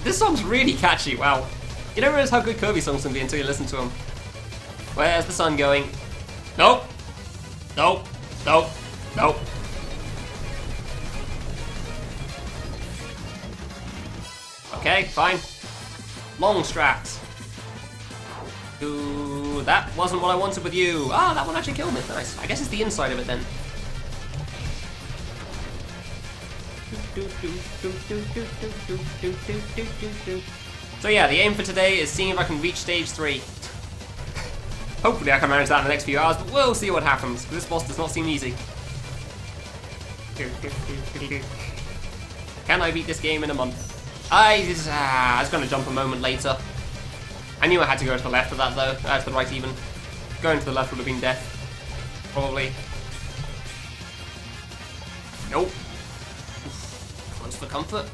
This song's really catchy, wow. You don't realize how good Kirby songs can be until you listen to them. Where's the sun going? Nope. Nope. Nope. Nope. Okay, fine. Long strats. Ooh, that wasn't what I wanted with you. Ah, that one actually killed me. Nice. I guess it's the inside of it then. So yeah, the aim for today is seeing if I can reach stage 3. Hopefully I can manage that in the next few hours, but we'll see what happens, because this boss does not seem easy. Can I beat this game in a month? I was going to jump a moment later. I knew I had to go to the left of that though, to the right even. Going to the left would have been death. Probably. Nope. Close for comfort.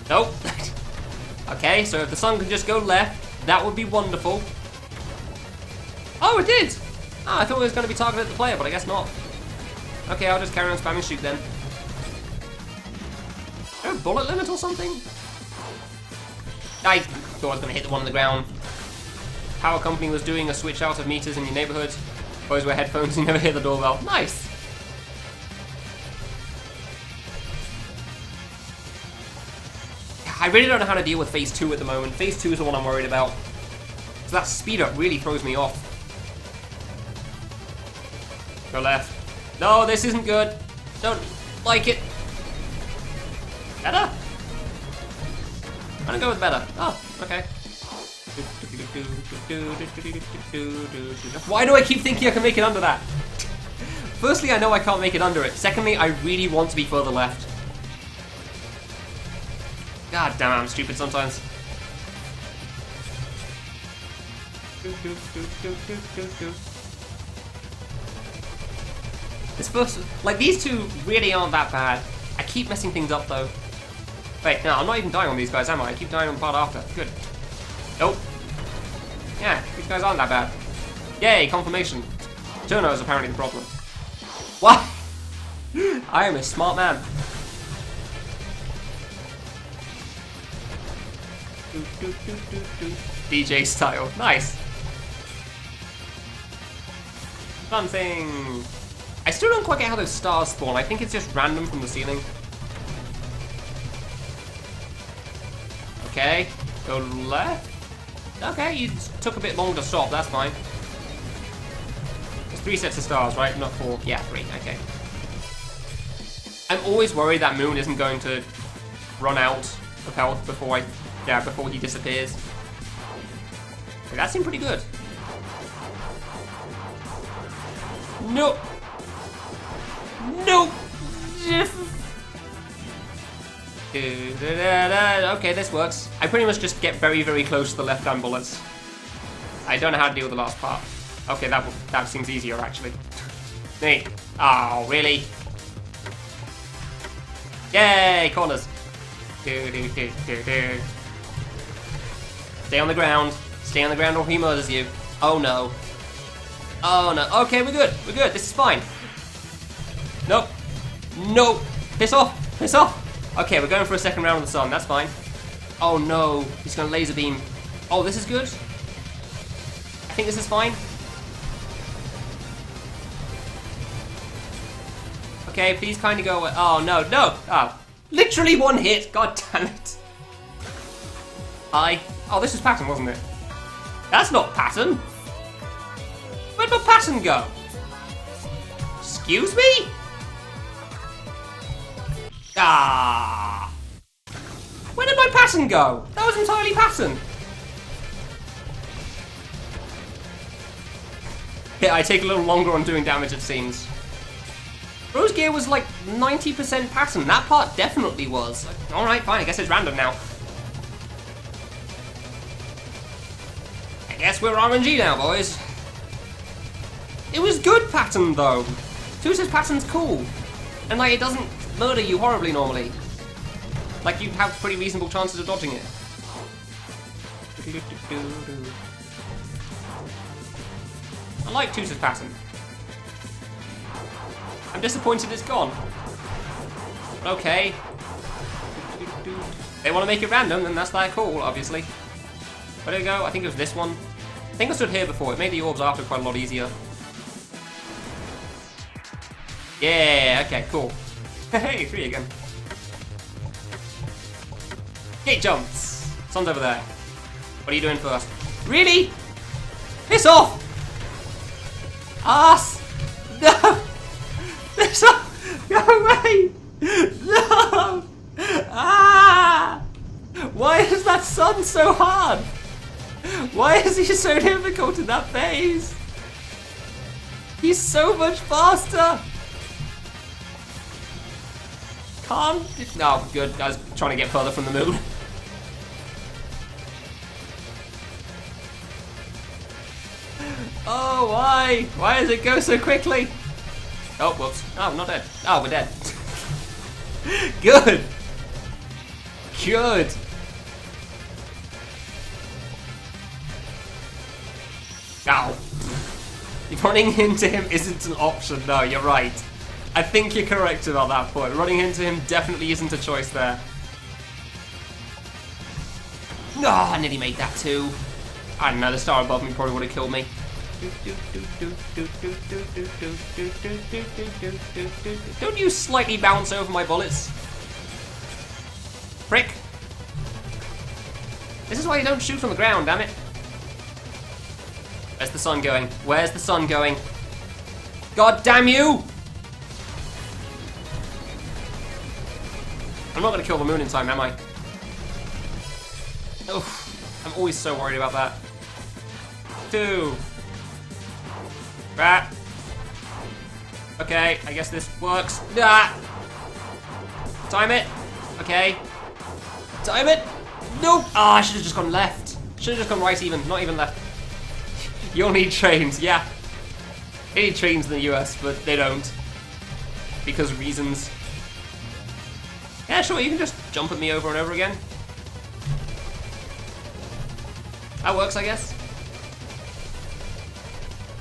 Nope. Okay, so if the sun can just go left, that would be wonderful. Oh, it did! Oh, I thought it was going to be targeted at the player, but I guess not. Okay, I'll just carry on spamming shoot then. Is there a bullet limit or something? I thought I was going to hit the one on the ground. Power company was doing a switch out of meters in your neighborhood. Always wear headphones, you never hear the doorbell. Nice! I really don't know how to deal with phase 2 at the moment. Phase 2 is the one I'm worried about. So that speed up really throws me off. Go left. No, this isn't good. Don't like it. Better? I'm gonna go with better. Oh, okay. Why do I keep thinking I can make it under that? Firstly, I know I can't make it under it. Secondly, I really want to be further left. God damn it, I'm stupid sometimes. This first, like, these two really aren't that bad. I keep messing things up though. Wait, no, I'm not even dying on these guys, am I? I keep dying on the part after. Good. Nope. Yeah, these guys aren't that bad. Yay, confirmation. Turno is apparently the problem. What? I am a smart man. DJ style. Nice. Fun thing. I still don't quite get how those stars spawn. I think it's just random from the ceiling. Okay. Go left. Okay, you took a bit longer to stop. That's fine. There's 3 sets of stars, right? Not 4. Yeah, 3. Okay. I'm always worried that Moon isn't going to run out of health before he disappears. Okay, that seemed pretty good. Nope. Nope. Okay, this works. I pretty much just get very, very close to the left-hand bullets. I don't know how to deal with the last part. Okay, that seems easier, actually. Neat. Oh, really? Yay, corners. Stay on the ground. Stay on the ground or he murders you. Oh, no. Oh, no. Okay, we're good. We're good. This is fine. Nope. Nope. Piss off. Piss off. Okay, we're going for a second round of the sun. That's fine. Oh, no. He's going to laser beam. Oh, this is good. I think this is fine. Okay, please kindly go away. Oh, no. No. Oh. Literally one hit. God damn it. Oh, this was pattern, wasn't it? That's not pattern. Where'd my pattern go? Excuse me? Ah! Where did my pattern go? That was entirely pattern. Yeah, I take a little longer on doing damage, it seems. Rose Gear was like 90% pattern. That part definitely was. Alright, fine, I guess it's random now. I guess we're RNG now, boys. It was good pattern, though. Tutor's pattern's cool. And, like, it doesn't murder you horribly normally. Like, you have pretty reasonable chances of dodging it. I like Tutor's pattern. I'm disappointed it's gone. But okay. They want to make it random, then that's their call, obviously. Where did it go? I think it was this one. I think I stood here before. It made the orbs after quite a lot easier. Yeah, okay, cool. Hey, 3 again. Gate jumps. Sun's over there. What are you doing first? Really? Piss off! Ass! No! Piss off! Go away! No! Ah! Why is that sun so hard? Why is he so difficult in that phase? He's so much faster! Can't... No, good. I was trying to get further from the moon. Oh, why? Why does it go so quickly? Oh, whoops. Oh, I'm not dead. Oh, we're dead. Good! Good! Ow. Running into him isn't an option. No, you're right. I think you're correct about that point. Running into him definitely isn't a choice there. No, I nearly made that too. I don't know, the star above me probably would have killed me. Don't you slightly bounce over my bullets? Prick. This is why you don't shoot from the ground, damn it. Where's the sun going? Where's the sun going? God damn you! I'm not gonna kill the moon in time, am I? Oof. I'm always so worried about that. 2. Rat. Okay, I guess this works. Ah! Time it. Okay. Time it. Nope. Ah, I should have just gone left. Should have just gone right even, not even left. You'll need trains, yeah. They need trains in the US, but they don't. Because reasons. Yeah, sure, you can just jump at me over and over again. That works, I guess.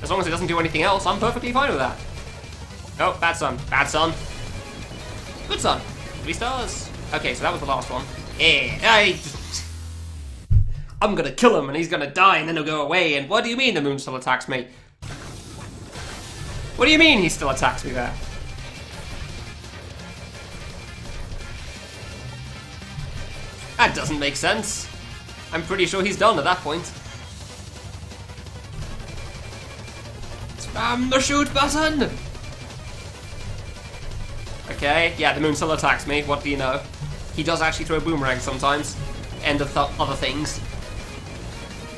As long as it doesn't do anything else, I'm perfectly fine with that. Oh, bad sun. Bad sun. Good sun. 3 stars. Okay, so that was the last one. Yeah, I'm gonna kill him and he's gonna die and then he'll go away. And what do you mean the moon still attacks me? What do you mean he still attacks me there? That doesn't make sense. I'm pretty sure he's done at that point. Spam the shoot button! Okay, yeah, the moon still attacks me. What do you know? He does actually throw boomerangs sometimes. End of other things.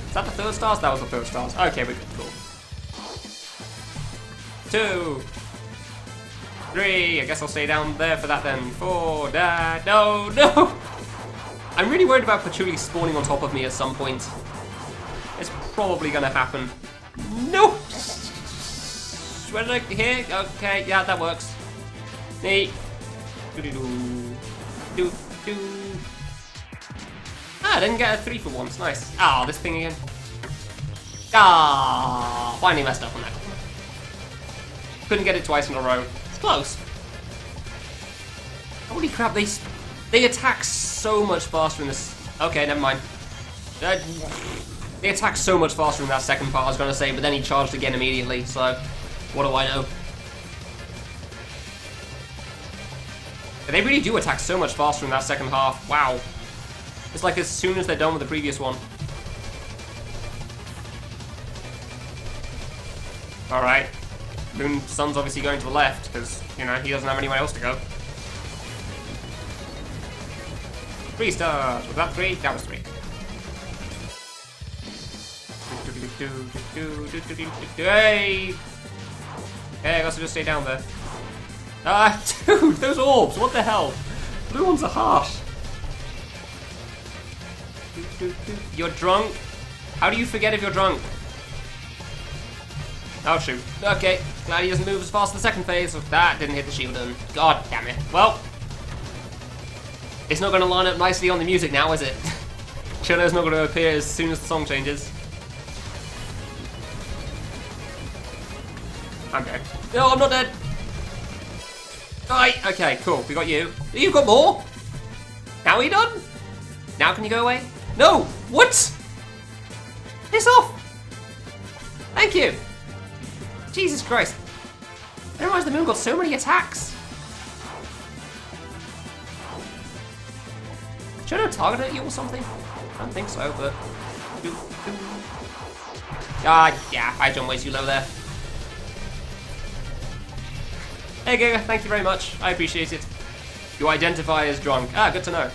Is that the 3rd stars? That was the 3rd stars. Okay, we're good. Cool. 2. 3. I guess I'll stay down there for that then. 4. No, no! I'm really worried about Patchouli spawning on top of me at some point. It's probably gonna happen. No! Where did I... Here? Okay, yeah, that works. Neat. Do-do-do. Do-do. Ah, I didn't get a 3 for once. Nice. Ah, this thing again. Ah, finally messed up on that. Couldn't get it twice in a row. It's close. Holy crap, they attack so much faster in this... Okay, never mind. They attack so much faster in that second part, I was going to say, but then he charged again immediately, so... What do I know? They really do attack so much faster in that second half. Wow. It's like as soon as they're done with the previous one. Alright. Sun's obviously going to the left, because, you know, he doesn't have anywhere else to go. 3 stars. Was that 3? That was 3. Hey! Okay, I guess I'll just stay down there. Ah, dude, those orbs, what the hell? Blue ones are harsh. You're drunk? How do you forget if you're drunk? Oh, shoot. Okay, glad he doesn't move as fast as the second phase. That didn't hit the shield, and god damn it. Well, it's not going to line up nicely on the music now, is it? Chiller's not going to appear as soon as the song changes. I'm dead. No, I'm not dead. Right, okay, cool. We got you. You've got more? Now are you done? Now can you go away? No! What? Piss off! Thank you! Jesus Christ. I didn't realize the moon got so many attacks. Should I target at you or something? I don't think so, but... yeah, I jumped way too low there. There you go, thank you very much. I appreciate it. You identify as drunk. Ah, good to know.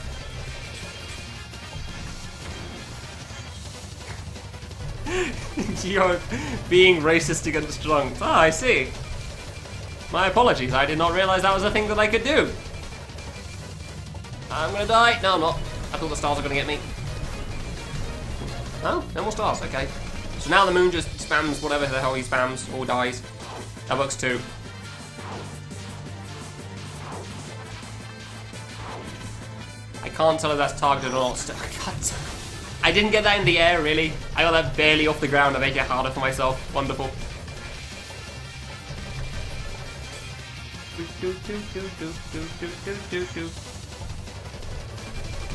You're being racist against drunks. Ah, I see. My apologies, I did not realize that was a thing that I could do. I'm gonna die. No, I'm not. I thought the stars were gonna get me. Oh, no more stars, okay. So now the moon just spams whatever the hell he spams, or dies. That works too. I can't tell if that's targeted or not. I didn't get that in the air, really. I got that barely off the ground to make it harder for myself. Wonderful.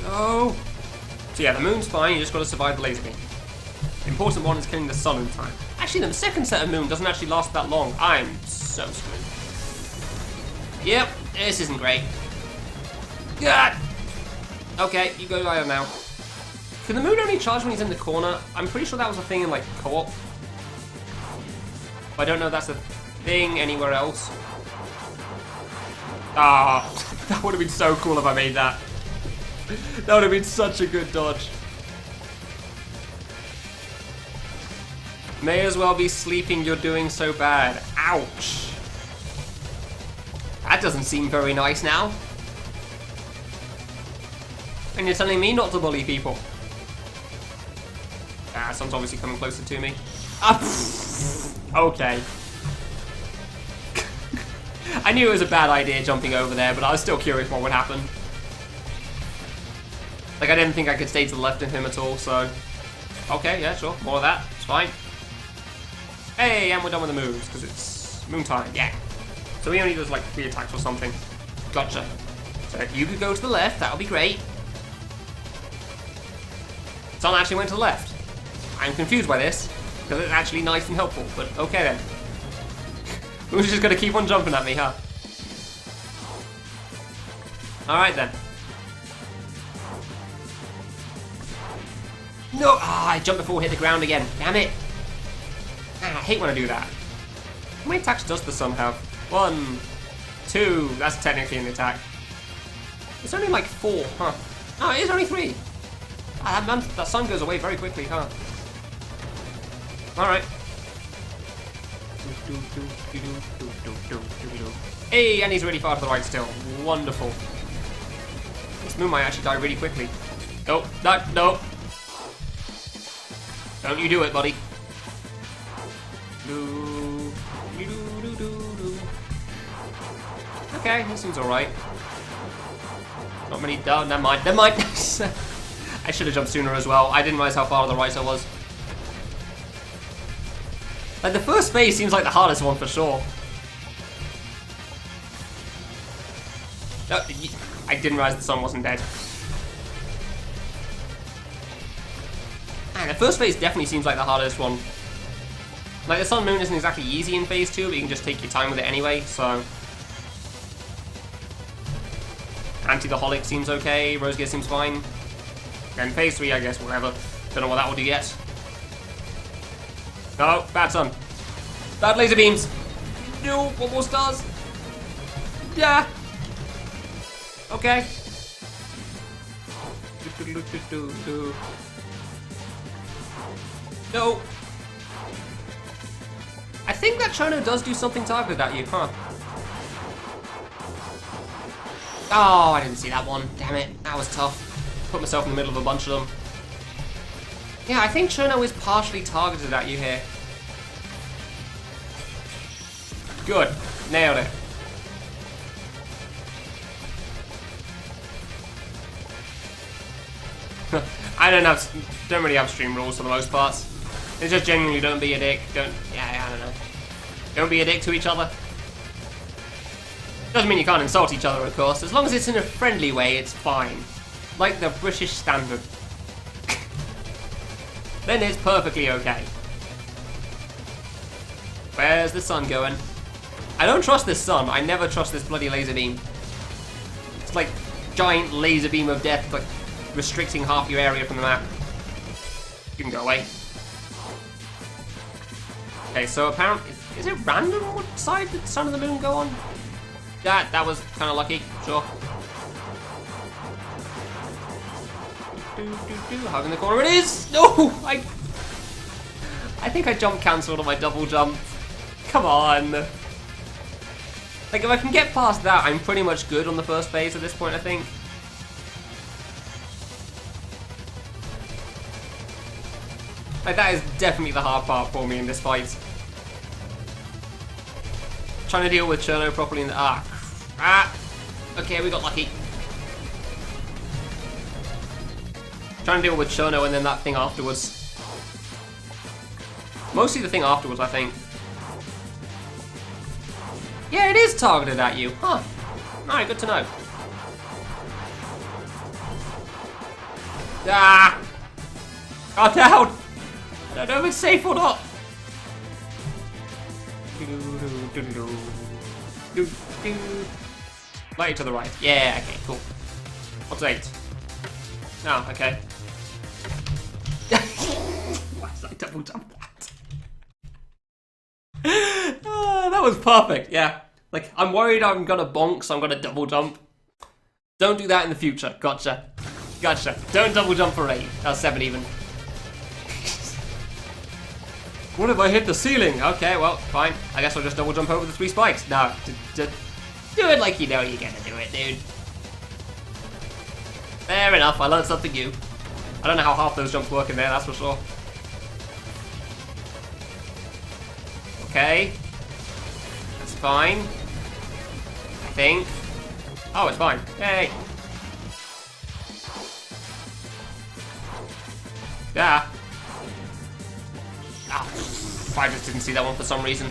Oh! So yeah, the moon's fine, you just gotta survive the laser beam. The important one is killing the sun in time. Actually, the second set of moon doesn't actually last that long. I'm so screwed. Yep, this isn't great. God! Okay, you go live now. Can the moon only charge when he's in the corner? I'm pretty sure that was a thing in, like, co-op. I don't know if that's a thing anywhere else. Ah, that would have been so cool if I made that. That would have been such a good dodge. May as well be sleeping, you're doing so bad. Ouch. That doesn't seem very nice now. And you're telling me not to bully people. Ah, someone's obviously coming closer to me. Ah, okay. I knew it was a bad idea jumping over there, but I was still curious what would happen. Like, I didn't think I could stay to the left of him at all, so... Okay, yeah, sure. More of that. It's fine. Hey, and we're done with the moves, because it's moon time. Yeah. So we only need, like, 3 attacks or something. Gotcha. So if you could go to the left, that would be great. Sun actually went to the left. I'm confused by this, because it's actually nice and helpful, but okay then. Who's just gonna keep on jumping at me, huh? Alright then. No! Ah, I jumped before it hit the ground again. Damn it! Ah, I hate when I do that. How many attacks does the sun have? 1, 2. That's technically an attack. It's only like 4, huh? Oh, it is only 3. Ah, that sun goes away very quickly, huh? Alright. Hey, and he's really far to the right still. Wonderful. This moon might actually die really quickly. Nope, no. Don't you do it, buddy. Okay, this seems alright. Not many. Oh, never mind. I should have jumped sooner as well. I didn't realize how far to the right I was. Like, the first phase seems like the hardest one for sure. Oh, I didn't realize the sun wasn't dead. Man, the first phase definitely seems like the hardest one. Like, the sun moon isn't exactly easy in phase 2, but you can just take your time with it anyway, so... Anti-the-holic seems okay, Rose Gear seems fine. And phase 3, I guess, whatever. Don't know what that will do yet. No, bad sun. Bad laser beams. No, one more stars. Yeah. Okay. No. I think that Chono does do something targeted at you, huh? Oh, I didn't see that one. Damn it. That was tough. Put myself in the middle of a bunch of them. Yeah, I think Chono is partially targeted at you here. Good. Nailed it. I don't really have stream rules for the most part. It's just genuinely don't be a dick. I don't know. Don't be a dick to each other. Doesn't mean you can't insult each other, of course. As long as it's in a friendly way, it's fine. Like the British standard. Then it's perfectly okay. Where's the sun going? I don't trust this sun. I never trust this bloody laser beam. It's like giant laser beam of death, like restricting half your area from the map. You can go away. Okay, so apparently, is it random what side the sun and the moon go on? That was kind of lucky, sure. Hug in the corner it is! No! I think I jump cancelled on my double jump. Come on. Like, if I can get past that, I'm pretty much good on the first phase at this point, I think. Like, that is definitely the hard part for me in this fight. Trying to deal with Cherno properly in the... Okay, we got lucky. Trying to deal with Cherno and then that thing afterwards. Mostly the thing afterwards, I think. Yeah, it is targeted at you. Huh. Alright, good to know. Got down! I don't know if it's safe or not. Light to the right. Yeah, okay, cool. What's 8? No, okay. Why did I double jump that? That was perfect, yeah. Like, I'm worried I'm gonna bonk, so I'm gonna double jump. Don't do that in the future. Gotcha. Gotcha. Don't double jump for 8. 7 even. What if I hit the ceiling? Okay, well, fine. I guess I'll just double jump over the 3 spikes. No, do it like you know you're gonna do it, dude. Fair enough, I learned something new. I don't know how half those jumps work in there, that's for sure. Okay. That's fine. I think. Oh, it's fine. Yay. Yeah. I just didn't see that one for some reason.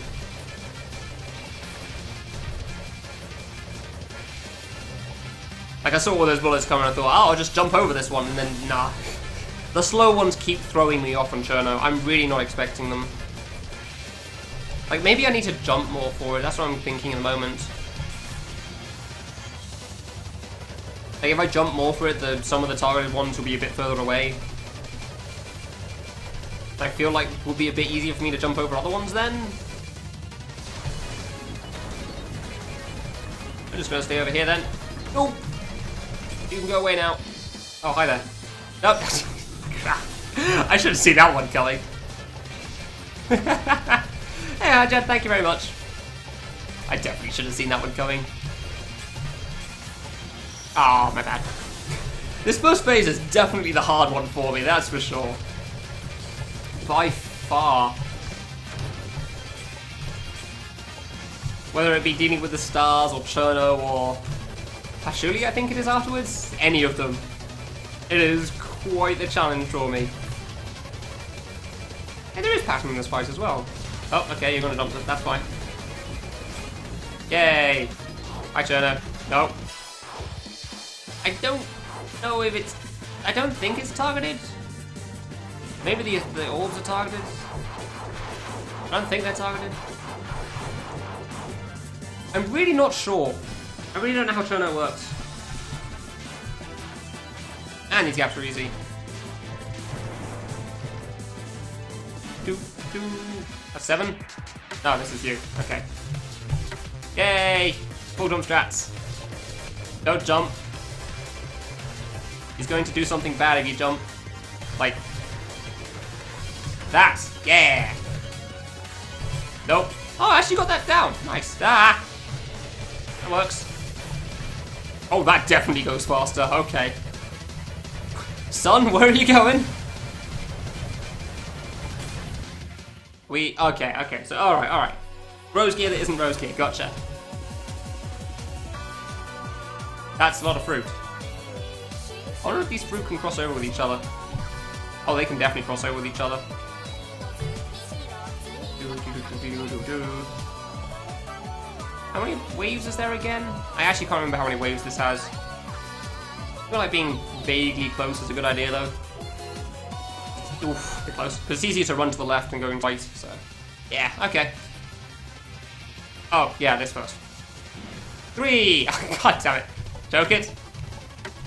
Like, I saw all those bullets coming and I thought, oh, I'll just jump over this one, and then, nah. The slow ones keep throwing me off on Cherno. I'm really not expecting them. Like, maybe I need to jump more forward. That's what I'm thinking at the moment. Like, if I jump more for it, some of the targeted ones will be a bit further away. I feel like it would be a bit easier for me to jump over other ones then. I'm just gonna stay over here then. Nope. You can go away now. Oh, hi there. Nope. I should have seen that one coming. Hey, Jed, thank you very much. I definitely should have seen that one coming. Oh, my bad. This first phase is definitely the hard one for me, that's for sure. By far. Whether it be dealing with the stars or Cherno or Pashuli, I think it is afterwards. Any of them. It is quite the challenge for me. Hey, there is pattern in this fight as well. Oh, okay, you're gonna jump it. That's fine. Yay! Hi, Cherno. No. I don't know if it's... I don't think it's targeted. Maybe the orbs are targeted? I don't think they're targeted. I'm really not sure. I really don't know how Cherno works. And these gaps are easy. That's 7? No, this is you. Okay. Yay! Full jump strats. Don't jump. He's going to do something bad if you jump. Like... that! Yeah! Nope. Oh, I actually got that down. Nice. Ah! That works. Oh, that definitely goes faster. Okay. Son, where are you going? Okay. So, alright. Rose gear that isn't rose gear. Gotcha. That's a lot of fruit. I wonder if these fruit can cross over with each other. Oh, they can definitely cross over with each other. How many waves is there again? I actually can't remember how many waves this has. I feel like being vaguely close is a good idea, though. Oof, bit close. Because it's easier to run to the left than going right, so... yeah, okay. Oh, yeah, this first. 3! God damn it. Choke it.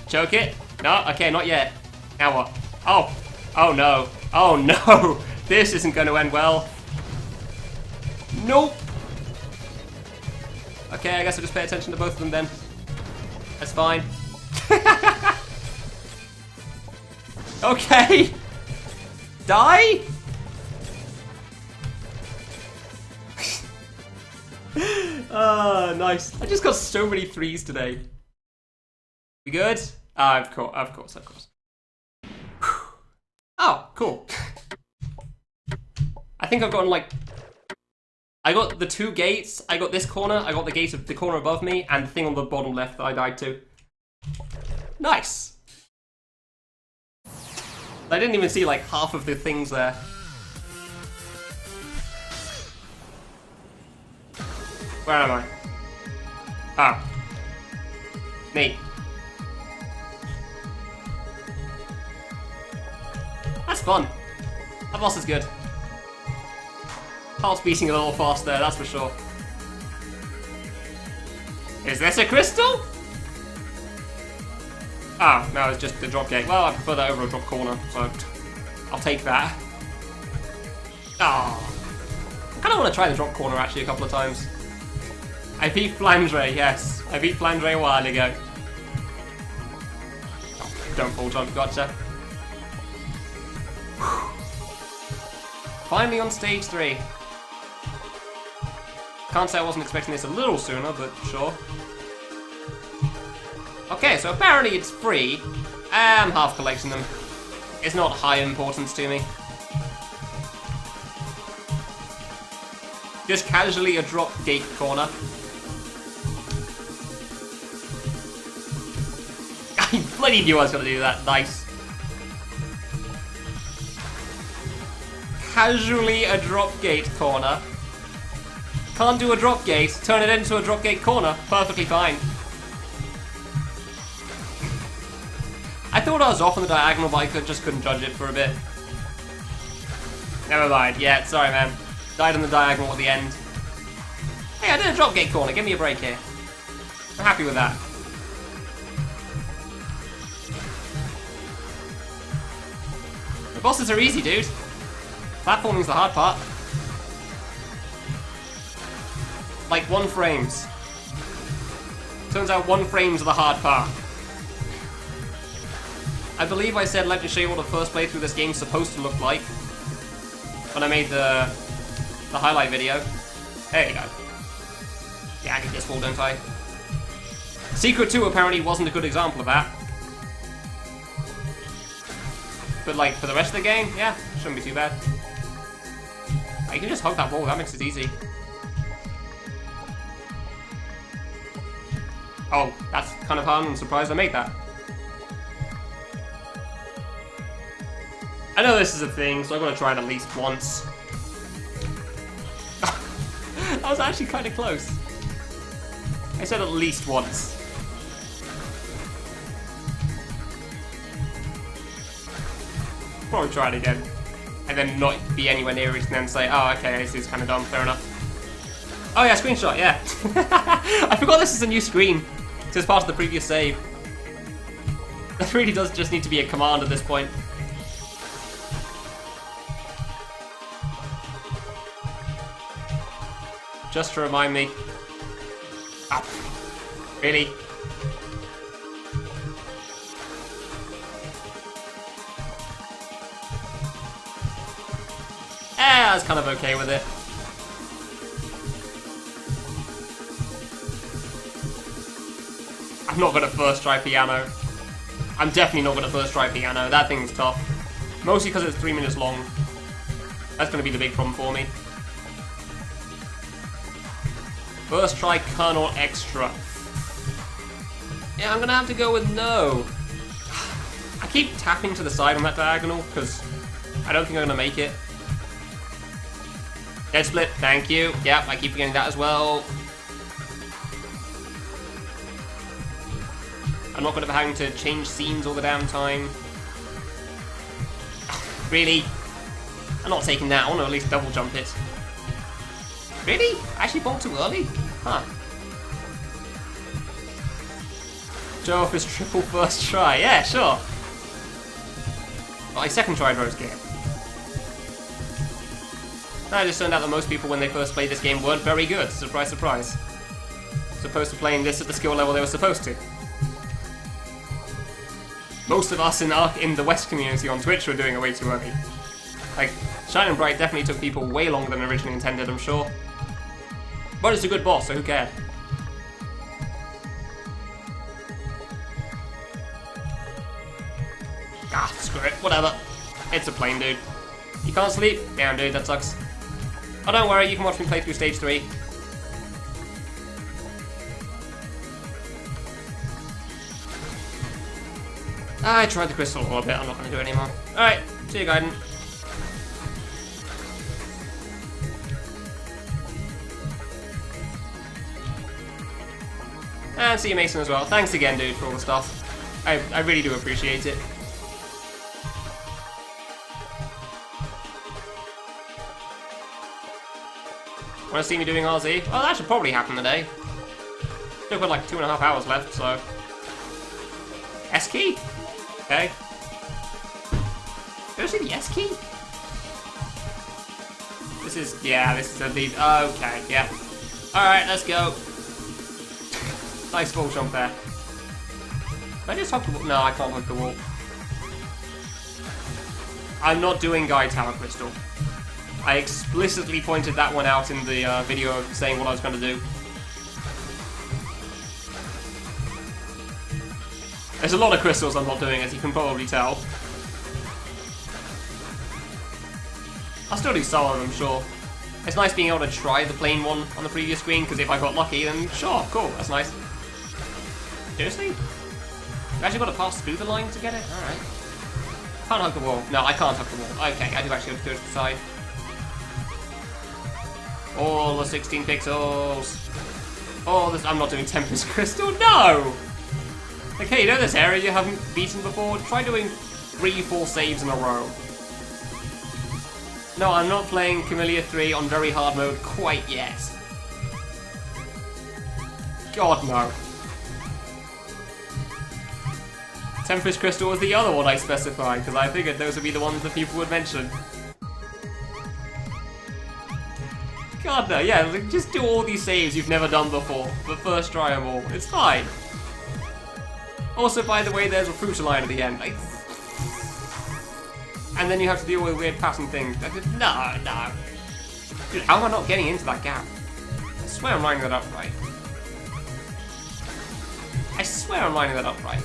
Choke it. No, okay, not yet. Now what? Oh. Oh, no. Oh, no. This isn't going to end well. Nope. Okay, I guess I'll just pay attention to both of them then. That's fine. Okay. Die? Nice. I just got so many 3s today. You good? Of course. Oh, cool. I think I've gotten like... I got the 2 gates, I got this corner, I got the gate of the corner above me, and the thing on the bottom left that I died to. Nice! I didn't even see like half of the things there. Where am I? Ah. Neat. That's fun. That boss is good. Heart's beating a little fast there, that's for sure. Is this a crystal? Ah, no, it's just the drop gate. Well, I prefer that over a drop corner, so I'll take that. Ah. I kind of want to try the drop corner actually a couple of times. I beat Flandre, yes. I beat Flandre a while ago. Oh, don't fall jump, gotcha. Finally on stage 3. Can't say I wasn't expecting this a little sooner, but sure. Okay, so apparently it's free. I'm half collecting them. It's not high importance to me. Just casually a drop gate corner. I bloody knew I was gonna do that. Nice. Casually a drop gate corner. Can't do a drop gate, turn it into a drop gate corner. Perfectly fine. I thought I was off on the diagonal, but I just couldn't judge it for a bit. Never mind. Yeah, sorry, man. Died on the diagonal at the end. Hey, I did a drop gate corner. Give me a break here. I'm happy with that. The bosses are easy, dude. Platforming's the hard part. Like 1 frames. Turns out 1 frames are the hard part. I believe I said let me show you what the first playthrough of this game's supposed to look like when I made the highlight video. There you go. Yeah, I need this wall, don't I? Secret 2 apparently wasn't a good example of that. But like, for the rest of the game, yeah, shouldn't be too bad. You can just hug that wall, that makes it easy. Oh, that's kind of hard, I'm surprised I made that. I know this is a thing, so I'm gonna try it at least once. That was actually kind of close. I said at least once. Probably try it again. And then not be anywhere near it and then say, oh, okay, this is kind of dumb, fair enough. Oh yeah, screenshot, yeah. I forgot this is a new screen. So it's part of the previous save. That really does just need to be a command at this point. Just to remind me. Ah, really? I was kind of okay with it. I'm not gonna first try piano. I'm definitely not gonna first try piano. That thing's tough. Mostly because it's 3 minutes long. That's gonna be the big problem for me. First try Kernel Extra. Yeah, I'm gonna have to go with no. I keep tapping to the side on that diagonal because I don't think I'm gonna make it. Dead split, thank you. Yep, I keep getting that as well. I'm not gonna be having to change scenes all the damn time. Really? I'm not taking that. I want to at least double jump it. Really? I actually bought too early? Huh. Show off his triple first try. Yeah, sure. Well, I second tried Rose game. No, it just turned out that most people, when they first played this game, weren't very good. Surprise, surprise. As opposed to playing this at the skill level they were supposed to. most of us in the West community on Twitch were doing it way too early. Like, Shine and Bright definitely took people way longer than originally intended, I'm sure. But it's a good boss, so who cared? Ah, screw it, whatever. It's a plane, dude. You can't sleep? Damn, dude, that sucks. Oh, don't worry, you can watch me play through stage 3. I tried the crystal a little bit, I'm not going to do it anymore. Alright, see you, Gaiden. And see you, Mason, as well. Thanks again, dude, for all the stuff. I really do appreciate it. Want to see me doing RZ? Well, that should probably happen today. Still got like 2.5 hours left, so... S key? Okay. Did I see the S key? This is a lead. Okay, yeah. Alright, let's go. Nice full jump there. Can I just hug the wall? No, I can't hug the wall. I'm not doing Guy Tower Crystal. I explicitly pointed that one out in the video saying what I was going to do. There's a lot of crystals I'm not doing, as you can probably tell. I'll still do some of them, sure. It's nice being able to try the plain one on the previous screen, because if I got lucky, then sure, cool, that's nice. Seriously? You actually got to pass through the line to get it? Alright. Can't hug the wall. No, I can't hug the wall. Okay, I do actually have to go to the side. All the 16 pixels. Oh, this, I'm not doing Tempest Crystal. No! Okay, you know this area you haven't beaten before? Try doing 3-4 saves in a row. No, I'm not playing Kamilia 3 on very hard mode quite yet. God, no. Tempest Crystal was the other one I specified, because I figured those would be the ones that people would mention. God, no, yeah, like, just do all these saves you've never done before, but first try them all. It's fine. Also, by the way, there's a fruit line at the end. Like, and then you have to deal with weird pattern things. No, no. Dude, how am I not getting into that gap? I swear I'm lining that up right. I swear I'm lining that up right.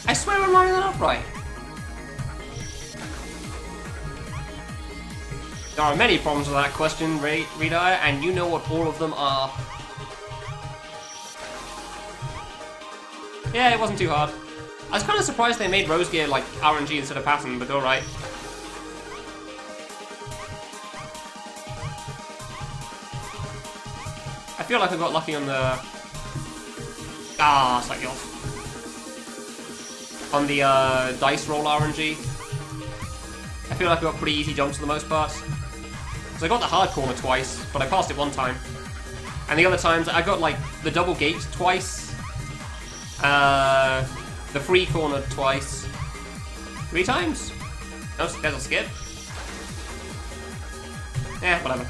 I swear I'm lining that up right. There are many problems with that question, Reader, and you know what all of them are. Yeah, it wasn't too hard. I was kind of surprised they made Rose Gear like RNG instead of pattern, but alright. I feel like I got lucky on the... Ah, slightly off. On the dice roll RNG. I feel like I got pretty easy jumps for the most part. So I got the hard corner twice, but I passed it one time. And the other times, I got like the double gate twice. The free corner twice. 3 times? No, there's a skip. Yeah, whatever.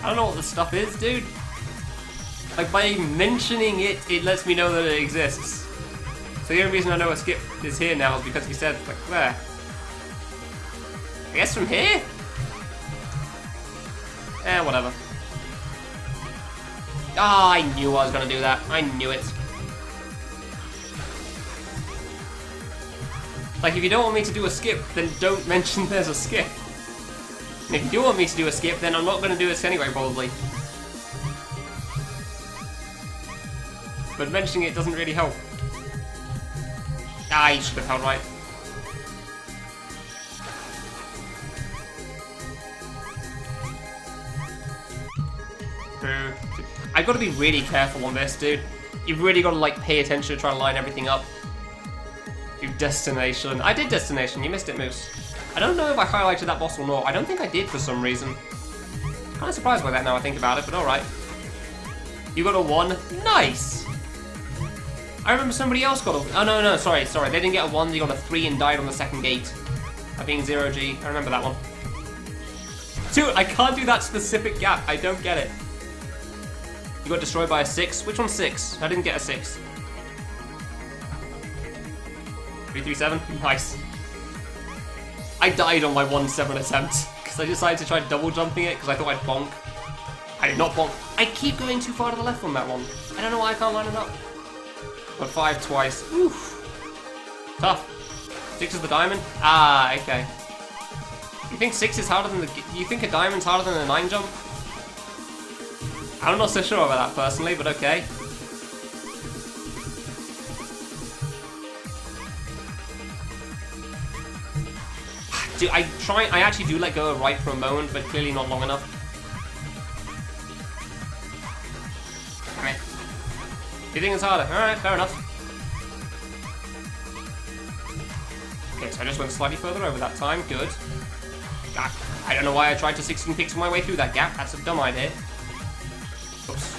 I don't know what this stuff is, dude. Like, by mentioning it, it lets me know that it exists. So the only reason I know a skip is here now is because he said, like, there. I guess from here? Eh, whatever. Ah, I knew I was gonna do that. I knew it. Like, if you don't want me to do a skip, then don't mention there's a skip. And if you do want me to do a skip, then I'm not gonna do this anyway, probably. But mentioning it doesn't really help. Ah, you should have held right. I've got to be really careful on this, dude. You've really got to, like, pay attention to try and line everything up. Do Destination. I did Destination, you missed it, Moose. I don't know if I highlighted that boss or not. I don't think I did for some reason. Kind of surprised by that now I think about it, but alright. You got a 1. Nice! I remember somebody else got a... Oh, no, sorry. They didn't get a 1, they got a 3 and died on the second gate. That being 0G. I remember that one. Dude, I can't do that specific gap. I don't get it. You got destroyed by a 6? Which one's 6? I didn't get a 6. 337? Nice. I died on my 1-7 attempt because I decided to try double jumping it because I thought I'd bonk. I did not bonk. I keep going too far to the left on that one. I don't know why I can't line it up. But 5 twice. Oof. Tough. 6 is the diamond? Ah, okay. You think 6 is harder than the... You think a diamond's harder than a 9 jump? I'm not so sure about that personally, but okay. Dude, I actually do let go of right for a moment, but clearly not long enough. Damn it. You think it's harder? Alright, fair enough. Okay, so I just went slightly further over that time. Good. God, I don't know why I tried to 16 pixel my way through that gap. That's a dumb idea. Oops.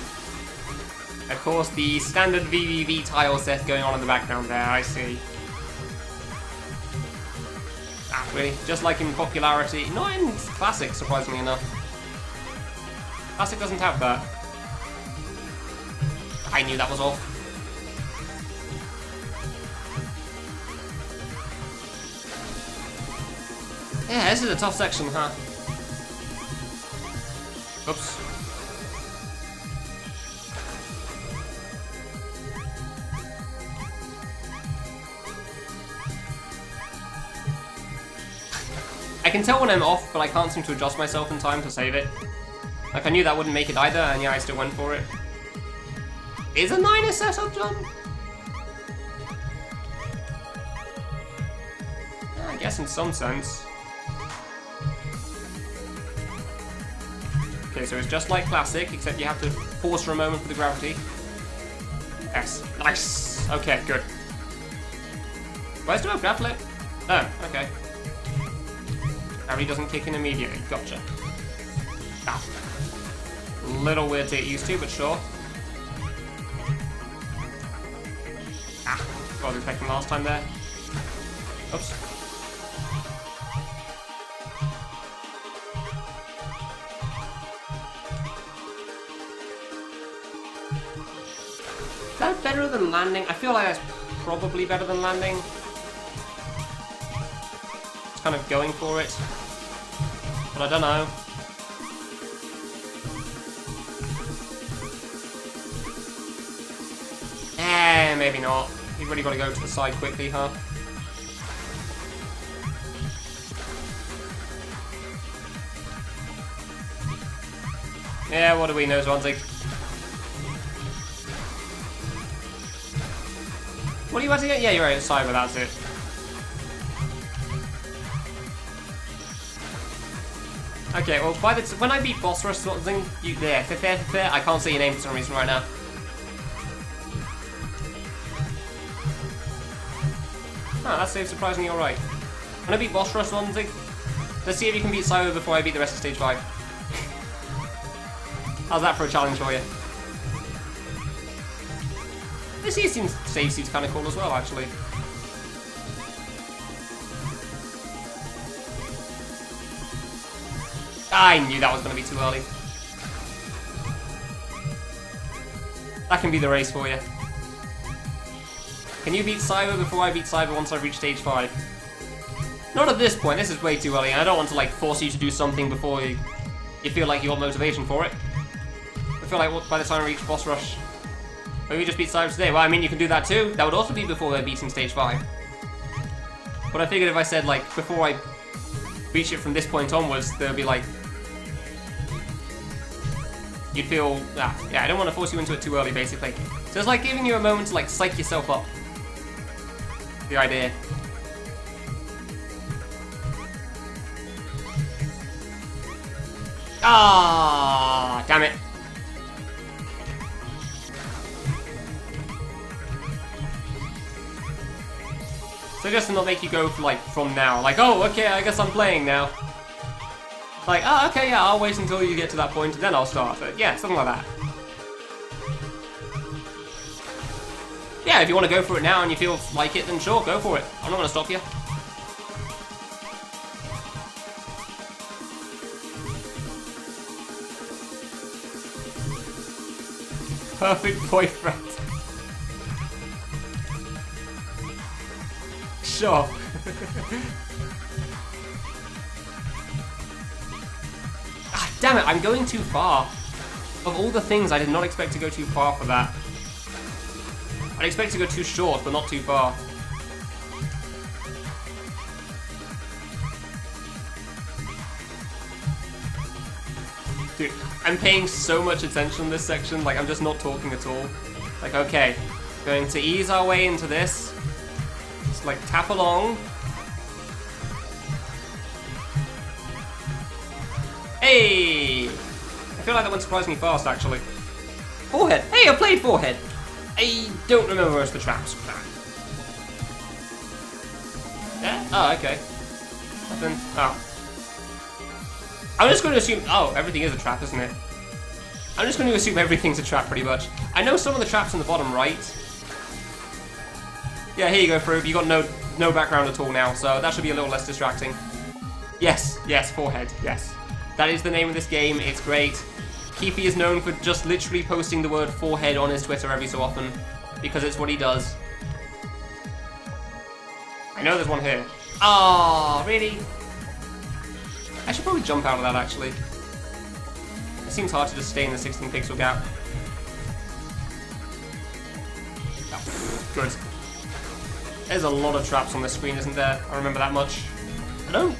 Of course, the standard VVV tile set going on in the background there. I see. Ah, really? Just like in popularity. Not in Classic, surprisingly enough. Classic doesn't have that. I knew that was off. Yeah, this is a tough section, huh? Oops. I can tell when I'm off, but I can't seem to adjust myself in time to save it. Like, I knew that wouldn't make it either, and yeah, I still went for it. Is a 9 a setup jump? Yeah, I guess in some sense. Okay, so it's just like Classic, except you have to pause for a moment for the gravity. Yes, nice. Okay, good. Where's the grab flip? Oh, okay. Gravity doesn't kick in immediately. Gotcha. Ah. Little weird to get used to, but sure. Ah, what was expecting last time there. Oops. Is that better than landing? I feel like that's probably better than landing. Just kind of going for it. But I don't know. Maybe not. You've really got to go to the side quickly, huh? Yeah, what do we know, Zwanzig? What are you about to get? Yeah, you're right, side, but that's it. Okay, well, when I beat boss rush something, I can't say your name for some reason right now. Oh, that saves surprisingly alright. When I beat boss rush something, let's see if you can beat Cyber before I beat the rest of stage 5. How's that for a challenge for you? This here save seems kind of cool as well, actually. I knew that was going to be too early. That can be the race for you. Can you beat Cyber before I beat Cyber once I reach stage 5? Not at this point, this is way too early, and I don't want to like force you to do something before you feel like you got motivation for it. I feel like by the time I reach boss rush, maybe just beat Cyber today. Well, I mean, you can do that too. That would also be before they're beating stage 5. But I figured if I said like, before I reach it from this point onwards, there'd be like, you'd feel, yeah, I don't want to force you into it too early, basically. So it's like giving you a moment to like psych yourself up. The idea. Ah, damn it. So just to not make you go for, like, from now. Like, oh, okay, I guess I'm playing now. Like, oh, okay, yeah, I'll wait until you get to that point, and then I'll start. But yeah, something like that. Yeah, if you want to go for it now and you feel like it, then sure, go for it. I'm not going to stop you. perfect boyfriend. Sure. Ah, damn it, I'm going too far. Of all the things, I did not expect to go too far for that. I'd expect to go too short, but not too far. Dude, I'm paying so much attention in this section, like I'm just not talking at all. Like, okay, going to ease our way into this. Just like tap along. Hey! I feel like that went surprisingly fast, actually. Forehead. Hey, I played Forehead. I don't remember most of the traps. Yeah? Oh, okay. Nothing. Oh. I'm just going to assume... Oh, everything is a trap, isn't it? I'm just going to assume everything's a trap, pretty much. I know some of the traps in the bottom right. Yeah, here you go, Fruit. You got no background at all now, so that should be a little less distracting. Yes, yes, Forehead, yes. That is the name of this game. It's great. Keefy is known for just literally posting the word Forehead on his Twitter every so often, because it's what he does. I know there's one here. Ah, really? I should probably jump out of that, actually. It seems hard to just stay in the 16 pixel gap. Oh, good. There's a lot of traps on this screen, isn't there? I remember that much. I don't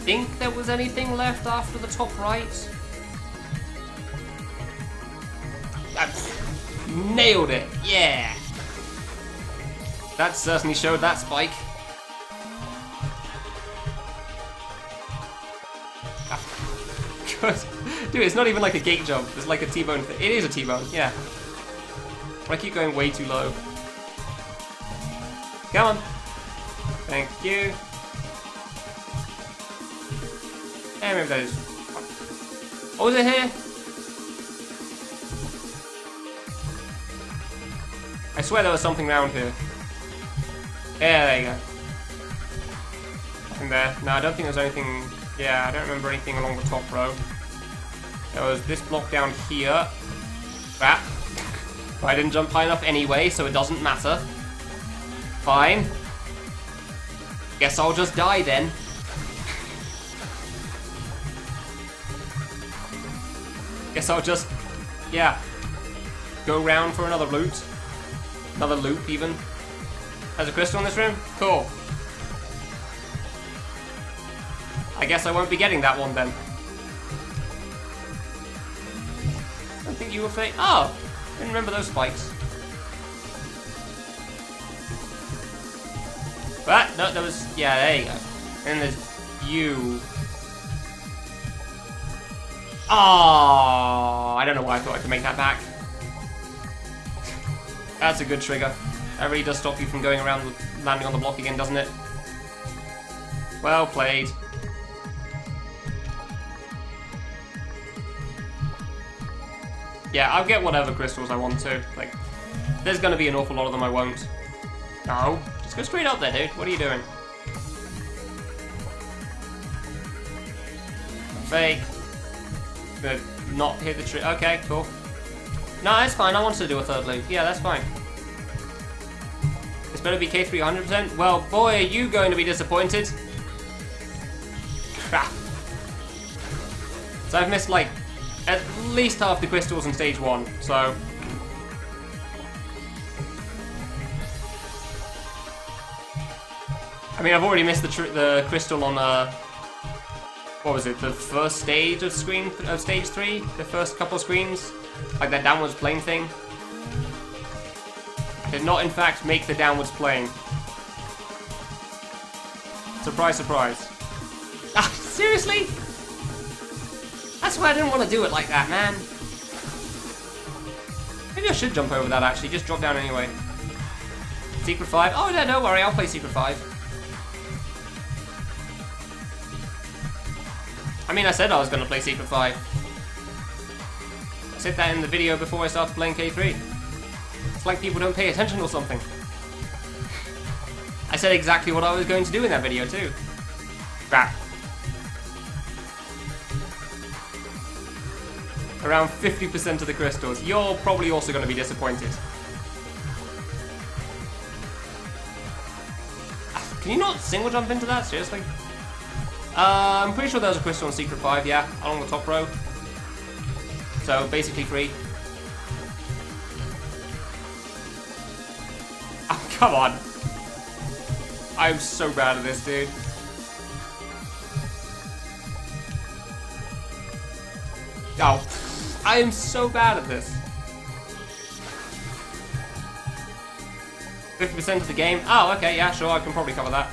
think there was anything left after the top right. Nailed it! Yeah! That certainly showed that spike. Good. Dude, it's not even like a gate jump. It's like a T-bone. It is a T-bone, yeah. I keep going way too low. Come on. Thank you. And maybe that is... Oh, is it here? I swear there was something around here. Yeah, there you go. Nothing there. No, I don't think there's anything... Yeah, I don't remember anything along the top row. There was this block down here. Crap. But I didn't jump high enough anyway, so it doesn't matter. Fine. Guess I'll just die then. Guess I'll just... Yeah. Go round for another loot. Another loop, even. There's a crystal in this room? Cool. I guess I won't be getting that one then. I don't think you were fake. Oh! Didn't remember those spikes. But, no, there was... Yeah, there you go. And there's you. Oh, I don't know why I thought I could make that back. That's a good trigger. That really does stop you from going around landing on the block again, doesn't it? Well played. Yeah, I'll get whatever crystals I want to. Like, there's gonna be an awful lot of them I won't. No, just go straight up there, dude. What are you doing? Fake. Gonna not hit the tree. Okay, cool. No, that's fine. I wanted to do a third loop. Yeah, that's fine. This better be K3 100%. Well, boy, are you going to be disappointed. Crap. So I've missed, like, at least half the crystals in stage 1, so... I mean, I've already missed the crystal on, what was it, the first stage of stage 3? The first couple of screens? Like that downwards plane thing? I did not, in fact, make the downwards plane. Surprise, surprise. Ah, seriously? That's why I didn't want to do it like that, man. Maybe I should jump over that, actually. Just drop down anyway. Secret 5? Oh, no, don't worry. I'll play Secret 5. I mean, I said I was going to play Secret 5. I said that in the video before I started playing K3. It's like people don't pay attention or something. I said exactly what I was going to do in that video, too. Crap. Around 50% of the crystals. You're probably also going to be disappointed. Can you not single jump into that? Seriously? I'm pretty sure there's a crystal on Secret 5, yeah, along the top row. So, basically free. Oh, come on. I'm so bad at this, dude. Oh, I am so bad at this. 50% of the game. Oh, okay, yeah, sure, I can probably cover that.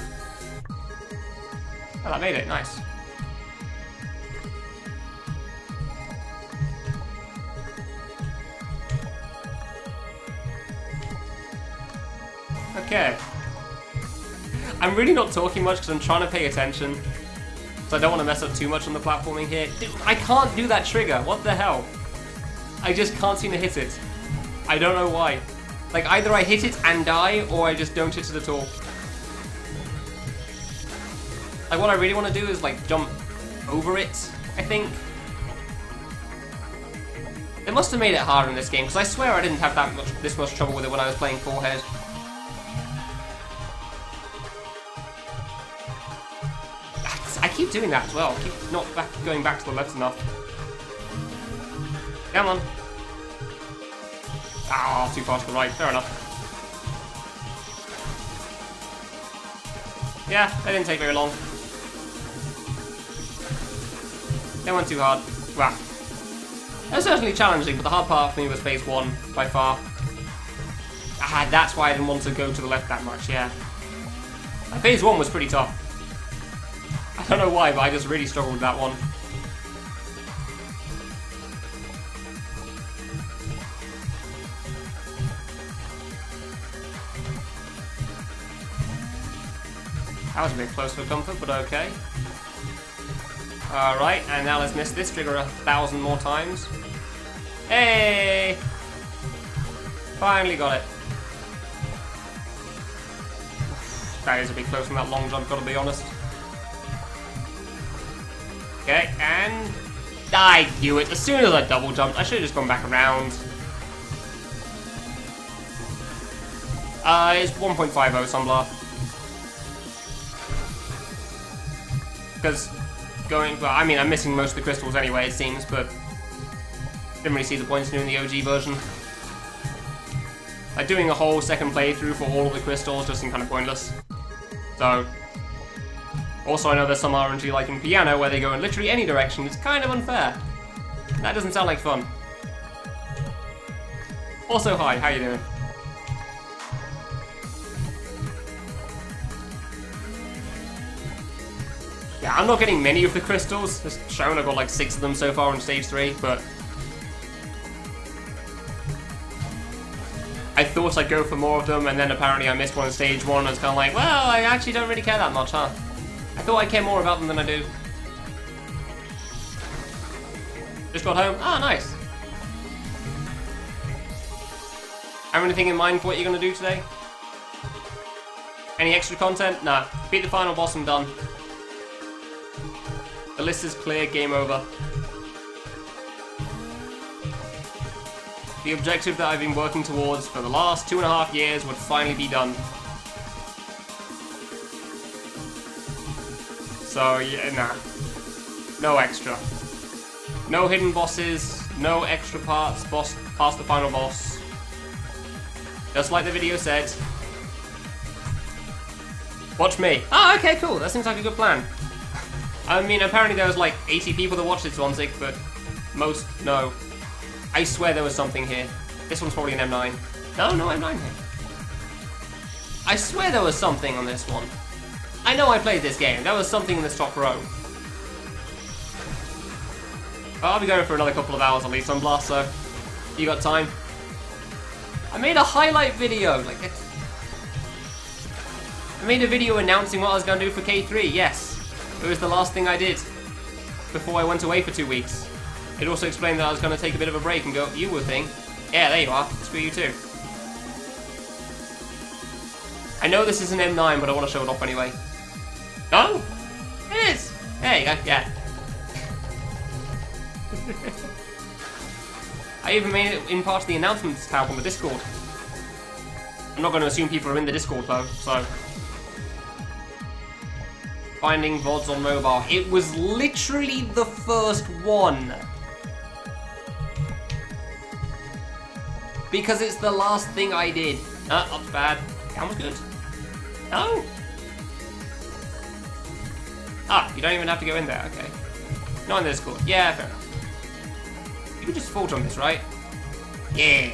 Oh, that made it, nice. Okay. I'm really not talking much because I'm trying to pay attention. So I don't want to mess up too much on the platforming here. Dude, I can't do that trigger. What the hell? I just can't seem to hit it. I don't know why. Like, either I hit it and die, or I just don't hit it at all. Like, what I really want to do is, like, jump over it, I think. They must have made it harder in this game, because I swear I didn't have this much trouble with it when I was playing Forehead. I keep doing that as well. I keep not going back to the left enough. Come on. Ah, too far to the right. Fair enough. Yeah, that didn't take very long. They went too hard. Wow. That was certainly challenging, but the hard part for me was phase 1, by far. Ah, that's why I didn't want to go to the left that much, yeah. Phase 1 was pretty tough. I don't know why, but I just really struggled with that one. That was a bit close for comfort, but okay. Alright, and now let's miss this trigger 1,000 more times. Hey! Finally got it. That is a bit close from that long jump, gotta be honest. Okay, and... I knew it. As soon as I double jumped, I should have just gone back around. It's 1.50 Sunblar. Because going... Well, I mean, I'm missing most of the crystals anyway, it seems, but... Didn't really see the point in doing the OG version. Like, doing a whole second playthrough for all of the crystals just seemed kind of pointless. So... Also, I know there's some RNG like in Piano where they go in literally any direction. It's kind of unfair. That doesn't sound like fun. Also, hi, how you doing? Yeah, I'm not getting many of the crystals. Just shown I've got like 6 of them so far on stage 3, but... I thought I'd go for more of them, and then apparently I missed one in stage 1, and I was kind of like, well, I actually don't really care that much, huh? I thought I care more about them than I do. Just got home. Ah, nice. Have anything in mind for what you're going to do today? Any extra content? Nah. Beat the final boss and done. The list is clear. Game over. The objective that I've been working towards for the last 2.5 years would finally be done. So, yeah, nah. No extra. No hidden bosses, no extra parts, past the final boss. Just like the video said. Watch me. Ah, okay, cool. That seems like a good plan. I mean, apparently there was like 80 people that watched this one, but most, no. I swear there was something here. This one's probably an M9. No M9 here. I swear there was something on this one. I know I played this game. There was something in this top row. Well, I'll be going for another couple of hours at least on Blast, so you got time. I made a highlight video. Like, I made a video announcing what I was going to do for K3. Yes, it was the last thing I did before I went away for 2 weeks. It also explained that I was going to take a bit of a break and go, you would think. Yeah, there you are. Screw you too. I know this is an M9, but I want to show it off anyway. No? It is! There you go, yeah. I even made it in part of the announcements tab on the Discord. I'm not going to assume people are in the Discord though, so... Finding VODs on mobile. It was literally the first one. Because it's the last thing I did. That's bad. That was good. Oh! Ah, you don't even have to go in there, okay. Not in the Discord. Yeah, fair enough. You can just fall jump this, right? Yeah.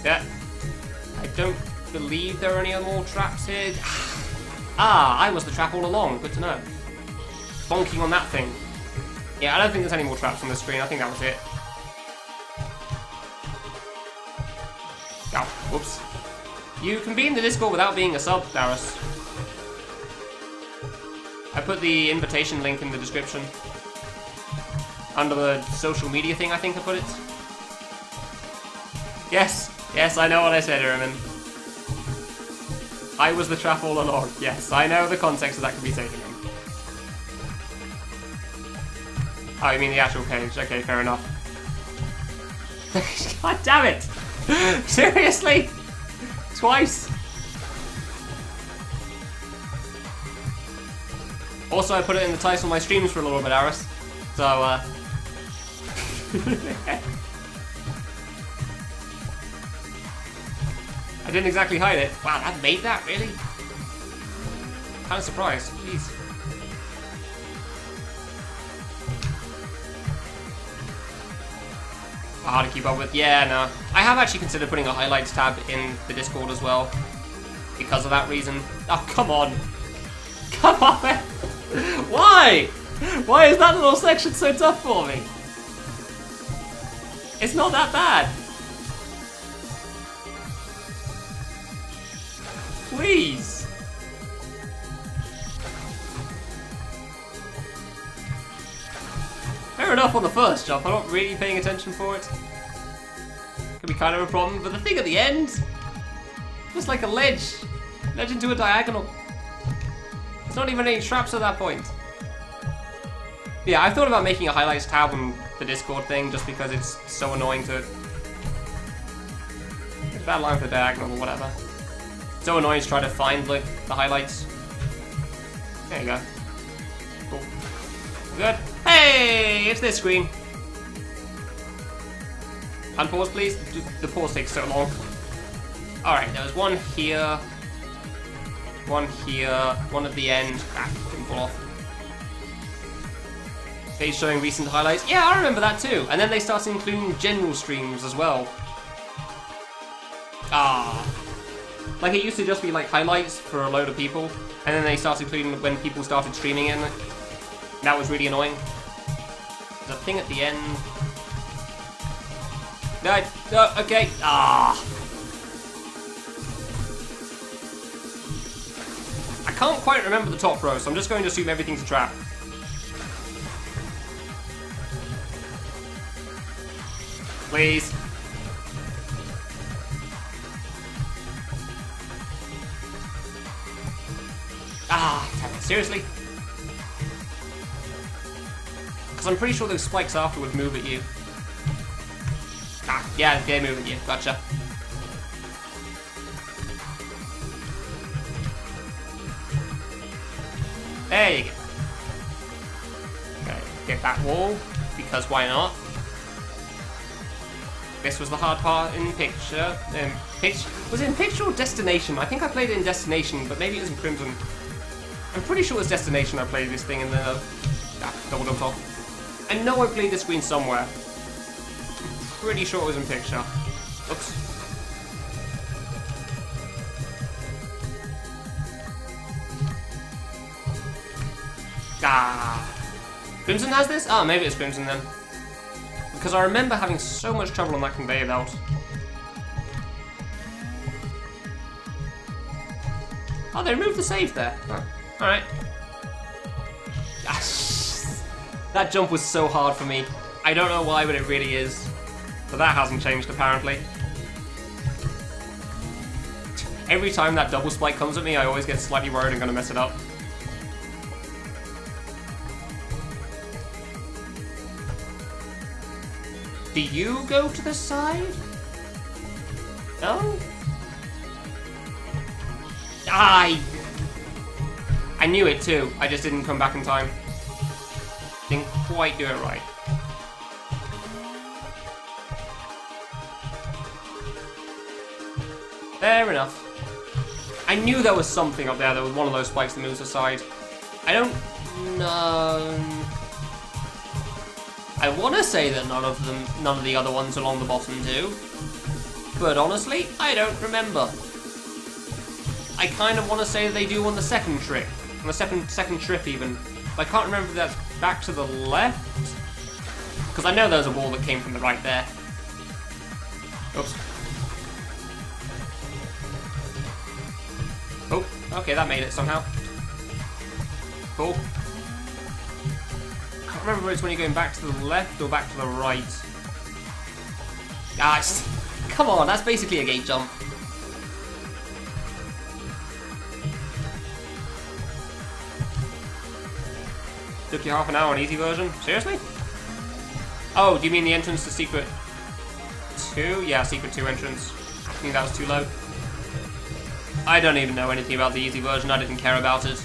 Yeah. I don't believe there are any more traps here. Ah, I was the trap all along. Good to know. Bonking on that thing. Yeah, I don't think there's any more traps on the screen. I think that was it. Oh, whoops. You can be in the Discord without being a sub, Darius. I put the invitation link in the description. Under the social media thing, I think I put it. Yes, yes, I know what I said, Ermin. I was the trap all along. Yes, I know the context of that can be taken in. Oh, you mean the actual cage? Okay, fair enough. God damn it! Seriously? Twice? Also, I put it in the title of my streams for a little bit, Aris. So, I didn't exactly hide it. Wow, that made that, really? Kind of surprised. Jeez. Hard to keep up with. Yeah, no. I have actually considered putting a highlights tab in the Discord as well. Because of that reason. Oh, come on. Come on, man. Why? Why is that little section so tough for me? It's not that bad. Please. Fair enough on the first jump. I'm not really paying attention for it. Could be kind of a problem, but the thing at the end, just like a ledge into a diagonal. There's not even any traps at that point. Yeah, I've thought about making a highlights tab on the Discord thing just because it's so annoying to... It's a bad line for the diagonal or whatever. It's so annoying to try to find like the highlights. There you go. Cool. Good. Hey, it's this screen. Unpause, please. The pause takes so long. Alright, there was one here. One here. One at the end. Ah, didn't fall off. Page showing recent highlights. Yeah, I remember that too. And then they started including general streams as well. Ah. Like it used to just be like highlights for a load of people. And then they started including when people started streaming in. That was really annoying. There's a thing at the end. No, okay. Ah. I can't quite remember the top row, so I'm just going to assume everything's a trap. Please. Ah, damn it. Seriously? Because I'm pretty sure those spikes afterwards move at you. Ah, yeah, they move at you. Gotcha. There you go. Okay, get that wall, because why not? This was the hard part in Picture. Was it in Picture or Destination? I think I played it in Destination, but maybe it was in Crimson. I'm pretty sure it was Destination I played this thing in the... double jumped off. I know I played this screen somewhere. I'm pretty sure it was in Picture. Oops. Ah. Crimson has this? Ah, maybe it's Crimson then. Because I remember having so much trouble on that conveyor belt. Oh, they removed the save there. Oh, alright. That jump was so hard for me. I don't know why, but it really is. But that hasn't changed, apparently. Every time that double spike comes at me, I always get slightly worried I'm going to mess it up. Do you go to the side? No? I knew it too. I just didn't come back in time. Didn't quite do it right. Fair enough. I knew there was something up there. There was one of those spikes that moves aside. I don't know. I want to say that none of the other ones along the bottom do. But honestly, I don't remember. I kind of want to say that they do on the second trip. On the second trip even. But I can't remember if that's back to the left. Because I know there's a wall that came from the right there. Oops. Oh, okay, that made it somehow. Cool. Can't remember if it's when you're going back to the left or back to the right. Ah, come on, that's basically a gate jump. Took you half an hour on easy version? Seriously? Oh, do you mean the entrance to Secret 2? Yeah, Secret 2 entrance. I think that was too low. I don't even know anything about the easy version, I didn't care about it.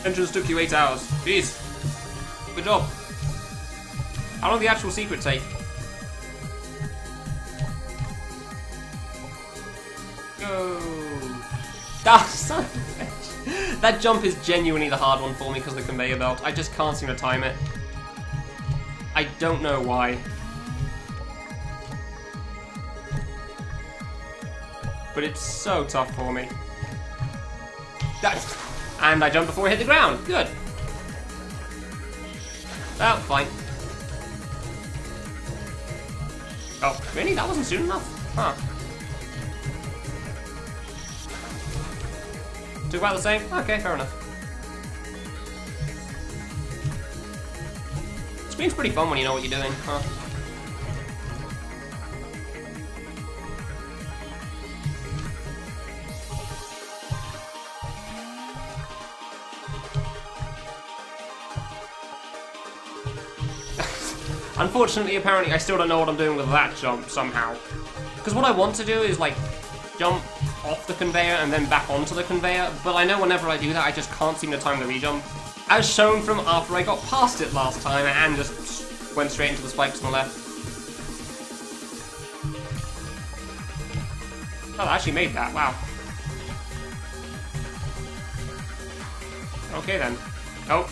Entrance took you 8 hours. Jeez. Good job. How long did the actual secret take? Go. Ah, son of a bitch. That jump is genuinely the hard one for me because of the conveyor belt. I just can't seem to time it. I don't know why. But it's so tough for me. And I jumped before I hit the ground. Good. Oh, fine. Oh, really? That wasn't soon enough? Huh. Took about the same? Okay, fair enough. Screen's pretty fun when you know what you're doing, huh? Unfortunately, apparently, I still don't know what I'm doing with that jump somehow. Because what I want to do is, like, jump off the conveyor and then back onto the conveyor, but I know whenever I do that, I just can't seem to time the rejump. As shown from after I got past it last time and just went straight into the spikes on the left. Oh, I actually made that, wow. Okay then. Oh.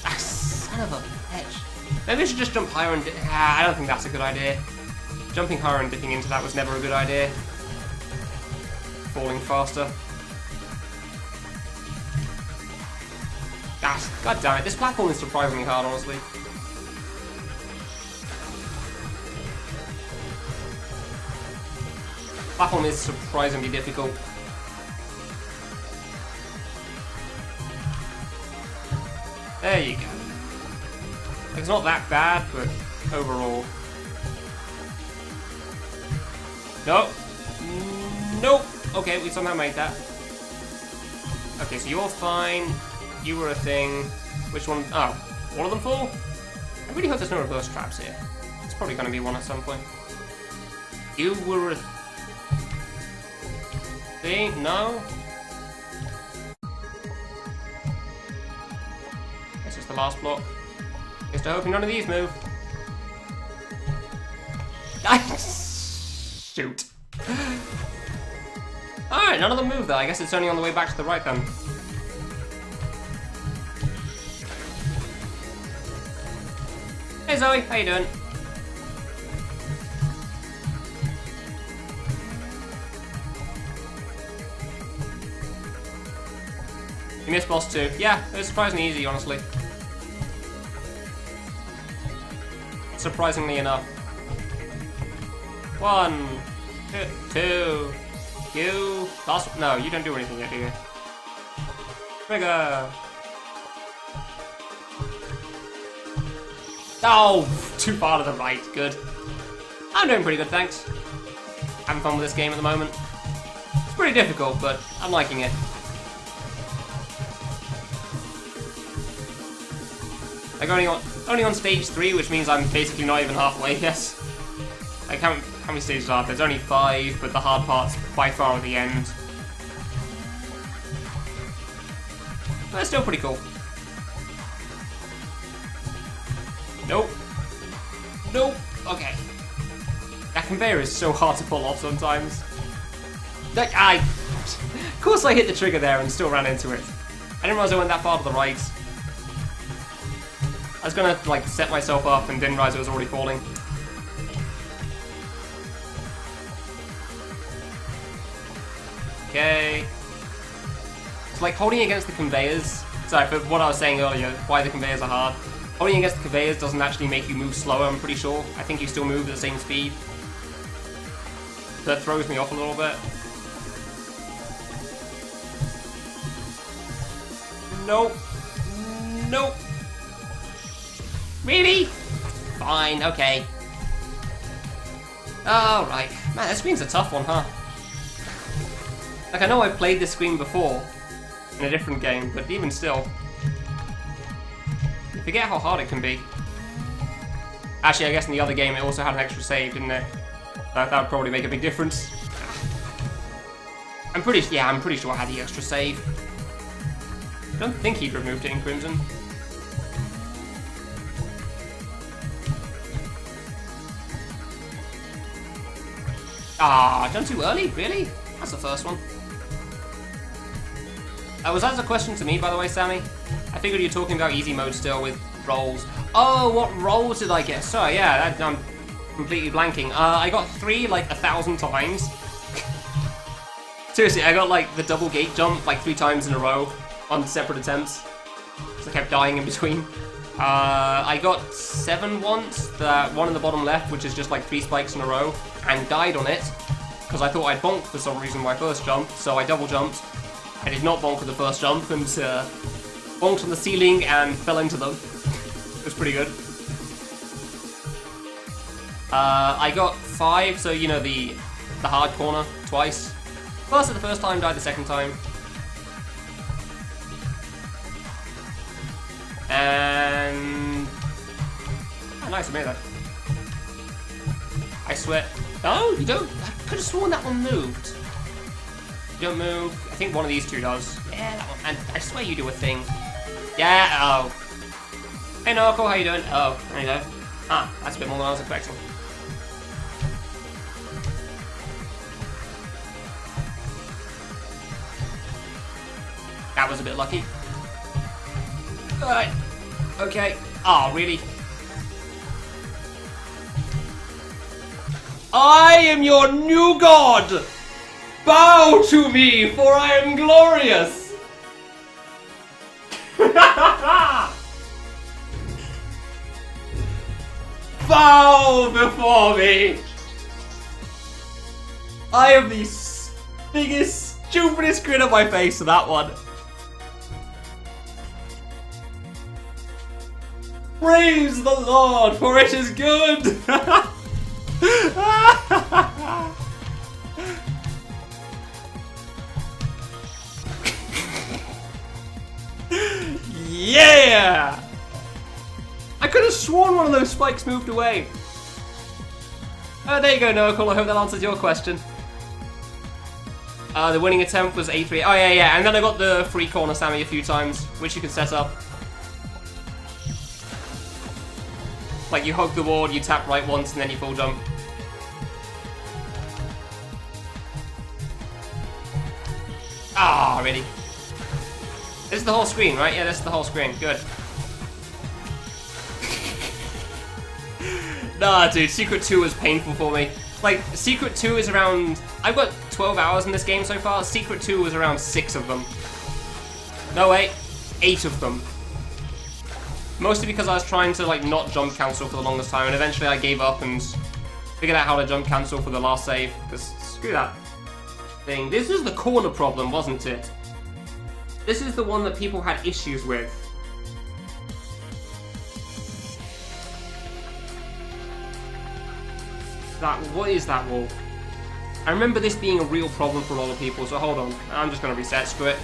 Ah, son of a bitch. Maybe I should just jump higher and I don't think that's a good idea. Jumping higher and dipping into that was never a good idea. Falling faster. Ah, god damn it, this platform is surprisingly hard, honestly. Platform is surprisingly difficult. There you go. It's not that bad, but overall. Nope. Nope. Okay, we somehow made that. Okay, so you're fine. You were a thing. Which one? Oh, all of them fall? I really hope there's no reverse traps here. It's probably going to be one at some point. You were a thing? No? This is the last block. Just hoping none of these move. Shoot. Alright, none of them move though. I guess it's only on the way back to the right then. Hey Zoe, how you doing? You missed boss 2. Yeah, it was surprisingly easy, honestly. Surprisingly enough. 1, 2, you. Last. No, you don't do anything yet, do you? Trigger. Oh, too far to the right. Good. I'm doing pretty good, thanks. Having fun with this game at the moment. It's pretty difficult, but I'm liking it. Like only on stage 3, which means I'm basically not even halfway. Yes. Like how many stages are there? There's only 5, but the hard part's by far at the end. But it's still pretty cool. Nope. Nope. Okay. That conveyor is so hard to pull off sometimes. Like, of course I hit the trigger there and still ran into it. I didn't realize I went that far to the right. I was gonna, like, set myself up and didn't realize it was already falling. Okay. It's like holding against the conveyors. Sorry, for what I was saying earlier, why the conveyors are hard. Holding against the conveyors doesn't actually make you move slower, I'm pretty sure. I think you still move at the same speed. That throws me off a little bit. Nope. Nope. Really? Fine, okay. Alright. Man, that screen's a tough one, huh? Like, I know I've played this screen before in a different game, but even still. You forget how hard it can be. Actually, I guess in the other game it also had an extra save, didn't it? That would probably make a big difference. I'm pretty sure I had the extra save. I don't think he'd removed it in Crimson. Ah, done too early? Really? That's the first one. Was that a question to me, by the way, Sammy? I figured you were talking about easy mode still with rolls. Oh, what rolls did I get? Sorry, yeah, I'm completely blanking. I got 3 like 1,000 times. Seriously, I got like the double gate jump like 3 times in a row on separate attempts. So I kept dying in between. I got 7 once, the one in the bottom left, which is just like 3 spikes in a row, and died on it because I thought I'd bonked for some reason my first jump, so I double jumped. I did not bonk with the first jump and bonked on the ceiling and fell into them. It was pretty good. I got 5, so you know the hard corner twice. Passed it the first time, died the second time. And oh, nice, I made that. I swear. Oh, you don't. I could have sworn that one moved. You don't move. I think one of these 2 does. Yeah, that one. And I swear you do a thing. Yeah. Oh. Hey, Narco, how you doing? Oh, there you go. Ah, that's a bit more than I was expecting. That was a bit lucky. Alright. Okay. Oh, really? I am your new god! Bow to me, for I am glorious! Bow before me! I have the biggest, stupidest grin on my face for that one. Praise the Lord, for it is good! Yeah! I could have sworn one of those spikes moved away. Oh, there you go, Noakul. I hope that answers your question. The winning attempt was A3. Oh, yeah. And then I got the free corner Sammy a few times, which you can set up. Like, you hug the wall, you tap right once, and then you full jump. Ah, really? This is the whole screen, right? Yeah, this is the whole screen. Good. Nah, dude, Secret 2 was painful for me. Like, Secret 2 is around... I've got 12 hours in this game so far. Secret 2 was around 6 of them. No, wait. 8 of them. Mostly because I was trying to, like, not jump cancel for the longest time, and eventually I gave up and figured out how to jump cancel for the last save. Because, screw that thing. This was the corner problem, wasn't it? This is the one that people had issues with. What is that wall? I remember this being a real problem for a lot of people, so hold on. I'm just gonna reset, screw it.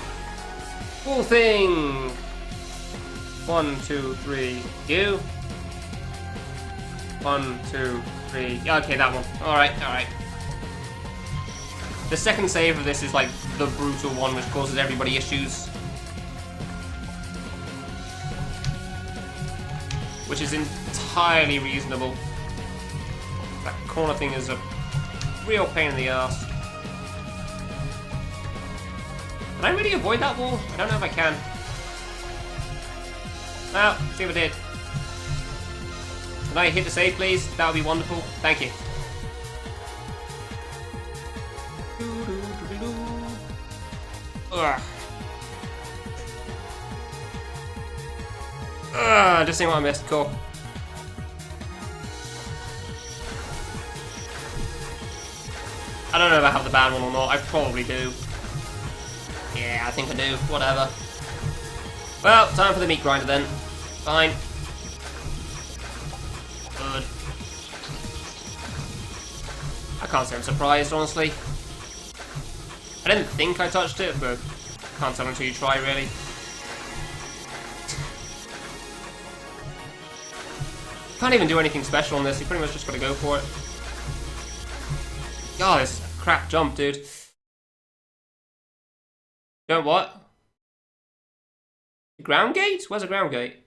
Wall thing! 1, 2, 3, you. 1, 2, 3. Yeah, okay, that one. Alright, alright. The second save of this is like the brutal one, which causes everybody issues. Which is entirely reasonable. That corner thing is a real pain in the ass. Can I really avoid that wall? I don't know if I can. Well, see if I did. Can I hit the save, please? That would be wonderful. Thank you. Ugh. Just seeing what I missed. Cool. I don't know if I have the bad one or not. I probably do. Yeah, I think I do. Whatever. Well, time for the meat grinder then. Fine. Good. I can't say I'm surprised, honestly. I didn't think I touched it, but can't tell until you try, really. Can't even do anything special on this. You pretty much just got to go for it. Oh, this is a crap jump, dude. Don't what? Ground gate? Where's a ground gate?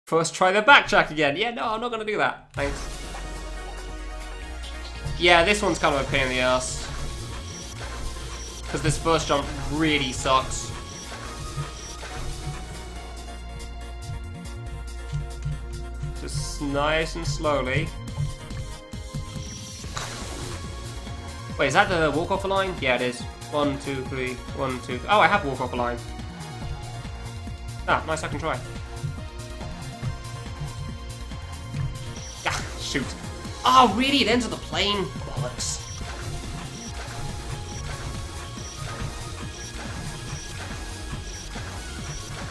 First try the backtrack again. Yeah, no, I'm not going to do that. Thanks. Yeah, this one's kind of a pain in the ass. Because this first jump really sucks. Just nice and slowly. Wait, is that the walk off a line? Yeah, it is. 1, 2, 3, 1, 2. Oh, I have walk off a line. Ah, nice second try. Ah, shoot. Oh, really? It ends at the plane? Bollocks.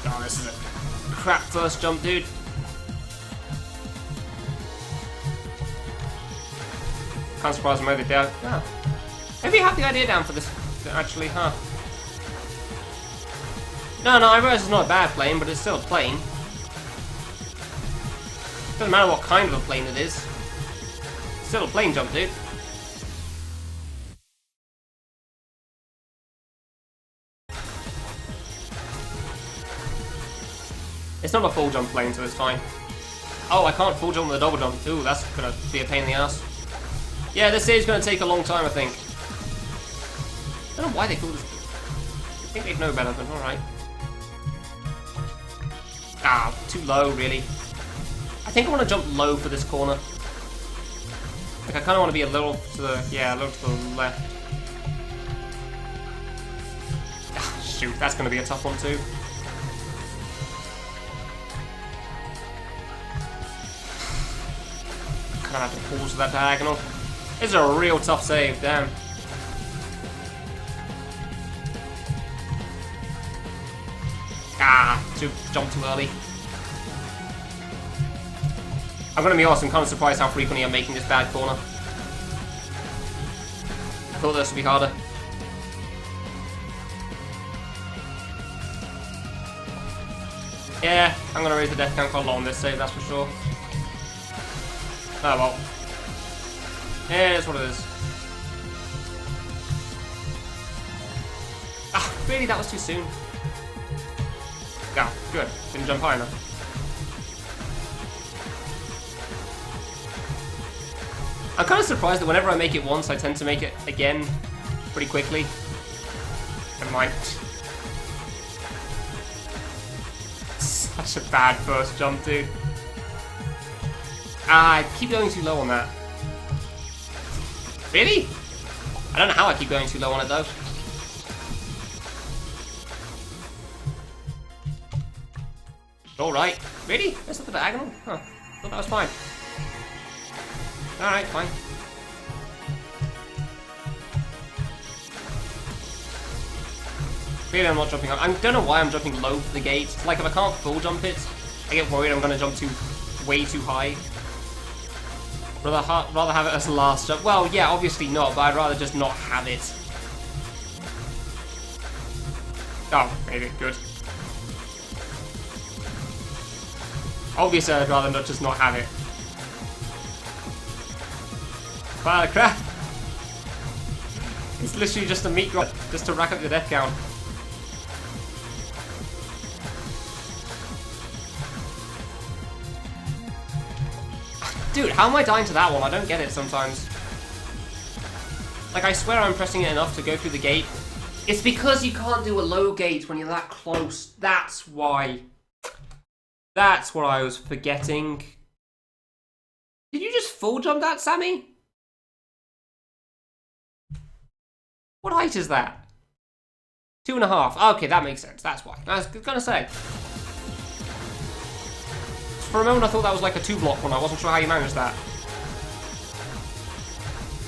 Oh, this is a crap first jump, dude. Can't surprise me over there. Oh. Maybe you have the idea down for this, actually, huh? No, I realize it's not a bad plane, but it's still a plane. Doesn't matter what kind of a plane it is. It's still a plane jump, dude. It's not a full jump plane, so it's fine. Oh, I can't full jump with a double jump. Ooh, that's gonna be a pain in the ass. Yeah, this is gonna take a long time, I think. I don't know why they call this. I think they'd know better than, alright. Ah, too low, really. I think I want to jump low for this corner. Like, I kind of want to be a little to the, yeah, a little to the left. Ah, shoot, that's going to be a tough one too. Kind of have to pause for that diagonal. This is a real tough save, damn. Ah, jumped too early. I'm gonna be honest, I'm kind of surprised how frequently I'm making this bad corner. I thought this would be harder. Yeah, I'm gonna raise the death count quite a lot on this save, that's for sure. Oh well. Yeah, that's what it is. Ah, really? That was too soon. Yeah, good. Didn't jump high enough. I'm kind of surprised that whenever I make it once, I tend to make it again pretty quickly. Never mind. Such a bad first jump, dude. Ah, I keep going too low on that. Really? I don't know how I keep going too low on it, though. Alright. Really? Is that the diagonal? Huh. Thought that was fine. Alright, fine. Really, I'm not jumping up. I don't know why I'm jumping low for the gate. Like, if I can't full jump it, I get worried I'm going to jump way too high. Rather have it as the last jump. Well, yeah, obviously not, but I'd rather just not have it. Oh, maybe. Good. Obviously, I'd rather not just not have it. Pile of crap. It's literally just a meat grind, just to rack up your death count. Dude, how am I dying to that one? I don't get it sometimes. Like, I swear I'm pressing it enough to go through the gate. It's because you can't do a low gate when you're that close. That's why. That's what I was forgetting. Did you just full jump that, Sammy? What height is that? 2.5. Okay, that makes sense. That's why. I was gonna say. For a moment I thought that was like a 2-block one. I wasn't sure how you managed that.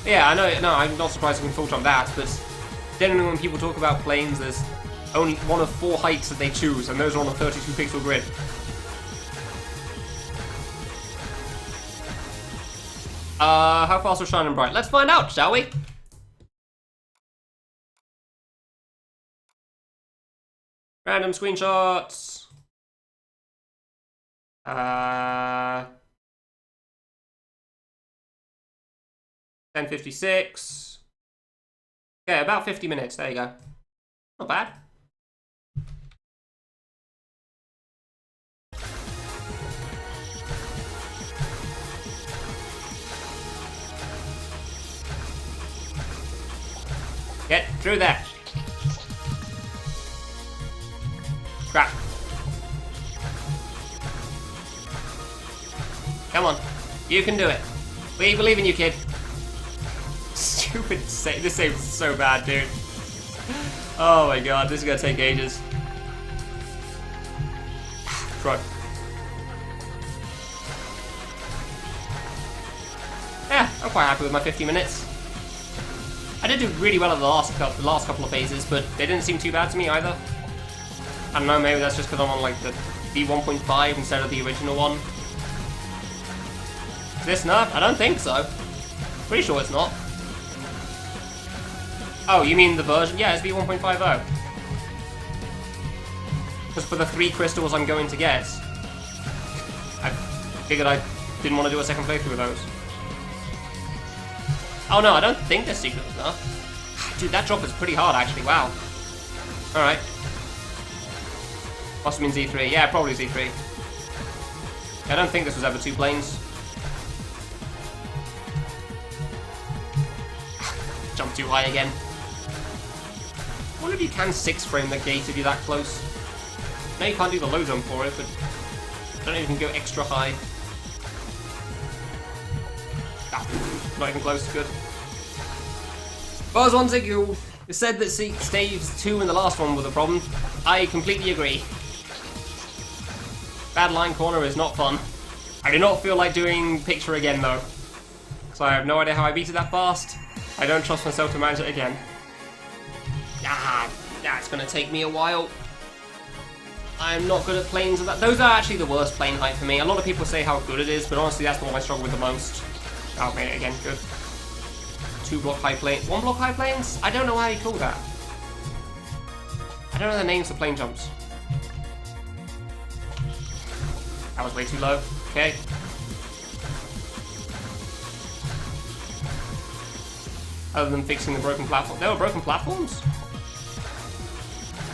Yeah, I know. No, I'm not surprised you can full jump that, but generally when people talk about planes, there's only one of 4 heights that they choose, and those are on a 32 pixel grid. How fast was Shining Bright? Let's find out, shall we? Random screenshots. 10:56. Okay, about 50 minutes. There you go. Not bad. Get through there. Crap. Come on. You can do it. We believe in you, kid. Stupid save. This save is so bad, dude. Oh my god, this is gonna take ages. Truck. Yeah, I'm quite happy with my 50 minutes. I did do really well at the last couple of phases, but they didn't seem too bad to me either. I don't know, maybe that's just because I'm on like the V1.5 instead of the original one. Is this nerfed? I don't think so. Pretty sure it's not. Oh, you mean the version? Yeah, it's V1.50. Because for the 3 crystals I'm going to get, I figured I didn't want to do a second playthrough of those. Oh no, I don't think the secret was enough. Dude, that drop is pretty hard actually, wow. Alright. Must have been Z3. Yeah, probably Z3. I don't think this was ever 2 planes. Jump too high again. I wonder if you can 6-frame the gate if you're that close. No, you can't do the low jump for it, but I don't know if you can go extra high. Ah, not even close, good. Buzz one you said that staves 2 in the last one were the problem. I completely agree. Bad line corner is not fun. I do not feel like doing picture again though. So I have no idea how I beat it that fast. I don't trust myself to manage it again. Ah, that's gonna take me a while. I'm not good at planes and that. Those are actually the worst plane height for me. A lot of people say how good it is, but honestly that's the one I struggle with the most. Oh, made it again, good. 2-block high plane. 1-block high planes? I don't know how you call that. I don't know the names of plane jumps. That was way too low. Okay. Other than fixing the broken platform. There were broken platforms?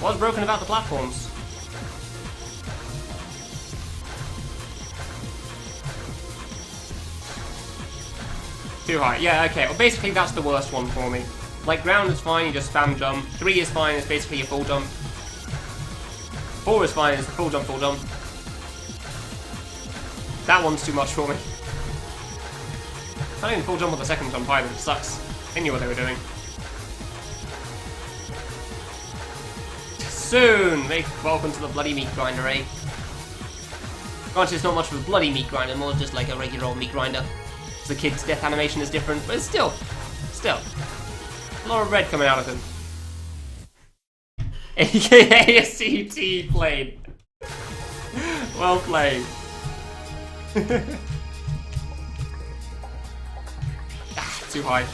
What's broken about the platforms? Too high. Yeah, okay. Well, basically that's the worst one for me. Like, ground is fine, you just spam jump. 3 is fine, it's basically a full jump. 4 is fine, it's a full jump, full jump. That one's too much for me. I don't even full jump on the second jump either, it sucks. They knew what they were doing. Soon! Welcome to the bloody meat grinder, eh? Granted, it's not much of a bloody meat grinder, more just like a regular old meat grinder. The kid's death animation is different, but it's still. A lot of red coming out of him. AKA a CT plane. Well played. Too high.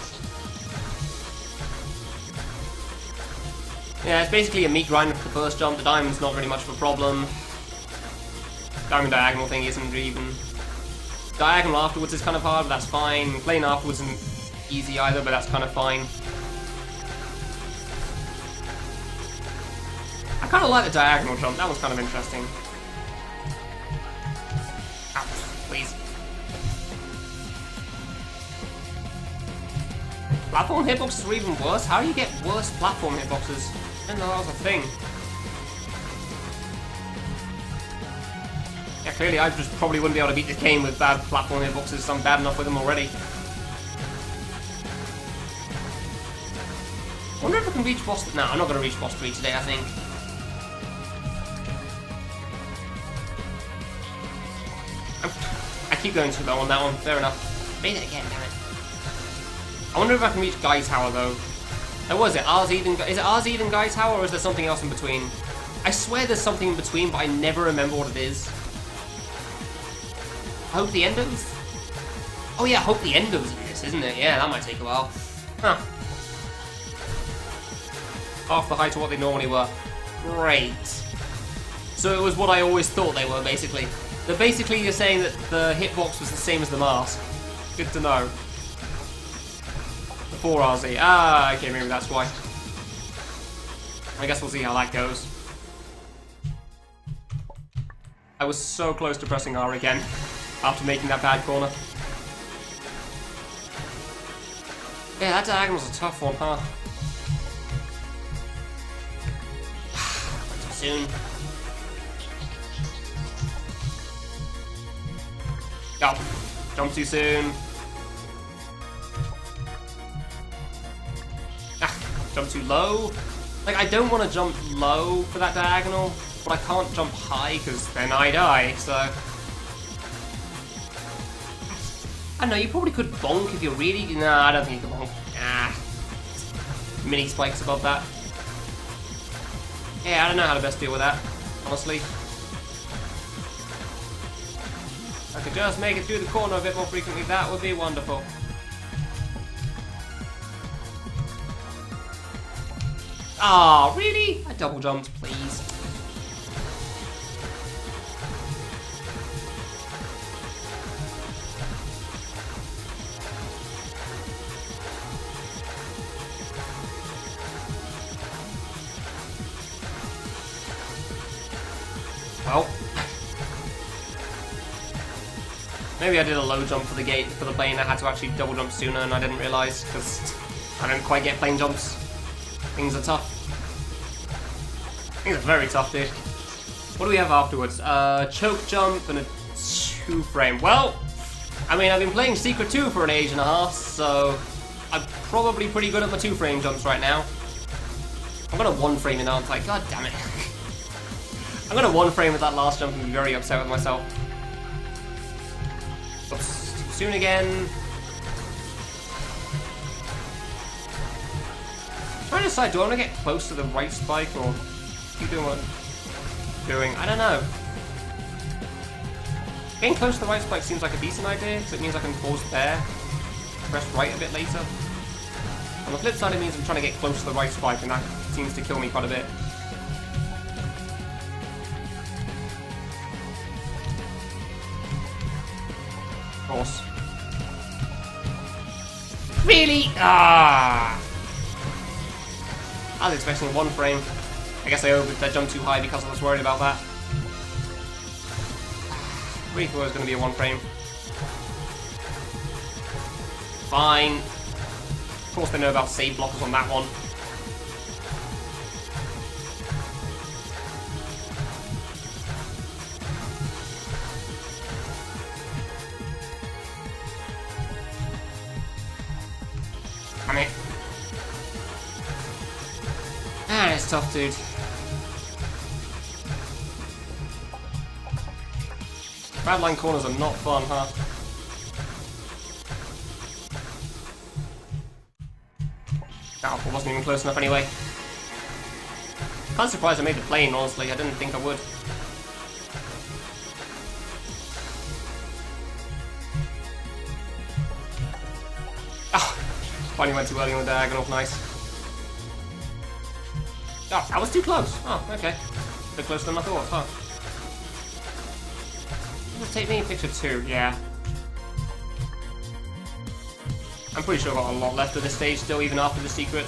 Yeah, it's basically a meat grinder for the first jump. The diamond's not really much of a problem. diamond diagonal thing isn't even... Diagonal afterwards is kind of hard, but that's fine. Plane afterwards isn't easy either, but that's kind of fine. I kind of like the diagonal jump. That was kind of interesting. Ow, please. Platform hitboxes were even worse? How do you get worse platform hitboxes? I didn't know that was a thing. Yeah, clearly I just probably wouldn't be able to beat this game with bad platform hitboxes. I'm bad enough with them already. I wonder if I can reach boss... No, I'm not going to reach boss 3 today, I think. I keep going too low on that one. Fair enough. Made it again, damn it. I wonder if I can reach Guy Tower, though. What was it? Is it Arzid and Guy Tower, or is there something else in between? I swear there's something in between, but I never remember what it is. Hope the Endos? Oh yeah, Hope the Endos in this, isn't it? Yeah, that might take a while. Huh. Half the height of what they normally were. Great. So it was what I always thought they were, basically. So basically you're saying that the hitbox was the same as the mask. Good to know. 4 RZ. Ah, okay, maybe that's why. I guess we'll see how that goes. I was so close to pressing R again after making that bad corner. Yeah, that diagonal's a tough one, huh? Too soon. Oh, jump too soon. Jump too low. Like, I don't want to jump low for that diagonal, but I can't jump high because then I die, so... I don't know, you probably could bonk if you're really... Nah, I don't think you can bonk. Ah. Mini spikes above that. Yeah, I don't know how to best deal with that, honestly. If I could just make it through the corner a bit more frequently, that would be wonderful. Ah, oh, really? I double jumped, please. Well, maybe I did a low jump for the gate for the plane. I had to actually double jump sooner, and I didn't realize because I don't quite get plane jumps. Things are tough. Things are very tough, dude. What do we have afterwards? Choke jump and a 2-frame. Well, I mean, I've been playing Secret 2 for an age and a half, so I'm probably pretty good at my 2-frame jumps right now. I'm gonna 1-frame it, aren't I? God damn it. I'm gonna 1-frame with that last jump and be very upset with myself. Oops, too soon again. I'm trying to decide, do I want to get close to the right spike or keep doing what I'm doing? I don't know. Getting close to the right spike seems like a decent idea, because it means I can pause there, press right a bit later. On the flip side, it means I'm trying to get close to the right spike, and that seems to kill me quite a bit. Of course. Really? Ah! I was expecting 1-frame. I guess I jumped too high because I was worried about that. Really thought it was going to be a 1-frame. Fine. Of course they know about save blockers on that one. Damn it. Ah, it's tough, dude. Bad line corners are not fun, huh? Oh, I wasn't even close enough anyway. Kind of surprised I made the plane, honestly. I didn't think I would. Oh, finally went too early on the diagonal. Nice. Oh, that was too close. Oh, okay. A bit closer than I thought, huh? Does it take me picture 2? Yeah. I'm pretty sure I've got a lot left of this stage still, even after the secret.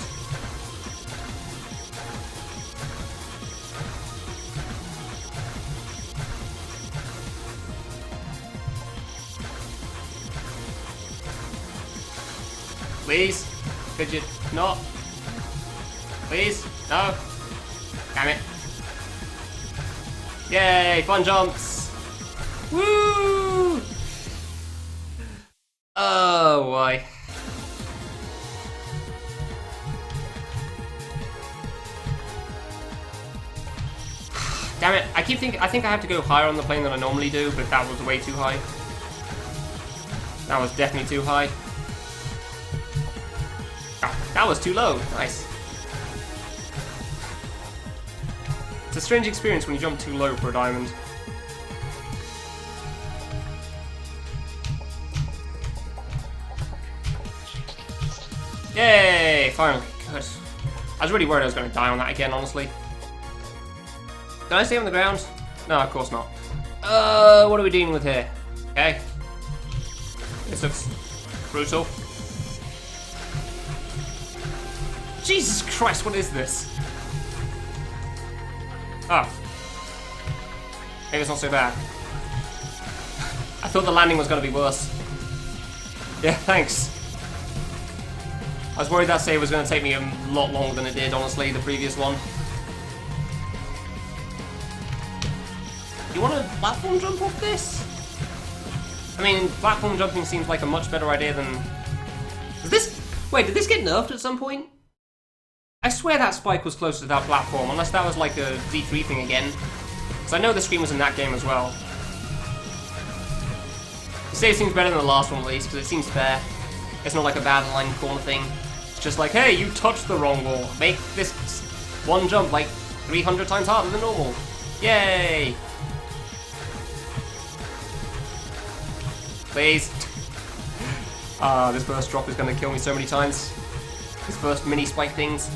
Please? Could you not? Please? No? Damn it. Yay, fun jumps! Woo! Oh, boy. Damn it, I think I have to go higher on the plane than I normally do, but that was way too high. That was definitely too high. Oh, that was too low. Nice. It's a strange experience when you jump too low for a diamond. Yay! Finally. Good. I was really worried I was going to die on that again, honestly. Can I stay on the ground? No, of course not. What are we dealing with here? Okay. This looks brutal. Jesus Christ, what is this? Oh. Maybe it's not so bad. I thought the landing was going to be worse. Yeah, thanks. I was worried that save was going to take me a lot longer than it did, honestly, the previous one. You want to platform jump off this? I mean, platform jumping seems like a much better idea than... Wait, did this get nerfed at some point? I swear that spike was closer to that platform, unless that was like a D3 thing again. Because I know the screen was in that game as well. The save seems better than the last one at least, because it seems fair. It's not like a bad line corner thing. It's just like, hey, you touched the wrong wall. Make this one jump like 300 times harder than normal. Yay! Please. This first drop is going to kill me so many times. These first mini spike things.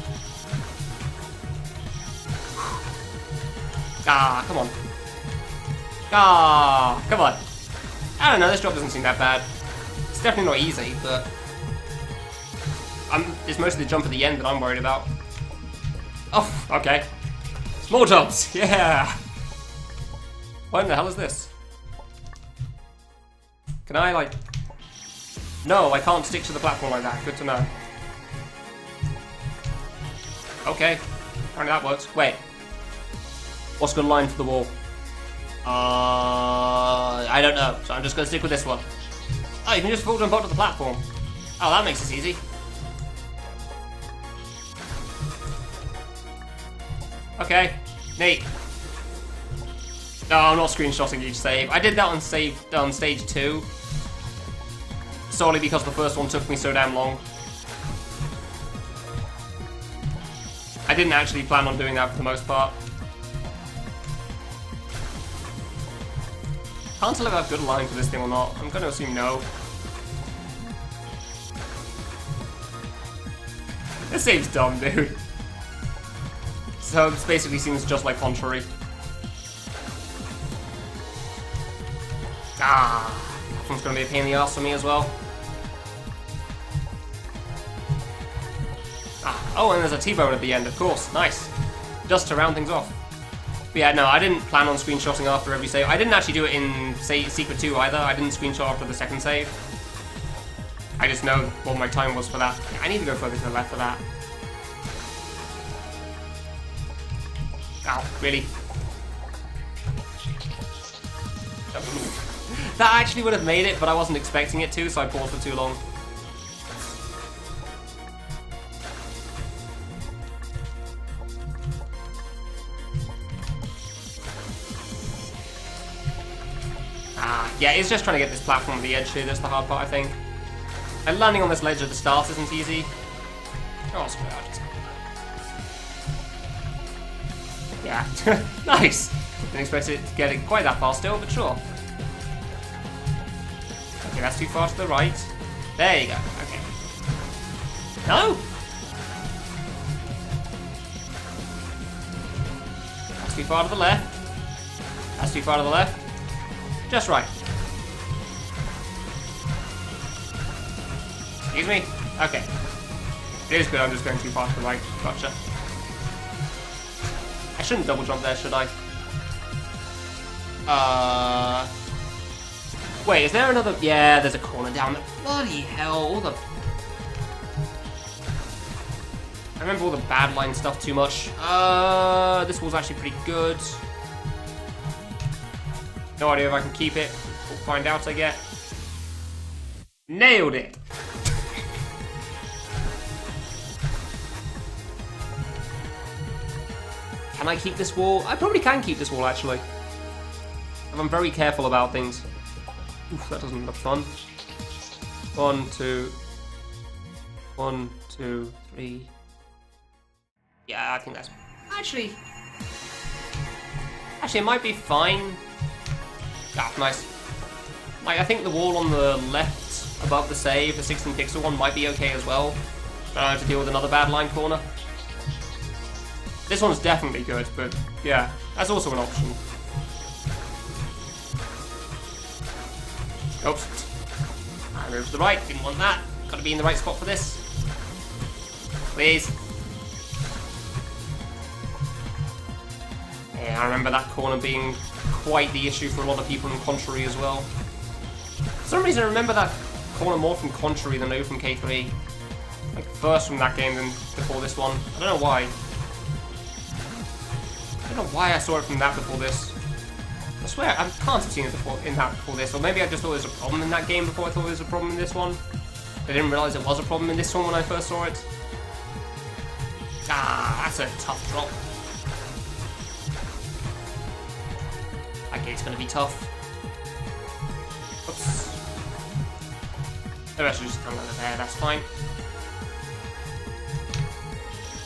Ah, come on. Ah, come on. I don't know, this drop doesn't seem that bad. It's definitely not easy, but... it's mostly the jump at the end that I'm worried about. Oh, okay. Small jumps, yeah! What in the hell is this? Can I, like... No, I can't stick to the platform like that. Good to know. Okay. Apparently that works. Wait. What's the line for the wall? I don't know. So I'm just going to stick with this one. Oh, you can just full jump onto the platform. Oh, that makes this easy. Okay. Neat. No, I'm not screenshotting each save. I did that on stage 2. Solely because the first one took me so damn long. I didn't actually plan on doing that for the most part. Can't tell if I have good line for this thing or not. I'm going to assume no. This save's dumb, dude. So this basically seems just like Contrary. Ah, that one's going to be a pain in the ass for me as well. Ah, oh, and there's a T-bone at the end, of course. Nice. Just to round things off. But yeah, no, I didn't plan on screenshotting after every save. I didn't actually do it in, say, Secret 2 either. I didn't screenshot after the second save. I just know what my time was for that. I need to go further to the left for that. Ow, really? That actually would have made it, but I wasn't expecting it to, so I paused for too long. Yeah, it's just trying to get this platform at the edge here, that's the hard part, I think. And landing on this ledge at the start isn't easy. Oh, screw it, yeah, nice! Didn't expect it to get it quite that far still, but sure. Okay, that's too far to the right. There you go, okay. No! That's too far to the left. That's too far to the left. Just right. Excuse me? Okay. It is good, I'm just going too fast to the right. Gotcha. I shouldn't double jump there, should I? Wait, is there another... Yeah, there's a corner down there. Bloody hell, all the... I remember all the bad line stuff too much. This wall's actually pretty good. No idea if I can keep it. We'll find out, I get. Nailed it! Can I keep this wall? I probably can keep this wall, actually. If I'm very careful about things. Oof, that doesn't look fun. 1, 2... 1, 2, 3... Yeah, I think that's... Actually, it might be fine. Ah, nice. Like, I think the wall on the left above the save, the 16 pixel one, might be okay as well. I don't have to deal with another bad line corner. This one's definitely good, but yeah, that's also an option. Oops. I moved to the right, didn't want that. Gotta be in the right spot for this. Please. Yeah, I remember that corner being quite the issue for a lot of people in Contrary as well. For some reason I remember that corner more from Contrary than I do from K3. Like, first from that game than before this one. I don't know why. I don't know why I saw it from that before this. I swear, I can't have seen it before this, or maybe I just thought there was a problem in that game before I thought there was a problem in this one. I didn't realise it was a problem in this one when I first saw it. Ah, that's a tough drop. That gate's gonna be tough. Oops. The rest are just come over there, that's fine.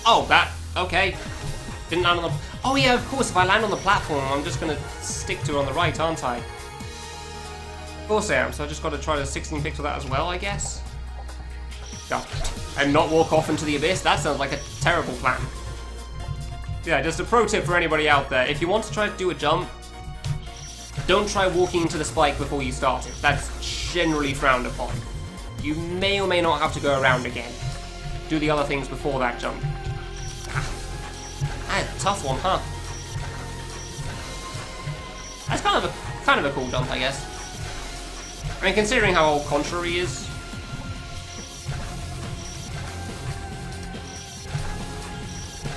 Oh, that, okay. Didn't land on the... Oh yeah, of course, if I land on the platform, I'm just gonna stick to it on the right, aren't I? Of course I am, so I just gotta try to 16 pixel that as well, I guess. Yeah. And not walk off into the abyss, that sounds like a terrible plan. Yeah, just a pro tip for anybody out there. If you want to try to do a jump, don't try walking into the spike before you start it. That's generally frowned upon. You may or may not have to go around again. Do the other things before that jump. That's a tough one, huh? That's kind of a cool jump, I guess. I mean, considering how old Contrary is.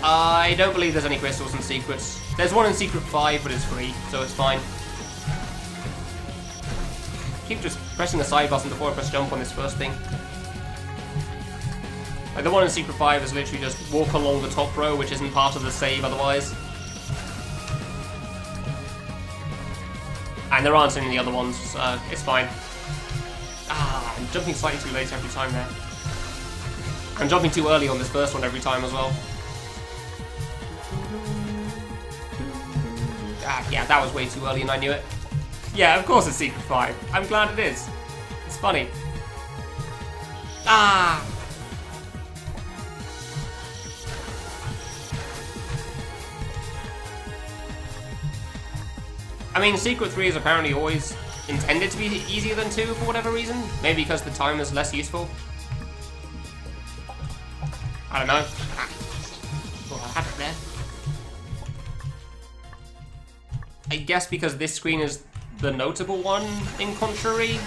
I don't believe there's any crystals and secrets. There's one in Secret 5, but it's free, so it's fine. Keep just pressing the side button before I press jump on this first thing. Like, the one in Secret 5 is literally just walk along the top row, which isn't part of the save otherwise. And there aren't any other ones, so it's fine. Ah, I'm jumping slightly too late every time there. I'm jumping too early on this first one every time as well. Ah, yeah, that was way too early and I knew it. Yeah, of course it's Secret 5. I'm glad it is. It's funny. Ah! I mean, Secret 3 is apparently always intended to be easier than 2 for whatever reason. Maybe because the time is less useful. I don't know. Ah. Oh, I had it there. I guess because this screen is the notable one in Contrary.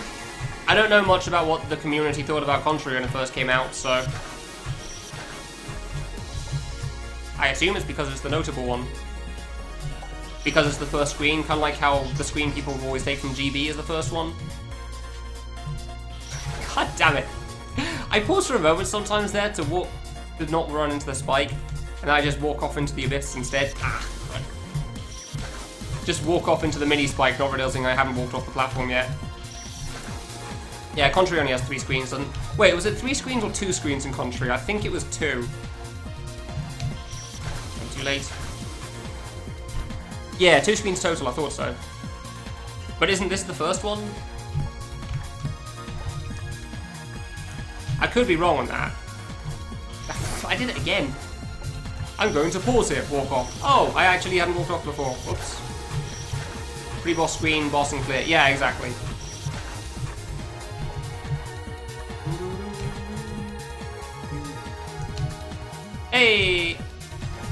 I don't know much about what the community thought about Contrary when it first came out, so I assume it's because it's the notable one. Because it's the first screen, kind of like how the screen people always take from GB is the first one. God damn it. I pause for a moment sometimes there to not run into the spike, and I just walk off into the abyss instead. Ah, right. Just walk off into the mini spike, not realizing I haven't walked off the platform yet. Yeah, Contrary only has 3 screens. And wait, was it 3 screens or 2 screens in Contrary? I think it was 2. Too late. Yeah, 2 screens total, I thought so. But isn't this the first one? I could be wrong on that. I did it again. I'm going to pause here, walk off. Oh, I actually hadn't walked off before. Whoops. Pre-boss screen, boss and clear. Yeah, exactly. Hey!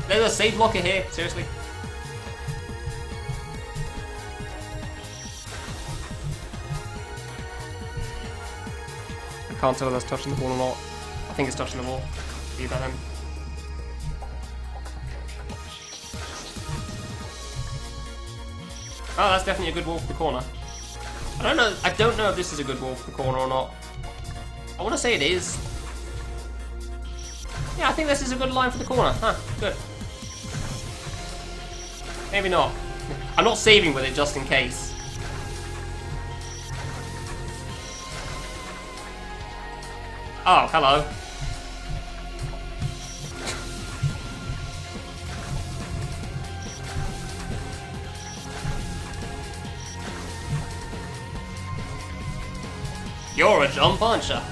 There's a save blocker here, seriously. I can't tell if that's touching the wall or not. I think it's touching the wall. See that then. Oh, that's definitely a good wall for the corner. I don't know if this is a good wall for the corner or not. I want to say it is. Yeah, I think this is a good line for the corner. Huh, good. Maybe not. I'm not saving with it just in case. Oh, hello. You're a jump puncher.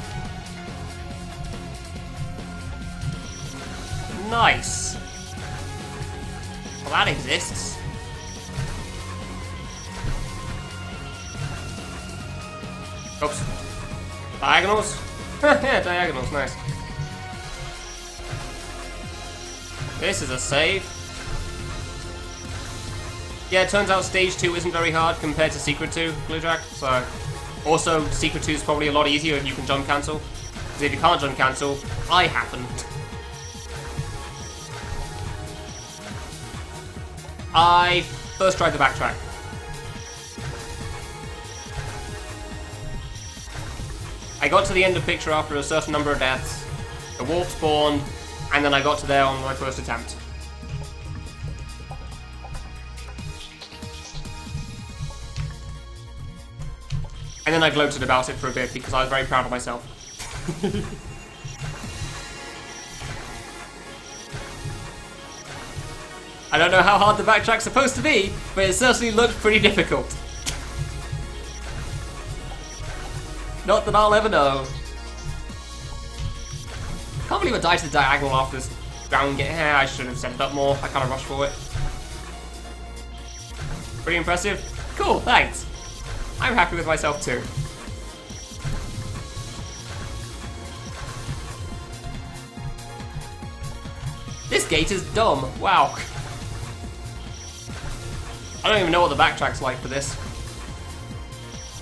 Nice. Well, that exists. Oops. Diagonals? Yeah, diagonals, nice. This is a save. Yeah, it turns out stage 2 isn't very hard compared to Secret 2, Blue Jack, so... Also, Secret 2 is probably a lot easier if you can jump cancel. Because if you can't jump cancel, I happen. I first tried the backtrack. I got to the end of picture after a certain number of deaths, the warp spawned, and then I got to there on my first attempt. And then I gloated about it for a bit because I was very proud of myself. I don't know how hard the backtrack's supposed to be, but it certainly looked pretty difficult. Not that I'll ever know. Can't believe I died to the diagonal after this round. I should have set it up more. I kind of rushed for it. Pretty impressive. Cool, thanks. I'm happy with myself too. This gate is dumb. Wow. I don't even know what the backtrack's like for this.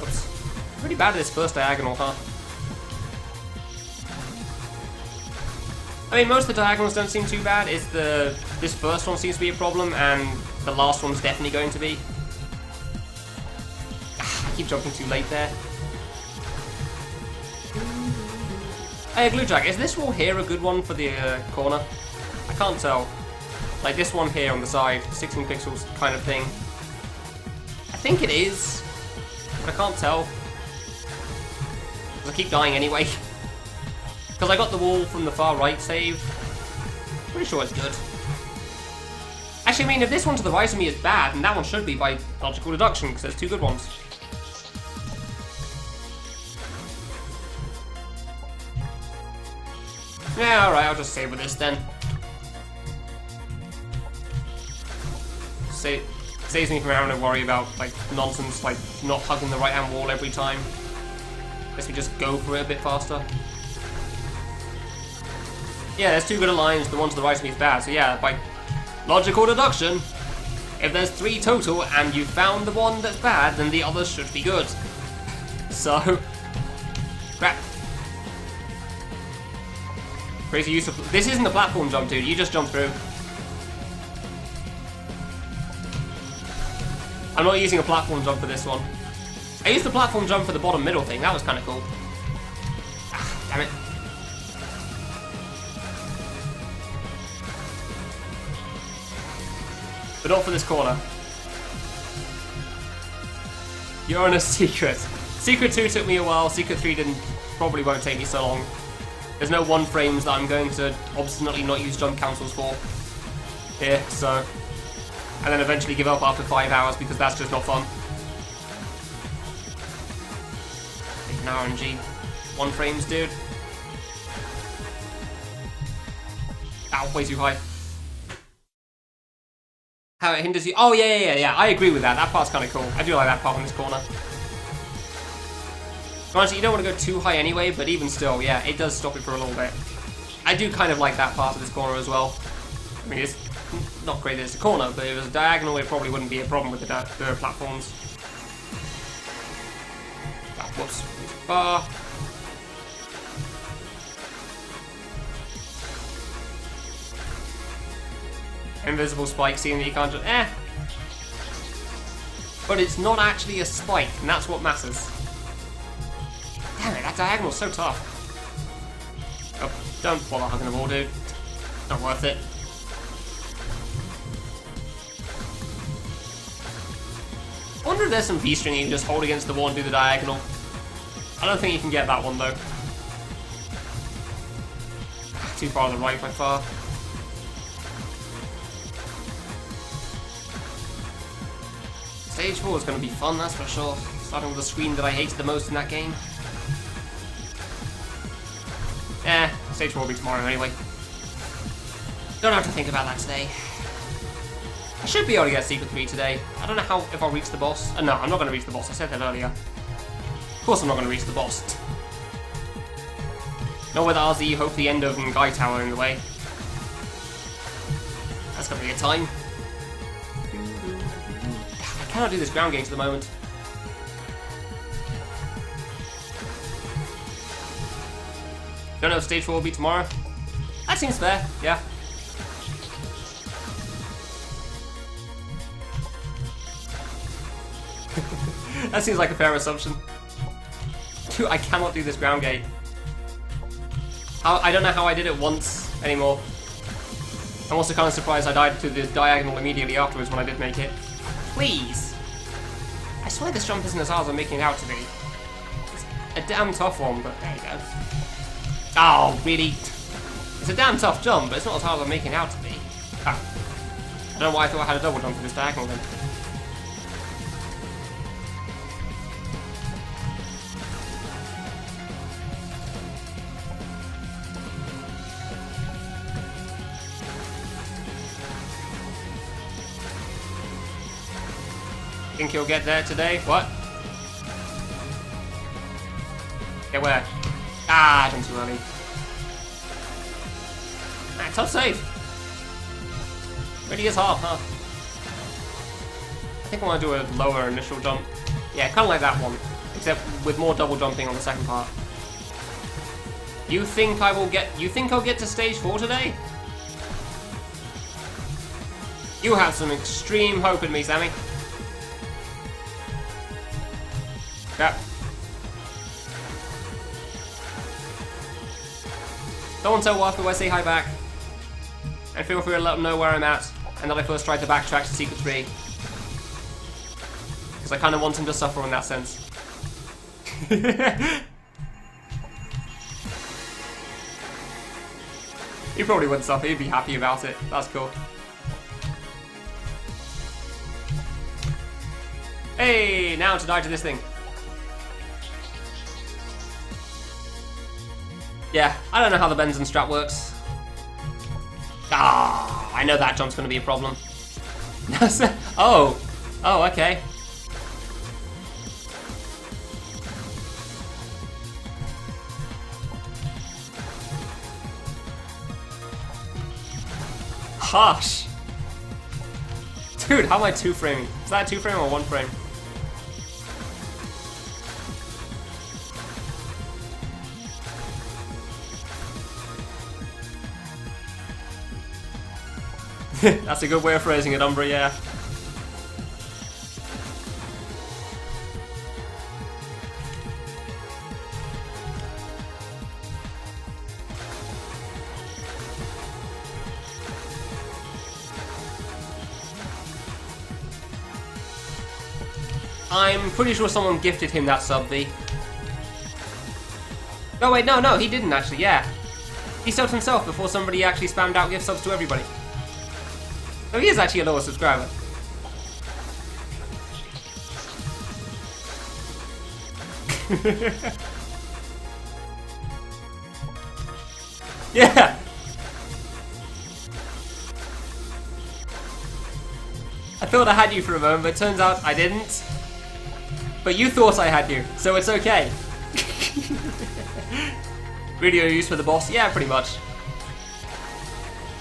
Oops. Pretty bad at this first diagonal, huh? I mean, most of the diagonals don't seem too bad. It's this first one seems to be a problem, and the last one's definitely going to be. I keep jumping too late there. Hey, Blue Jack, is this wall here a good one for the corner? I can't tell. Like this one here on the side, 16 pixels kind of thing. I think it is, but I can't tell. Because I keep dying anyway. Because I got the wall from the far right save. Pretty sure it's good. Actually, I mean, if this one to the right of me is bad, then that one should be by logical deduction, because there's two good ones. Yeah, alright, I'll just save with this then. Saves me from having to worry about, like, nonsense, like, not hugging the right-hand wall every time. Lets me just go for it a bit faster. Yeah, there's two good lines, the one to the right of me is bad, so yeah, by logical deduction, if there's 3 total and you found the one that's bad, then the others should be good. So... crap. Crazy use of... This isn't a platform jump, dude, you just jump through. I'm not using a platform jump for this one. I used the platform jump for the bottom middle thing, that was kind of cool. Ah, damn it. But not for this corner. You're in a secret. Secret 2 took me a while, Secret 3 probably won't take me so long. There's no 1 frames that I'm going to obstinately not use jump cancels for here, so... And then eventually give up after 5 hours because that's just not fun. An RNG. 1 frames, dude. Ow, way too high. How it hinders you. Oh, yeah. I agree with that. That part's kind of cool. I do like that part in this corner. Honestly, you don't want to go too high anyway, but even still, yeah, it does stop it for a little bit. I do kind of like that part of this corner as well. I mean, it's not great that it's a corner, but if it was diagonal, it probably wouldn't be a problem with the platforms. Ah, whoops. Bar. Invisible spike, seeing that you can't just... But it's not actually a spike, and that's what matters. Damn it, that diagonal's so tough. Oh, don't bother hugging the wall, dude. Not worth it. I wonder if there's some V-string you can just hold against the wall and do the diagonal. I don't think you can get that one, though. Too far to the right by far. Stage 4 is going to be fun, that's for sure. Starting with the screen that I hated the most in that game. Stage 4 will be tomorrow anyway. Don't have to think about that today. I should be able to get Secret 3 today. I don't know how if I'll reach the boss. No, I'm not going to reach the boss. I said that earlier. Of course I'm not going to reach the boss. Not with RZ, hope the end of Guy Tower in the way. That's going to be a time. I cannot do this ground gauge at the moment. Don't know if stage 4 will be tomorrow. That seems fair, yeah. That seems like a fair assumption. Dude, I cannot do this ground gate. I don't know how I did it once anymore. I'm also kind of surprised I died to the diagonal immediately afterwards when I did make it. Please! I swear this jump isn't as hard as I'm making it out to be. It's a damn tough one, but there you go. Oh, really? It's a damn tough jump, but it's not as hard as I'm making it out to be. Ah. I don't know why I thought I had a double jump for this diagonal then. Think you'll get there today? What? Get where? Ah, I jumped too early. Ah, tough save. Really is hard, huh? I think I want to do a lower initial jump. Yeah, kind of like that one, except with more double jumping on the second part. You think I will get? You think I'll get to stage 4 today? You have some extreme hope in me, Sammy. Yeah. Someone tell Wafu I say hi back. And feel free to let them know where I'm at and that I first tried to backtrack to Secret 3. Because I kind of want him to suffer in that sense. He probably wouldn't suffer, he'd be happy about it. That's cool. Hey, now to die to this thing. Yeah, I don't know how the Benson strat works. Ah, I know that jump's going to be a problem. Oh, okay. Harsh. Dude, how am I 2-framing? Is that a 2-frame or 1-frame? That's a good way of phrasing it, Umbra, yeah. I'm pretty sure someone gifted him that sub, V. No, wait, no, he didn't actually, yeah. He subbed himself before somebody actually spammed out gift subs to everybody. So he is actually a lower subscriber. Yeah. thought I had you for a moment, but turns out I didn't. But you thought I had you, so it's okay. Video used for the boss? Yeah, pretty much.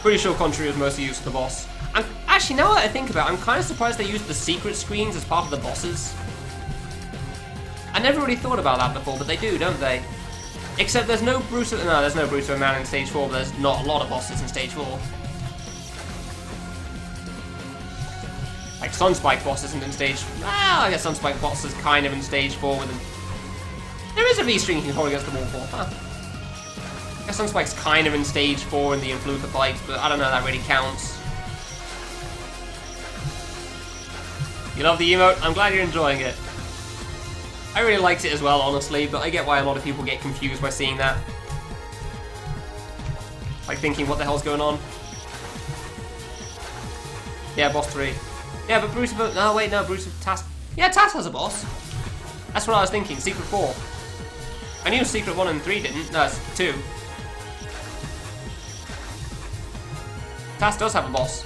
Pretty sure Contrary was mostly used for the boss. Actually, now that I think about it, I'm kind of surprised they used the secret screens as part of the bosses. I never really thought about that before, but they do, don't they? Except there's no Bruce... No, there's no Bruce Man in Stage 4, but there's not a lot of bosses in Stage 4. Like, Sunspike boss isn't in Stage... Well, I guess Sunspike boss is kind of in Stage 4 with an... There is a V-string you can hold against the wall for, huh? I guess Sunspike's kind of in Stage 4 in the Influka fight, but I don't know if that really counts. You love the emote? I'm glad you're enjoying it. I really liked it as well, honestly, but I get why a lot of people get confused by seeing that. Like thinking, what the hell's going on? Yeah, boss 3. Yeah, but Bruce... No, wait, no, Bruce... Task... Yeah, Task has a boss. That's what I was thinking, Secret 4. I knew Secret 1 and 3 didn't. No, it's 2. Task does have a boss.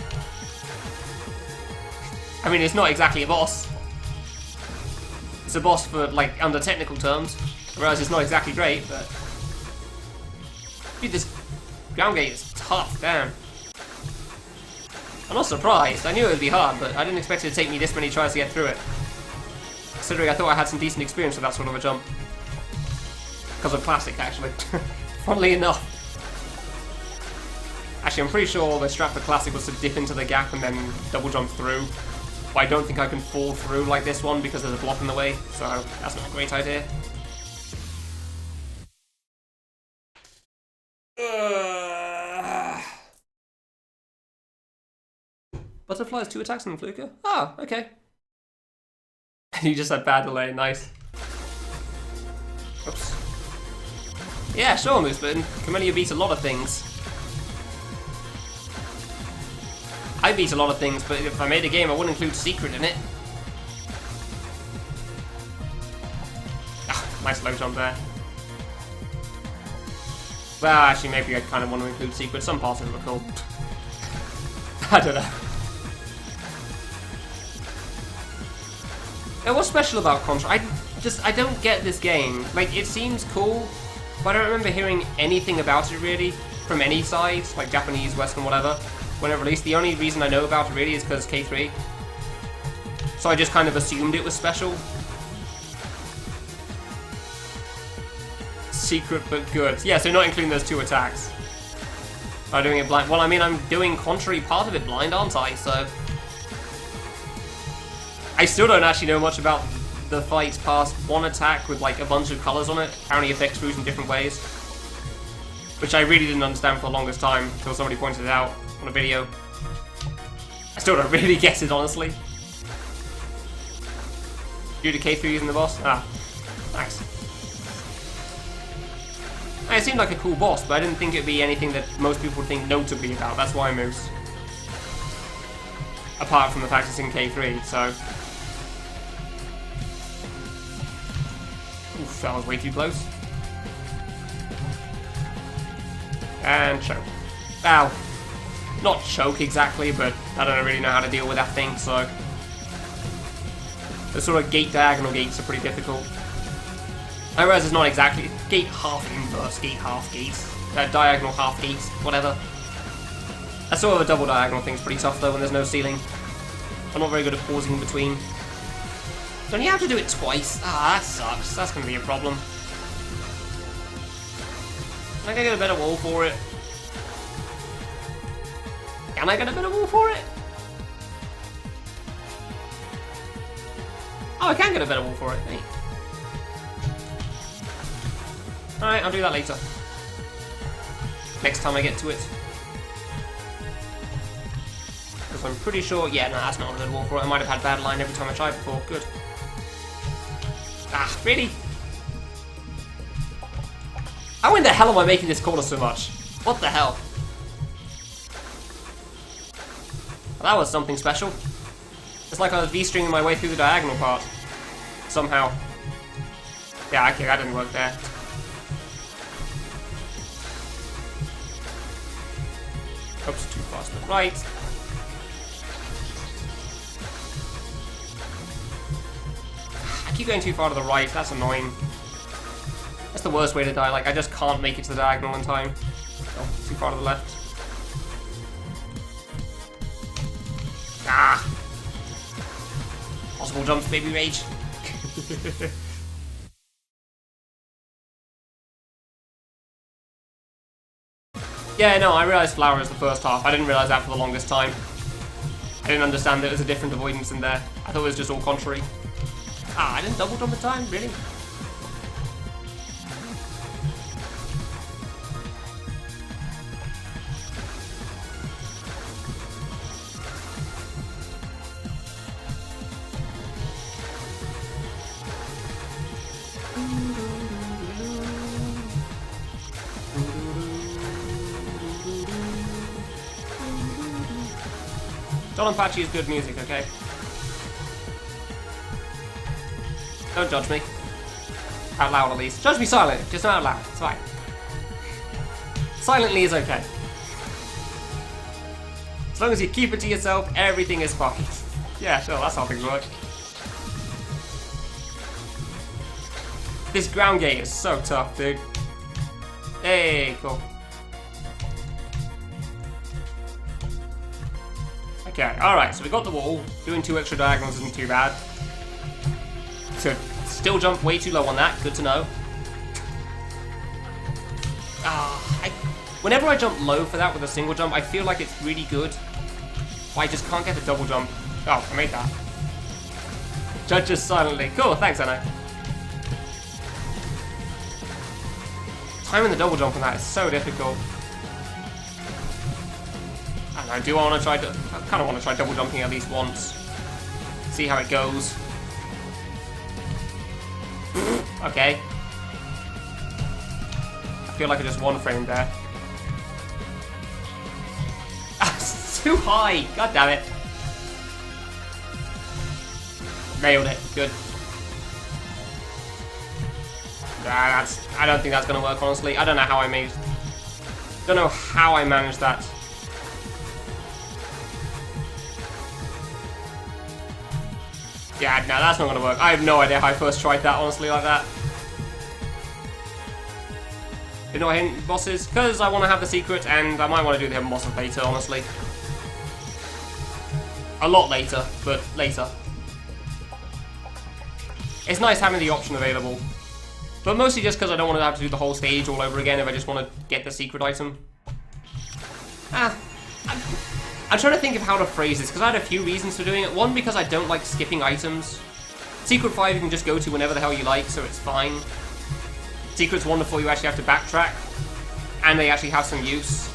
I mean, it's not exactly a boss. It's a boss for, like, under technical terms. Whereas it's not exactly great, but... Dude, this ground gate is tough, damn. I'm not surprised. I knew it would be hard, but I didn't expect it to take me this many tries to get through it. Considering I thought I had some decent experience with that sort of a jump. Because of Classic, actually. Funnily enough. Actually, I'm pretty sure the strat for Classic was to dip into the gap and then double jump through. But I don't think I can fall through like this one because there's a block in the way, so that's not a great idea. Butterfly has 2 attacks on Fluker? Oh, okay. You just had bad delay, nice. Oops. Yeah, sure, Moosebin. Kamilia beats a lot of things. I beat a lot of things, but if I made a game, I wouldn't include Secret in it. Ah, nice low jump there. Well, actually, maybe I kind of want to include Secret. Some parts of it were cool. I don't know. Yeah, what's special about Contra? I don't get this game. Like, it seems cool, but I don't remember hearing anything about it, really, from any side, like Japanese, Western, whatever. When it released, the only reason I know about it really is because K3. So I just kind of assumed it was special. Secret but good. Yeah, so not including those 2 attacks. I'm doing it blind. Well, I mean, I'm doing Contrary part of it blind, aren't I? So I still don't actually know much about the fights past 1 attack with like a bunch of colours on it. Apparently affects Bruce in different ways. Which I really didn't understand for the longest time until somebody pointed it out on a video. I still don't really get it, honestly. Due to K3 using the boss? Ah, nice. It seemed like a cool boss, but I didn't think it'd be anything that most people would think notably about. That's why Moose. Apart from the fact it's in K3, so... Oof, that was way too close. And choke. Ow. Not choke exactly, but I don't really know how to deal with that thing, so... The sort of gate diagonal gates are pretty difficult. I realize it's not exactly gate half inverse, gate half gates, diagonal half gates, whatever. That sort of a double diagonal thing's pretty tough though when there's no ceiling. I'm not very good at pausing in between. Don't you have to do it twice? Ah, that sucks. That's gonna be a problem. Can I get a better wall for it? Can I get a better wall for it? Oh, I can get a better wall for it. Hey. Alright, I'll do that later. Next time I get to it. Because I'm pretty sure... Yeah, no, that's not a good wall for it. I might have had bad line every time I tried before. Good. Ah, really? How in the hell am I making this corner so much? What the hell? Well, that was something special. It's like I was V-stringing my way through the diagonal part. Somehow. Yeah, okay, that didn't work there. Oops, too fast to the right. keep going too far to the right. That's annoying. That's the worst way to die. Like, I just can't make it to the diagonal in time. Oh, too far to the left. Ah! Possible jumps, baby rage. Yeah, no, I realised flower is the first half. I didn't realise that for the longest time. I didn't understand that there was a different avoidance in there. I thought it was just all contrary. Ah, I didn't double jump in time? Really? Don Apache is good music, okay? Don't judge me. Out loud, at least. Judge me silently, just not out loud. It's fine. Silently is okay. As long as you keep it to yourself, everything is fine. Yeah, sure, that's how things work. This ground gate is so tough, dude. Hey, cool. Okay, alright, so we got the wall. Doing 2 extra diagonals isn't too bad. So, still jump way too low on that. Good to know. Whenever I jump low for that with a single jump, I feel like it's really good. But I just can't get the double jump. Oh, I made that. Judges silently. Cool, thanks, Anna. Timing the double jump on that is so difficult. And I kind of want to try double jumping at least once. See how it goes. Okay. I feel like I just one frame there. It's too high! God damn it. Nailed it. Good. Nah, I don't think that's gonna work, honestly. I don't know how I managed that. Yeah, no, that's not gonna work. I have no idea how I first tried that, honestly, like that. Didn't know I hit bosses, because I want to have the secret, and I might want to do the hidden bosses later, honestly. A lot later, but later. It's nice having the option available. But mostly just because I don't want to have to do the whole stage all over again if I just want to get the secret item. I'm trying to think of how to phrase this, because I had a few reasons for doing it. One, because I don't like skipping items. Secret 5 you can just go to whenever the hell you like, so it's fine. Secret's wonderful, you actually have to backtrack. And they actually have some use.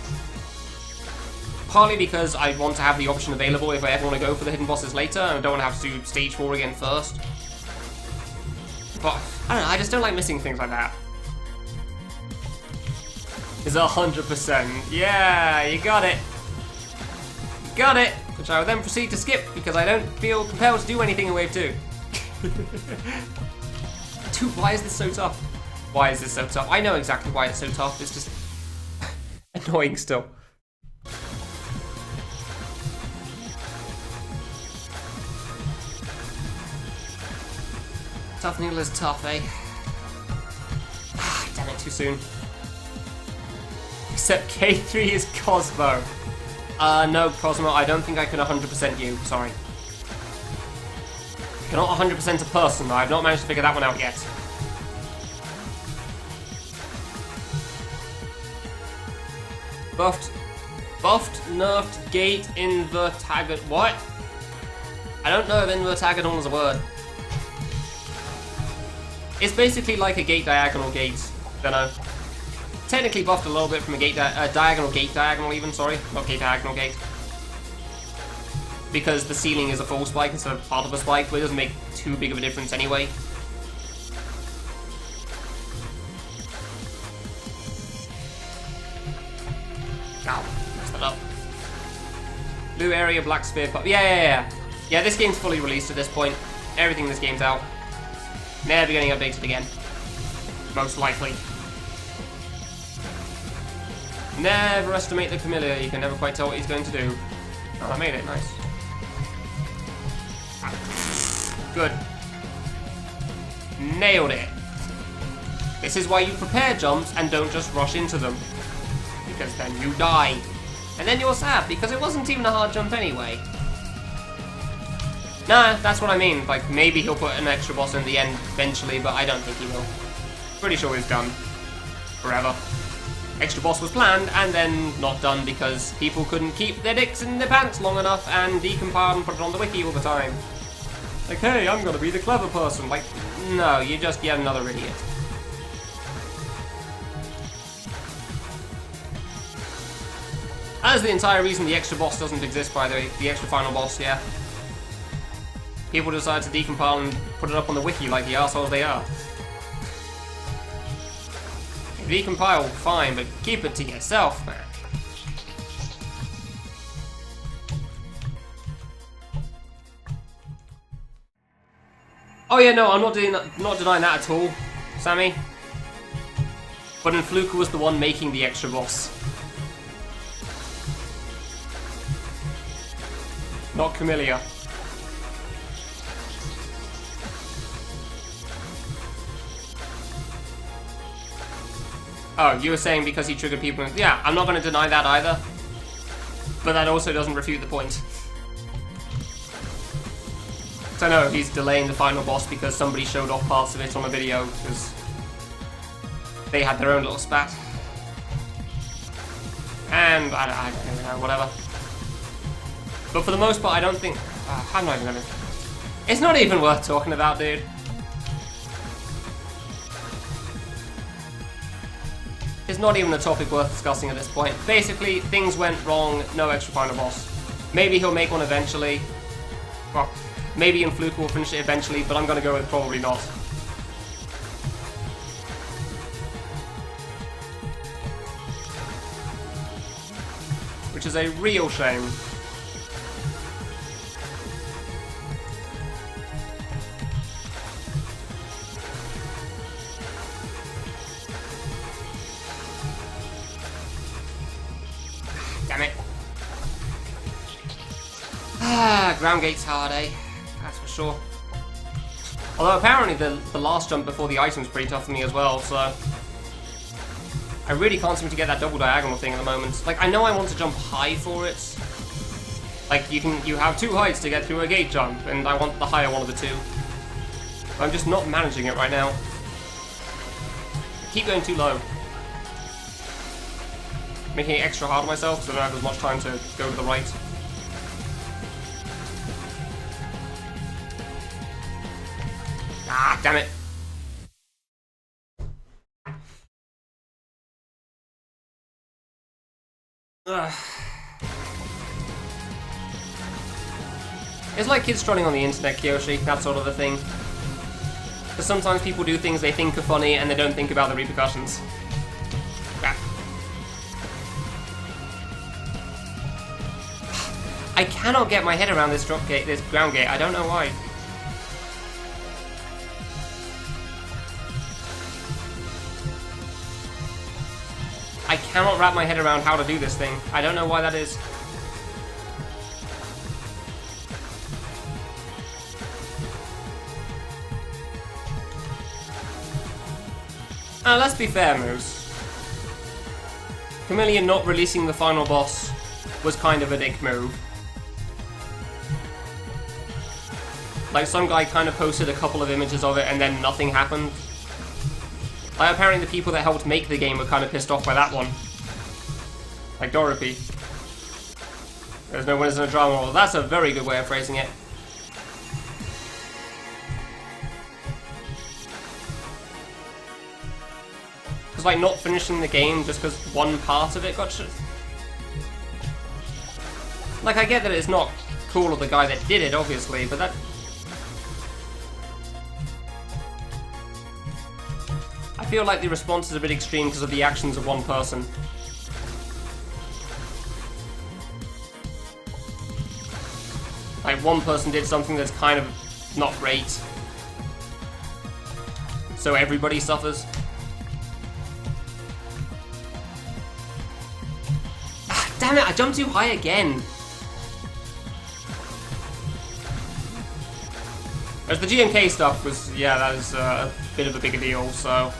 Partly because I want to have the option available if I ever want to go for the hidden bosses later, and I don't want to have to do stage 4 again first. But, I don't know, I just don't like missing things like that. Is 100%. Yeah, you got it. Got it! Which I will then proceed to skip because I don't feel compelled to do anything in Wave 2. Dude, why is this so tough? Why is this so tough? I know exactly why it's so tough, it's just annoying still. Tough Needle is tough, eh? Damn it, too soon. Except K3 is Cosmo. No, Cosmo, I don't think I can 100% you, sorry. I cannot 100% a person, I've not managed to figure that one out yet. Buffed, nerfed, gate, invertagon, what? I don't know if invertagonal is a word. It's basically like a gate diagonal gate, don't know. Technically buffed a little bit from a gate diagonal even, sorry, not gate diagonal gate. Because the ceiling is a full spike instead of part of a spike, but it doesn't make too big of a difference anyway. Ow, messed that up. Blue area, black sphere, yeah. Yeah, this game's fully released at this point. Everything in this game's out. Never getting updated again. Most likely. Never estimate the Kamilia, you can never quite tell what he's going to do. Oh, I made it, nice. Good. Nailed it. This is why you prepare jumps and don't just rush into them. Because then you die. And then you're sad, because it wasn't even a hard jump anyway. Nah, that's what I mean. Like, maybe he'll put an extra boss in the end eventually, but I don't think he will. Pretty sure he's done. Forever. Extra boss was planned, and then not done because people couldn't keep their dicks in their pants long enough and decompile and put it on the wiki all the time. Like, hey, I'm gonna be the clever person. Like, no, you're just yet another idiot. That is the entire reason the extra boss doesn't exist, by the way. The extra final boss, yeah. People decide to decompile and put it up on the wiki like the assholes they are. Decompile, fine, but keep it to yourself, man. Oh yeah, no, I'm not denying that at all, Sammy. But Influka was the one making the extra boss. Not Kamilia. Oh, you were saying because he triggered people. Yeah, I'm not going to deny that either. But that also doesn't refute the point. So no, he's delaying the final boss because somebody showed off parts of it on a video because they had their own little spat. And I don't know, whatever. But for the most part, I don't think... I'm not even going to... It's not even worth talking about, dude. It's not even a topic worth discussing at this point. Basically, things went wrong, no extra final boss. Maybe he'll make one eventually. Well, maybe Influka will finish it eventually, but I'm gonna go with probably not. Which is a real shame. Damn it. Ground gate's hard, eh? That's for sure. Although apparently the last jump before the item's pretty tough for me as well, so... I really can't seem to get that double diagonal thing at the moment. Like, I know I want to jump high for it. Like, you have two heights to get through a gate jump, and I want the higher one of the two. But I'm just not managing it right now. I keep going too low. Making it extra hard on myself so I don't have as much time to go to the right. Ah, damn it. Ugh. It's like kids trolling on the internet, Kiyoshi, that sort of a thing. Because sometimes people do things they think are funny and they don't think about the repercussions. Crap. I cannot get my head around this drop gate, this ground gate. I don't know why. I cannot wrap my head around how to do this thing. I don't know why that is. Let's be fair, Moose. Kamilia not releasing the final boss was kind of a dick move. Like, some guy kind of posted a couple of images of it and then nothing happened. Like, apparently the people that helped make the game were kind of pissed off by that one. Like Dorothy. There's no winners in a drama. Well, that's a very good way of phrasing it. Because, like, not finishing the game just because one part of it got shit. Like, I get that it's not cool of the guy that did it, obviously, but that... I feel like the response is a bit extreme because of the actions of one person. Like, one person did something that's kind of not great. So everybody suffers. Ah, damn it, I jumped too high again. As the GMK stuff was, yeah, that was a bit of a bigger deal, so...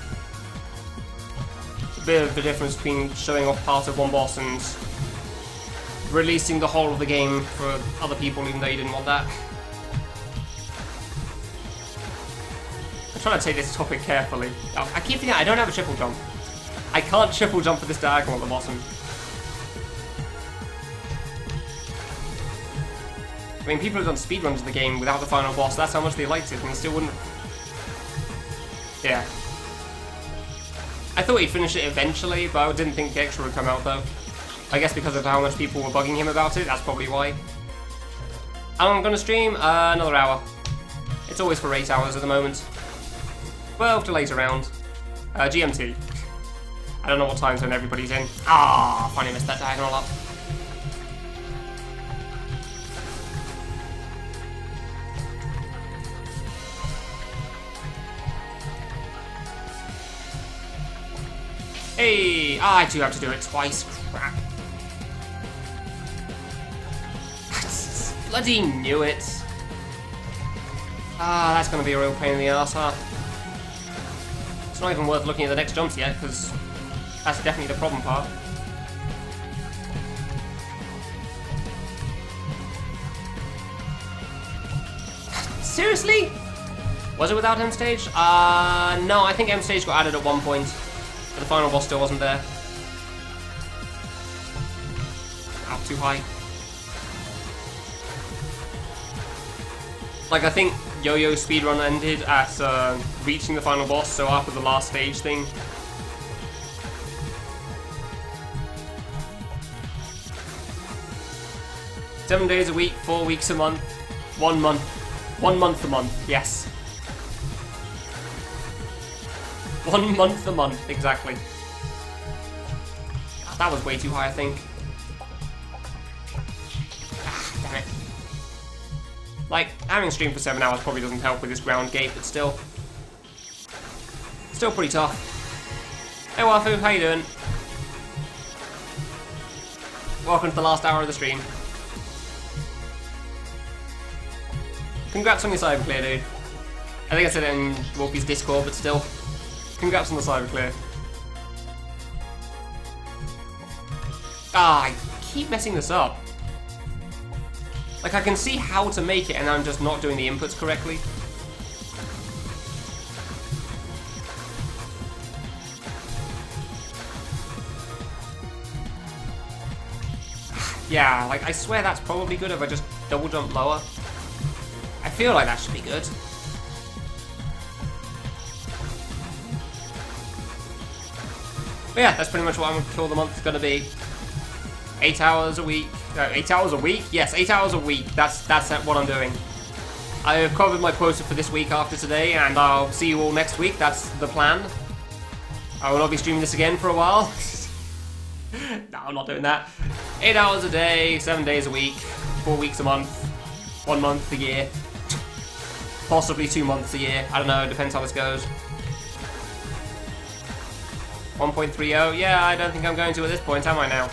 a bit of the difference between showing off part of one boss and releasing the whole of the game for other people, even though you didn't want that. I'm trying to take this topic carefully. I keep thinking I don't have a triple jump. I can't triple jump for this diagonal at the bottom. I mean, people have done speedruns of the game without the final boss. That's how much they liked it, and they still wouldn't... Yeah. I thought he'd finish it eventually, but I didn't think the extra would come out, though. I guess because of how much people were bugging him about it, that's probably why. I'm gonna stream another hour. It's always for 8 hours at the moment. 12 to later round. GMT. I don't know what time zone everybody's in. Ah, finally missed that diagonal up. Hey! Ah, I do have to do it twice. Crap. Bloody knew it. Ah, that's gonna be a real pain in the ass, huh? It's not even worth looking at the next jumps yet, because that's definitely the problem part. Seriously? Was it without M stage? No, I think M stage got added at one point. But the final boss still wasn't there. Out too high. Like, I think Yo-Yo speedrun ended at reaching the final boss, so after the last stage thing. Seven days a week, 4 weeks a month, 1 month. 1 month a month, yes. 1 month a month, exactly. That was way too high, I think. Ah, damn it. Like, having streamed for 7 hours probably doesn't help with this ground gate, but still. Still pretty tough. Hey Wafu, how you doing? Welcome to the last hour of the stream. Congrats on your cyber clear, dude. I think I said it in Wolfie's Discord, but still. Congrats on the cyber clear. Ah, I keep messing this up. Like, I can see how to make it, and I'm just not doing the inputs correctly. Yeah, like, I swear that's probably good if I just double jump lower. I feel like that should be good. But yeah, that's pretty much what I'm gonna kill the month is gonna be. 8 hours a week. 8 hours a week? Yes, 8 hours a week. That's what I'm doing. I have covered my quota for this week after today, and I'll see you all next week. That's the plan. I will not be streaming this again for a while. No, I'm not doing that. 8 hours a day, 7 days a week, 4 weeks a month, 1 month a year. Possibly 2 months a year. I don't know, it depends how this goes. 1.30, yeah, I don't think I'm going to at this point, am I now?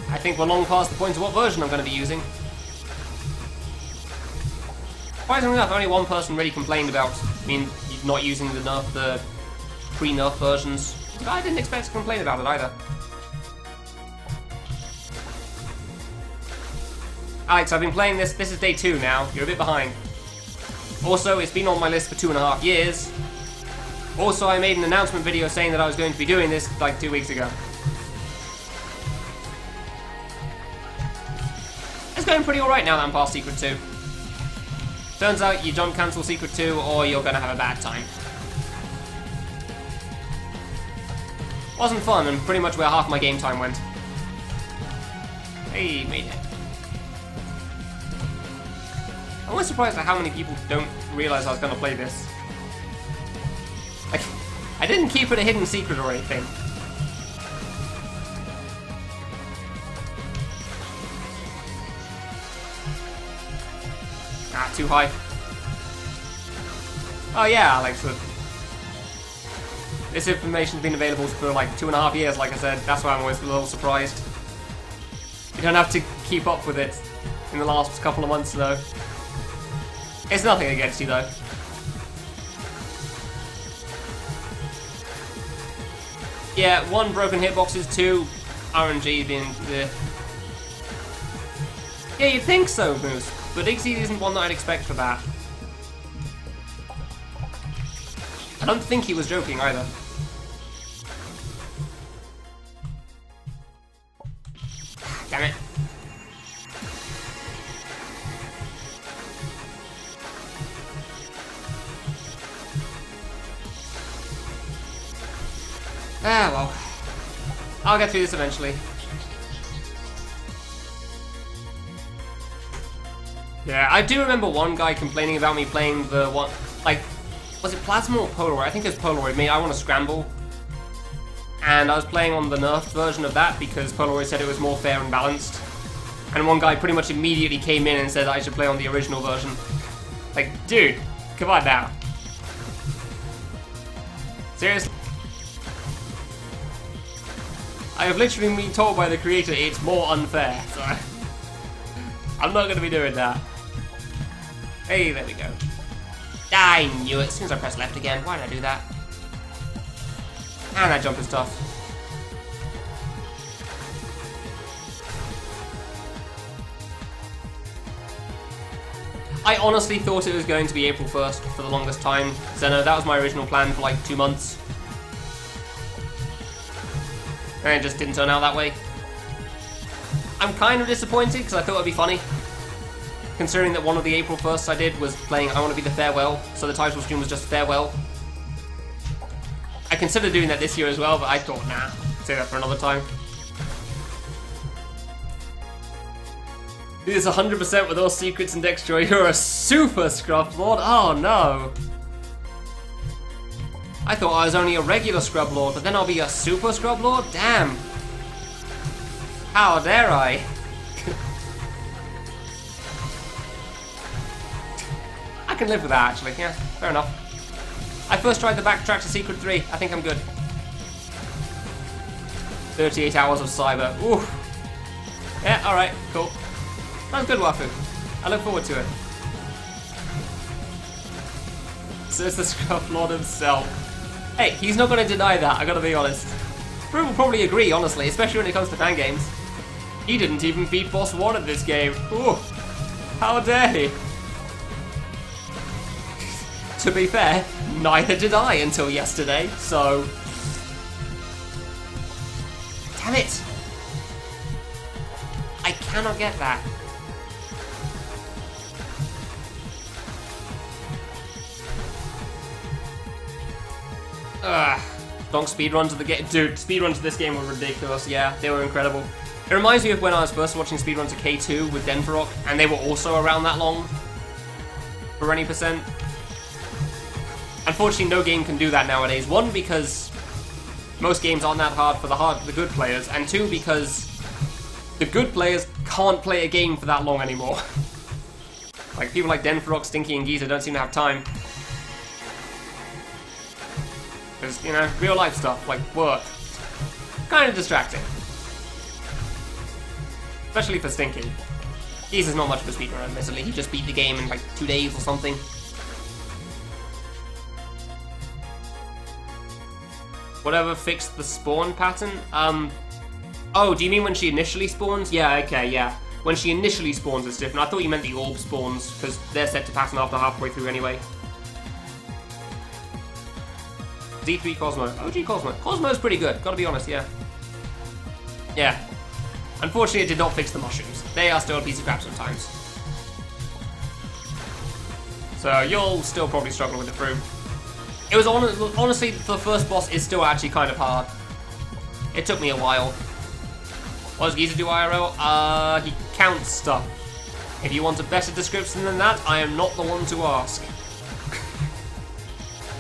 I think we're long past the point of what version I'm going to be using. Surprisingly enough, only one person really complained about not using the pre-nerf versions. But I didn't expect to complain about it either. Alex, I've been playing this is day 2 now, you're a bit behind. Also, it's been on my list for 2.5 years. Also, I made an announcement video saying that I was going to be doing this like 2 weeks ago. It's going pretty alright now that I'm past Secret 2. Turns out you jump cancel Secret 2 or you're gonna have a bad time. Wasn't fun and pretty much where half my game time went. Hey, made it. I'm always surprised at how many people don't realise I was gonna play this. I didn't keep it a hidden secret or anything. Ah, too high. Oh yeah, Alex. This information's been available for like 2.5 years, like I said. That's why I'm always a little surprised. You don't have to keep up with it in the last couple of months, though. It's nothing against you, though. Yeah, 1, broken hitboxes, 2, RNG being the... Yeah, you'd think so, Moose, but Iggsy isn't one that I'd expect for that. I don't think he was joking either. Damn it. Ah, well. I'll get through this eventually. Yeah, I do remember one guy complaining about me playing the one, like, was it Plasma or Polaroid? I think it was Polaroid. I want to scramble. And I was playing on the nerfed version of that because Polaroid said it was more fair and balanced. And one guy pretty much immediately came in and said I should play on the original version. Like, dude, come on now. Seriously? I have literally been told by the creator it's more unfair, so I'm not going to be doing that. Hey, there we go. I knew it as soon as I pressed left again. Why did I do that? And that jump is tough. I honestly thought it was going to be April 1st for the longest time. Zeno, that was my original plan for like 2 months. And it just didn't turn out that way. I'm kind of disappointed because I thought it'd be funny. Considering that one of the April 1st I did was playing I Want to Be the Farewell, so the title stream was just Farewell. I considered doing that this year as well, but I thought, nah, save that for another time. Do this 100% with all secrets and Dextroy. You're a super Scrub Lord? Oh no! I thought I was only a regular Scrub Lord, but then I'll be a super Scrub Lord? Damn! How dare I? I can live with that, actually. Yeah, fair enough. I first tried the backtrack to Secret 3. I think I'm good. 38 hours of cyber. Ooh. Yeah, alright, cool. Sounds good, Wafu. I look forward to it. Says the Scrub Lord himself. Hey, he's not going to deny that, I gotta be honest. Brew will probably agree, honestly, especially when it comes to fan games. He didn't even beat Boss 1 at this game. Ooh. How dare he? To be fair, neither did I until yesterday, so... Damn it! I cannot get that. Ugh. Long speedruns of the game. Dude, speedruns of this game were ridiculous, yeah, they were incredible. It reminds me of when I was first watching speedruns of K2 with Denverrock, and they were also around that long. For any percent. Unfortunately, no game can do that nowadays. 1, because most games aren't that hard for the good players, and 2, because the good players can't play a game for that long anymore. Like, people like Denverrock, Stinky, and Giza don't seem to have time. Because, you know, real life stuff, like work. Kind of distracting. Especially for Stinky. Giza's not much of a speedrunner, admittedly. He just beat the game in like 2 days or something. Whatever fixed the spawn pattern? Oh, do you mean when she initially spawns? Yeah, okay, yeah. When she initially spawns, it's different. I thought you meant the orb spawns, because they're set to pattern after halfway through anyway. D3 Cosmo. OG Cosmo. Cosmo's pretty good, gotta be honest, yeah. Yeah. Unfortunately, it did not fix the mushrooms. They are still a piece of crap sometimes. So, you'll still probably struggle with it through. It was honestly, the first boss is still actually kind of hard. It took me a while. What does Giza do IRL? He counts stuff. If you want a better description than that, I am not the one to ask.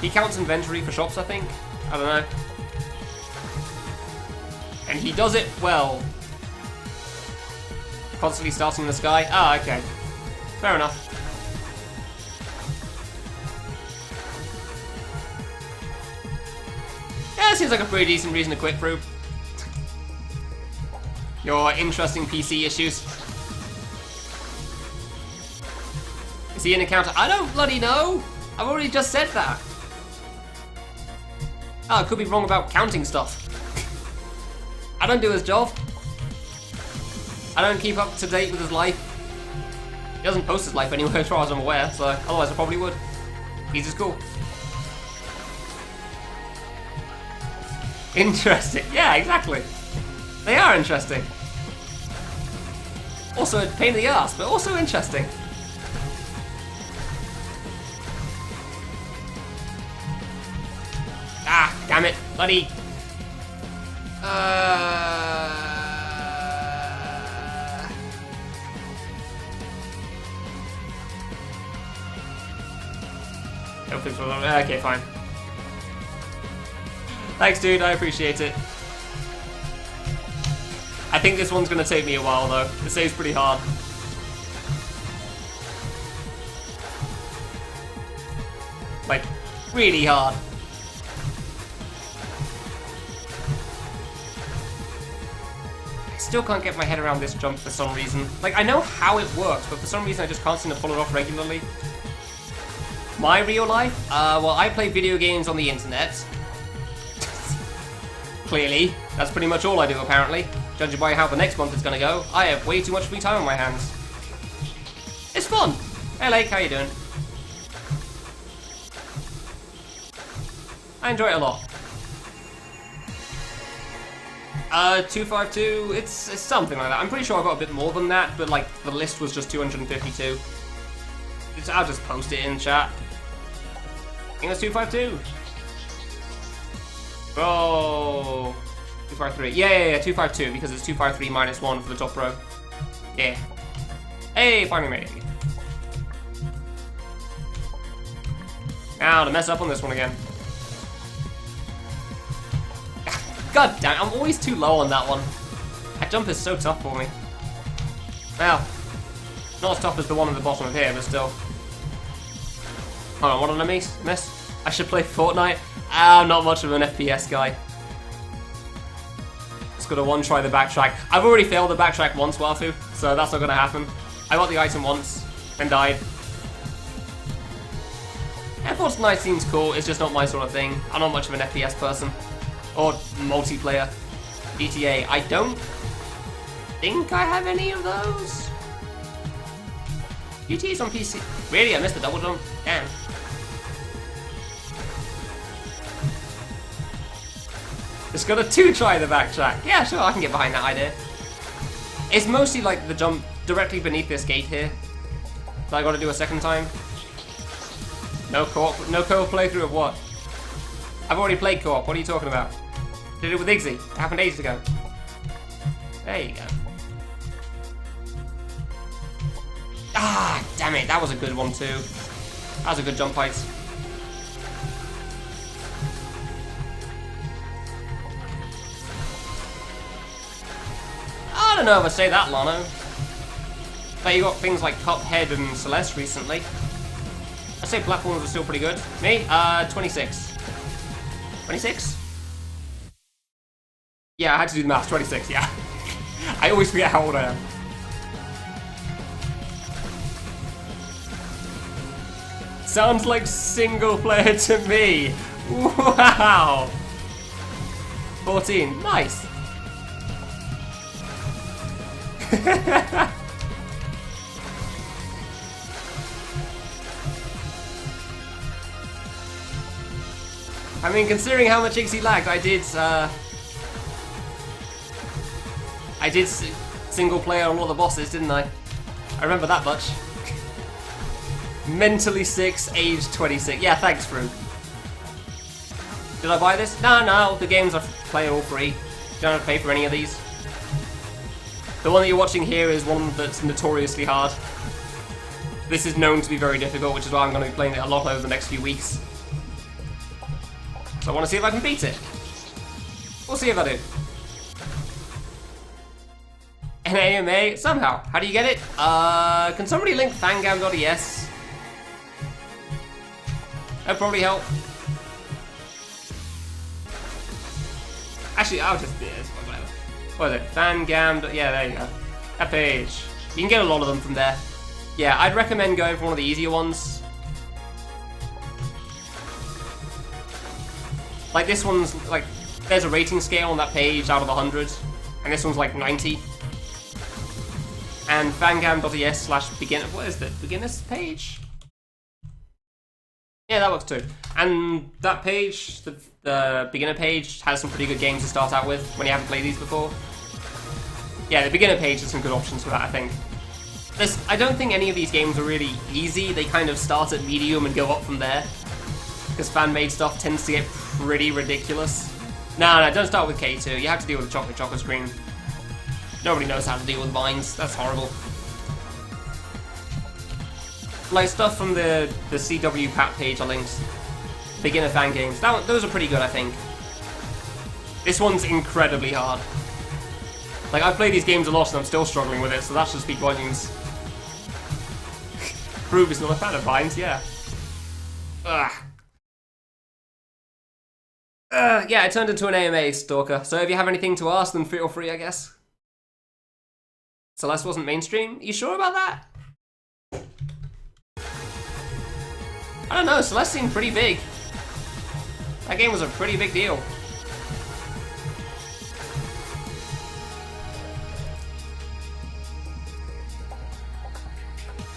He counts inventory for shops, I think. I don't know. And he does it well. Constantly starting in the sky. Ah, okay. Fair enough. Yeah, seems like a pretty decent reason to quit through. Your interesting PC issues. See an encounter? I don't bloody know! I've already just said that. Oh, I could be wrong about counting stuff. I don't do his job. I don't keep up to date with his life. He doesn't post his life anywhere as far as I'm aware, so otherwise I probably would. He's just cool. Interesting. Yeah, exactly. They are interesting. Also a pain in the ass, but also interesting. Ah, damn it, buddy. Okay, fine. Thanks, dude. I appreciate it. I think this one's gonna take me a while, though. This save's pretty hard. Like, really hard. I still can't get my head around this jump for some reason. Like, I know how it works, but for some reason I just can't seem to pull it off regularly. My real life? Well, I play video games on the internet. Clearly. That's pretty much all I do, apparently. Judging by how the next month is gonna go, I have way too much free time on my hands. It's fun! Hey, Lake, how you doing? I enjoy it a lot. 252, it's something like that. I'm pretty sure I got a bit more than that, but like, the list was just 252. I'll just post it in chat. I think it's 252. Bro. 253. Yeah, 252, because it's 253 minus 1 for the top row. Yeah. Hey, finally made it. Now to mess up on this one again. God damn it, I'm always too low on that one. That jump is so tough for me. Well, not as tough as the one at the bottom of here, but still. Hold on, what did I miss? I should play Fortnite? I'm not much of an FPS guy. Just gotta one-try the backtrack. I've already failed the backtrack once, Wafu, so that's not gonna happen. I got the item once, and died. Yeah, Fortnite seems cool, it's just not my sort of thing. I'm not much of an FPS person. Or multiplayer. GTA, I don't think I have any of those. GTA's on PC. Really? I missed the double jump? Damn. Just gotta two-try the backtrack. Yeah, sure, I can get behind that idea. It's mostly like the jump directly beneath this gate here that I gotta do a second time. No co-op playthrough of what? I've already played co-op, what are you talking about? Did it with Iggsy. It happened ages ago. There you go. Ah, damn it, that was a good one too. That was a good jump height. I don't know if I say that, Lano. But you got things like Cuphead and Celeste recently. I'd say platforms are still pretty good. Me? 26. 26? Yeah, I had to do the math. 26, yeah. I always forget how old I am. Sounds like single player to me. Wow. 14. Nice. I mean, considering how much Iggsy lagged, I did single player on all the bosses, didn't I? I remember that much. Mentally 6, age 26. Yeah, thanks, Fruit. Did I buy this? No, the games I play are all free. You don't have to pay for any of these. The one that you're watching here is one that's notoriously hard. This is known to be very difficult, which is why I'm going to be playing it a lot over the next few weeks. So I want to see if I can beat it. We'll see if I do. An AMA? Somehow. How do you get it? Can somebody link fangam.es? That'd probably help. Actually, I'll just... Yeah, it's fine, whatever. What is it? Fangam. Yeah, there you go. That page. You can get a lot of them from there. Yeah, I'd recommend going for one of the easier ones. Like this one's like, there's a rating scale on that page out of 100, and this one's like 90. And fangam.es/beginner, what is the beginners page? Yeah, that works too. And that page, the beginner page, has some pretty good games to start out with when you haven't played these before. Yeah, the beginner page has some good options for that, I think. I don't think any of these games are really easy. They kind of start at medium and go up from there. Because fan-made stuff tends to get pretty ridiculous. No, don't start with K2. You have to deal with the chocolate screen. Nobody knows how to deal with vines. That's horrible. Like stuff from the CW Pat page I linked. Beginner fan games. Those are pretty good, I think. This one's incredibly hard. Like, I've played these games a lot and I'm still struggling with it, so that should speak volumes. Prove is not a fan of vines, yeah. Ugh. Yeah, it turned into an AMA, Stalker. So if you have anything to ask, then feel free, I guess. Celeste wasn't mainstream? You sure about that? I don't know, Celeste seemed pretty big. That game was a pretty big deal.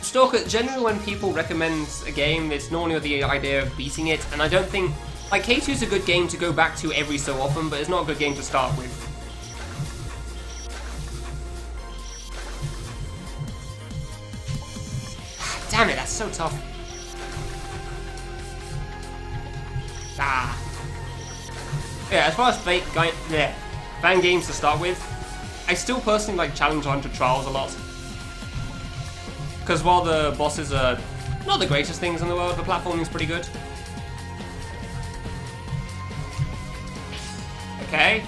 Stalker, generally when people recommend a game, it's normally with the idea of beating it, and I don't think... Like, K2 is a good game to go back to every so often, but it's not a good game to start with. Damn it, that's so tough. Ah. Yeah, as far as fan games to start with, I still personally like Challenge 100 Trials a lot. Because while the bosses are not the greatest things in the world, the platforming's pretty good. Okay.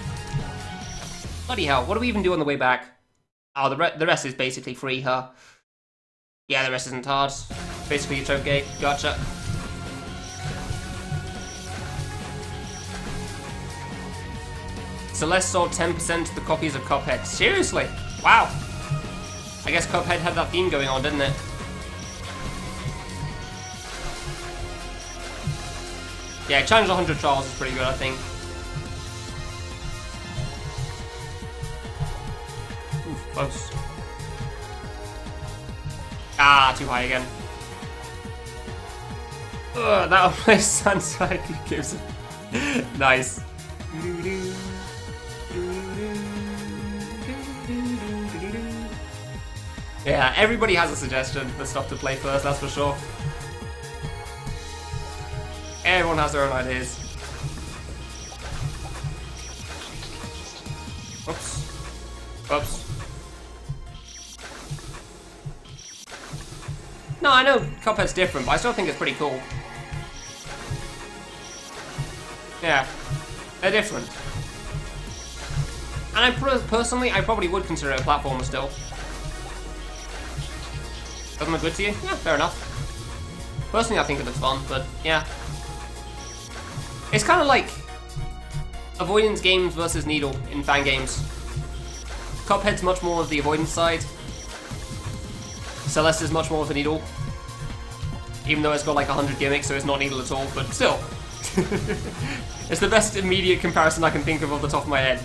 Bloody hell, what do we even do on the way back? Oh, the rest is basically free, huh? Yeah, the rest isn't hard. Basically a choke gate. Gotcha. Celeste sold 10% of the copies of Cuphead. Seriously? Wow. I guess Cuphead had that theme going on, didn't it? Yeah, Challenge 100 Trials is pretty good, I think. Ooh, close. Ah, too high again. Ugh, that almost sounds like it gives it. Nice. Yeah, everybody has a suggestion for stuff to play first, that's for sure. Everyone has their own ideas. Oops. Oops. No, I know Cuphead's different, but I still think it's pretty cool. Yeah, they're different. And personally, I probably would consider it a platformer still. Doesn't look good to you? Yeah, fair enough. Personally, I think it looks fun, but yeah. It's kind of like avoidance games versus Needle in fan games. Cuphead's much more of the avoidance side. Celeste is much more of the Needle. Even though it's got like 100 gimmicks, so it's not Needle at all, but still. It's the best immediate comparison I can think of off the top of my head.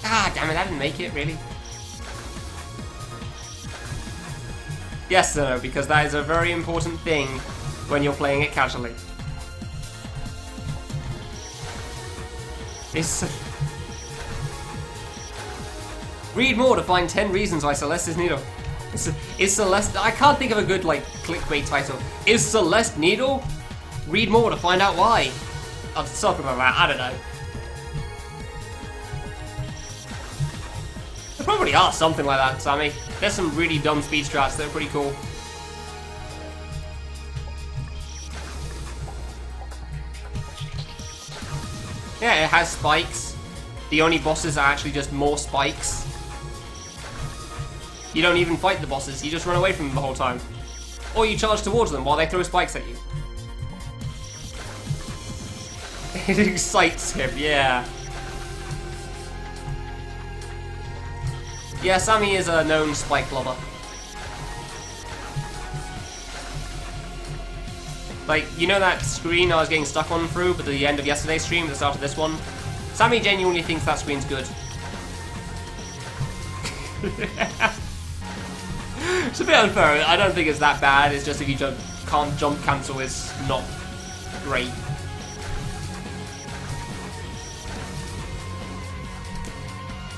Ah, damn it, I didn't make it, really. Yes, no, because that is a very important thing when you're playing it casually. Read more to find 10 reasons why Celeste is Needle. Is Celeste... I can't think of a good, like, clickbait title. Is Celeste Needle? Read more to find out why. Or something like that, I don't know. There probably are something like that, Sammy. There's some really dumb speed strats that are pretty cool. Yeah, it has spikes. The only bosses are actually just more spikes. You don't even fight the bosses, you just run away from them the whole time. Or you charge towards them while they throw spikes at you. It excites him, yeah. Yeah, Sammy is a known spike lover. Like, you know that screen I was getting stuck on through at the end of yesterday's stream at the start of this one? Sammy genuinely thinks that screen's good. It's a bit unfair. I don't think it's that bad. It's just if you can't jump cancel, it's not great.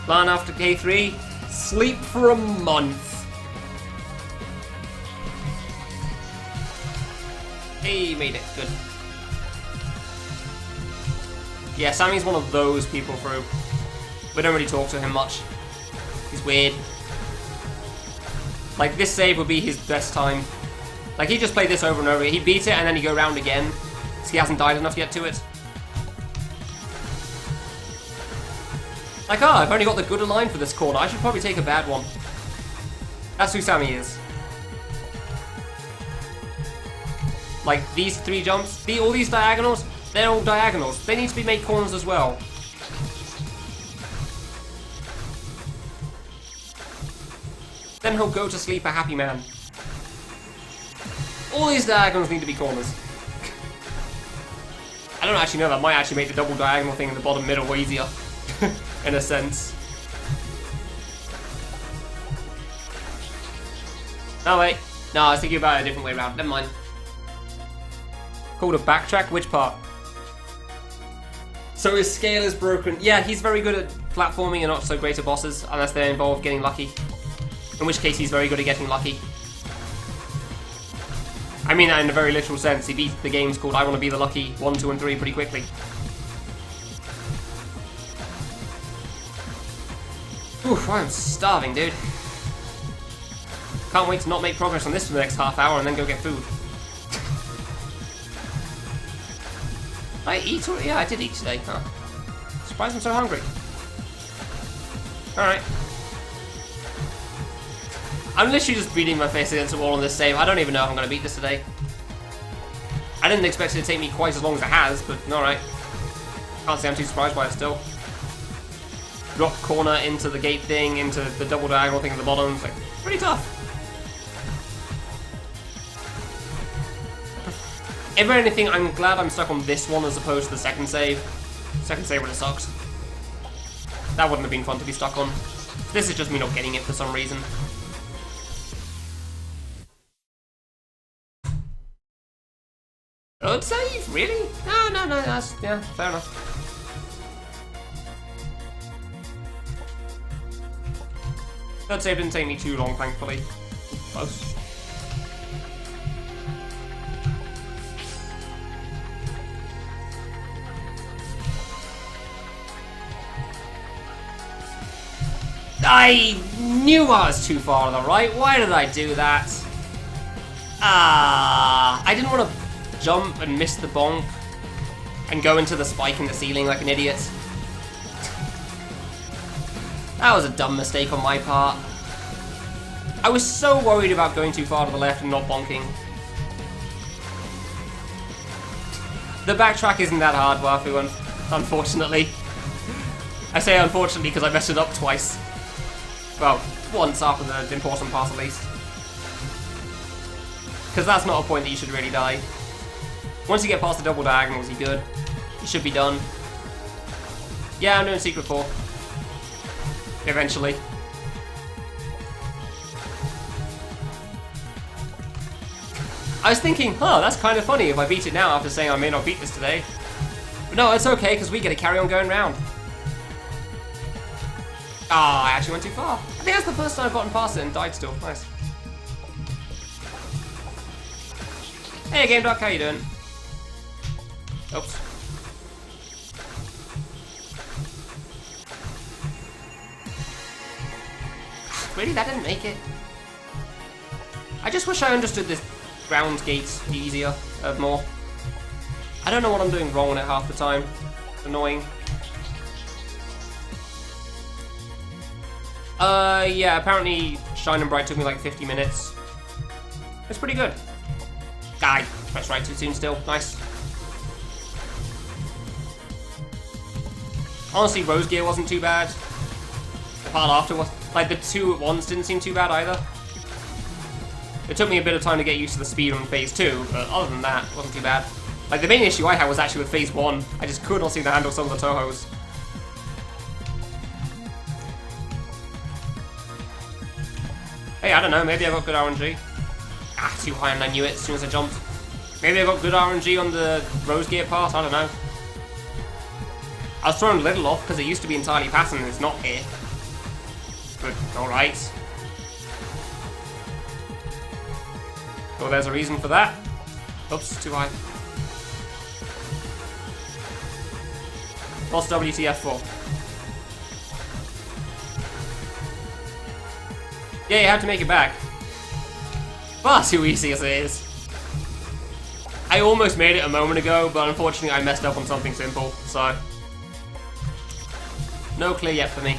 Plan after K3, sleep for a month. Hey, made it. Good. Yeah, Sammy's one of those people through. We don't really talk to him much. He's weird. Like, this save would be his best time. Like, he just played this over and over. He beat it and then he go round again. So he hasn't died enough yet to it. Like, oh, I've only got the good line for this corner. I should probably take a bad one. That's who Sammy is. Like, these 3 jumps, all these diagonals, they're all diagonals. They need to be made corners as well. Then he'll go to sleep a happy man. All these diagonals need to be corners. I don't actually know, that might actually make the double diagonal thing in the bottom middle easier. In a sense. No, wait. No, I was thinking about it a different way around. Never mind. Called a backtrack? Which part? So his scale is broken. Yeah, he's very good at platforming and not so great at bosses, unless they involve getting lucky. In which case he's very good at getting lucky. I mean that in a very literal sense. He beat the games called I Want to Be the Lucky 1, 2, and 3 pretty quickly. Oof, I'm starving, dude. Can't wait to not make progress on this for the next half hour and then go get food. Did I eat already? Yeah, I did eat today. Huh. Surprised I'm so hungry. Alright. I'm literally just beating my face against the wall on this save. I don't even know if I'm going to beat this today. I didn't expect it to take me quite as long as it has, but alright. Can't say I'm too surprised by it still. Drop corner into the gate thing, into the double diagonal thing at the bottom. It's like, pretty tough. If anything, I'm glad I'm stuck on this one as opposed to the second save. Second save would have sucked. That wouldn't have been fun to be stuck on. This is just me not getting it for some reason. Third save? Really? No, that's, yeah, fair enough. Third save didn't take me too long, thankfully. Close. I knew I was too far to the right. Why did I do that? I didn't want to jump and miss the bonk and go into the spike in the ceiling like an idiot. That was a dumb mistake on my part. I was so worried about going too far to the left and not bonking. The backtrack isn't that hard, Wafu, unfortunately. I say unfortunately because I messed it up twice. Well, once after the important pass at least. Because that's not a point that you should really die. Once you get past the double diagonals, you're good. You should be done. Yeah, I'm doing Secret 4. Eventually. I was thinking, huh, that's kind of funny if I beat it now after saying I may not beat this today. But no, it's okay, because we get to carry on going round. Ah, I actually went too far. I think that's the first time I've gotten past it and died still. Nice. Hey, Game Duck, how you doing? Oops. Really? That didn't make it? I just wish I understood this ground gates easier, more. I don't know what I'm doing wrong on it half the time. It's annoying. Yeah, apparently Shine and Bright took me like 50 minutes. It's pretty good. Guy, press right too soon still. Nice. Honestly, Rose Gear wasn't too bad. The part after was Like, the 2 at once didn't seem too bad either. It took me a bit of time to get used to the speed on phase 2, but other than that, it wasn't too bad. Like, the main issue I had was actually with phase 1. I just could not seem to handle some of the Tohos. Hey, I don't know, maybe I got good RNG. Ah, too high and I knew it as soon as I jumped. Maybe I got good RNG on the Rose Gear part, I don't know. I was throwing a little off because it used to be entirely passing and it's not here. But, alright. Well, there's a reason for that. Oops, too high. Lost WTF4. Yeah, you have to make it back. Far too easy as it is. I almost made it a moment ago, but unfortunately I messed up on something simple, so... No clear yet for me.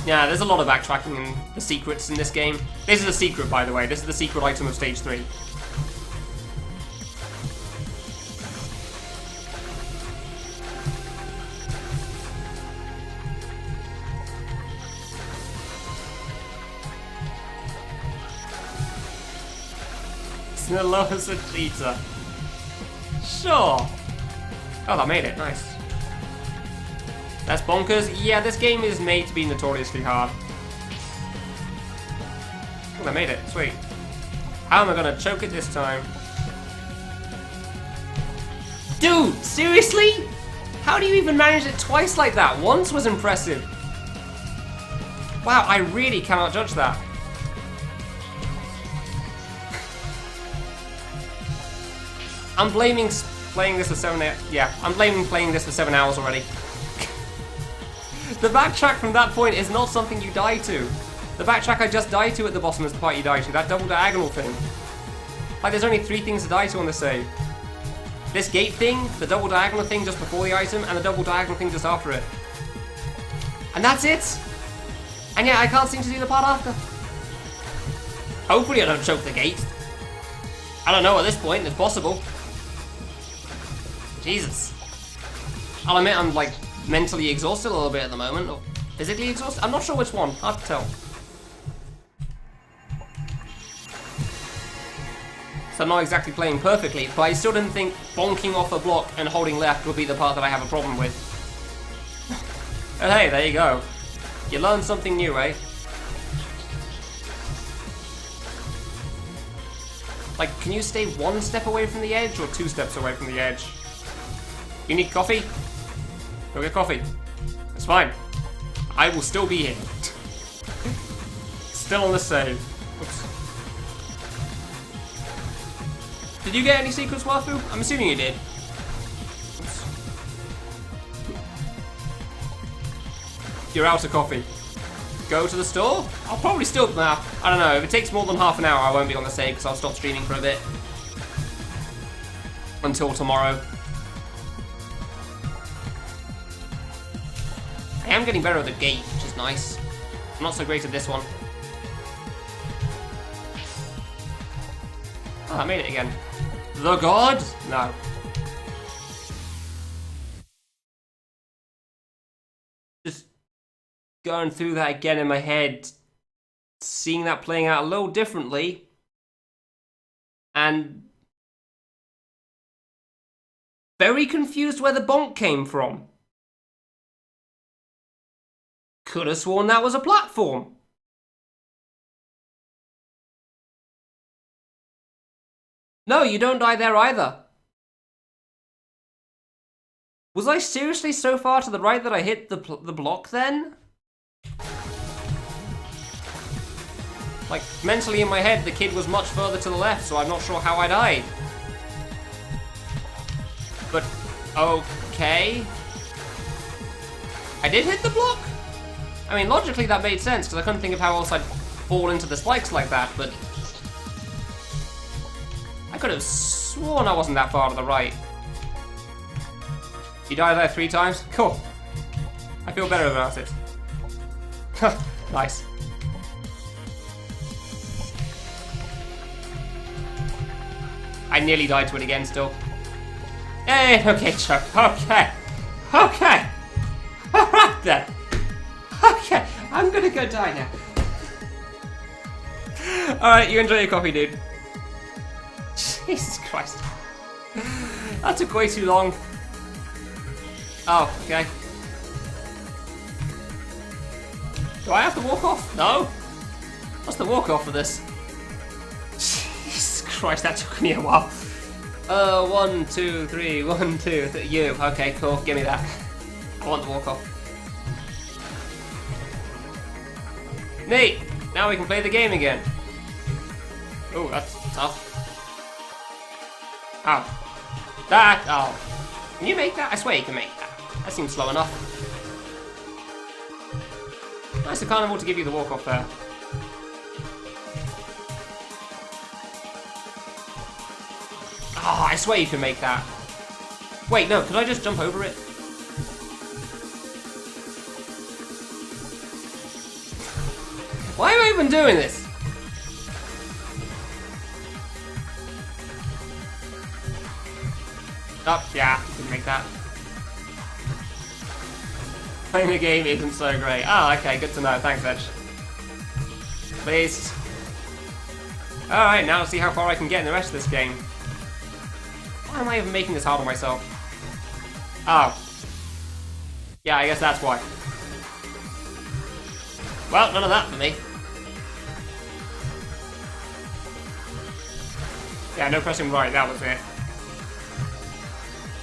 Yeah, there's a lot of backtracking and the secrets in this game. This is a secret, by the way. This is the secret item of Stage 3. Snillo's a cheater. Sure. Oh, that made it. Nice. That's bonkers. Yeah, this game is made to be notoriously hard. Oh, I made it. Sweet. How am I gonna choke it this time? Dude, seriously? How do you even manage it twice like that? Once was impressive. Wow, I really cannot judge that. I'm blaming playing this for 7 hours. Yeah, I'm blaming playing this for 7 hours already. The backtrack from that point is not something you die to. The backtrack I just died to at the bottom is the part you die to. That double diagonal thing. Like, there's only 3 things to die to on the save. This gate thing, the double diagonal thing just before the item, and the double diagonal thing just after it. And that's it! And yeah, I can't seem to do the part after. Hopefully I don't choke the gate. I don't know at this point, it's possible. Jesus. I'll admit I'm like mentally exhausted a little bit at the moment, or physically exhausted. I'm not sure which one, hard to tell. So I'm not exactly playing perfectly, but I still didn't think bonking off a block and holding left would be the part that I have a problem with. But hey, there you go. You learn something new, eh? Like, can you stay 1 step away from the edge or 2 steps away from the edge? You need coffee? Go get coffee. It's fine. I will still be here. Still on the save. Oops. Did you get any secrets, Wafu? I'm assuming you did. Oops. You're out of coffee. Go to the store? I'll probably still... Nah, I don't know. If it takes more than half an hour, I won't be on the save because I'll stop streaming for a bit. Until tomorrow. I am getting better at the gate, which is nice. I'm not so great at this one. Oh, I made it again. The god? No. Just going through that again in my head, seeing that playing out a little differently, and very confused where the bonk came from. Could have sworn that was a platform. No, you don't die there either. Was I seriously so far to the right that I hit the block then? Like, mentally in my head, the kid was much further to the left, so I'm not sure how I died. But, okay. I did hit the block? I mean, logically that made sense, because I couldn't think of how else I'd fall into the spikes like that, but... I could have sworn I wasn't that far to the right. You died there 3 times? Cool. I feel better about it. Nice. I nearly died to it again still. Hey, okay, Chuck. Okay. Okay. Alright then. Okay. I'm gonna go die now. Alright, you enjoy your coffee, dude. Jesus Christ. That took way too long. Oh, okay. Do I have to walk off? No? What's the walk off for this? Jesus Christ, that took me a while. 1, 2, 3, 1, 2, 3. You. Okay, cool. Give me that. I want the walk off. Neat. Now we can play the game again. Oh, that's tough. Oh. That. Oh. Can you make that? I swear you can make that. That seems slow enough. Nice of Carnival to give you the walk off there. Oh, I swear you can make that. Wait, no, could I just jump over it? Why am I even doing this? Oh, yeah, you can make that. Playing the game isn't so great. Oh, okay, good to know. Thanks, Edge. Please. Alright, now let's see how far I can get in the rest of this game. Why am I even making this hard on myself? Oh. Yeah, I guess that's why. Well, none of that for me. Yeah, no pressing right, that was it.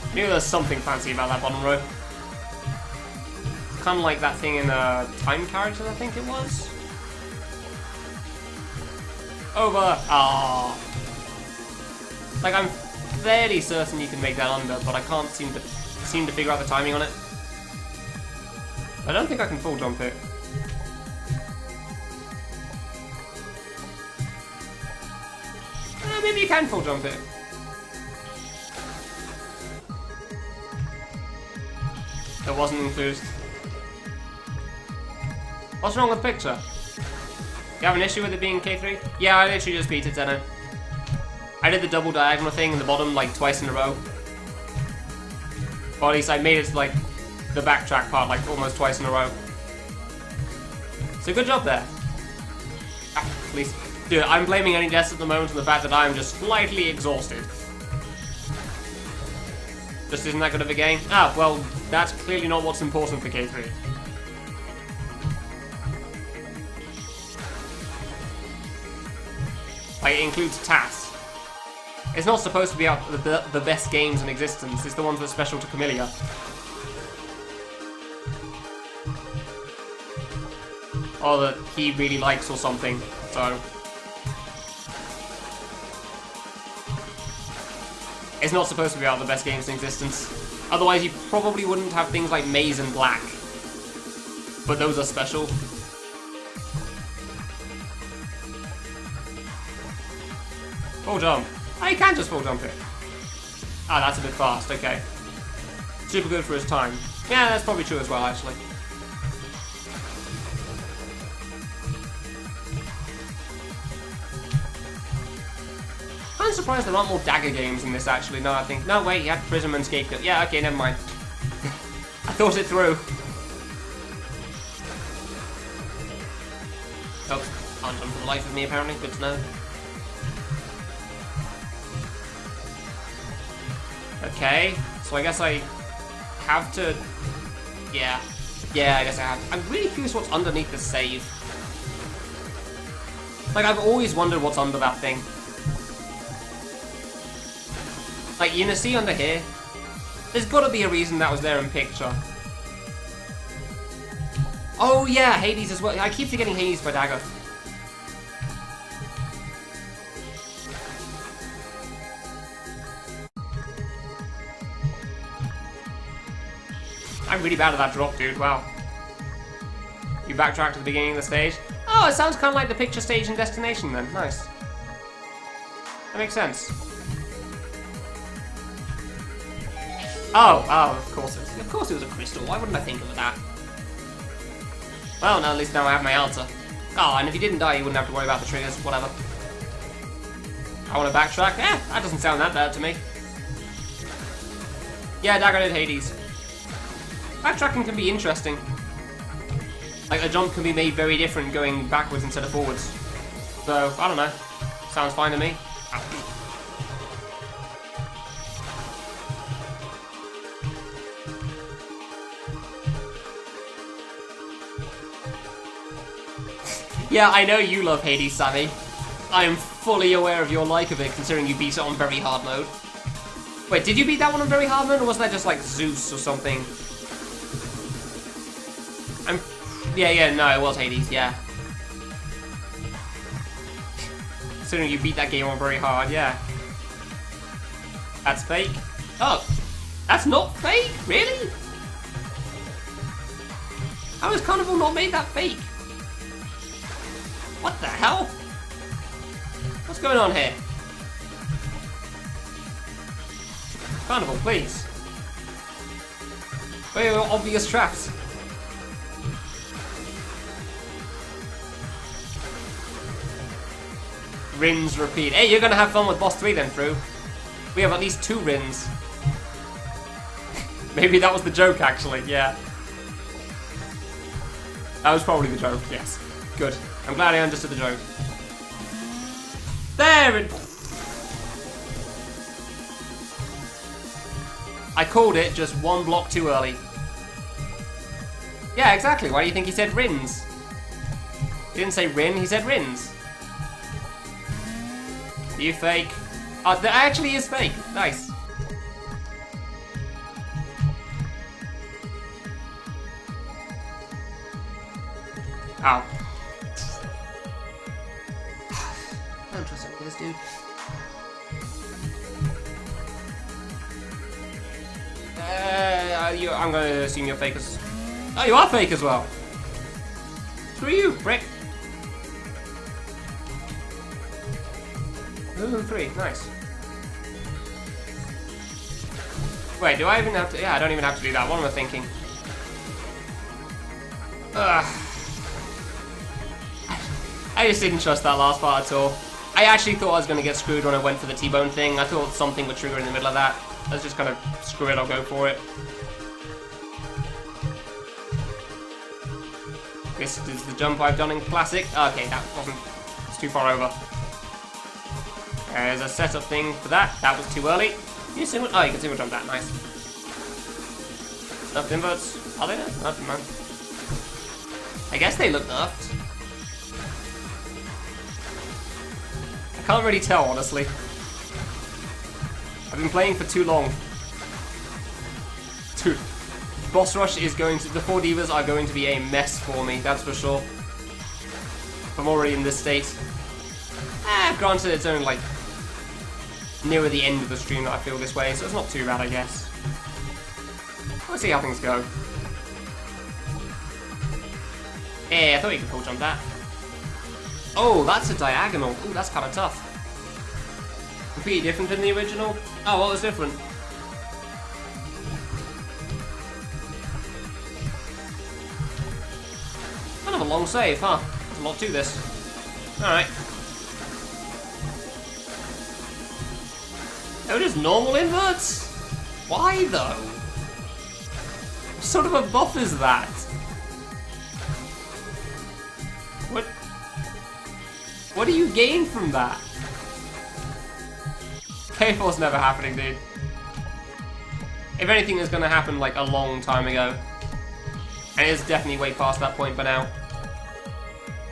I knew there was something fancy about that bottom row. Kind of like that thing in Time Characters, I think it was. Over. Ah. Like, I'm fairly certain you can make that under, but I can't seem to figure out the timing on it. I don't think I can full jump it. Maybe you can full jump it. It wasn't enthused. What's wrong with the picture? You have an issue with it being K3? Yeah, I literally just beat it, Zeno. I did the double diagonal thing in the bottom like twice in a row. Or at least I made it to like the backtrack part like almost twice in a row. So good job there. Ah, please. Dude, I'm blaming any deaths at the moment on the fact that I'm just slightly exhausted. Just isn't that good of a game? Ah, well, that's clearly not what's important for K3. Like, it includes tasks. It's not supposed to be out the best games in existence, it's the ones that's special to Kamilia. Or that he really likes or something, so... It's not supposed to be out the best games in existence. Otherwise you probably wouldn't have things like Maze and Black. But those are special. Full jump. Oh, you can just full jump it. Ah, that's a bit fast, okay. Super good for his time. Yeah, that's probably true as well, actually. I'm surprised there aren't more dagger games in this, actually. No, I think... No, wait, you had Prism and Scapegoat. Yeah, okay, never mind. I thought it through. Oh, can't jump for the life of me, apparently. Good to know. Okay, so I guess I have to... Yeah. Yeah, I guess I have to. I'm really curious what's underneath the save. Like, I've always wondered what's under that thing. Like, you know, see under here? There's gotta be a reason that was there in picture. Oh yeah, Hades as well. I keep forgetting Hades by dagger. I'm really bad at that drop, dude. Wow. You backtrack to the beginning of the stage? Oh, it sounds kind of like the picture stage in Destination then. Nice. That makes sense. Oh, of course it was a crystal. Why wouldn't I think of that? Well, no, at least now I have my answer. Oh, and if you didn't die, you wouldn't have to worry about the triggers. Whatever. I want to backtrack? Eh, that doesn't sound that bad to me. Yeah, dagger did Hades. Backtracking can be interesting. Like, a jump can be made very different going backwards instead of forwards. So, I don't know. Sounds fine to me. Yeah, I know you love Hades, Sammy. I am fully aware of your like of it, considering you beat it on very hard mode. Wait, did you beat that one on very hard mode, or was that just like Zeus or something? Yeah, no, it was Hades, yeah. Considering you beat that game on very hard, yeah. That's fake. Oh, that's not fake? Really? How has Carnival not made that fake? What the hell? What's going on here? Carnival, please. Where are obvious traps? Rins repeat. Hey, you're gonna have fun with boss 3 then, Drew. We have at least 2 Rins. Maybe that was the joke, actually, yeah. That was probably the joke, yes. Good. I'm glad I understood the joke. There it... I called it just 1 block too early. Yeah, exactly. Why do you think he said Rins? He didn't say Rin, he said Rins. You fake. Oh, that actually is fake. Nice. Ow. I don't trust any of this dude. I'm gonna assume you're fake as... Oh, you are fake as well. Screw you, prick. Ooh, 3, nice. Wait, do I even have to... Yeah, I don't even have to do that. What am I thinking? Ugh. I just didn't trust that last part at all. I actually thought I was going to get screwed when I went for the T-bone thing. I thought something would trigger in the middle of that. Let's just kind of screw it, I'll go for it. This is the jump I've done in Classic. Okay, that wasn't... It's too far over. There's a setup thing for that. That was too early. Can you single... Oh, you can single jump that. Nice. Stuffed inverts. Are they there? Nothing, man. I guess they look nerfed. I can't really tell, honestly. I've been playing for too long. Dude, boss rush is going to... The 4 divas are going to be a mess for me, that's for sure. I'm already in this state. Granted, it's only like nearer the end of the stream that I feel this way, so it's not too bad, I guess. Let's see how things go. Yeah, I thought you could full jump that. Oh, that's a diagonal. Ooh, that's kind of tough. Completely different than the original. Oh, what was different? Kind of a long save, huh? There's a lot to this. Alright. Oh, just normal inverts? Why, though? What sort of a buff is that? What do you gain from that? K4's never happening, dude. If anything, it's gonna happen like a long time ago. And it's definitely way past that point by now.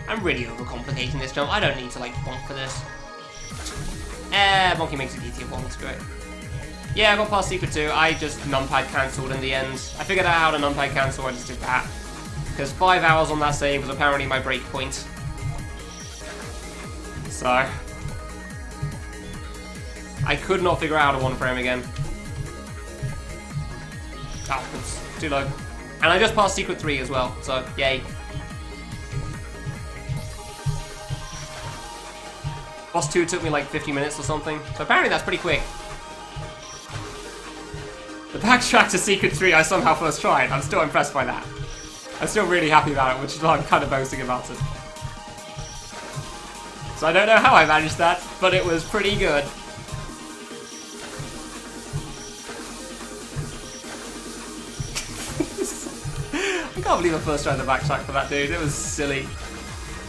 I'm really overcomplicating this jump. I don't need to like bonk for this. Bonky makes it easier bonk, it's great. Yeah, I got past Secret 2. I just numpad cancelled in the end. I figured out how to numpad cancel, I just did that. Because 5 hours on that save was apparently my break point. So... I could not figure out how to 1-frame again. Oh, it's too low. And I just passed Secret 3 as well, so yay. Boss 2 took me like 50 minutes or something, so apparently that's pretty quick. The backtrack to Secret 3 I somehow first tried. I'm still impressed by that. I'm still really happy about it, which is why I'm kind of boasting about it. So I don't know how I managed that, but it was pretty good. I can't believe I first tried the backtrack for that, dude. It was silly.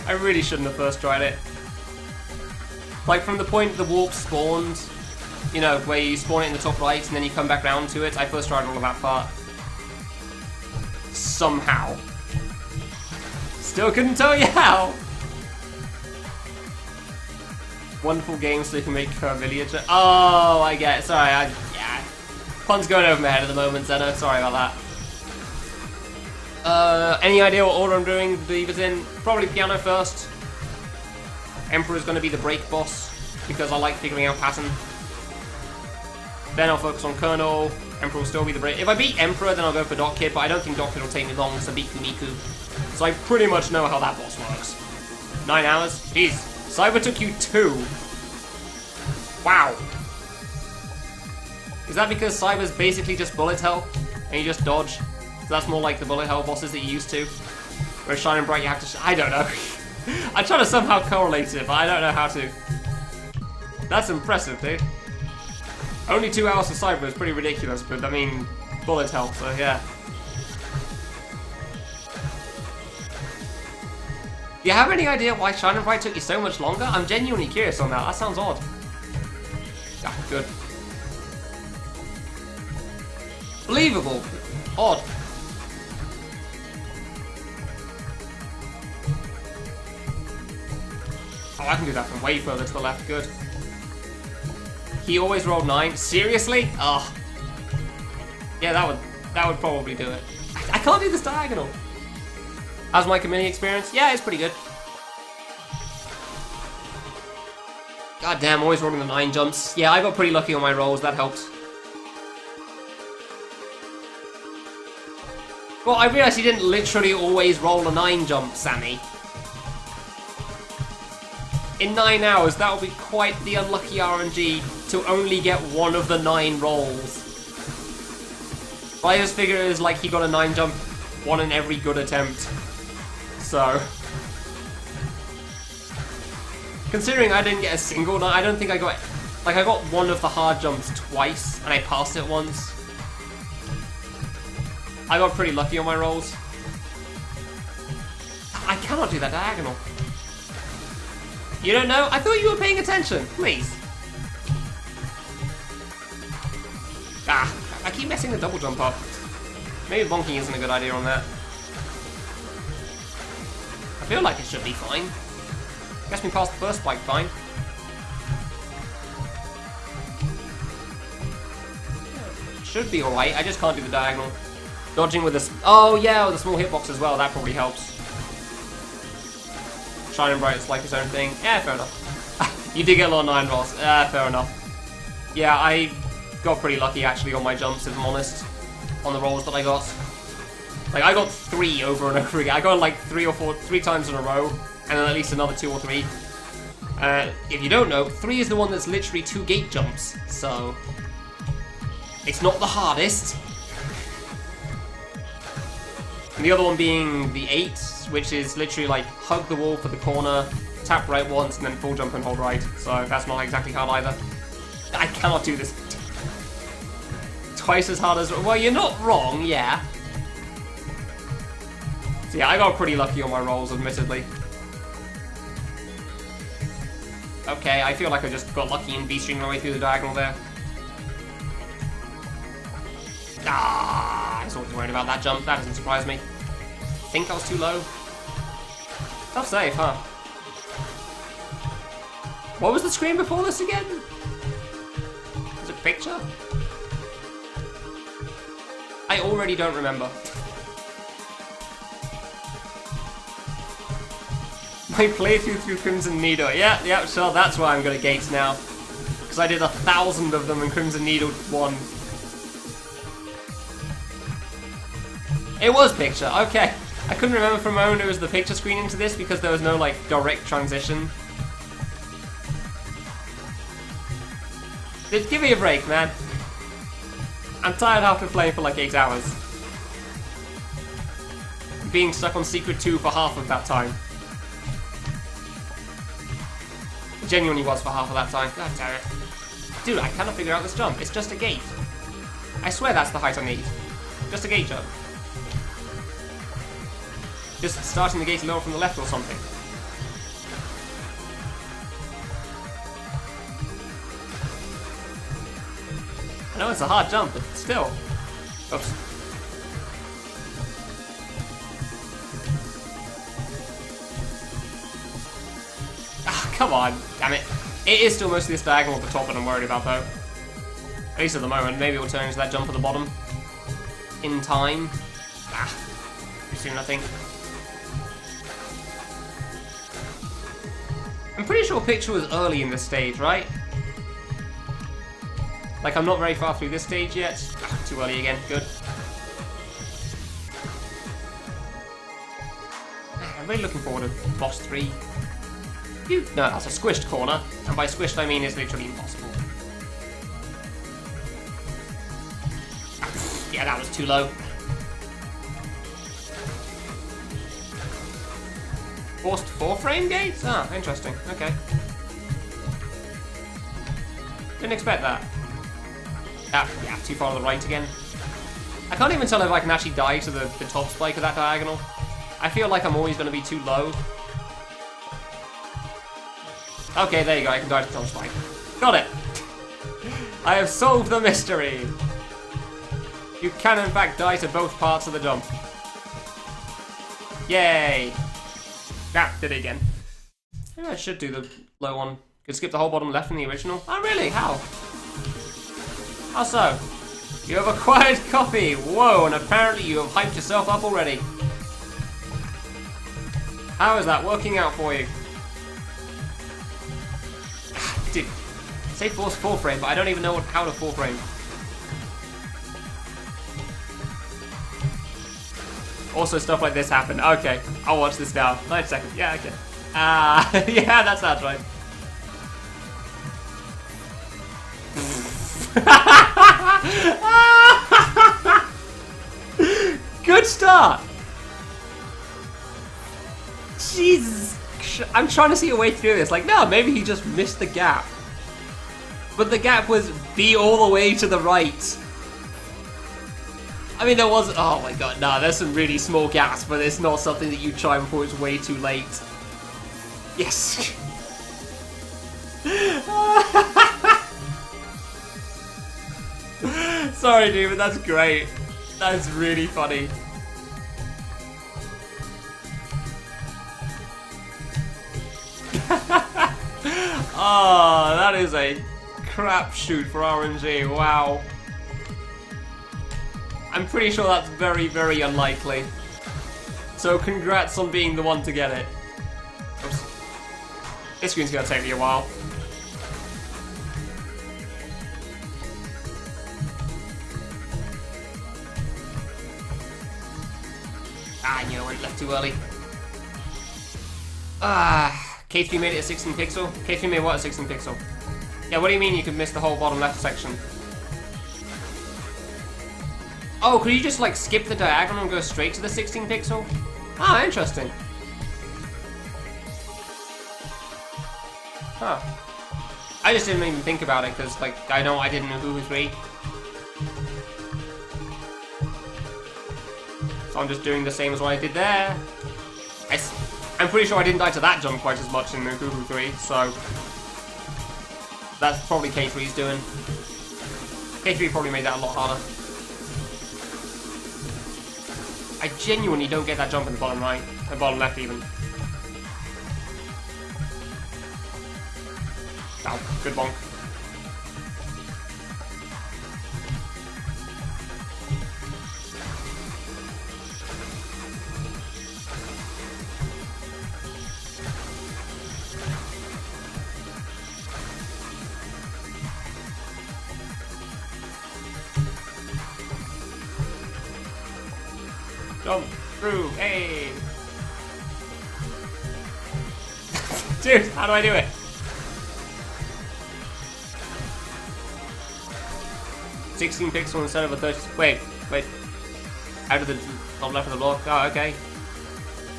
I really shouldn't have first tried it. Like, from the point the warp spawned, you know, where you spawn it in the top right and then you come back round to it, I first tried all of that part. Somehow. Still couldn't tell you how. Wonderful game so you can make Kamilia. Oh, I get it. Sorry, yeah. Pun's going over my head at the moment, Zeno. Sorry about that. Any idea what order I'm doing the Divas in? Probably piano first. Emperor's going to be the break boss, because I like figuring out pattern. Then I'll focus on Colonel. Emperor will still be the break. If I beat Emperor, then I'll go for Dot Kid, but I don't think Dot Kid will take me long, because I beat Kumiku. So I pretty much know how that boss works. 9 hours? Jeez. Cyber took you 2. Wow. Is that because Cyber's basically just bullet hell, and you just dodge? So that's more like the bullet hell bosses that you used to. Whereas Shining Bright you have to I don't know. I try to somehow correlate it, but I don't know how to. That's impressive, dude. Only 2 hours for Cyber is pretty ridiculous, but I mean, bullet hell, so yeah. Do you have any idea why Shining Bright took you so much longer? I'm genuinely curious on that. That sounds odd. Yeah, good. Believable. Odd. Oh, I can do that from way further to the left. Good. He always rolled 9. Seriously? Oh. Yeah, that would probably do it. I can't do this diagonal. How's my Kamilia experience? Yeah, it's pretty good. God damn, always rolling the 9 jumps. Yeah, I got pretty lucky on my rolls, that helped. Well, I realised you didn't literally always roll a 9 jump, Sammy. In 9 hours, that would be quite the unlucky RNG to only get one of the 9 rolls. But I just figure it was like he got a 9 jump, one in every good attempt. So, considering I didn't get a single, I don't think I got, like I got one of the hard jumps twice, and I passed it once. I got pretty lucky on my rolls. I cannot do that diagonal. You don't know? I thought you were paying attention. Please. Ah, I keep messing the double jump up. Maybe bonking isn't a good idea on that. I feel like it should be fine. Gets me past the first spike fine. Should be alright, I just can't do the diagonal. Dodging with a... Oh yeah, with a small hitbox as well, that probably helps. Shining Bright is like his own thing. Yeah, fair enough. You did get a lot of 9 rolls. Fair enough. Yeah, I got pretty lucky actually on my jumps, if I'm honest. On the rolls that I got. Like, I got 3 over and over again. I got like 3 times in a row, and then at least another 2 or 3. If you don't know, 3 is the one that's literally 2 gate jumps, so... It's not the hardest. And the other one being the 8, which is literally like, hug the wall for the corner, tap right once, and then full jump and hold right. So that's not exactly hard either. I cannot do this twice as hard as... Well, you're not wrong, yeah. So yeah, I got pretty lucky on my rolls, admittedly. Okay, I feel like I just got lucky and V-string my way through the diagonal there. Ah, I was always worried about that jump. That doesn't surprise me. I think I was too low. Tough save, huh? What was the screen before this again? Was it picture? I already don't remember. My playthrough through Crimson Needle. Yeah, sure, that's why I'm good at gates now. Because I did 1,000 of them and Crimson Needle won. It was picture, okay. I couldn't remember for a moment it was the picture screen into this because there was no, like, direct transition. Give me a break, man. I'm tired after playing for like 8 hours. Being stuck on Secret 2 for half of that time. It genuinely was for half of that time. God damn it. Dude, I cannot figure out this jump. It's just a gate. I swear that's the height I need. Just a gate jump. Just starting the gate lower from the left or something. I know it's a hard jump, but still. Oops. Ah, come on. Damn it. It is still mostly this diagonal at the top that I'm worried about, though. At least at the moment. Maybe it will turn into that jump at the bottom. In time. Ah. Too soon, I think. I'm pretty sure Picture was early in this stage, right? Like, I'm not very far through this stage yet. Ah, too early again. Good. I'm really looking forward to boss 3. No, that's a squished corner. And by squished, I mean it's literally impossible. Yeah, that was too low. Forced 4-frame gates? Ah, interesting. Okay. Didn't expect that. Ah, yeah, too far to the right again. I can't even tell if I can actually die to the top spike of that diagonal. I feel like I'm always going to be too low. Okay, there you go, I can die to the top spike. Got it! I have solved the mystery! You can in fact die to both parts of the jump. Yay! Ah, did it again. Maybe I should do the low one. Could skip the whole bottom left from the original. Oh really? How? How so? You have acquired coffee! Whoa, and apparently you have hyped yourself up already. How is that working out for you? Dude, say force 4-frame, but I don't even know how to 4-frame. Also, stuff like this happened. Okay, I'll watch this now. 9 seconds. Yeah, okay. Ah, yeah, that sounds right. Good start. Jesus. I'm trying to see a way through this. Like, no, maybe he just missed the gap. But the gap was be all the way to the right. I mean, there was... Oh my god, nah, there's some really small gaps, but it's not something that you try before it's way too late. Yes. Sorry, dude, but that's great. That's really funny. Oh, that is a crapshoot for RNG. Wow. I'm pretty sure that's very, very unlikely. So congrats on being the one to get it. Oops. This screen's gonna take me a while. Ah, you know, went left too early. Ah, K3 made it a 16 pixel. K3 made what, a 16 pixel? Yeah, what do you mean you could miss the whole bottom left section? Oh, could you just like skip the diagonal and go straight to the 16 pixel? Ah, interesting. Huh. I just didn't even think about it because, like, I know I didn't know who was 3. So I'm just doing the same as what I did there. I'm pretty sure I didn't die to that jump quite as much in the Google 3, so that's probably K3's doing. K3 probably made that a lot harder. I genuinely don't get that jump in the bottom right, the bottom left even. Ow, good bonk. Jump through, hey! Dude, how do I do it? $16 pixel instead of a 30. Wait. Out of the top left of the block. Oh, okay.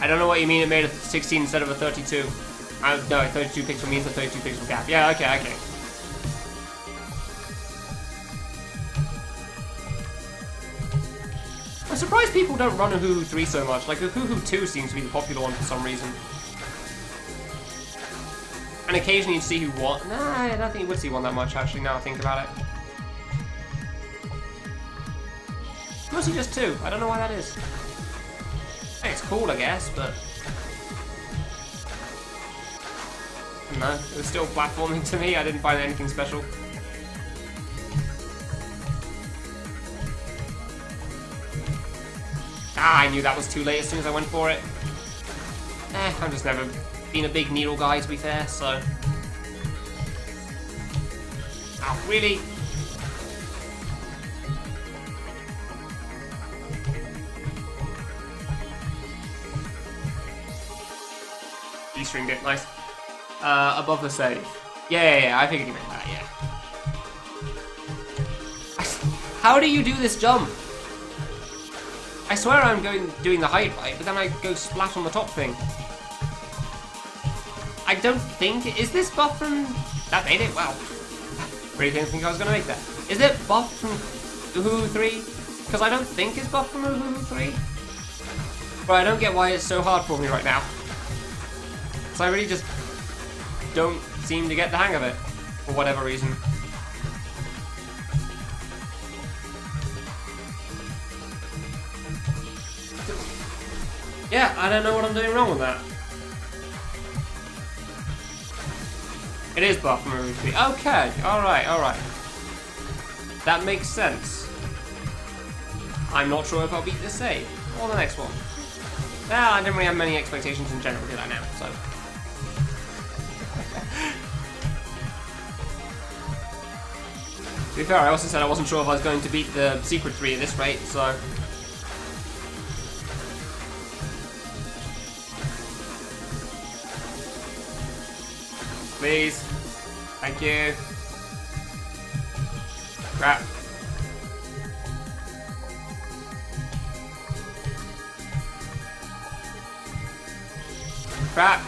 I don't know what you mean. It made a 16 instead of a 32. No, a 32 pixel means a 32 pixel gap. Yeah, okay. I'm surprised people don't run Uhuhu 3 so much. Like, Uhuhu 2 seems to be the popular one for some reason. And occasionally you see who won. Nah, I don't think you would see one that much, actually, now I think about it. Mostly just 2. I don't know why that is. Hey, it's cool, I guess, but... No, it was still platforming to me. I didn't find anything special. Ah, I knew that was too late as soon as I went for it. I've just never been a big needle guy, to be fair, so... Oh, really? E-stringed it, nice. Above the save. Yeah, I figured you meant that, yeah. How do you do this jump? I swear I'm doing the height right, but then I go splat on the top thing. I don't think... Is this buff from... That made it? Wow. Really didn't think I was going to make that. Is it buff from Uhuhu 3? Because I don't think it's buff from Uhuhu 3. But I don't get why it's so hard for me right now. So I really just don't seem to get the hang of it, for whatever reason. Yeah, I don't know what I'm doing wrong with that. It is buff from Uhuhu 3. Okay, alright. That makes sense. I'm not sure if I'll beat this save, or the next one. Well, I didn't really have many expectations in general, did I now, so... To be fair, I also said I wasn't sure if I was going to beat the Secret 3 at this rate, so... Please. Thank you. Crap. Crap.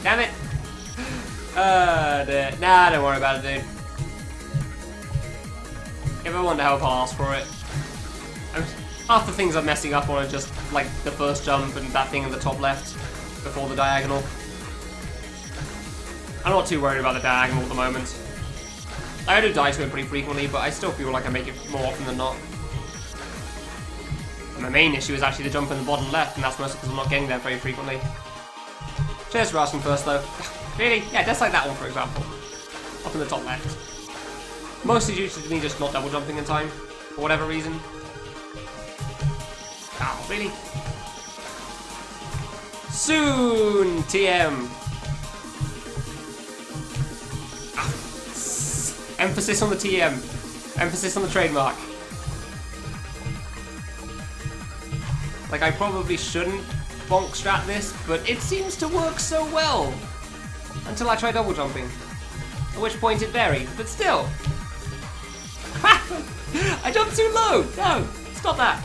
Damn it! Nah, don't worry about it, dude. If I want to help, I'll ask for it. Half the things I'm messing up on are just, like, the first jump and that thing in the top left before the diagonal. I'm not too worried about the diagonal at the moment. I do die to it pretty frequently, but I still feel like I make it more often than not. And my main issue is actually the jump in the bottom left, and that's mostly because I'm not getting there very frequently. Cheers for asking first, though. Really? Yeah, just like that one, for example. Up in the top left. Mostly due to me just not double jumping in time, for whatever reason. Oh, really? Soon, TM! Emphasis on the TM. Emphasis on the trademark. Like, I probably shouldn't bonk strat this, but it seems to work so well. Until I try double jumping. At which point it varied, but still. I jumped too low! No! Stop that!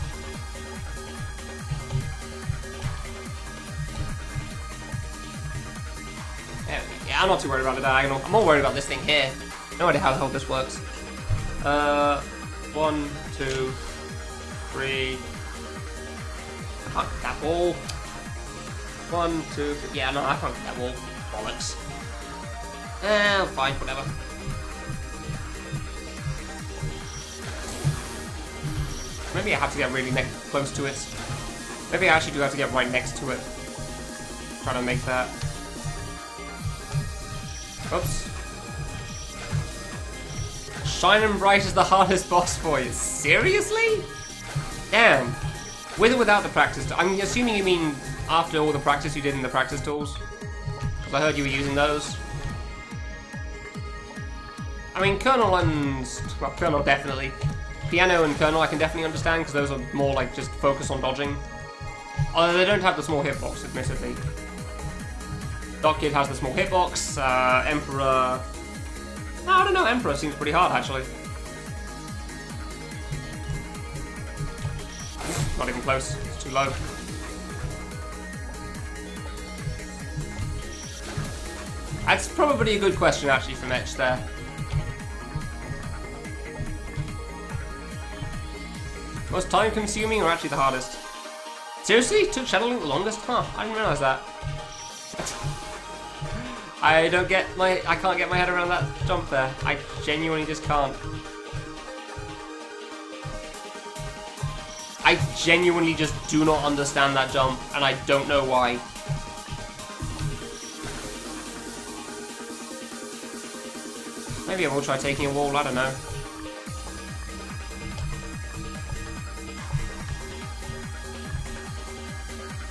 There we go. Yeah, I'm not too worried about the diagonal. I'm more worried about this thing here. No idea how the hell this works. 1, 2, 3. I can't get that wall. 1, 2, 3. Yeah, no, I can't get that wall. Bollocks. Fine, whatever. Maybe I have to get really close to it. Maybe I actually do have to get right next to it. Trying to make that. Oops. Shining Bright is the hardest boss voice. Seriously? Damn. With or without the practice? I'm assuming you mean after all the practice you did in the practice tools? Because I heard you were using those. I mean, Colonel and... well, Colonel definitely. Piano and Colonel I can definitely understand, because those are more like just focus on dodging. Although they don't have the small hitbox, admittedly. Dot Kid has the small hitbox, Emperor... no, I don't know, Emperor seems pretty hard, actually. Not even close. It's too low. That's probably a good question, actually, from Etch there. Most time-consuming or actually the hardest? Seriously? Took Shadow Link the longest? Huh, I didn't realise that. I can't get my head around that jump there. I genuinely just can't. I genuinely just do not understand that jump, and I don't know why. Maybe I will try taking a wall, I don't know.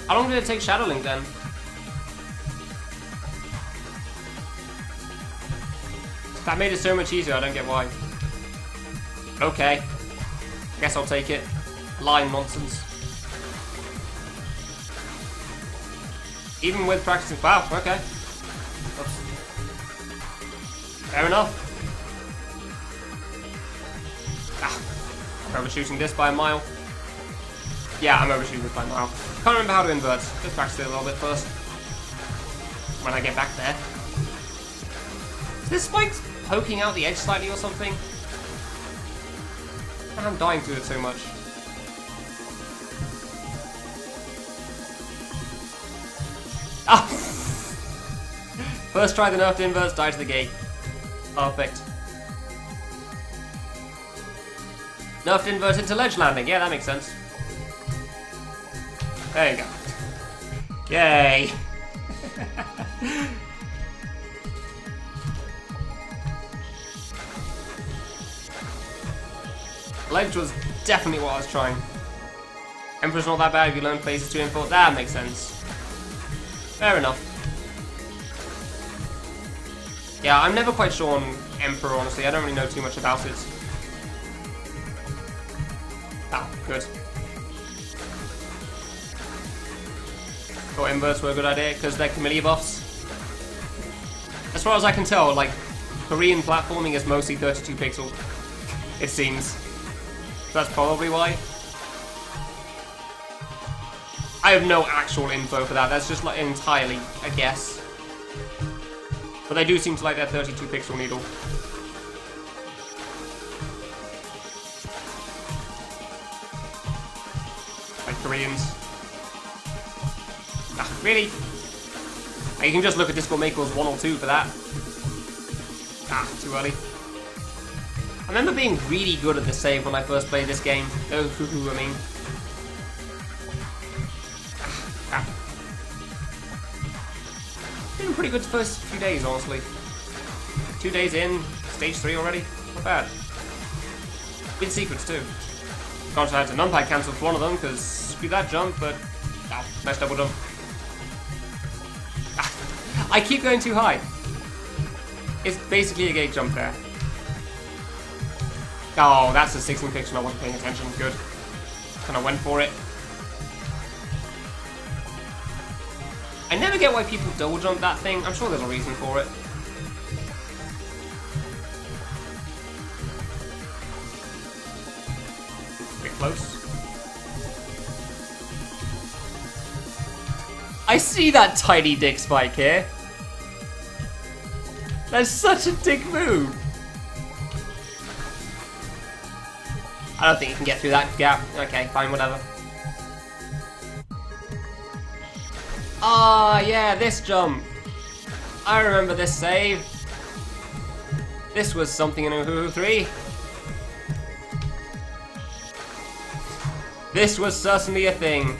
How long did it take Shadow Link then? That made it so much easier, I don't get why. Okay. I guess I'll take it. Line nonsense. Even with practicing. Wow, okay. Oops. Fair enough. I'm overshooting this by a mile. Yeah, I'm overshooting this by a mile. Can't remember how to invert. Just practice it a little bit first. When I get back there. Is this spike poking out the edge slightly or something? I'm dying to it so much. Ah! First try the nerfed inverts, die to the gate. Perfect. Nerfed invert into ledge landing. Yeah, that makes sense. There you go. Yay! Ledge was definitely what I was trying. Emperor's not that bad if you learn phases 2 and 4. That makes sense. Fair enough. Yeah, I'm never quite sure on Emperor, honestly. I don't really know too much about it. Ah, good. Thought inverts were a good idea because they're Kamilia buffs. As far as I can tell, like, Korean platforming is mostly 32 pixel. It seems. So that's probably why. I have no actual info for that. That's just like entirely a guess. But they do seem to like their 32 pixel needle. Like Koreans. Ah, really? You can just look at Discord Make equals 1 or 2 for that. Ah, too early. I remember being really good at the save when I first played this game. Oh, I mean. Ah. Been pretty good the first few days, honestly. 2 days in, stage 3 already. Not bad. Good secrets too. Can't I had to numpad cancel for one of them because screw that jump, but nice double jump. Ah. I keep going too high. It's basically a gate jump there. Oh, that's a 16 pixel. I wasn't paying attention. Good. Kind of went for it. I never get why people double jump that thing. I'm sure there's a reason for it. Bit close. I see that tiny dick spike here. That's such a dick move. I don't think you can get through that gap. Okay, fine, whatever. Ah, yeah, this jump. I remember this save. This was something in Uhu 3. This was certainly a thing.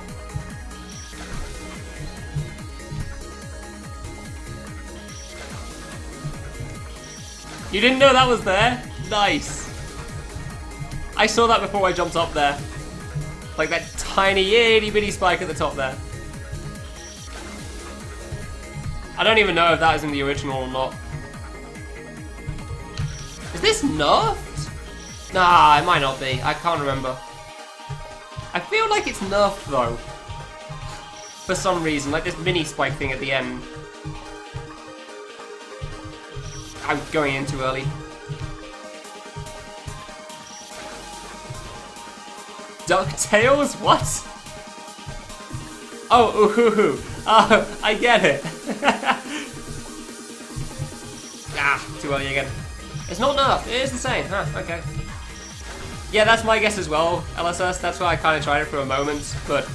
You didn't know that was there? Nice. I saw that before I jumped up there. Like that tiny itty bitty spike at the top there. I don't even know if that is in the original or not. Is this nerfed? Nah, it might not be. I can't remember. I feel like it's nerfed though. For some reason, like this mini spike thing at the end. I'm going in too early. DuckTales? What? Oh, ooh, oh, I get it. Ah, too early again. It's not enough. It is the same. Huh, okay. Yeah, that's my guess as well, LSS. That's why I kind of tried it for a moment, but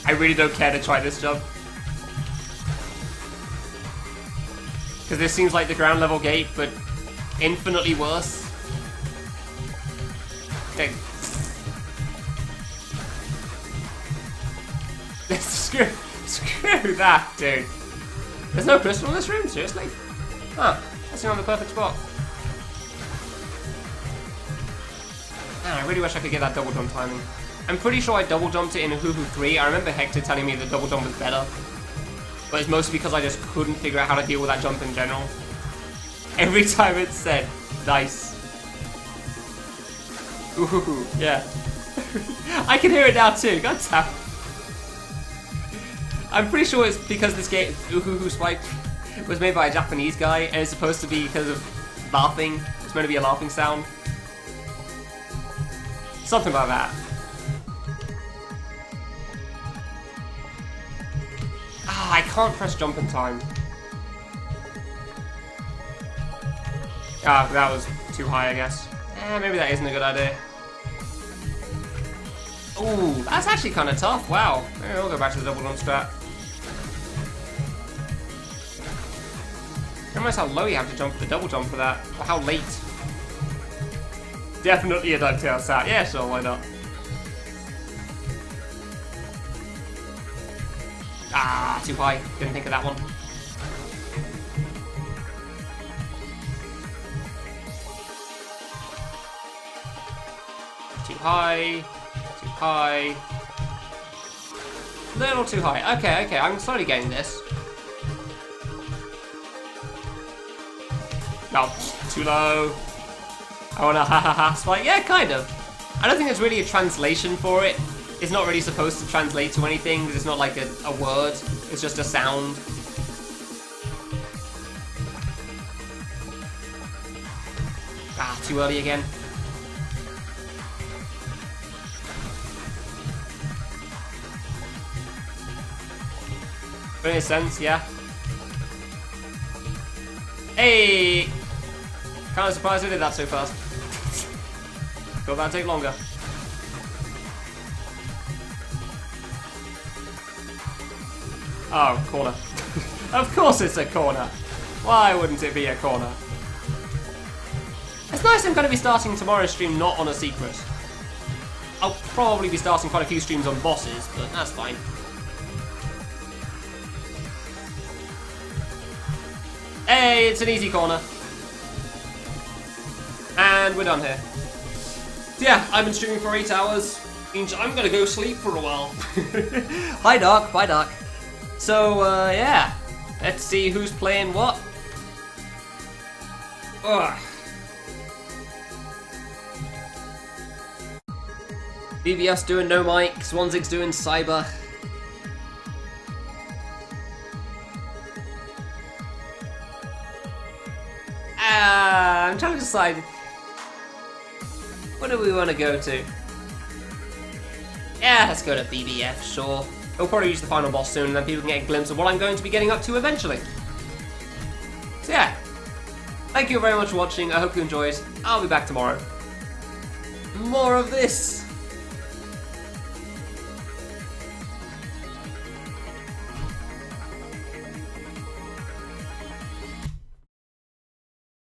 I really don't care to try this jump. Because this seems like the ground level gate, but infinitely worse. Okay. Screw that, dude. There's no crystal in this room, seriously? Huh, that's not the perfect spot. Man, I really wish I could get that double jump timing. I'm pretty sure I double jumped it in Hoo Hoo 3. I remember Hector telling me the double jump was better. But it's mostly because I just couldn't figure out how to deal with that jump in general. Every time it said, nice. Ooh, yeah. I can hear it now too, god damn. I'm pretty sure it's because this game, Ooh Spike, was made by a Japanese guy, and it's supposed to be because of laughing. It's meant to be a laughing sound. Something like that. Ah, I can't press jump in time. Ah, that was too high, I guess. Maybe that isn't a good idea. Ooh, that's actually kind of tough. Wow. Maybe I'll go back to the double jump strat. I realize how low you have to jump for the double jump for that, or how late. Definitely a DuckTales stat. Yeah, sure, why not? Ah, too high. Didn't think of that one. Too high. Too high. Little too high. Okay, okay, I'm slowly getting this. No, too low. I want a ha ha ha spike. Yeah, kind of. I don't think there's really a translation for it. It's not really supposed to translate to anything, because it's not like a word. It's just a sound. Ah, too early again. Makes sense, yeah. Hey! Kind of surprised I did that so fast. Thought that'd take longer. Oh, corner. Of course it's a corner. Why wouldn't it be a corner? It's nice I'm going to be starting tomorrow's stream not on a secret. I'll probably be starting quite a few streams on bosses, but that's fine. Hey, it's an easy corner. And we're done here. Yeah, I've been streaming for 8 hours. Means I'm gonna go sleep for a while. Hi, Doc. Bye, Doc. So, yeah. Let's see who's playing what. Ugh. BBF's doing no mic. Swanzig's doing cyber. I'm trying to decide. What do we want to go to? Yeah, let's go to BBF, sure. He'll probably reach the final boss soon, and then people can get a glimpse of what I'm going to be getting up to eventually. So yeah, thank you very much for watching. I hope you enjoyed. I'll be back tomorrow. More of this.